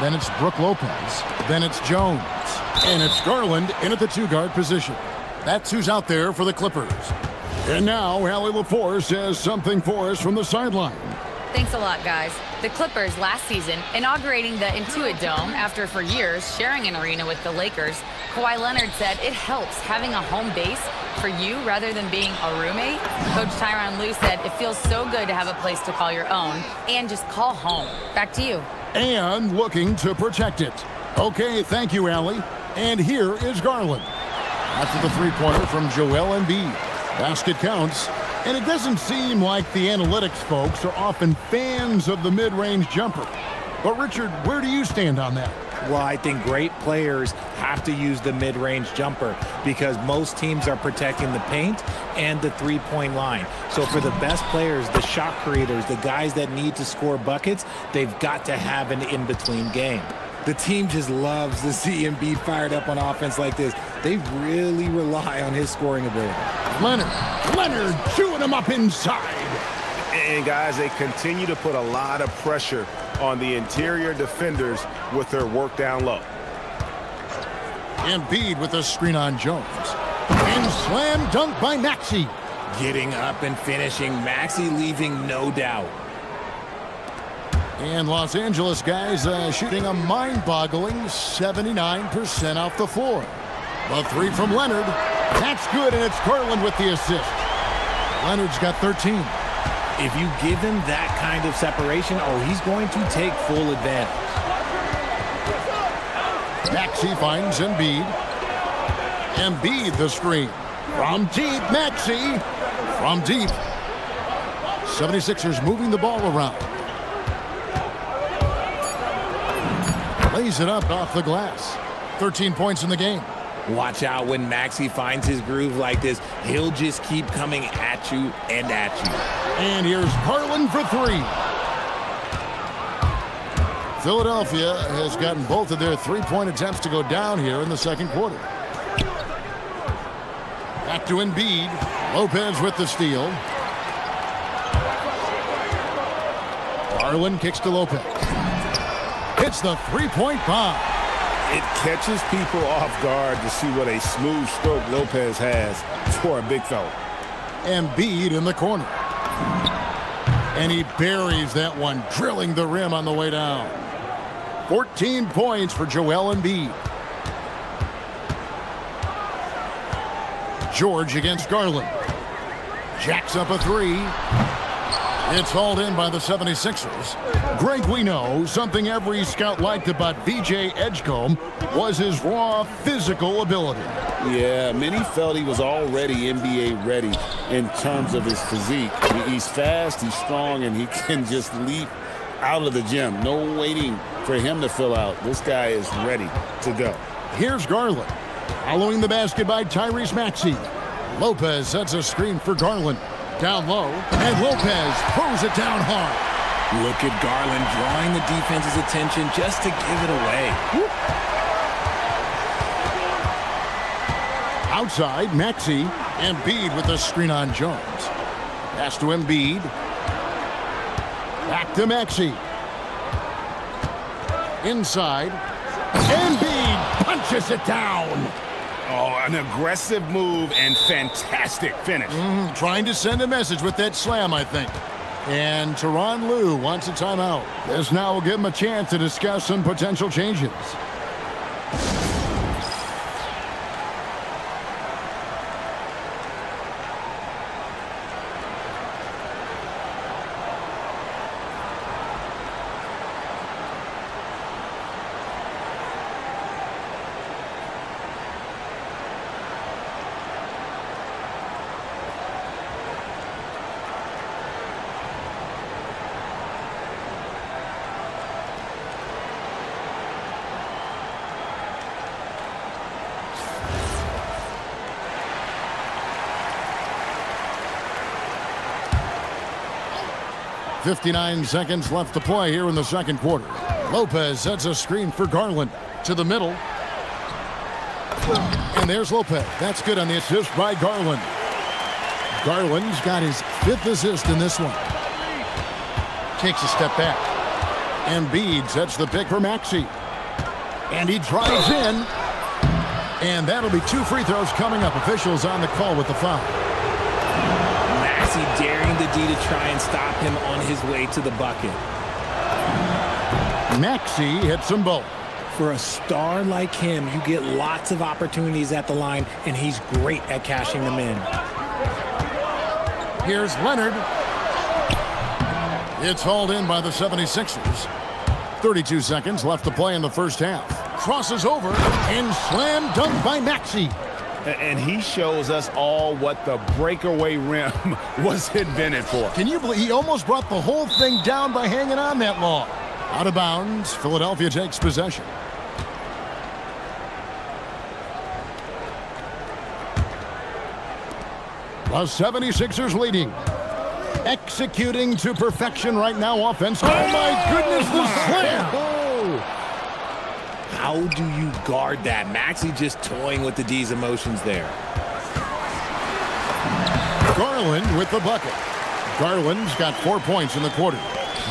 S5: Then it's Brook Lopez. Then it's Jones. And it's Garland in at the 2-guard position. That's who's out there for the Clippers. And now, Allie LaForce has something for us from the sideline.
S4: Thanks a lot, guys. The Clippers last season, inaugurating the Intuit Dome after for years sharing an arena with the Lakers, Kawhi Leonard said it helps having a home base for you rather than being a roommate. Coach Tyronn Lue said it feels so good to have a place to call your own and just call home. Back to you.
S5: And looking to protect it. Okay, thank you, Allie. And here is Garland. After the three-pointer from Joel Embiid. Basket counts. And it doesn't seem like the analytics folks are often fans of the mid-range jumper. But, Richard, where do you stand on that?
S2: Well, I think great players have to use the mid-range jumper because most teams are protecting the paint and the three-point line. So for the best players, the shot creators, the guys that need to score buckets, they've got to have an in-between game. The team just loves to see Embiid fired up on offense like this. They really rely on his scoring ability.
S5: Leonard chewing him up inside.
S7: And guys, they continue to put a lot of pressure on the interior defenders with their work down low.
S5: Embiid with a screen on Jones. And slam dunk by Maxey.
S2: Getting up and finishing. Maxey leaving no doubt.
S5: And Los Angeles guys shooting a mind-boggling 79% off the floor. The three from Leonard. That's good, and it's Garland with the assist. Leonard's got 13.
S2: If you give him that kind of separation, he's going to take full advantage.
S5: Maxey finds Embiid. Embiid the screen. From deep, Maxey. From deep. 76ers moving the ball around. Lays it up off the glass. 13 points in the game.
S2: Watch out when Maxey finds his groove like this. He'll just keep coming at you and at you.
S5: And here's Garland for 3. Philadelphia has gotten both of their three-point attempts to go down here in the second quarter. Back to Embiid. Lopez with the steal. Garland kicks to Lopez. Hits the three-point bomb.
S7: It catches people off guard to see what a smooth stroke Lopez has for a big fella.
S5: Embiid in the corner. And he buries that one, drilling the rim on the way down. 14 points for Joel Embiid. George against Garland. Jacks up a three. It's hauled in by the 76ers. Greg, we know something every scout liked about VJ Edgecombe was his raw physical ability.
S7: Yeah, many felt he was already NBA ready in terms of his physique. He's fast, he's strong, and he can just leap out of the gym. No waiting for him to fill out. This guy is ready to go.
S5: Here's Garland. Following the basket by Tyrese Maxey. Lopez sets a screen for Garland. Down low, and Lopez throws it down hard.
S2: Look at Garland drawing the defense's attention just to give it away.
S5: Outside, Maxey. Embiid with the screen on Jones. Pass to Embiid. Back to Maxey. Inside. Embiid punches it down.
S7: Oh, an aggressive move and fantastic finish.
S5: Trying to send a message with that slam, I think. And Tyronn Lue wants a timeout. This now will give him a chance to discuss some potential changes. .59 seconds left to play here in the second quarter. Lopez sets a screen for Garland to the middle. And there's Lopez. That's good on the assist by Garland. Garland's got his 5th assist in this one. Takes a step back. Embiid sets the pick for Maxey. And he drives in. And that'll be 2 free throws coming up. Officials on the call with the foul.
S2: Maxey daring the D to try and stop him on his way to the bucket.
S5: Maxey hits them both.
S2: For a star like him, you get lots of opportunities at the line, and he's great at cashing them in.
S5: Here's Leonard. It's hauled in by the 76ers. 32 seconds left to play in the first half. Crosses over and slam dunk by Maxey.
S7: And he shows us all what the breakaway rim was invented for.
S5: Can you believe he almost brought the whole thing down by hanging on that long? Out of bounds, Philadelphia takes possession. The 76ers leading. Executing to perfection right now offense. Oh my goodness, the slam!
S2: How do you guard that? Maxey just toying with the D's emotions there.
S5: Garland with the bucket. Garland's got 4 points in the quarter.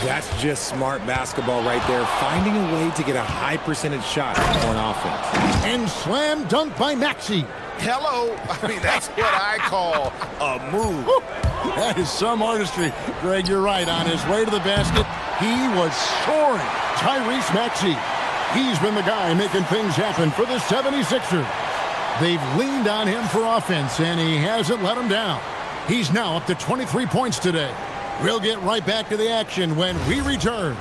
S2: That's just smart basketball right there, finding a way to get a high percentage shot on offense.
S5: And slam dunk by Maxey.
S12: Hello. I mean, that's what I call a move.
S5: That is some artistry. Greg, you're right. On his way to the basket, he was soaring. Tyrese Maxey. He's been the guy making things happen for the 76ers. They've leaned on him for offense, and he hasn't let them down. He's now up to 23 points today. We'll get right back to the action when we return.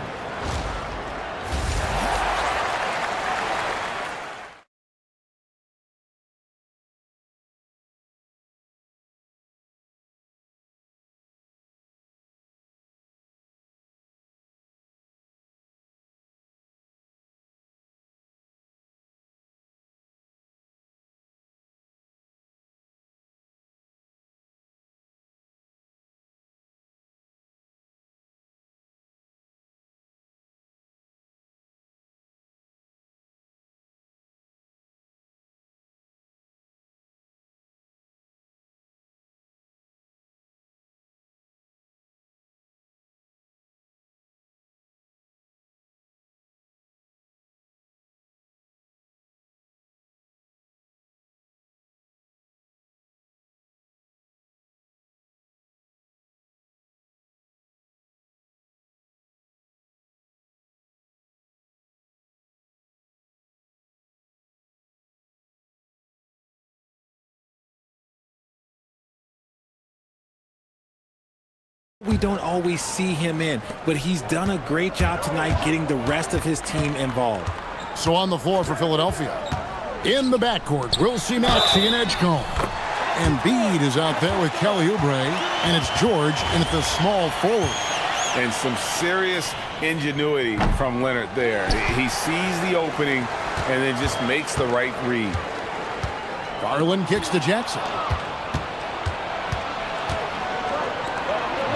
S2: We don't always see him in, but he's done a great job tonight getting the rest of his team involved.
S5: So on the floor for Philadelphia. In the backcourt, we'll see Maxey and Edgecombe. Embiid is out there with Kelly Oubre, and it's George in at the small forward.
S7: And some serious ingenuity from Leonard there. He sees the opening and then just makes the right read.
S5: Garland kicks to Jackson.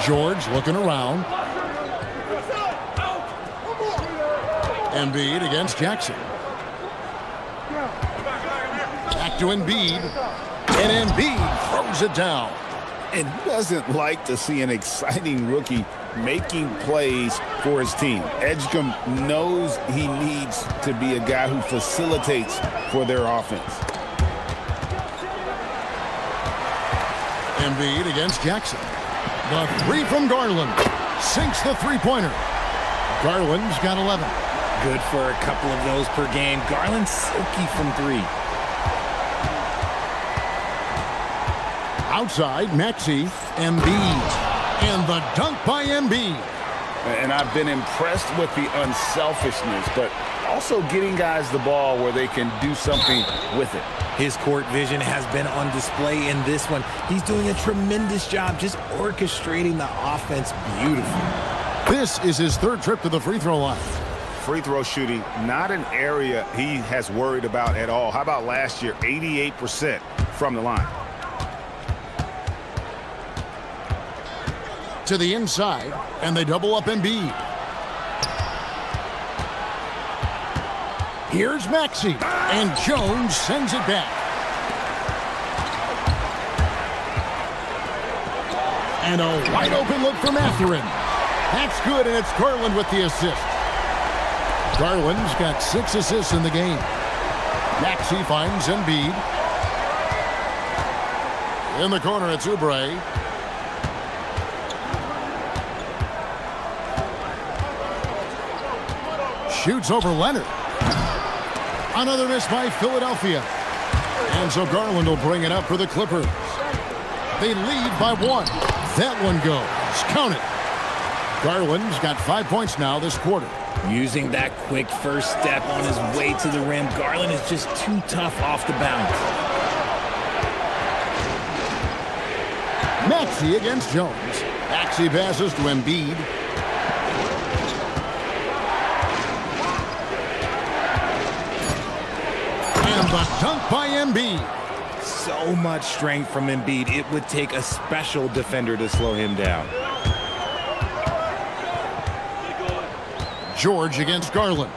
S5: George looking around. Embiid against Jackson. Back to Embiid. And Embiid throws it down.
S7: And who doesn't like to see an exciting rookie making plays for his team? Edgecombe knows he needs to be a guy who facilitates for their offense.
S5: Embiid against Jackson. The three from Garland. Sinks the three-pointer. Garland's got 11.
S2: Good for a couple of those per game. Garland's silky from three.
S5: Outside, Maxey, Embiid. And the dunk by Embiid.
S7: And I've been impressed with the unselfishness, but also getting guys the ball where they can do something with it.
S2: His court vision has been on display in this one. He's doing a tremendous job just orchestrating the offense beautifully.
S5: This is his third trip to the free throw line.
S7: Free throw shooting, not an area he has worried about at all. How about last year, 88% from the line.
S5: To the inside, and they double up Embiid. Here's Maxey, and Jones sends it back. And a wide open look for Mathurin. That's good, and it's Garland with the assist. Garland's got 6 assists in the game. Maxey finds Embiid. In the corner, it's Oubre. Shoots over Leonard. Another miss by Philadelphia. And so Garland will bring it up for the Clippers. They lead by 1. That one goes. Count it. Garland's got 5 points now this quarter.
S2: Using that quick first step on his way to the rim, Garland is just too tough off the bounce.
S5: Maxey against Jones. Maxey passes to Embiid. And the dunk by Embiid.
S2: So much strength from Embiid. It would take a special defender to slow him down.
S5: George against Garland.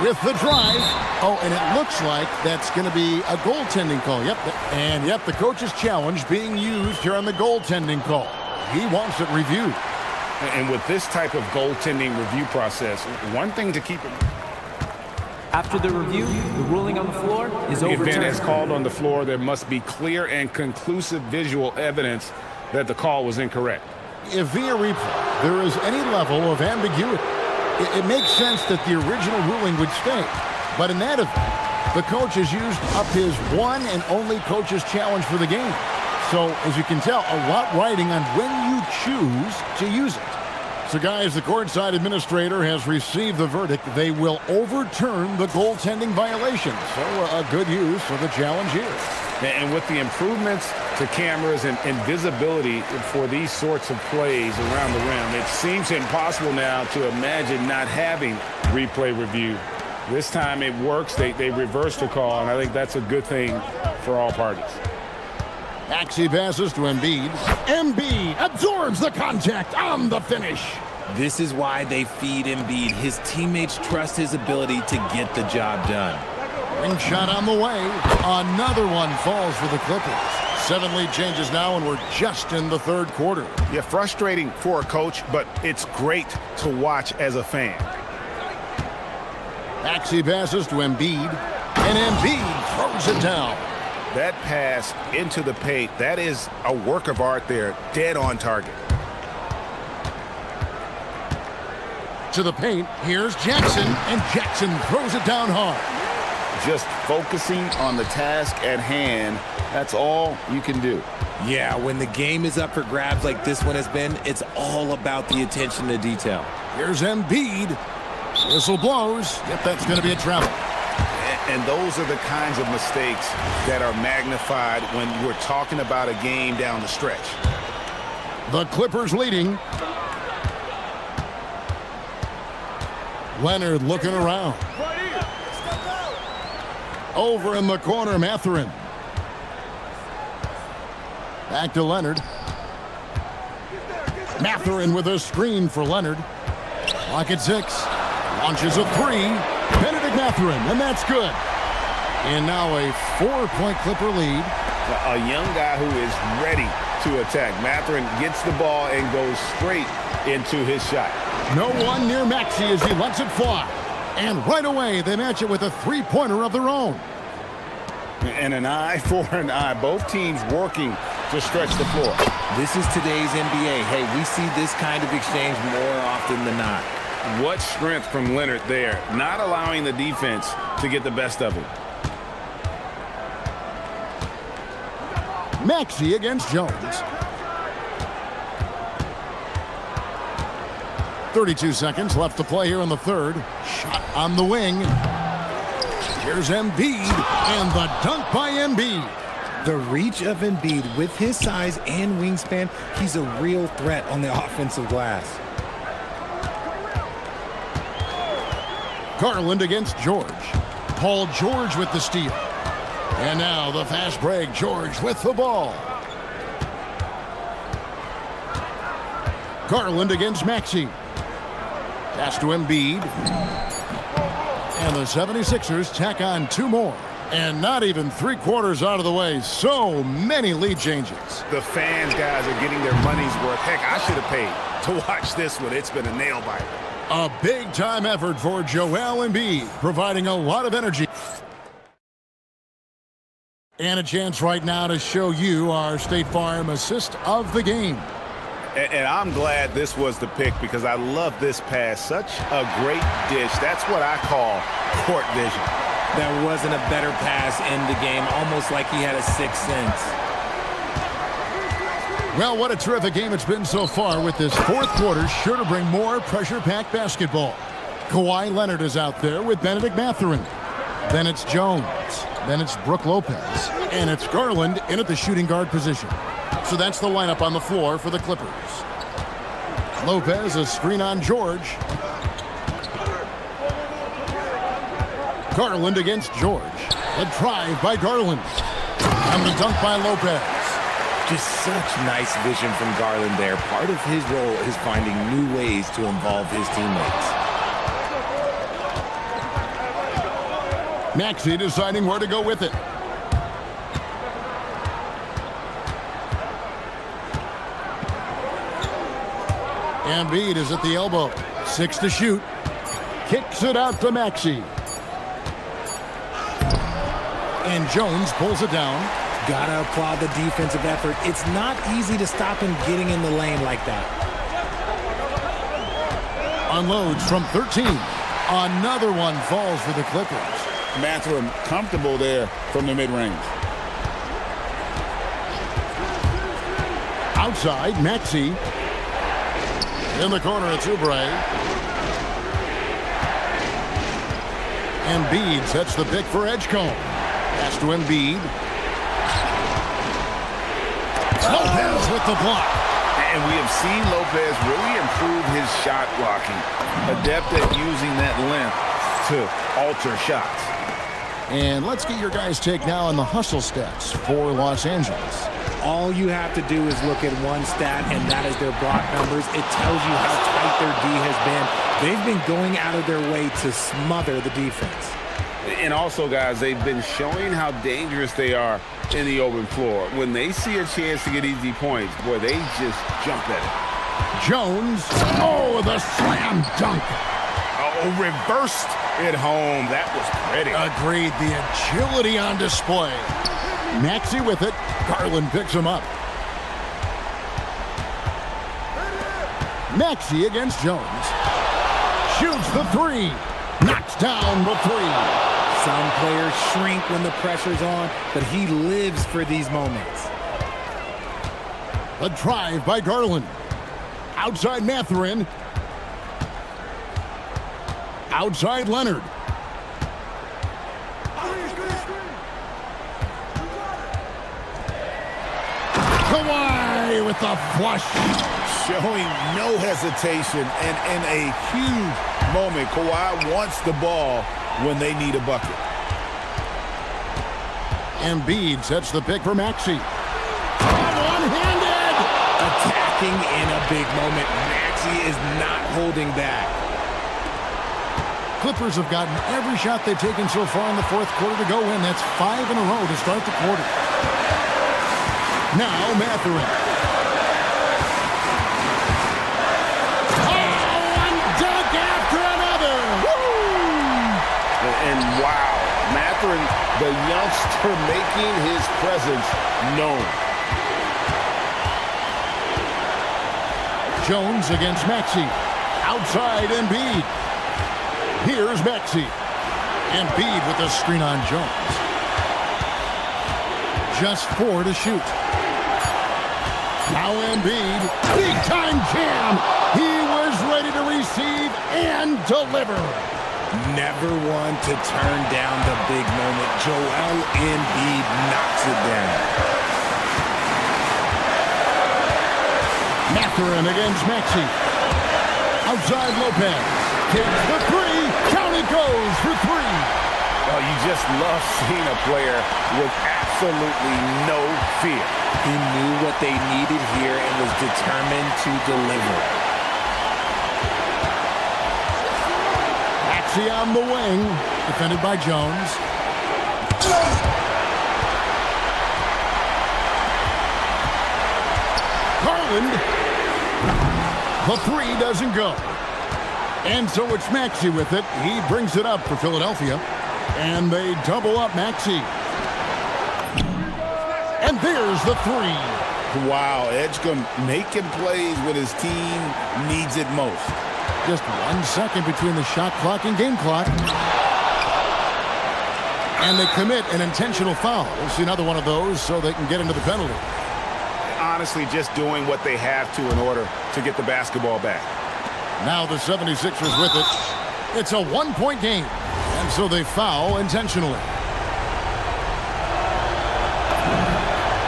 S5: With the drive. Oh, and it looks like that's going to be a goaltending call. Yep. And yep, the coach's challenge being used here on the goaltending call. He wants it reviewed.
S7: And with this type of goaltending review process, one thing to keep in mind.
S9: After the review, the ruling on the floor is overturned.
S7: If event is called on the floor, there must be clear and conclusive visual evidence that the call was incorrect.
S5: If via replay there is any level of ambiguity, it makes sense that the original ruling would stay. But in that event, the coach has used up his one and only coach's challenge for the game. So, as you can tell, a lot riding on when you choose to use it. So, guys, the courtside administrator has received the verdict. They will overturn the goaltending violation. So, a good use of the challenge here.
S7: And with the improvements to cameras and visibility for these sorts of plays around the rim, it seems impossible now to imagine not having replay review. This time it works. They reversed the call, and I think that's a good thing for all parties.
S5: Maxey passes to Embiid. Embiid absorbs the contact on the finish.
S2: This is why they feed Embiid. His teammates trust his ability to get the job done.
S5: Ring shot on the way. Another one falls for the Clippers. 7 lead changes now, and we're just in the third quarter.
S7: Yeah, frustrating for a coach, but it's great to watch as a fan.
S5: Maxey passes to Embiid, and Embiid throws it down.
S7: That pass into the paint, that is a work of art there, dead on target.
S5: To the paint, here's Jackson, and Jackson throws it down hard.
S7: just focusing on the task at hand. That's all you can do.
S2: Yeah, when the game is up for grabs like this one has been, it's all about the attention to detail.
S5: Here's Embiid. Whistle blows. Yep, that's going to be a travel.
S7: And those are the kinds of mistakes that are magnified when we're talking about a game down the stretch.
S5: The Clippers leading. Leonard looking around. Over in the corner, Mathurin. Back to Leonard. Mathurin with a screen for Leonard. Clock at 6. Launches a 3. Benedict Mathurin, and that's good. And now a 4-point Clipper lead.
S7: A young guy who is ready to attack. Mathurin gets the ball and goes straight into his shot.
S5: No one near Maxey as he lets it fly. And right away, they match it with a three-pointer of their own.
S7: And an eye for an eye. Both teams working to stretch the floor.
S2: This is today's NBA. Hey, we see this kind of exchange more often than not.
S7: What strength from Leonard there, not allowing the defense to get the best of him.
S5: Maxey against Jones. 32 seconds left to play here in the third. Shot on the wing. Here's Embiid, and the dunk by Embiid.
S2: The reach of Embiid with his size and wingspan, he's a real threat on the offensive glass.
S5: Garland against George. Paul George with the steal. And now the fast break. George with the ball. Garland against Maxey. Pass to Embiid. And the 76ers tack on 2 more. And not even 3/4 out of the way. So many lead changes.
S7: The fans, guys, are getting their money's worth. Heck, I should have paid to watch this one. It's been a nail-biter.
S5: A big-time effort for Joel Embiid, providing a lot of energy. And a chance right now to show you our State Farm assist of the game.
S7: And I'm glad this was the pick because I love this pass. Such a great dish. That's what I call court vision.
S2: There wasn't a better pass in the game, almost like he had a sixth sense.
S5: Well, what a terrific game it's been so far, with this fourth quarter sure to bring more pressure-packed basketball. Kawhi Leonard is out there with Benedict Mathurin. Then it's Jones. Then it's Brook Lopez. And it's Garland in at the shooting guard position. So that's the lineup on the floor for the Clippers. Lopez, a screen on George. Garland against George. A drive by Garland. And the dunk by Lopez.
S2: Just such nice vision from Garland there. Part of his role is finding new ways to involve his teammates.
S5: Maxey deciding where to go with it. Embiid is at the elbow. 6 to shoot. Kicks it out to Maxey. And Jones pulls it down.
S2: Gotta applaud the defensive effort. It's not easy to stop him getting in the lane like that.
S5: Unloads from 13. Another one falls for the Clippers.
S7: Mathurin comfortable there from the mid-range.
S5: Outside, Maxey. In the corner, it's Oubre. Embiid sets the pick for Edgecombe. Pass to Embiid. Lopez with the block.
S7: And we have seen Lopez really improve his shot blocking. Adept at using that length to alter shots.
S5: And let's get your guys' take now on the hustle stats for Los Angeles.
S2: All you have to do is look at one stat, and that is their block numbers. It tells you how tight their D has been. They've been going out of their way to smother the defense.
S7: And also, guys, they've been showing how dangerous they are in the open floor. When they see a chance to get easy points, boy, they just jump at it.
S5: Jones, oh, the slam dunk.
S7: Oh, reversed it home. That was pretty.
S5: Agreed, the agility on display. Maxey with it. Garland picks him up. Maxey against Jones. Shoots the 3. Knocks down the 3.
S2: Some players shrink when the pressure's on, but he lives for these moments.
S5: A drive by Garland. Outside Matherin. Outside Leonard. Kawhi with the flush.
S7: Showing no hesitation, and in a huge moment, Kawhi wants the ball when they need a bucket.
S5: Embiid sets the pick for Maxey. One-handed!
S2: Attacking in a big moment. Maxey is not holding back.
S5: Clippers have gotten every shot they've taken so far in the fourth quarter to go in. That's 5 in a row to start the quarter. Now Matherin.
S7: And wow, Matherin, the youngster, making his presence known.
S5: Jones against Maxey. Outside Embiid. Here's Maxey. Embiid with the screen on Jones. Just 4 to shoot. Now Embiid. Big time jam. He was ready to receive and deliver.
S2: Never one to turn down the big moment. Joel Embiid knocks it down.
S5: Matherin against Maxey. Outside Lopez. Takes the three. Count it goes for 3.
S7: Oh, you just love seeing a player with absolutely no fear.
S2: He knew what they needed here and was determined to deliver.
S5: Maxey on the wing, defended by Jones. Garland. The 3 doesn't go. And so it's Maxey with it. He brings it up for Philadelphia. And they double up Maxey. And there's the 3.
S7: Wow, Edgecombe making plays when his team needs it most.
S5: Just 1 second between the shot clock and game clock. And they commit an intentional foul. We'll see another one of those so they can get into the penalty.
S7: Honestly, just doing what they have to in order to get the basketball back.
S5: Now the 76ers with it. It's a 1-point game. And so they foul intentionally.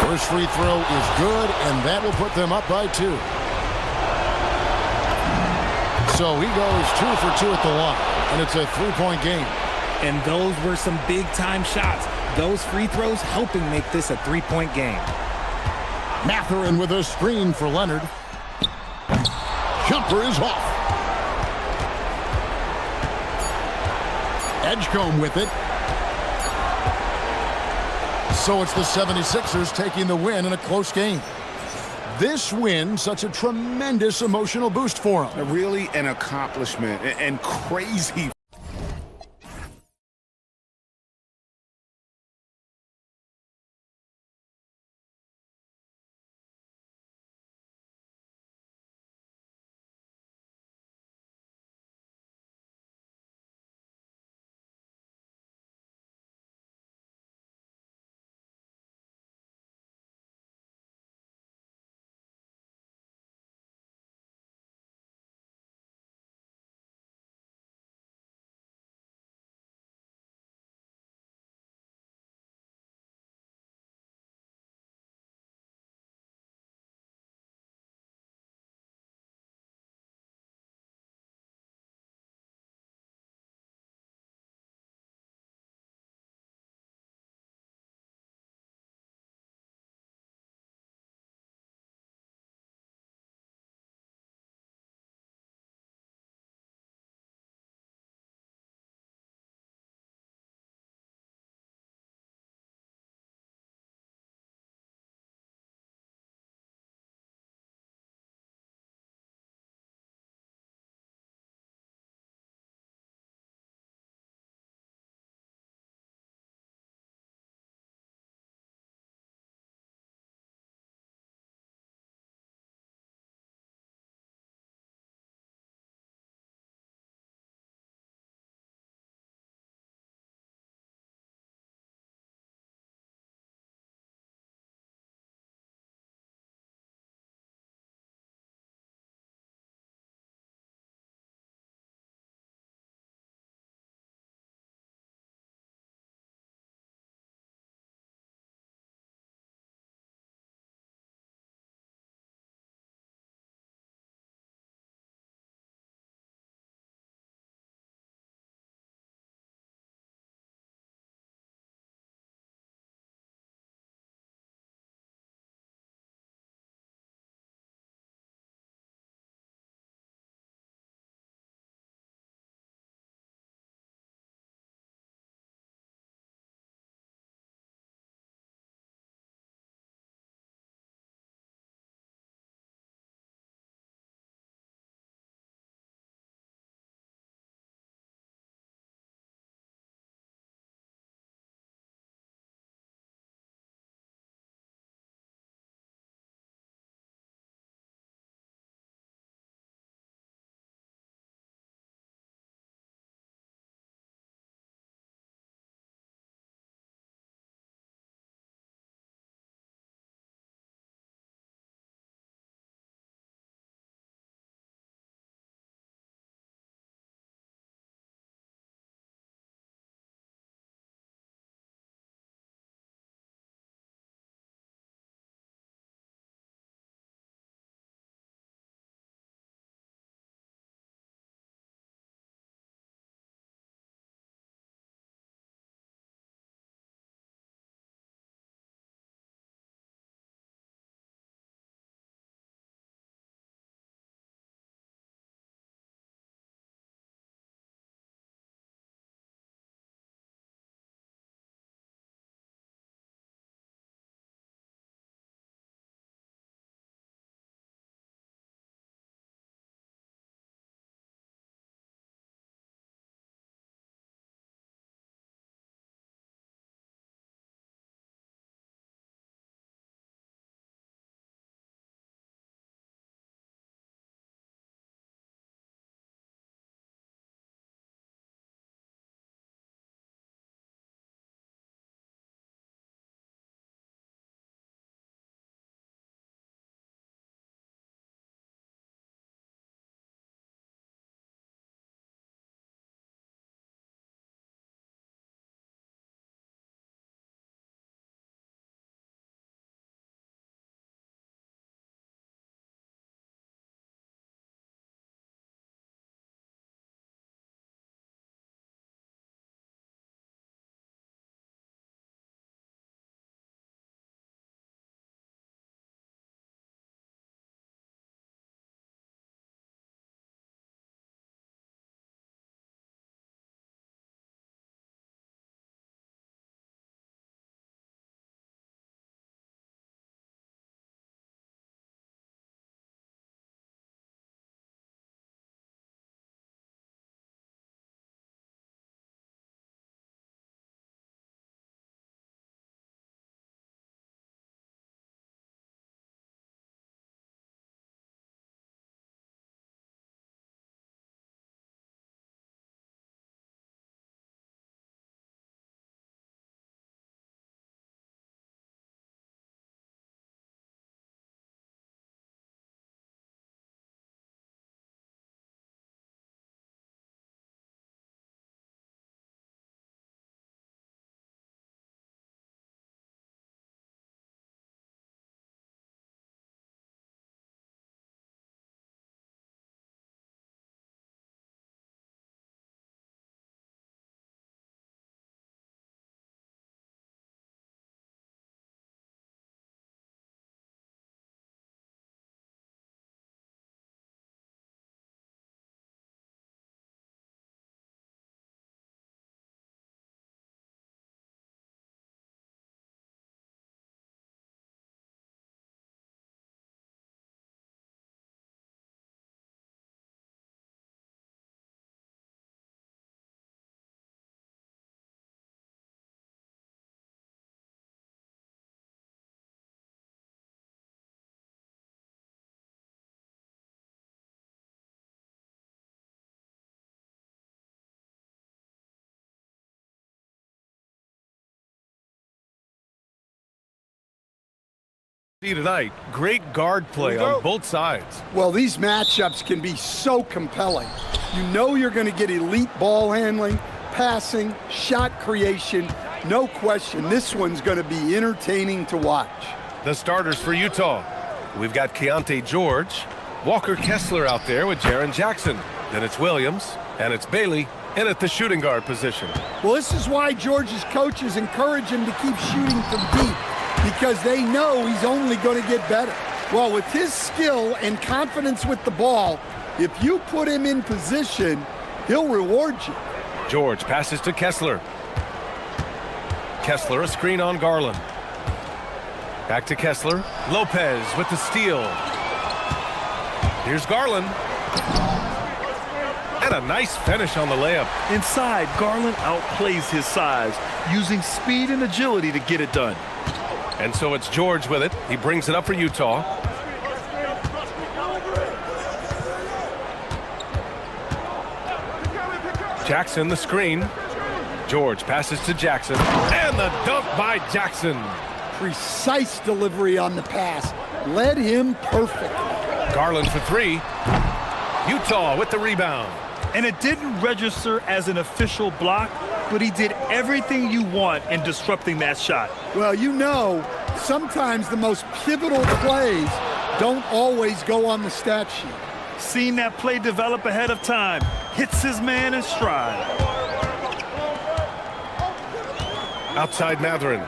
S5: First free throw is good, and that will put them up by 2. So he goes 2 for 2 at the line, and it's a 3-point game.
S2: And those were some big-time shots. Those free throws helping make this a 3-point game.
S5: Matherin with a screen for Leonard. Jumper is off. Edgecombe with it. So it's the 76ers taking the win in a close game. This win, such a tremendous emotional boost for them.
S7: Really an accomplishment and crazy
S1: Tonight, great guard play on both sides.
S14: Well, these matchups can be so compelling. You know you're going to get elite ball handling, passing, shot creation. No question, this one's going to be entertaining to watch.
S1: The starters for Utah. We've got Keontae George, Walker Kessler out there with Jaren Jackson. Then it's Williams, and it's Bailey in at the shooting guard position.
S14: Well, this is why George's coaches encourage him to keep shooting from deep, because they know he's only going to get better. Well, with his skill and confidence with the ball, if you put him in position, he'll reward you.
S1: George passes to Kessler. Kessler, a screen on Garland. Back to Kessler. Lopez with the steal. Here's Garland. And a nice finish on the layup.
S3: Inside, Garland outplays his size, using speed and agility to get it done.
S1: And so it's George with it. He brings it up for Utah. Jackson, the screen. George passes to Jackson. And the dunk by Jackson.
S14: Precise delivery on the pass. Led him perfect.
S1: Garland for three. Utah with the rebound.
S3: And it didn't register as an official block, but he did everything you want in disrupting that shot.
S14: Well, you know, sometimes the most pivotal plays don't always go on the stat sheet.
S3: Seen that play develop ahead of time. Hits his man in stride.
S1: Outside Matherin.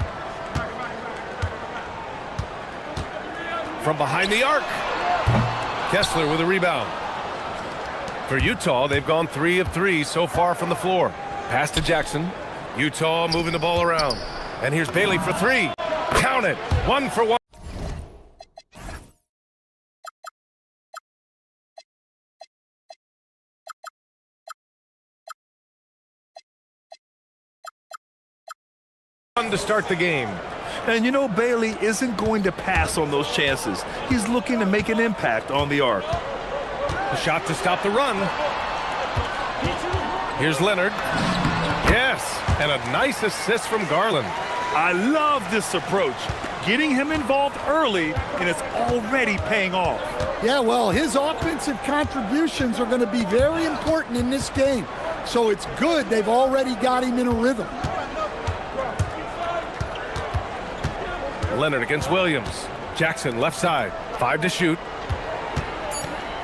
S1: From behind the arc. Kessler with a rebound. For Utah, they've gone 3 of 3 so far from the floor. Pass to Jackson. Utah moving the ball around. And here's Bailey for three. Count it. 1 for 1. To start the game.
S3: And you know, Bailey isn't going to pass on those chances. He's looking to make an impact on the arc.
S1: A shot to stop the run. Here's Leonard. Yes, and a nice assist from Garland.
S3: I love this approach. Getting him involved early, and it's already paying off.
S14: Yeah, well, his offensive contributions are going to be very important in this game. So it's good they've already got him in a rhythm.
S1: Leonard against Williams. Jackson left side. 5 to shoot.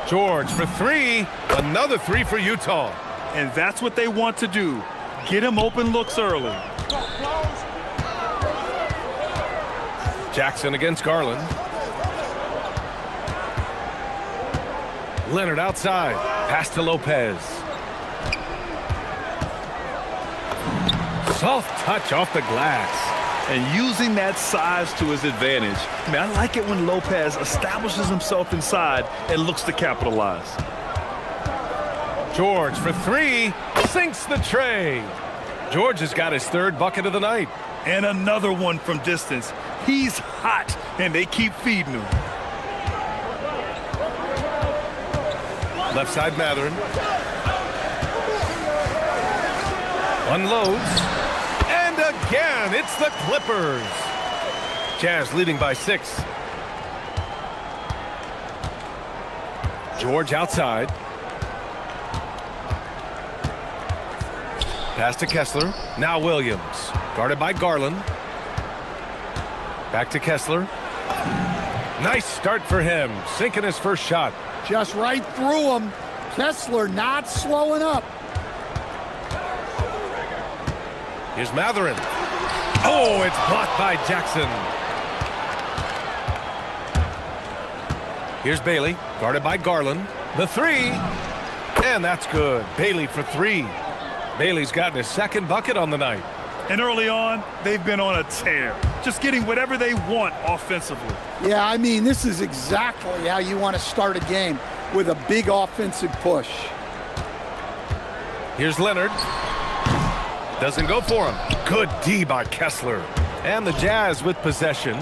S1: George for three. Another three for Utah.
S3: And that's what they want to do. Get him open looks early.
S1: Jackson against Garland. Leonard outside. Pass to Lopez. Soft touch off the glass.
S3: And using that size to his advantage. I mean, I like it when Lopez establishes himself inside and looks to capitalize.
S1: George for three. Sinks the tray. George has got his 3rd bucket of the night.
S3: And another one from distance. He's hot, and they keep feeding him.
S1: Left side Matherin. Unloads. And again, it's the Clippers. Jazz leading by 6. George outside. Pass to Kessler. Now Williams. Guarded by Garland. Back to Kessler. Nice start for him. Sinking his first shot.
S14: Just right through him. Kessler not slowing up.
S1: Here's Matherin. Oh, it's blocked by Jackson. Here's Bailey. Guarded by Garland. The three. And that's good. Bailey for three. Bailey's gotten his 2nd bucket on the night.
S3: And early on, they've been on a tear. Just getting whatever they want offensively.
S14: Yeah, I mean, this is exactly how you want to start a game, with a big offensive push.
S1: Here's Leonard. Doesn't go for him. Good D by Kessler. And the Jazz with possession.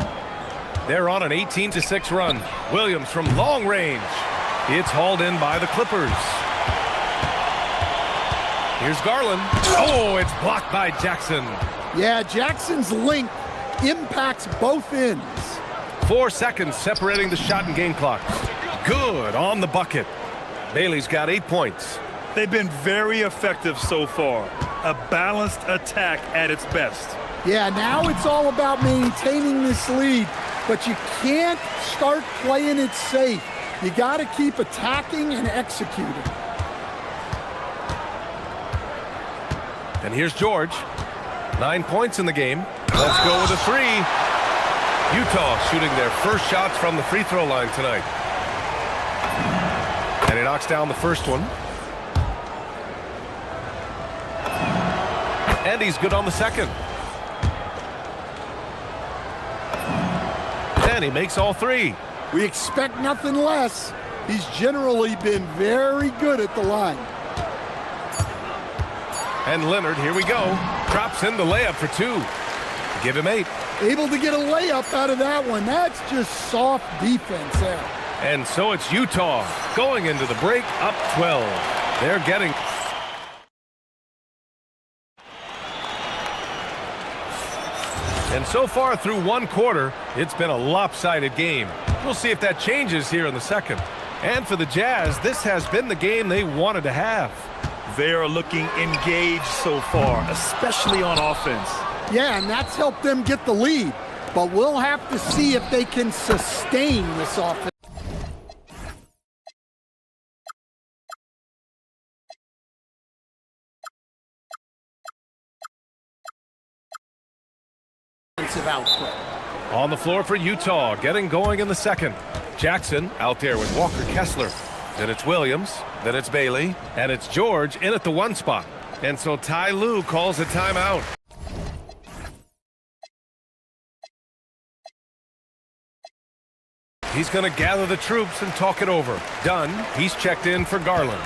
S1: They're on an 18-6 run. Williams from long range. It's hauled in by the Clippers. Here's Garland. Oh, it's blocked by Jackson.
S14: Yeah, Jackson's length impacts both ends.
S1: 4 seconds separating the shot and game clock. Good on the bucket. Bailey's got 8 points.
S3: They've been very effective so far. A balanced attack at its best.
S14: Yeah, now it's all about maintaining this lead, but you can't start playing it safe. You got to keep attacking and executing.
S1: And here's George. 9 points in the game. Let's go with a 3. Utah shooting their first shots from the free throw line tonight. And he knocks down the first one. And he's good on the second. And he makes all 3.
S14: We expect nothing less. He's generally been very good at the line.
S1: And Leonard, here we go. Drops in the layup for 2. Give him 8.
S14: Able to get a layup out of that one. That's just soft defense there.
S1: And so it's Utah going into the break up 12. They're getting... And so far through one quarter, it's been a lopsided game. We'll see if that changes here in the second. And for the Jazz, this has been the game they wanted to have.
S3: They are looking engaged so far, especially on offense.
S14: Yeah, and that's helped them get the lead. But we'll have to see if they can sustain this offense. Output.
S1: On the floor for Utah, getting going in the second. Jackson out there with Walker Kessler. Then it's Williams, then it's Bailey, and it's George in at the 1 spot. And so Ty Lue calls a timeout. He's going to gather the troops and talk it over. Dunn, he's checked in for Garland.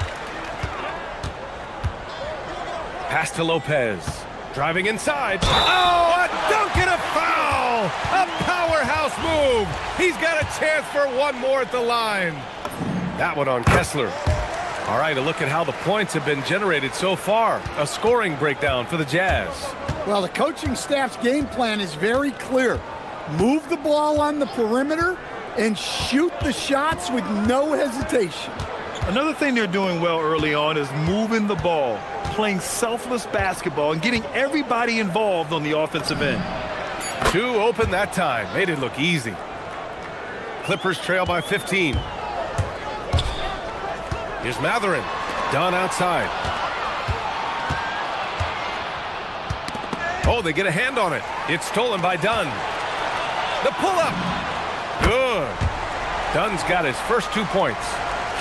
S1: Pass to Lopez. Driving inside. Oh, a dunk and a foul! A powerhouse move! He's got a chance for one more at the line. That one on Kessler. All right, a look at how the points have been generated so far. A scoring breakdown for the Jazz.
S14: Well, the coaching staff's game plan is very clear. Move the ball on the perimeter and shoot the shots with no hesitation.
S3: Another thing they're doing well early on is moving the ball, playing selfless basketball, and getting everybody involved on the offensive end.
S1: 2 open that time. Made it look easy. Clippers trail by 15. Here's Matherin. Dunn outside. Oh, they get a hand on it. It's stolen by Dunn. The pull-up. Good. Dunn's got his first 2 points.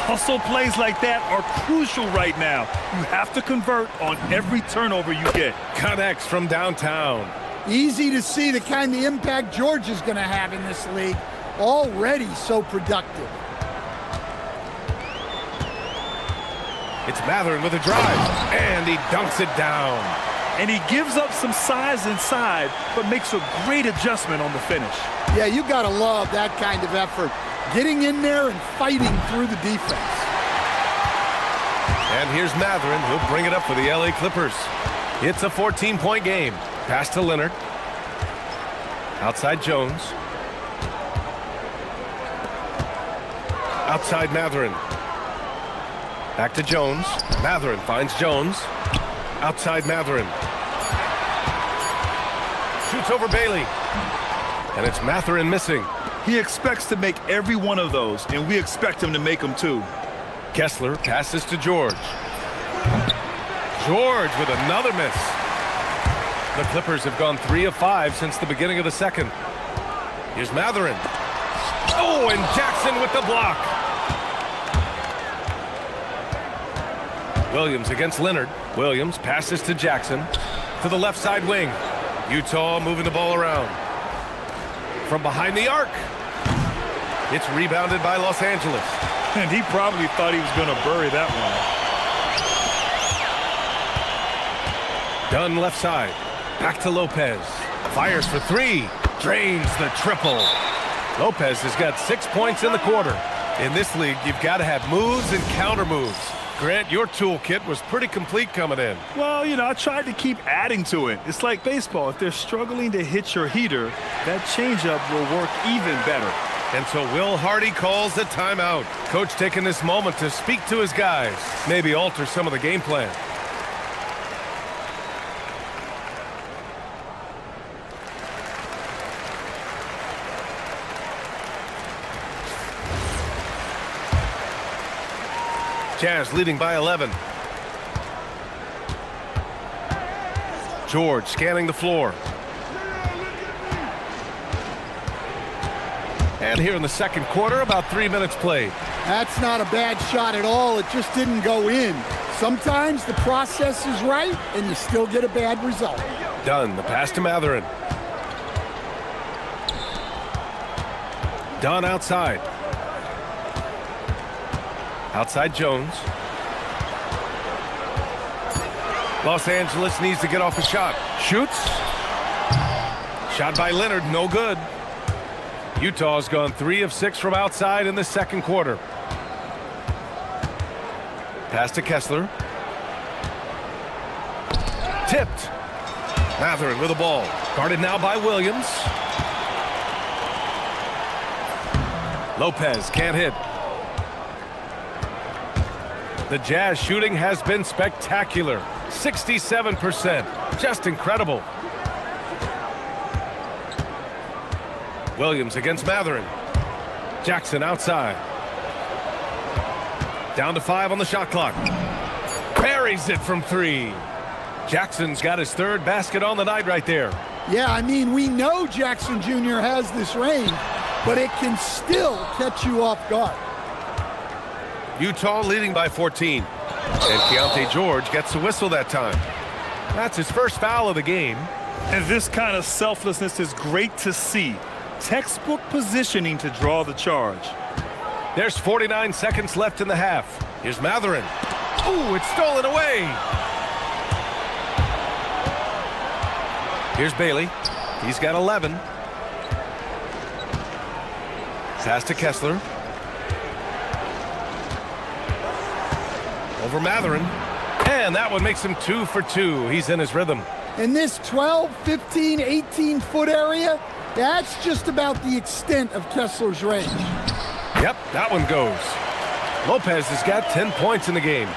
S3: Hustle plays like that are crucial right now. You have to convert on every turnover you get.
S1: Connects from downtown.
S14: Easy to see the kind of impact George is going to have in this league. Already so productive.
S1: It's Matherin with a drive, and he dunks it down.
S3: And he gives up some size inside, but makes a great adjustment on the finish.
S14: Yeah, you got to love that kind of effort. Getting in there and fighting through the defense.
S1: And here's Matherin, who'll bring it up for the LA Clippers. It's a 14-point game. Pass to Leonard. Outside Jones. Outside Matherin. Back to Jones. Matherin finds Jones. Outside Matherin. Shoots over Bailey. And it's Matherin missing.
S3: He expects to make every one of those, and we expect him to make them too.
S1: Kessler passes to George. George with another miss. The Clippers have gone 3 of 5 since the beginning of the second. Here's Matherin. Oh, and Jackson with the block. Williams against Leonard. Williams passes to Jackson. To the left side wing. Utah moving the ball around. From behind the arc. It's rebounded by Los Angeles.
S3: And he probably thought he was going to bury that one.
S1: Dunn left side. Back to Lopez. Fires for 3. Drains the triple. Lopez has got 6 points in the quarter. In this league, you've got to have moves and counter moves. Grant, your toolkit was pretty complete coming in.
S3: Well, you know, I tried to keep adding to it. It's like baseball. If they're struggling to hit your heater, that changeup will work even better.
S1: And so Will Hardy calls the timeout. Coach taking this moment to speak to his guys, maybe alter some of the game plan. Jazz leading by 11. George scanning the floor. And here in the second quarter, about 3 minutes played.
S14: That's not a bad shot at all. It just didn't go in. Sometimes the process is right, and you still get a bad result.
S1: Dunn, the pass to Matherin. Dunn outside. Outside Jones. Los Angeles needs to get off a shot. Shoots. Shot by Leonard, no good. Utah's gone 3 of 6 from outside in the second quarter. Pass to Kessler. Tipped. Matherin with the ball. Guarded now by Williams. Lopez can't hit. The Jazz shooting has been spectacular. 67%. Just incredible. Williams against Matherin. Jackson outside. Down to 5 on the shot clock. Buries it from 3. Jackson's got his 3rd basket on the night right there.
S14: Yeah, I mean, we know Jackson Jr. has this range, but it can still catch you off guard.
S1: Utah leading by 14. And Keontae George gets the whistle that time. That's his first foul of the game.
S3: And this kind of selflessness is great to see. Textbook positioning to draw the charge.
S1: There's 49 seconds left in the half. Here's Matherin. Ooh, it's stolen away. Here's Bailey. He's got 11. Pass to Kessler. Over Matherin. And that one makes him 2 for 2. He's in his rhythm.
S14: In this 12, 15, 18-foot area, that's just about the extent of Kessler's range.
S1: Yep, that one goes. Lopez has got 10 points in the game.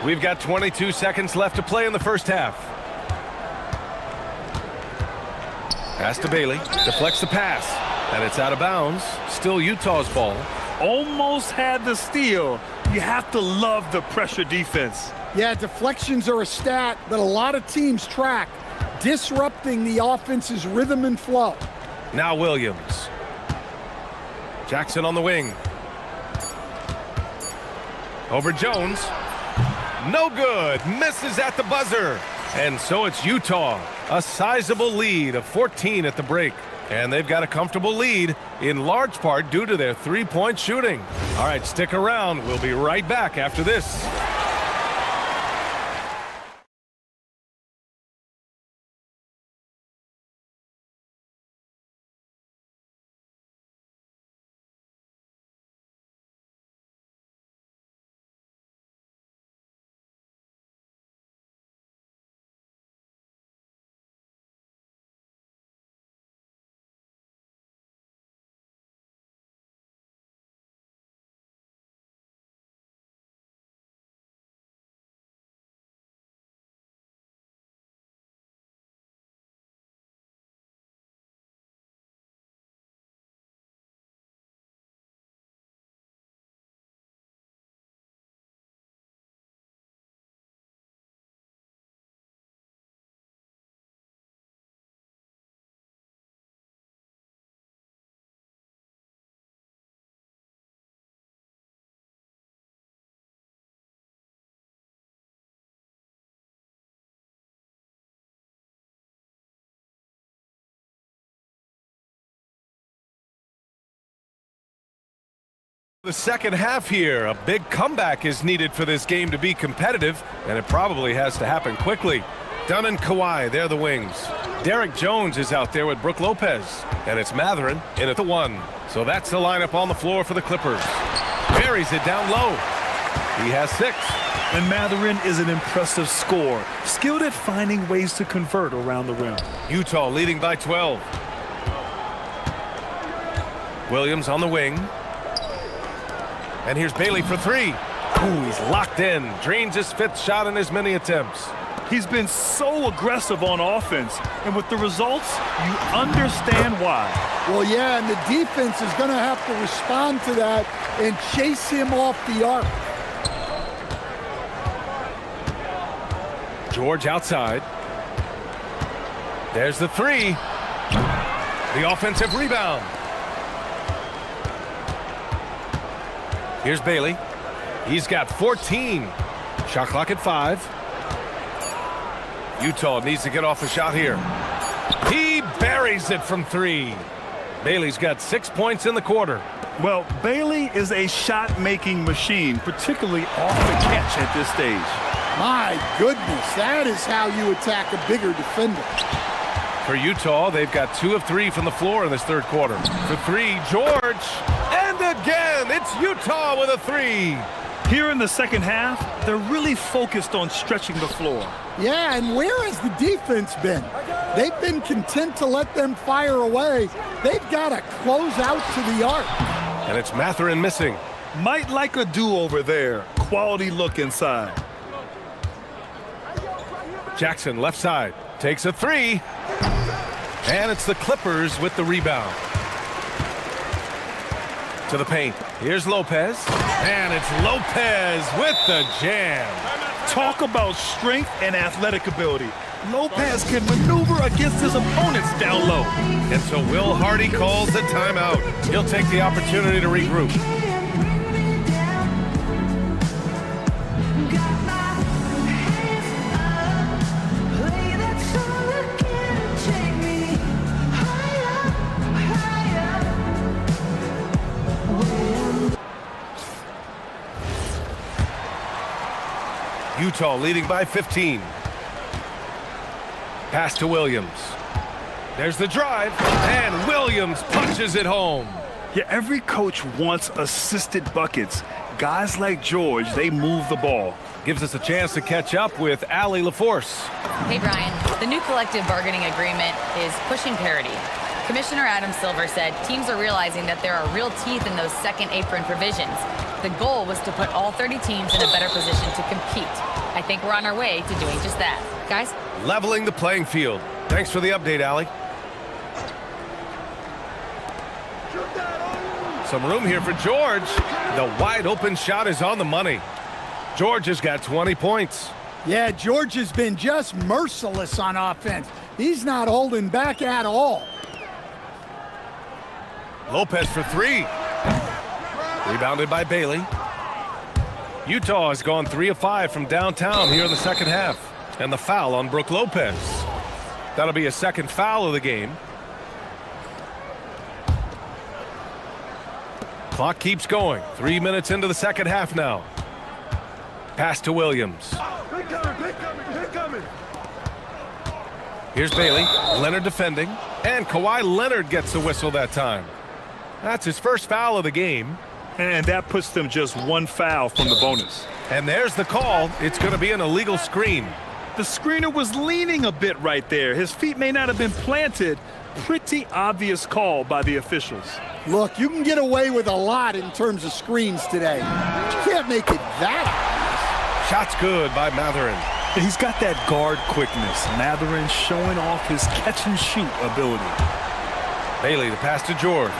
S1: We've got 22 seconds left to play in the first half. Pass to Bailey. Deflects the pass. And it's out of bounds. Still Utah's ball.
S3: Almost had the steal. You have to love the pressure defense.
S14: Yeah, deflections are a stat that a lot of teams track, disrupting the offense's rhythm and flow.
S1: Now Williams. Jackson on the wing. Over Jones. No good. Misses at the buzzer. And so it's Utah. A sizable lead of 14 at the break. And they've got a comfortable lead, in large part due to their three-point shooting. All right, stick around. We'll be right back after this. The second half here, a big comeback is needed for this game to be competitive, and it probably has to happen quickly. Dunn and Kawhi, they're the wings. Derek Jones is out there with Brook Lopez, and it's Matherin in at the 1. So that's the lineup on the floor for the Clippers. Buries it down low. He has 6.
S3: And Mathurin is an impressive scorer, skilled at finding ways to convert around the rim.
S1: Utah leading by 12. Williams on the wing. And here's Bailey for 3. Ooh, he's locked in. Drains his 5th shot in as many attempts.
S3: He's been so aggressive on offense, and with the results, you understand why.
S14: Well, yeah, and the defense is going to have to respond to that and chase him off the arc.
S1: George outside. There's the 3. The offensive rebound. Here's Bailey. He's got 14. Shot clock at 5. Utah needs to get off a shot here. He buries it from 3. Bailey's got 6 points in the quarter.
S3: Well, Bailey is a shot-making machine, particularly off the catch at this stage.
S14: My goodness, that is how you attack a bigger defender.
S1: For Utah, they've got 2 of 3 from the floor in this 3rd quarter. For 3, George. And again, it's Utah with a 3.
S3: Here in the second half, they're really focused on stretching the floor.
S14: Yeah, and where has the defense been? They've been content to let them fire away. They've got to close out to the arc.
S1: And it's Mathurin missing.
S3: Might like a do-over there. Quality look inside.
S1: Jackson left side. Takes a 3. And it's the Clippers with the rebound. To the paint. Here's Lopez. And it's Lopez with the jam.
S3: Talk about strength and athletic ability. Lopez can maneuver against his opponents down low.
S1: Until Will Hardy calls the timeout. He'll take the opportunity to regroup. Utah leading by 15. Pass to Williams. There's the drive, and Williams punches it home.
S3: Yeah, every coach wants assisted buckets. Guys like George, they move the ball.
S1: Gives us a chance to catch up with Allie LaForce.
S4: Hey, Brian. The new collective bargaining agreement is pushing parity. Commissioner Adam Silver said teams are realizing that there are real teeth in those second apron provisions. The goal was to put all 30 teams in a better position to compete. I think we're on our way to doing just that. Guys?
S1: Leveling the playing field. Thanks for the update, Allie. Some room here for George. The wide open shot is on the money. George has got 20 points.
S14: Yeah, George has been just merciless on offense. He's not holding back at all.
S1: Lopez for 3. Rebounded by Bailey. Utah has gone 3 of 5 from downtown here in the second half. And the foul on Brook Lopez. That'll be a second foul of the game. Clock keeps going. 3 minutes into the second half now. Pass to Williams. Here's Bailey. Leonard defending. And Kawhi Leonard gets the whistle that time. That's his first foul of the game.
S3: And that puts them just 1 foul from the bonus.
S1: And there's the call. It's going to be an illegal screen.
S3: The screener was leaning a bit right there. His feet may not have been planted. Pretty obvious call by the officials.
S14: Look, you can get away with a lot in terms of screens today. But you can't make it that obvious.
S1: Shot's good by Mathurin.
S3: He's got that guard quickness. Mathurin showing off his catch-and-shoot ability.
S1: Bailey, the pass to George.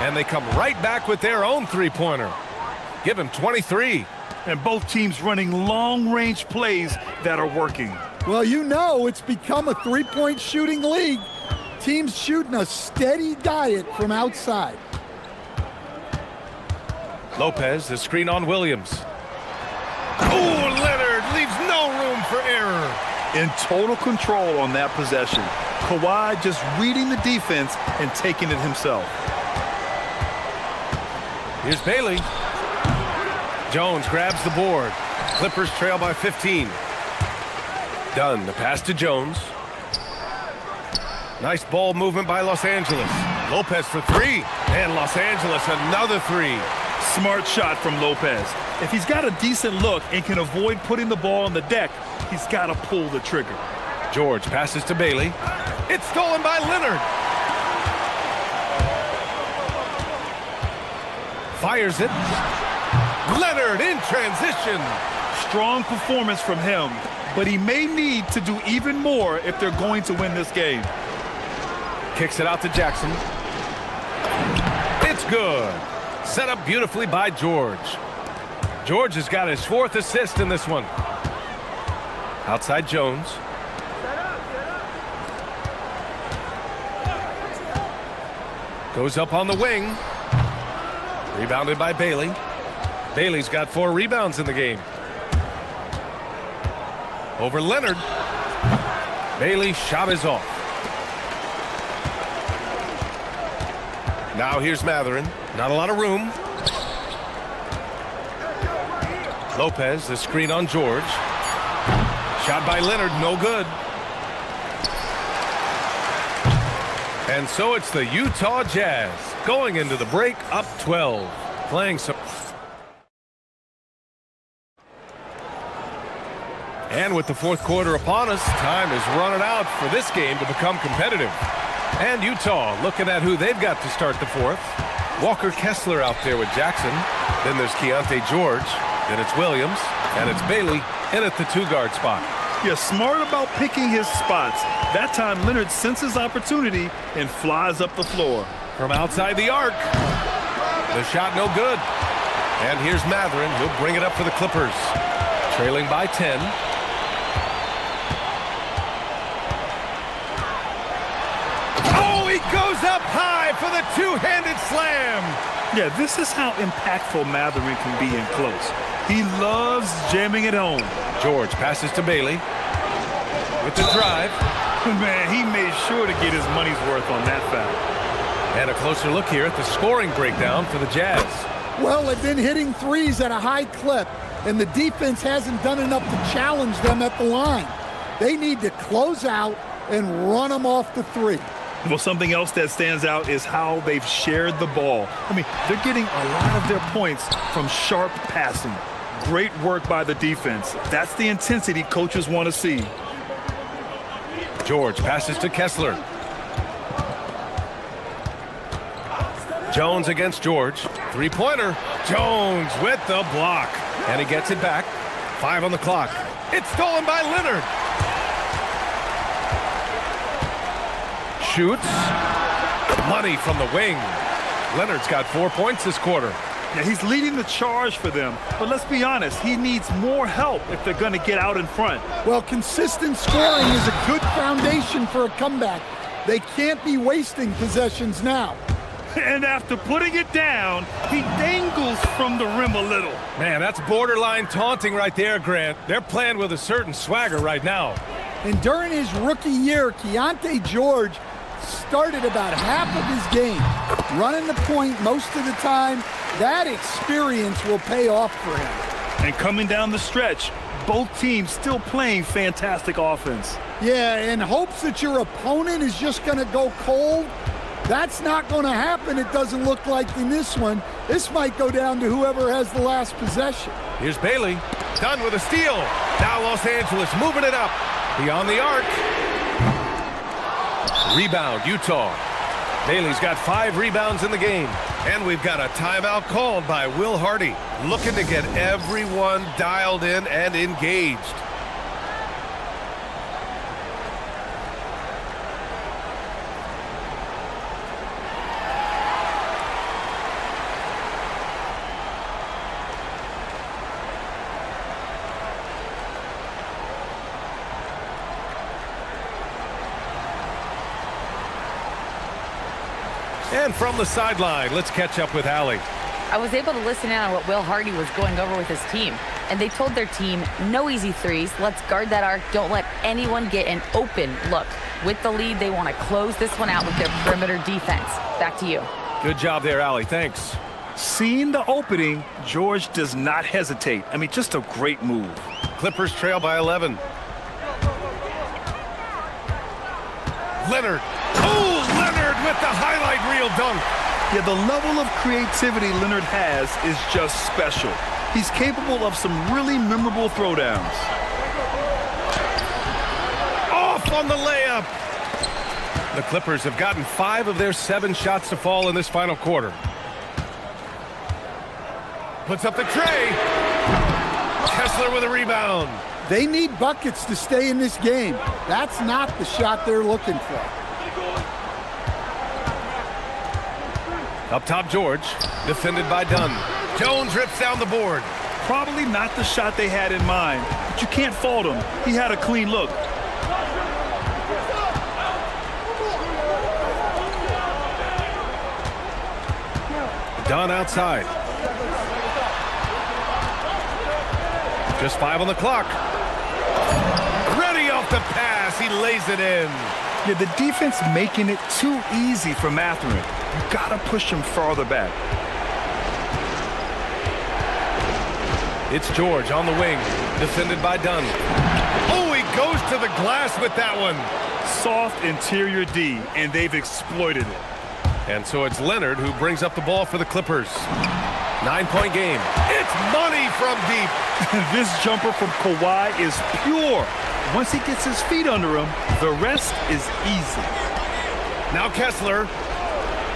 S1: And they come right back with their own three-pointer. Give him 23.
S3: And both teams running long-range plays that are working.
S14: Well, you know it's become a three-point shooting league. Teams shooting a steady diet from outside.
S1: Lopez, the screen on Williams. Oh, Leonard leaves no room for error.
S3: In total control on that possession. Kawhi just reading the defense and taking it himself.
S1: Here's Bailey. Jones grabs the board. Clippers trail by 15. Dunn, the pass to Jones. Nice ball movement by Los Angeles. Lopez for 3. And Los Angeles another 3.
S3: Smart shot from Lopez. If he's got a decent look and can avoid putting the ball on the deck, he's got to pull the trigger.
S1: George passes to Bailey. It's stolen by Leonard. Fires it. Leonard in transition.
S3: Strong performance from him, but he may need to do even more if they're going to win this game.
S1: Kicks it out to Jackson. It's good. Set up beautifully by George. George has got his 4th assist in this one. Outside Jones. Goes up on the wing. Rebounded by Bailey. Bailey's got 4 rebounds in the game. Over Leonard. Bailey's shot is off. Now here's Matherin. Not a lot of room. Lopez, the screen on George. Shot by Leonard, no good. And so it's the Utah Jazz going into the break up 12. Playing some. And with the 4th quarter upon us, time is running out for this game to become competitive. And Utah looking at who they've got to start the 4th. Walker Kessler out there with Jackson. Then there's Keontae George. Then it's Williams. And it's Bailey in at the 2-guard spot.
S3: Yeah, smart about picking his spots. That time Leonard senses opportunity and flies up the floor.
S1: From outside the arc. The shot no good. And here's Matherin. He'll bring it up for the Clippers. Trailing by 10. Oh, he goes up high for the 2-handed slam.
S3: Yeah, this is how impactful Matherin can be in close. He loves jamming it home.
S1: George passes to Bailey. With the drive.
S3: Man, he made sure to get his money's worth on that foul.
S1: And a closer look here at the scoring breakdown for the Jazz.
S14: Well, they've been hitting threes at a high clip, and the defense hasn't done enough to challenge them at the line. They need to close out and run them off the 3.
S3: Well, something else that stands out is how they've shared the ball. I mean, they're getting a lot of their points from sharp passing. Great work by the defense. That's the intensity coaches want to see.
S1: George passes to Kessler. Jones against George. 3-pointer. Jones with the block. And he gets it back. 5 on the clock. It's stolen by Leonard. Shoots. Money from the wing. Leonard's got 4 points this quarter.
S3: Yeah, he's leading the charge for them. But let's be honest, he needs more help if they're going to get out in front.
S14: Well, consistent scoring is a good foundation for a comeback. They can't be wasting possessions now.
S3: And after putting it down, he dangles from the rim a little.
S1: Man, that's borderline taunting right there, Grant. They're playing with a certain swagger right now.
S14: And during his rookie year, Keontae George started about half of his game, running the point most of the time. That experience will pay off for him.
S3: And coming down the stretch, both teams still playing fantastic offense.
S14: Yeah, in hopes that your opponent is just going to go cold. That's not going to happen, it doesn't look like in this one. This might go down to whoever has the last possession.
S1: Here's Bailey, done with a steal. Now Los Angeles moving it up. Beyond the arc. Rebound, Utah. Bailey's got 5 rebounds in the game. And we've got a timeout called by Will Hardy, looking to get everyone dialed in and engaged. And from the sideline, let's catch up with Allie.
S4: I was able to listen in on what Will Hardy was going over with his team. And they told their team, no easy threes. Let's guard that arc. Don't let anyone get an open look. With the lead, they want to close this one out with their perimeter defense. Back to you.
S1: Good job there, Allie. Thanks.
S3: Seeing the opening, George does not hesitate. I mean, just a great move.
S1: Clippers trail by 11. Leonard. Oh, Leonard with the highlight reel dunk.
S3: Yeah, the level of creativity Leonard has is just special. He's capable of some really memorable throwdowns.
S1: Off on the layup. The Clippers have gotten 5 of their 7 shots to fall in this final quarter. Puts up the tray. Kessler with a rebound.
S14: They need buckets to stay in this game. That's not the shot they're looking for.
S1: Up top, George, defended by Dunn. Jones rips down the board.
S3: Probably not the shot they had in mind, but you can't fault him. He had a clean look.
S1: Dunn outside. Just 5 on the clock. Ready off the pass. He lays it in.
S3: Yeah, the defense making it too easy for Mathurin. You gotta push him farther back.
S1: It's George on the wing, defended by Dunn. Oh, he goes to the glass with that one.
S3: Soft interior D, and they've exploited it.
S1: And so it's Leonard who brings up the ball for the Clippers. 9-point game. It's money from deep.
S3: This jumper from Kawhi is pure. Once he gets his feet under him, the rest is easy.
S1: Now Kessler.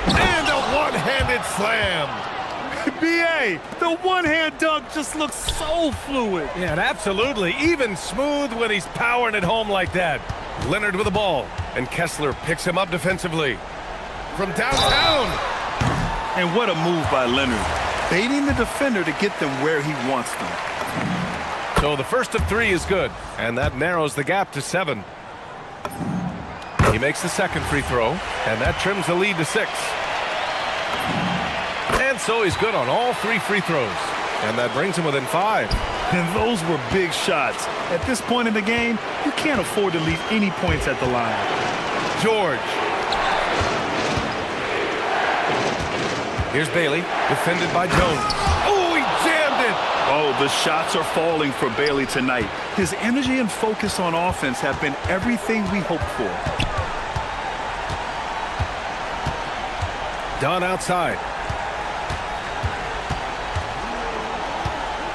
S1: And a one-handed slam.
S3: B.A., the one-hand dunk just looks so fluid.
S1: Yeah, and absolutely. Even smooth when he's powering it home like that. Leonard with the ball. And Kessler picks him up defensively. From downtown.
S3: And what a move by Leonard. Baiting the defender to get them where he wants them.
S1: So the first of 3 is good. And that narrows the gap to 7. He makes the second free throw. And that trims the lead to 6. And so he's good on all 3 free throws. And that brings him within 5.
S3: And those were big shots. At this point in the game, you can't afford to leave any points at the line.
S1: George. Here's Bailey, defended by Jones. Oh, he jammed it!
S3: Oh, the shots are falling for Bailey tonight. His energy and focus on offense have been everything we hoped for.
S1: Dunn outside.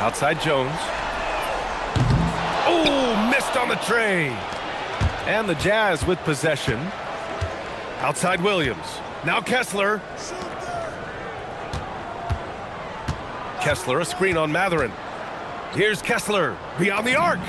S1: Outside Jones. Oh, missed on the tray. And the Jazz with possession. Outside Williams. Now Kessler. Kessler, a screen on Mathurin. Here's Kessler, beyond the arc.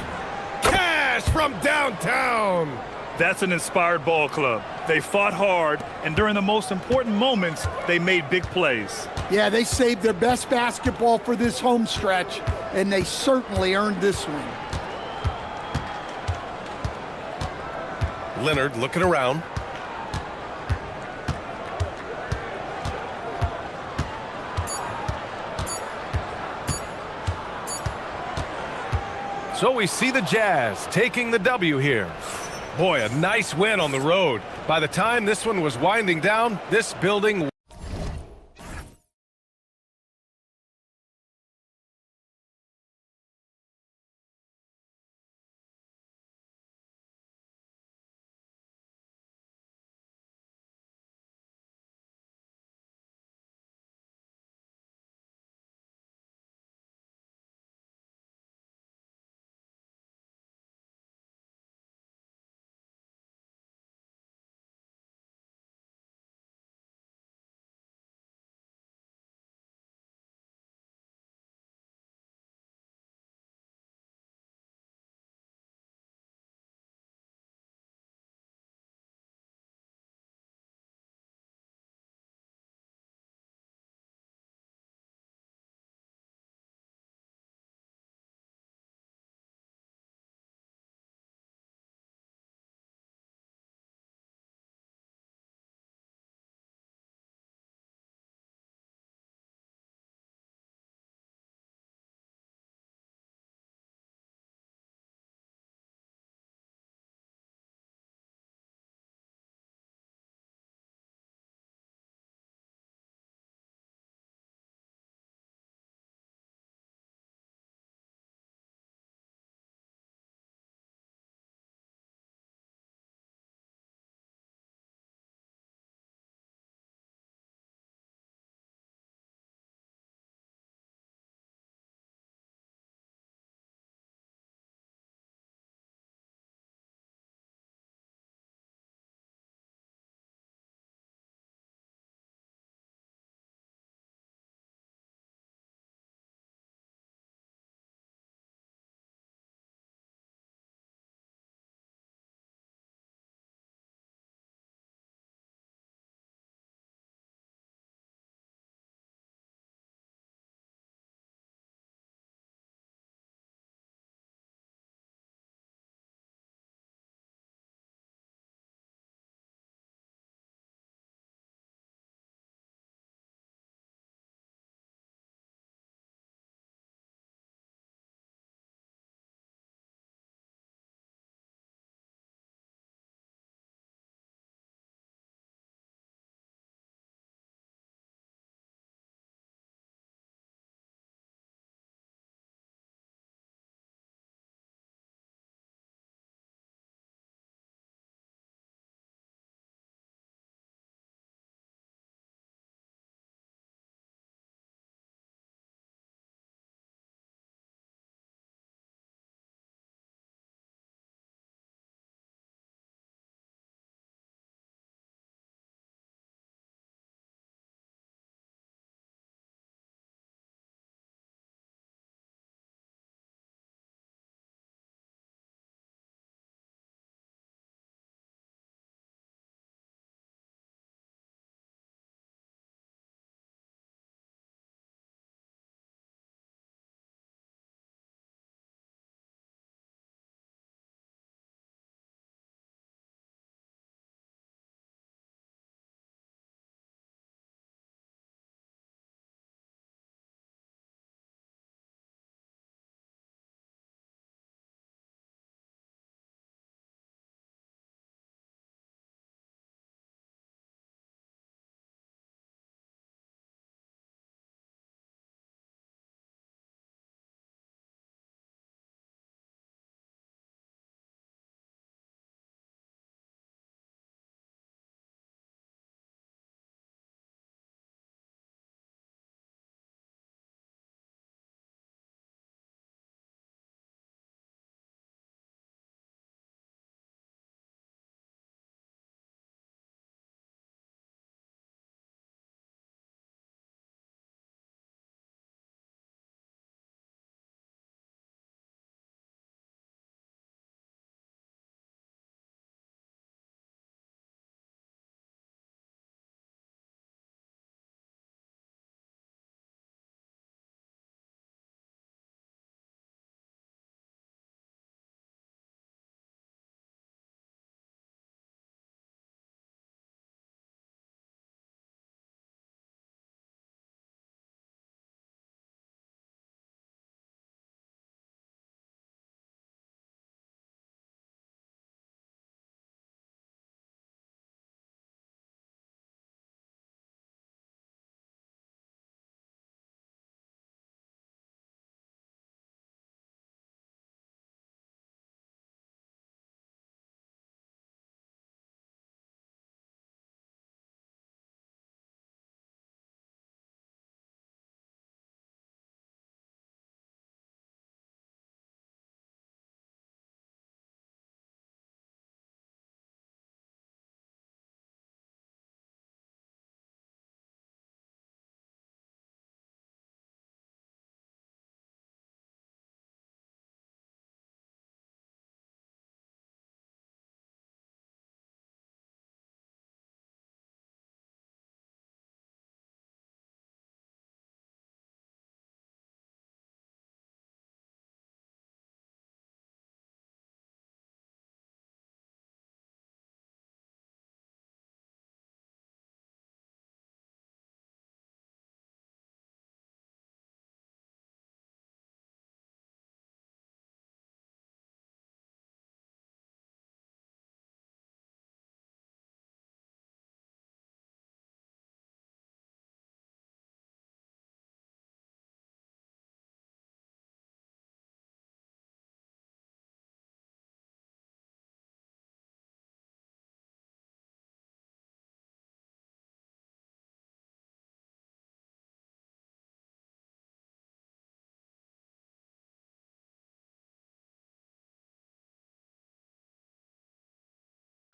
S1: Cash from downtown.
S3: That's an inspired ball club. They fought hard, and during the most important moments, they made big plays.
S14: Yeah, they saved their best basketball for this home stretch, and they certainly earned this win.
S1: Leonard looking around. So we see the Jazz taking the W here. Boy, a nice win on the road. By the time this one was winding down, this building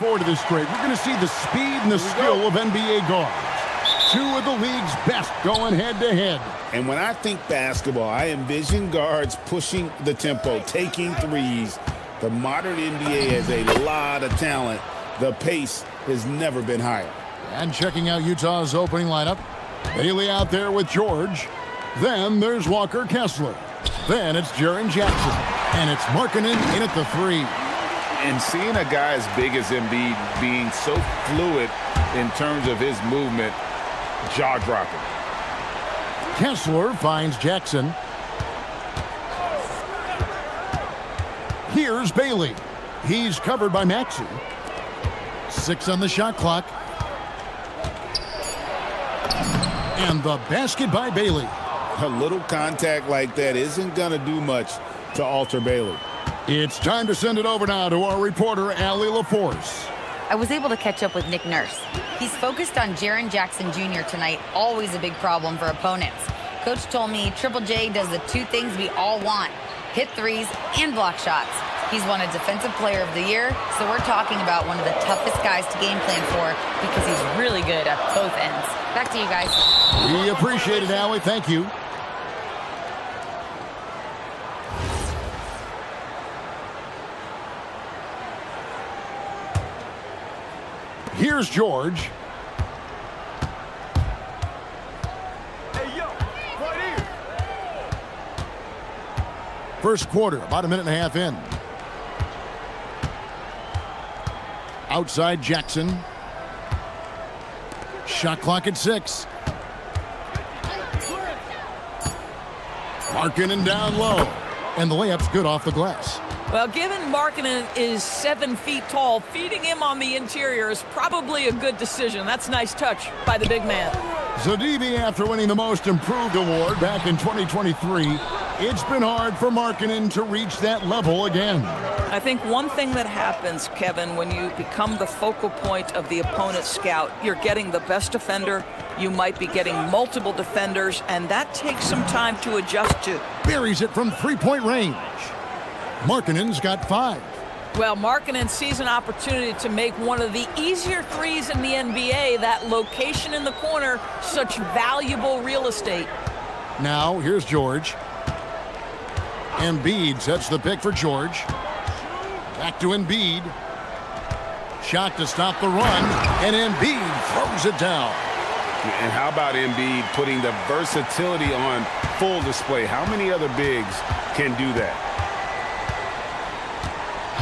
S5: Forward to this trade, we're going to see the speed and the skill of NBA guards. Two of the league's best going head-to-head.
S7: And when I think basketball, I envision guards pushing the tempo, taking threes. The modern NBA has a lot of talent. The pace has never been higher.
S5: And checking out Utah's opening lineup, Bailey out there with George. Then there's Walker Kessler. Then it's Jaren Jackson. And it's Markkanen in at the three.
S7: And seeing a guy as big as Embiid being so fluid in terms of his movement, jaw-dropping.
S5: Kessler finds Jackson. Here's Bailey. He's covered by Maxey. 6 on the shot clock. And the basket by Bailey.
S7: A little contact like that isn't going to do much to alter Bailey.
S5: It's time to send it over now to our reporter, Allie LaForce.
S4: I was able to catch up with Nick Nurse. He's focused on Jaren Jackson Jr. tonight, always a big problem for opponents. Coach told me Triple J does the two things we all want, hit threes and block shots. He's won a Defensive Player of the Year, so we're talking about one of the toughest guys to game plan for because he's really good at both ends. Back to you guys.
S5: We appreciate it, Allie. Thank you. Here's George.
S3: Hey, yo, right here.
S5: First quarter, about a minute and a half in. Outside Jackson. Shot clock at 6. Markkanen down low. And the layup's good off the glass.
S6: Well, given Markkanen is 7 feet tall, feeding him on the interior is probably a good decision. That's a nice touch by the big man.
S5: Zadibi, after winning the Most Improved award back in 2023, it's been hard for Markkanen to reach that level again.
S6: I think one thing that happens, Kevin, when you become the focal point of the opponent's scout, you're getting the best defender, you might be getting multiple defenders, and that takes some time to adjust to.
S5: Buries it from three-point range. Markkanen's got 5.
S6: Well, Markkanen sees an opportunity to make one of the easier threes in the NBA. That location in the corner, such valuable real estate.
S5: Now, here's George. Embiid sets the pick for George. Back to Embiid. Shot to stop the run, and Embiid throws it down.
S7: And how about Embiid putting the versatility on full display? How many other bigs can do that?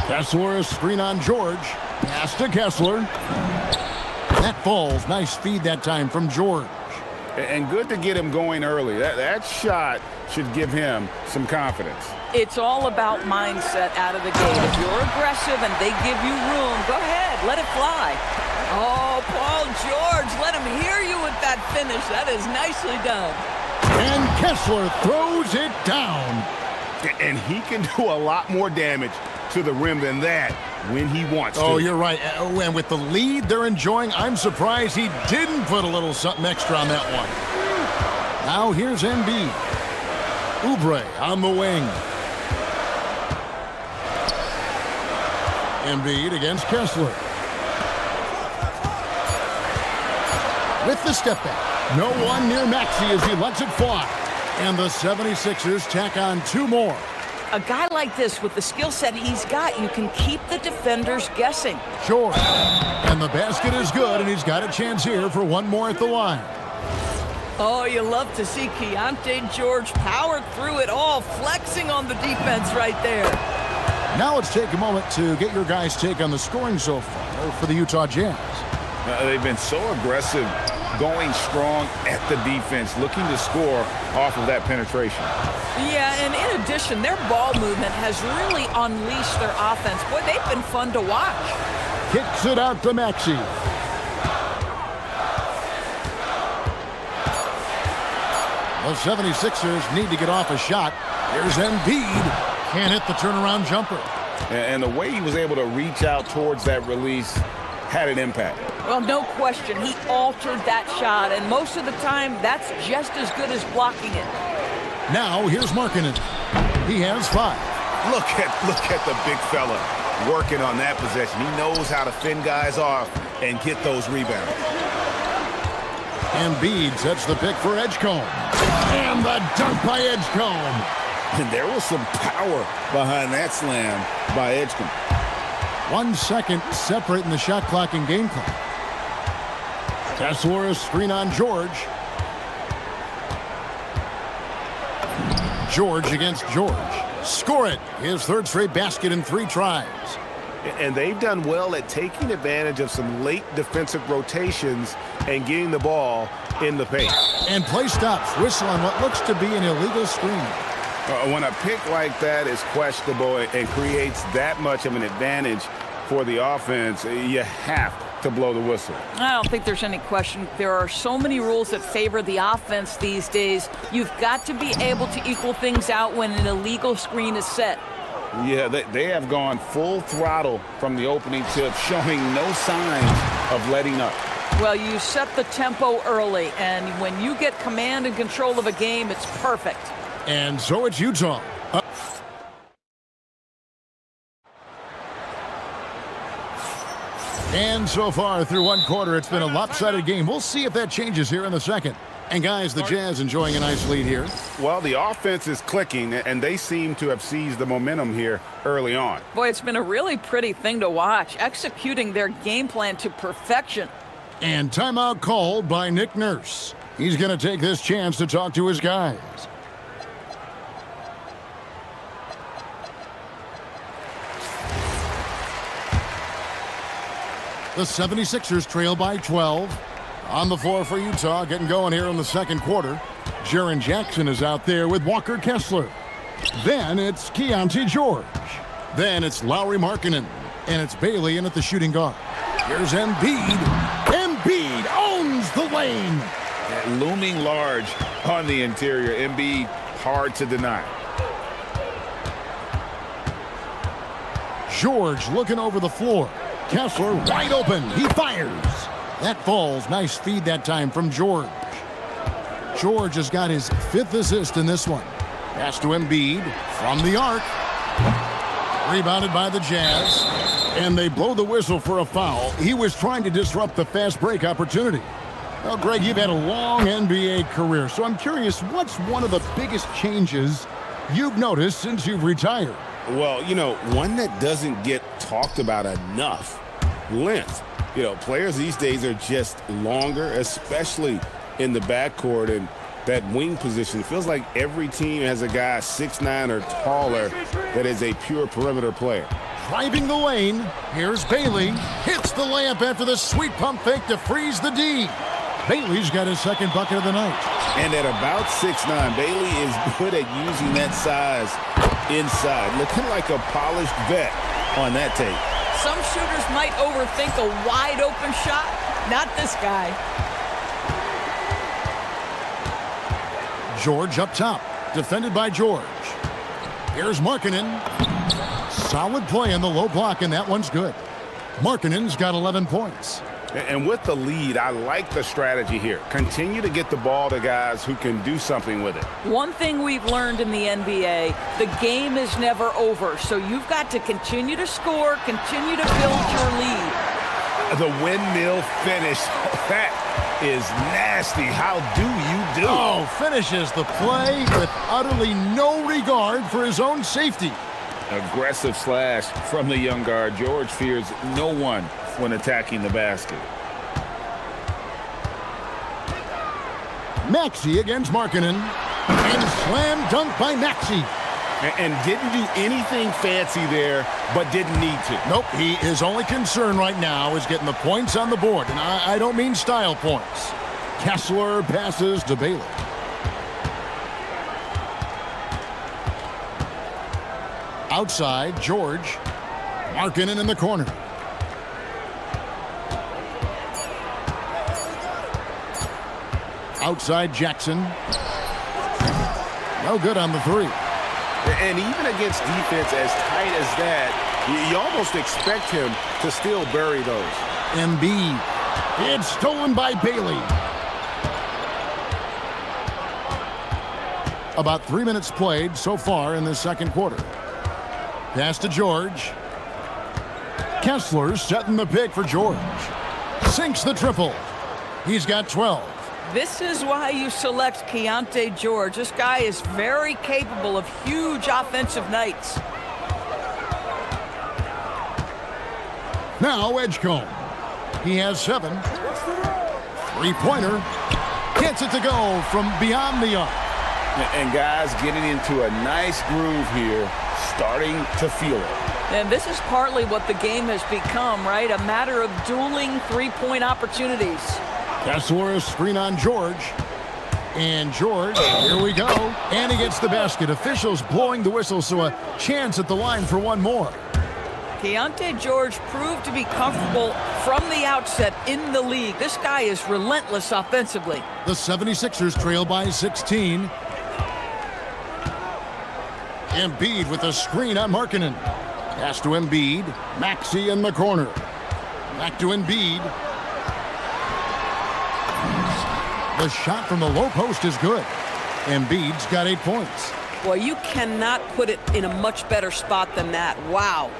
S5: Kessler, a screen on George. Pass to Kessler. That falls. Nice feed that time from George.
S7: And good to get him going early. That shot should give him some confidence.
S6: It's all about mindset out of the gate. If you're aggressive and they give you room, go ahead, let it fly. Oh, Paul George, let him hear you with that finish. That is nicely done.
S5: And Kessler throws it down.
S7: And he can do a lot more damage to the rim than that when he wants to.
S5: Oh, you're right. And with the lead they're enjoying, I'm surprised he didn't put a little something extra on that one. Now here's Embiid. Oubre on the wing. Embiid against Kessler. With the step back. No one near Maxey as he lets it fly. And the 76ers tack on 2 more.
S6: A guy like this, with the skill set he's got, you can keep the defenders guessing.
S5: Sure. And the basket is good, and he's got a chance here for 1 more at the line.
S6: Oh, you love to see Keontae George power through it all, flexing on the defense right there.
S5: Now let's take a moment to get your guys' take on the scoring so far for the Utah Jazz.
S7: They've been so aggressive, going strong at the defense, looking to score off of that penetration.
S6: Yeah, and in addition, their ball movement has really unleashed their offense. Boy, they've been fun to watch.
S5: Kicks it out to Maxey. The 76ers need to get off a shot. Here's Embiid. Can't hit the turnaround jumper.
S7: And the way he was able to reach out towards that release had an impact.
S6: Well, no question. He altered that shot, and most of the time, that's just as good as blocking it.
S5: Now, here's Markkanen. He has 5.
S7: Look at the big fella. working on that possession. He knows how to fend guys off and get those rebounds.
S5: Embiid sets the pick for Edgecombe. And the dunk by Edgecombe.
S7: And there was some power behind that slam by Edgecombe.
S5: 1 second separating the shot clock and game clock. Kessler, a screen on George. George against George. Score it. His third straight basket in 3 tries.
S12: And they've done well at taking advantage of some late defensive rotations and getting the ball in the paint.
S5: And play stops. Whistle on what looks to be an illegal screen.
S7: When a pick like that is questionable and creates that much of an advantage for the offense, you have to blow the whistle.
S6: I don't think there's any question. There are so many rules that favor the offense these days. You've got to be able to equal things out when an illegal screen is set.
S7: Yeah, they have gone full throttle from the opening tip, showing no signs of letting up.
S6: Well, you set the tempo early, and when you get command and control of a game, it's perfect.
S5: And so it's Utah. And so far through 1 quarter, it's been a lopsided game. We'll see if that changes here in the second. And guys, the Jazz enjoying a nice lead here.
S7: Well, the offense is clicking, and they seem to have seized the momentum here early on.
S6: Boy, it's been a really pretty thing to watch, executing their game plan to perfection.
S5: And timeout called by Nick Nurse. He's going to take this chance to talk to his guys. The 76ers trail by 12. On the floor for Utah, getting going here in the second quarter. Jaren Jackson is out there with Walker Kessler. Then it's Keontae George. Then it's Lauri Markkanen. And it's Bailey in at the shooting guard. Here's Embiid. Embiid owns the lane.
S7: Looming large on the interior. Embiid, hard to deny.
S5: George looking over the floor. Kessler wide open. He fires. That falls. Nice feed that time from George. George has got his 5th assist in this one. Pass to Embiid from the arc. Rebounded by the Jazz. And they blow the whistle for a foul. He was trying to disrupt the fast break opportunity. Well, Greg, you've had a long NBA career, so I'm curious, what's one of the biggest changes you've noticed since you've retired?
S7: Well, you know, one that doesn't get talked about enough. Length. You know, players these days are just longer, especially in the backcourt and that wing position. It feels like every team has a guy 6'9" or taller that is a pure perimeter player.
S5: Driving the lane, here's Bailey. Hits the layup after the sweet pump fake to freeze the D. Bailey's got his second bucket of the night.
S7: And at about 6'9", Bailey is good at using that size inside. Looking like a polished vet on that tape.
S6: Some shooters might overthink a wide open shot. Not this guy.
S5: George up top. Defended by George. Here's Markkanen. Solid play in the low block, and that one's good. Markkanen's got 11 points.
S7: And with the lead, I like the strategy here. Continue to get the ball to guys who can do something with it.
S6: One thing we've learned in the NBA, the game is never over. So you've got to continue to score, continue to build your lead.
S7: The windmill finish. That is nasty. How do you do?
S5: Oh, finishes the play with utterly no regard for his own safety.
S7: Aggressive slash from the young guard. George fears no one when attacking the basket.
S5: Maxey against Markkanen. And slam dunk by Maxey.
S7: And didn't do anything fancy there, but didn't need to.
S5: Nope, his only concern right now is getting the points on the board. And I don't mean style points. Kessler passes to Bailey. Outside, George. Markkanen in the corner. Outside, Jackson. No good on the 3.
S7: And even against defense as tight as that, you almost expect him to still bury those.
S5: Embiid. It's stolen by Bailey. About 3 minutes played so far in the second quarter. Pass to George. Kessler setting the pick for George. Sinks the triple. He's got 12.
S6: This is why you select Keontae George. This guy is very capable of huge offensive nights.
S5: Now Edgecombe. He has 7. Three-pointer. Gets it to go from beyond the arc.
S7: And guys getting into a nice groove here, starting to feel it.
S6: And this is partly what the game has become, right? A matter of dueling three-point opportunities.
S5: Kessler, a screen on George. And George, here we go. And he gets the basket. Officials blowing the whistle, so a chance at the line for one more.
S6: Keontae George proved to be comfortable from the outset in the league. This guy is relentless offensively.
S5: The 76ers trail by 16. Embiid with a screen on Markkanen. Pass to Embiid. Maxey in the corner. Back to Embiid. The shot from the low post is good. Embiid's got 8 points.
S6: Well, you cannot put it in a much better spot than that. Wow.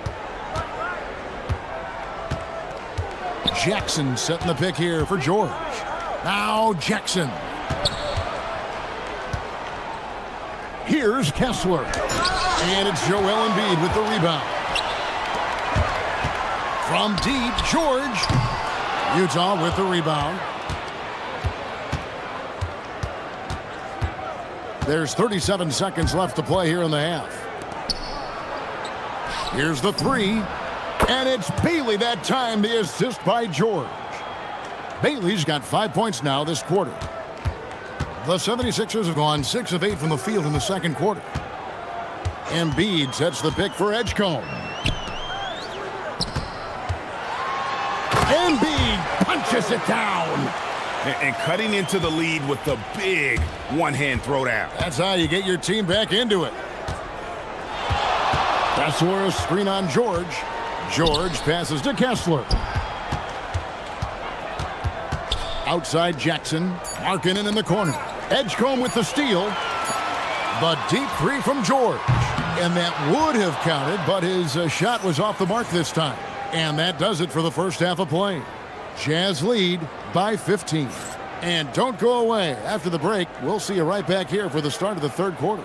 S5: Jackson setting the pick here for George. Now Jackson. Here's Kessler. And it's Joel Embiid with the rebound. From deep, George. Utah with the rebound. There's 37 seconds left to play here in the half. Here's the three. And it's Bailey that time, the assist by George. Bailey's got 5 points now this quarter. The 76ers have gone 6 of 8 from the field in the second quarter. Embiid sets the pick for Edgecombe. Embiid punches it down.
S7: And cutting into the lead with the big one-hand throwdown.
S5: That's how you get your team back into it. Kessler, a screen on George. George passes to Kessler. Outside Jackson. Markkanen in the corner. Edgecombe with the steal. The deep three from George. And that would have counted, but his shot was off the mark this time. And that does it for the first half of play. Jazz lead by 15. And don't go away. After the break, we'll see you right back here for the start of the third quarter.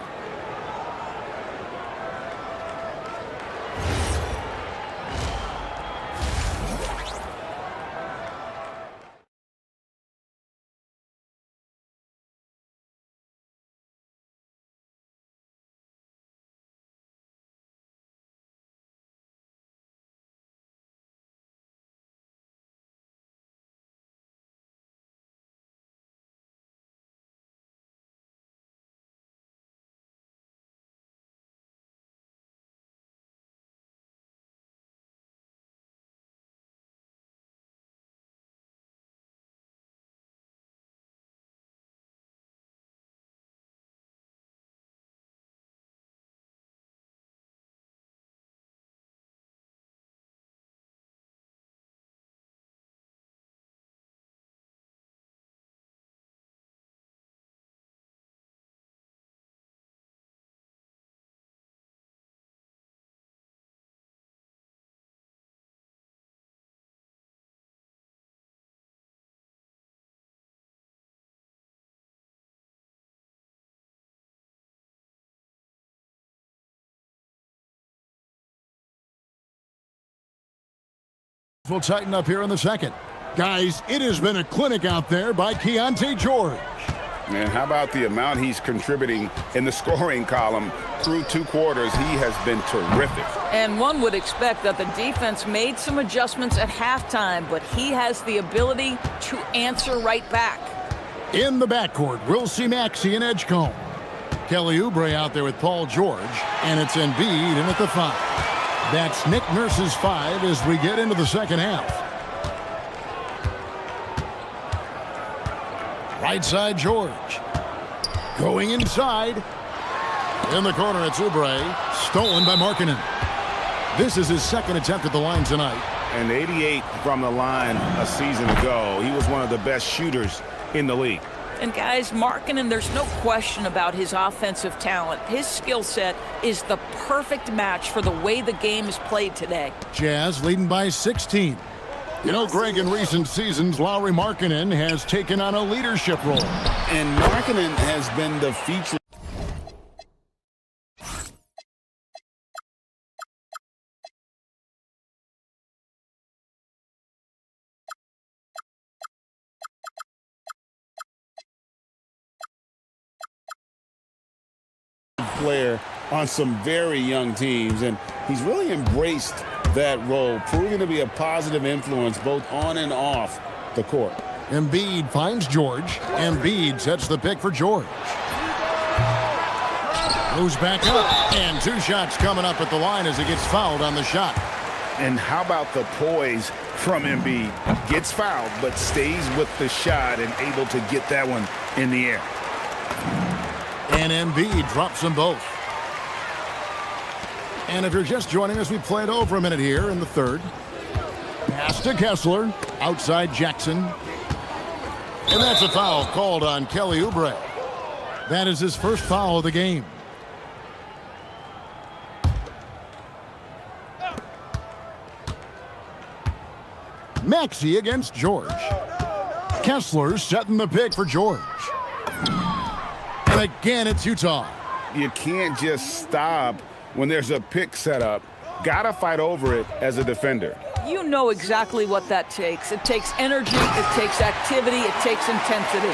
S5: We'll tighten up here in the second. Guys, it has been a clinic out there by Keontae George.
S7: And how about the amount he's contributing in the scoring column through 2 quarters? He has been terrific.
S6: And one would expect that the defense made some adjustments at halftime, but he has the ability to answer right back.
S5: In the backcourt, we'll see Maxey and Edgecombe. Kelly Oubre out there with Paul George, and it's Embiid in at the 5. That's Nick Nurse's 5 as we get into the second half. Right side, George. Going inside. In the corner, it's Oubre. Stolen by Markkanen. This is his second attempt at the line tonight.
S7: And 88 from the line a season ago. He was one of the best shooters in the league.
S6: And guys, Markkanen, there's no question about his offensive talent. His skill set is the perfect match for the way the game is played today.
S5: Jazz leading by 16. You know, Greg, in recent seasons, Lauri Markkanen has taken on a leadership role.
S7: And Markkanen has been the feature player on some very young teams, and he's really embraced that role, proving to be a positive influence both on and off the court.
S5: Embiid finds George. Embiid sets the pick for George. Moves back up, and 2 shots coming up at the line as he gets fouled on the shot.
S7: And how about the poise from Embiid? Gets fouled, but stays with the shot and able to get that one in the air.
S5: And Embiid drops them both. And if you're just joining us, we played over a minute here in the third. Pass to Kessler, outside Jackson. And that's a foul called on Kelly Oubre. That is his first foul of the game. Maxey against George. Kessler setting the pick for George. And again, it's Utah.
S7: You can't just stop when there's a pick set up. Gotta fight over it as a defender.
S6: You know exactly what that takes. It takes energy, it takes activity, it takes intensity.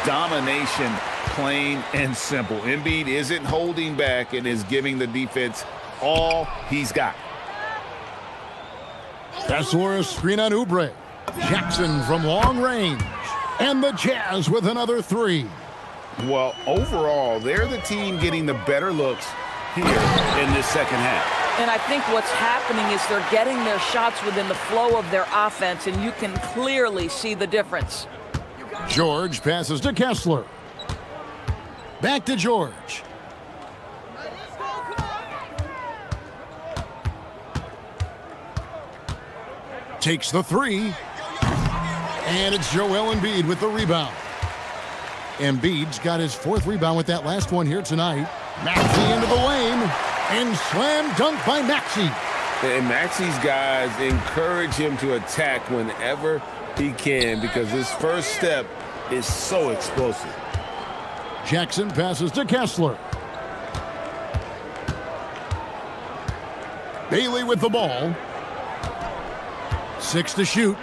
S7: Domination, plain and simple. Embiid isn't holding back and is giving the defense all he's got.
S5: Kessler, a screen on Oubre. Jackson from long range. And the Jazz with another 3.
S7: Well, overall, they're the team getting the better looks here in this second half.
S6: And I think what's happening is they're getting their shots within the flow of their offense, and you can clearly see the difference.
S5: George passes to Kessler. Back to George. Takes the 3. And it's Joel Embiid with the rebound. Embiid's got his 4th rebound with that last one here tonight. Maxey into the lane, and slam dunk by Maxey.
S7: And Maxey's guys encourage him to attack whenever he can because his first step is so explosive.
S5: Jackson passes to Kessler. Bailey with the ball. 6 to shoot.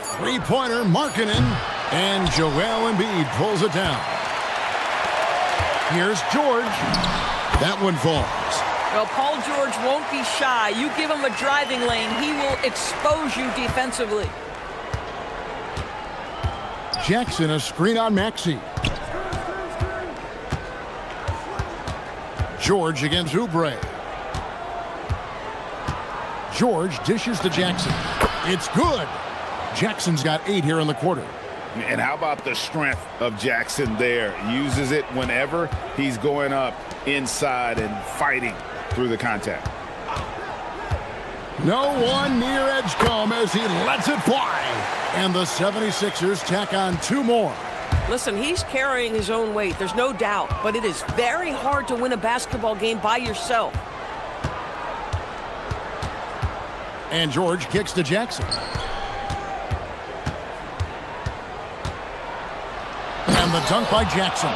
S5: 3-pointer, Markkanen. And Joel Embiid pulls it down. Here's George. That one falls.
S6: Well, Paul George won't be shy. You give him a driving lane, he will expose you defensively.
S5: Jackson, a screen on Maxey. George against Oubre. George dishes to Jackson. It's good. Jackson's got 8 here in the quarter.
S7: And how about the strength of Jackson there? Uses it whenever he's going up inside and fighting through the contact.
S5: No one near Edgecombe as he lets it fly. And the 76ers tack on 2 more.
S8: Listen, he's carrying his own weight, there's no doubt, but it is very hard to win a basketball game by yourself.
S5: And George kicks to Jackson. And the dunk by Jackson.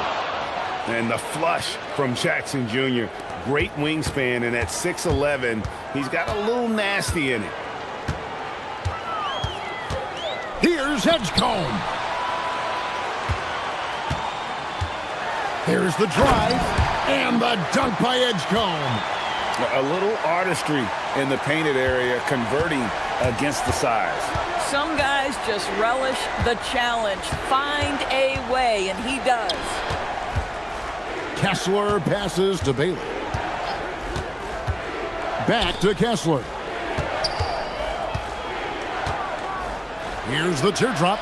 S7: And the flush from Jackson Jr. Great wingspan, and at 6'11", he's got a little nasty in it.
S5: Here's Edgecombe. Here's the drive, and the dunk by Edgecombe.
S7: A little artistry in the painted area, converting against the size.
S6: Some guys just relish the challenge. Find a way, and he does.
S5: Kessler passes to Bailey. Back to Kessler. Here's the teardrop.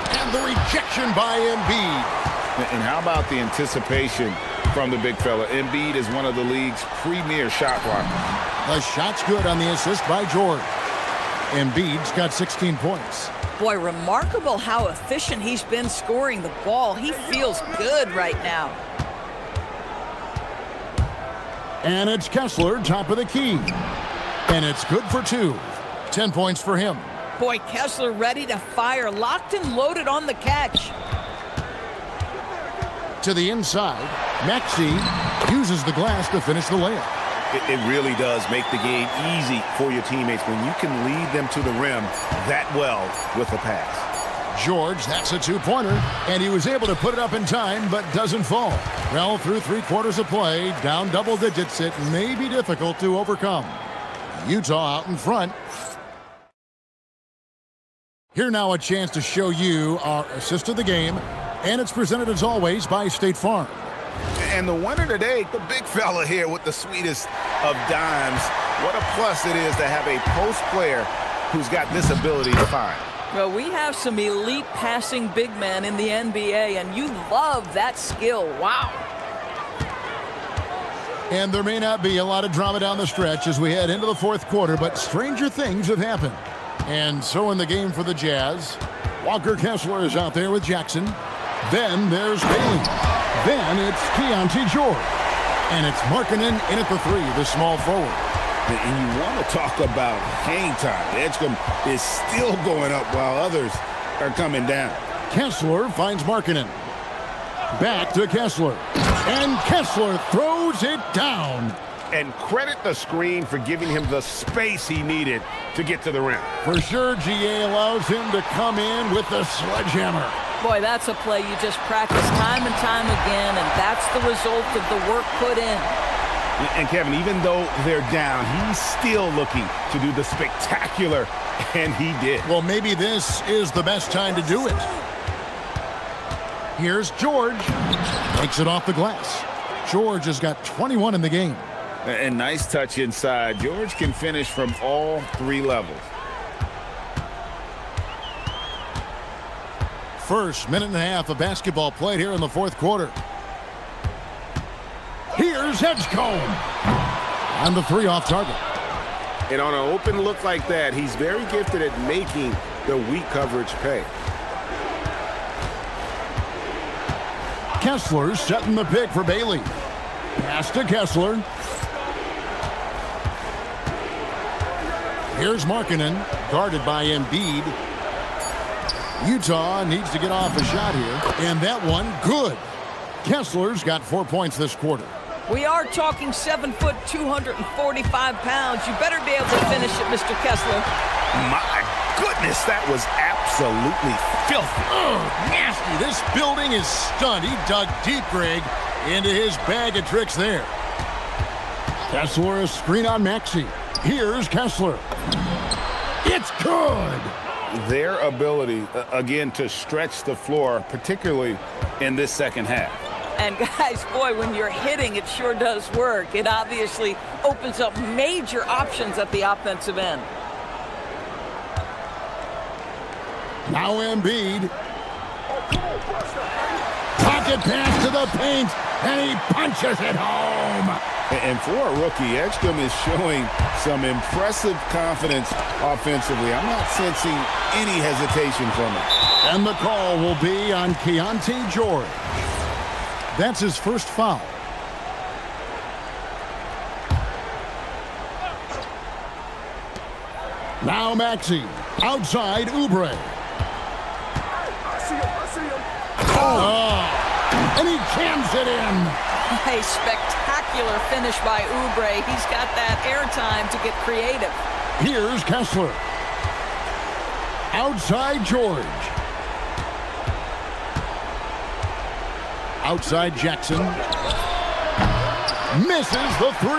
S5: And the rejection by Embiid.
S7: And how about the anticipation from the big fella? Embiid is one of the league's premier shot blockers.
S5: The shot's good on the assist by George. Embiid's got 16 points.
S6: Boy, remarkable how efficient he's been scoring the ball. He feels good right now.
S5: And it's Kessler, top of the key. And it's good for 2. 10 points for him.
S6: Boy, Kessler ready to fire, locked and loaded on the catch.
S5: To the inside, Maxey uses the glass to finish the layup.
S7: It really does make the game easy for your teammates when you can lead them to the rim that well with a pass.
S5: George, that's a 2-pointer, and he was able to put it up in time, but doesn't fall. Well, through 3 quarters of play, down double digits, it may be difficult to overcome. Utah out in front. Here now a chance to show you our assist of the game, and it's presented as always by State Farm.
S7: And the winner today, the big fella here with the sweetest of dimes. What a plus it is to have a post player who's got this ability to find.
S6: Well, we have some elite passing big men in the NBA, and you love that skill. Wow.
S5: And there may not be a lot of drama down the stretch as we head into the 4th quarter, but stranger things have happened. And so in the game for the Jazz, Walker Kessler is out there with Jackson. Then there's Bailey. Then it's Keontae George. And it's Markkanen in at the 3, the small forward.
S7: And you want to talk about hang time. Edgecombe is still going up while others are coming down.
S5: Kessler finds Markkanen. Back to Kessler. And Kessler throws it down.
S12: And credit the screen for giving him the space he needed to get to the rim.
S5: For sure, GA allows him to come in with the sledgehammer.
S6: Boy, that's a play you just practice time and time again, and that's the result of the work put in.
S7: And Kevin, even though they're down, he's still looking to do the spectacular, and he did.
S5: Well, maybe this is the best time to do it. Here's George. Makes it off the glass. George has got 21 in the game.
S7: And nice touch inside. George can finish from all 3 levels.
S5: First minute and a half of basketball played here in the 4th quarter. Here's Edgecombe. And the 3 off target.
S12: And on an open look like that, he's very gifted at making the weak coverage pay.
S5: Kessler setting the pick for Bailey. Pass to Kessler. Here's Markkanen, guarded by Embiid. Utah needs to get off a shot here, and that one good. Kessler's got 4 points this quarter.
S6: We are talking 7 foot, 245 pounds. You better be able to finish it, Mr. Kessler.
S7: My goodness, that was absolutely filthy.
S5: Oh, nasty. This building is stunned. He dug deep, Greg, into his bag of tricks there. Kessler, a screen on Maxey. Here's Kessler. It's good.
S7: Their ability, again, to stretch the floor, particularly in this second half.
S6: And guys, boy, when you're hitting, it sure does work. It obviously opens up major options at the offensive end.
S5: Now Embiid. Pocket pass to the paint, and he punches it home.
S7: And for a rookie, Edgecombe is showing some impressive confidence offensively. I'm not sensing any hesitation from him.
S5: And the call will be on Keontae George. That's his first foul. Now Maxey. Outside Oubre. Oh, and he jams it in.
S6: A spectacular finish by Oubre. He's got that airtime to get creative.
S5: Here's Kessler. Outside George. Outside Jackson. Misses the 3.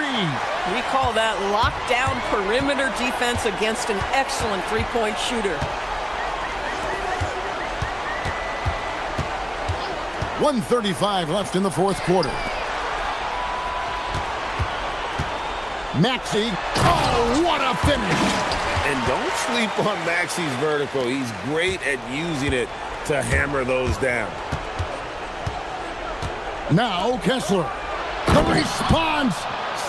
S6: We call that lockdown perimeter defense against an excellent three-point shooter.
S5: 1:35 left in the 4th quarter. Maxey. Oh, what a finish.
S7: And don't sleep on Maxey's vertical. He's great at using it to hammer those down.
S5: Now Kessler. The response.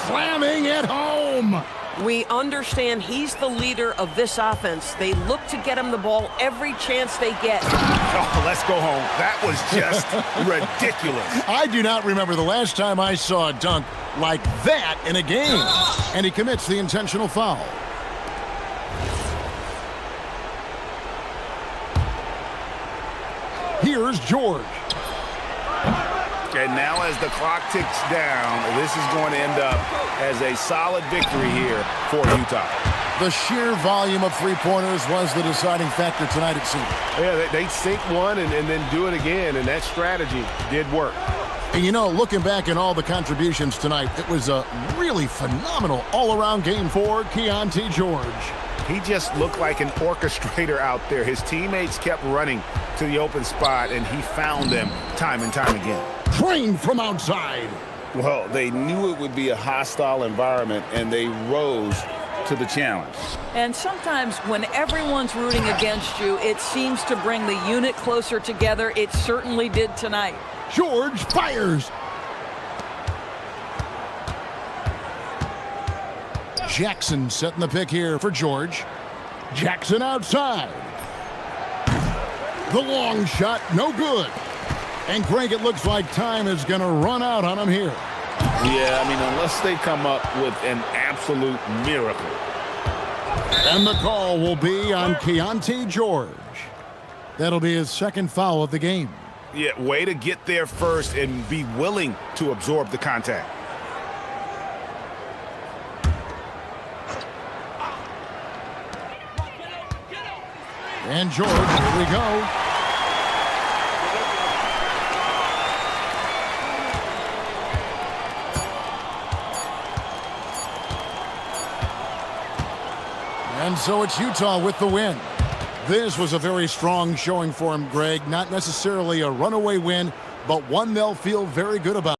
S5: Slamming it home.
S8: We understand he's the leader of this offense. They look to get him the ball every chance they get.
S7: Oh, let's go home. That was just ridiculous.
S5: I do not remember the last time I saw a dunk like that in a game. And he commits the intentional foul. Here's George.
S7: And now as the clock ticks down, this is going to end up as a solid victory here for Utah.
S5: The sheer volume of three-pointers was the deciding factor tonight, it seemed.
S12: Yeah, they sink one and then do it again, and that strategy did work.
S5: And you know, looking back at all the contributions tonight, it was a really phenomenal all-around game for Keontae George.
S7: He just looked like an orchestrator out there. His teammates kept running to the open spot, and he found them time and time again.
S5: Trained from outside.
S7: Well, they knew it would be a hostile environment, and they rose to the challenge.
S6: And sometimes when everyone's rooting against you, it seems to bring the unit closer together. It certainly did tonight.
S5: George fires. Jackson setting the pick here for George. Jackson outside. The long shot, no good. And Greg, it looks like time is going to run out on him here.
S7: Yeah, I mean, unless they come up with an absolute miracle.
S5: And the call will be on Keontae George. That'll be his second foul of the game.
S7: Yeah, way to get there first and be willing to absorb the contact.
S5: And George, here we go. And so it's Utah with the win. This was a very strong showing for him, Greg. Not necessarily a runaway win, but one they'll feel very good about.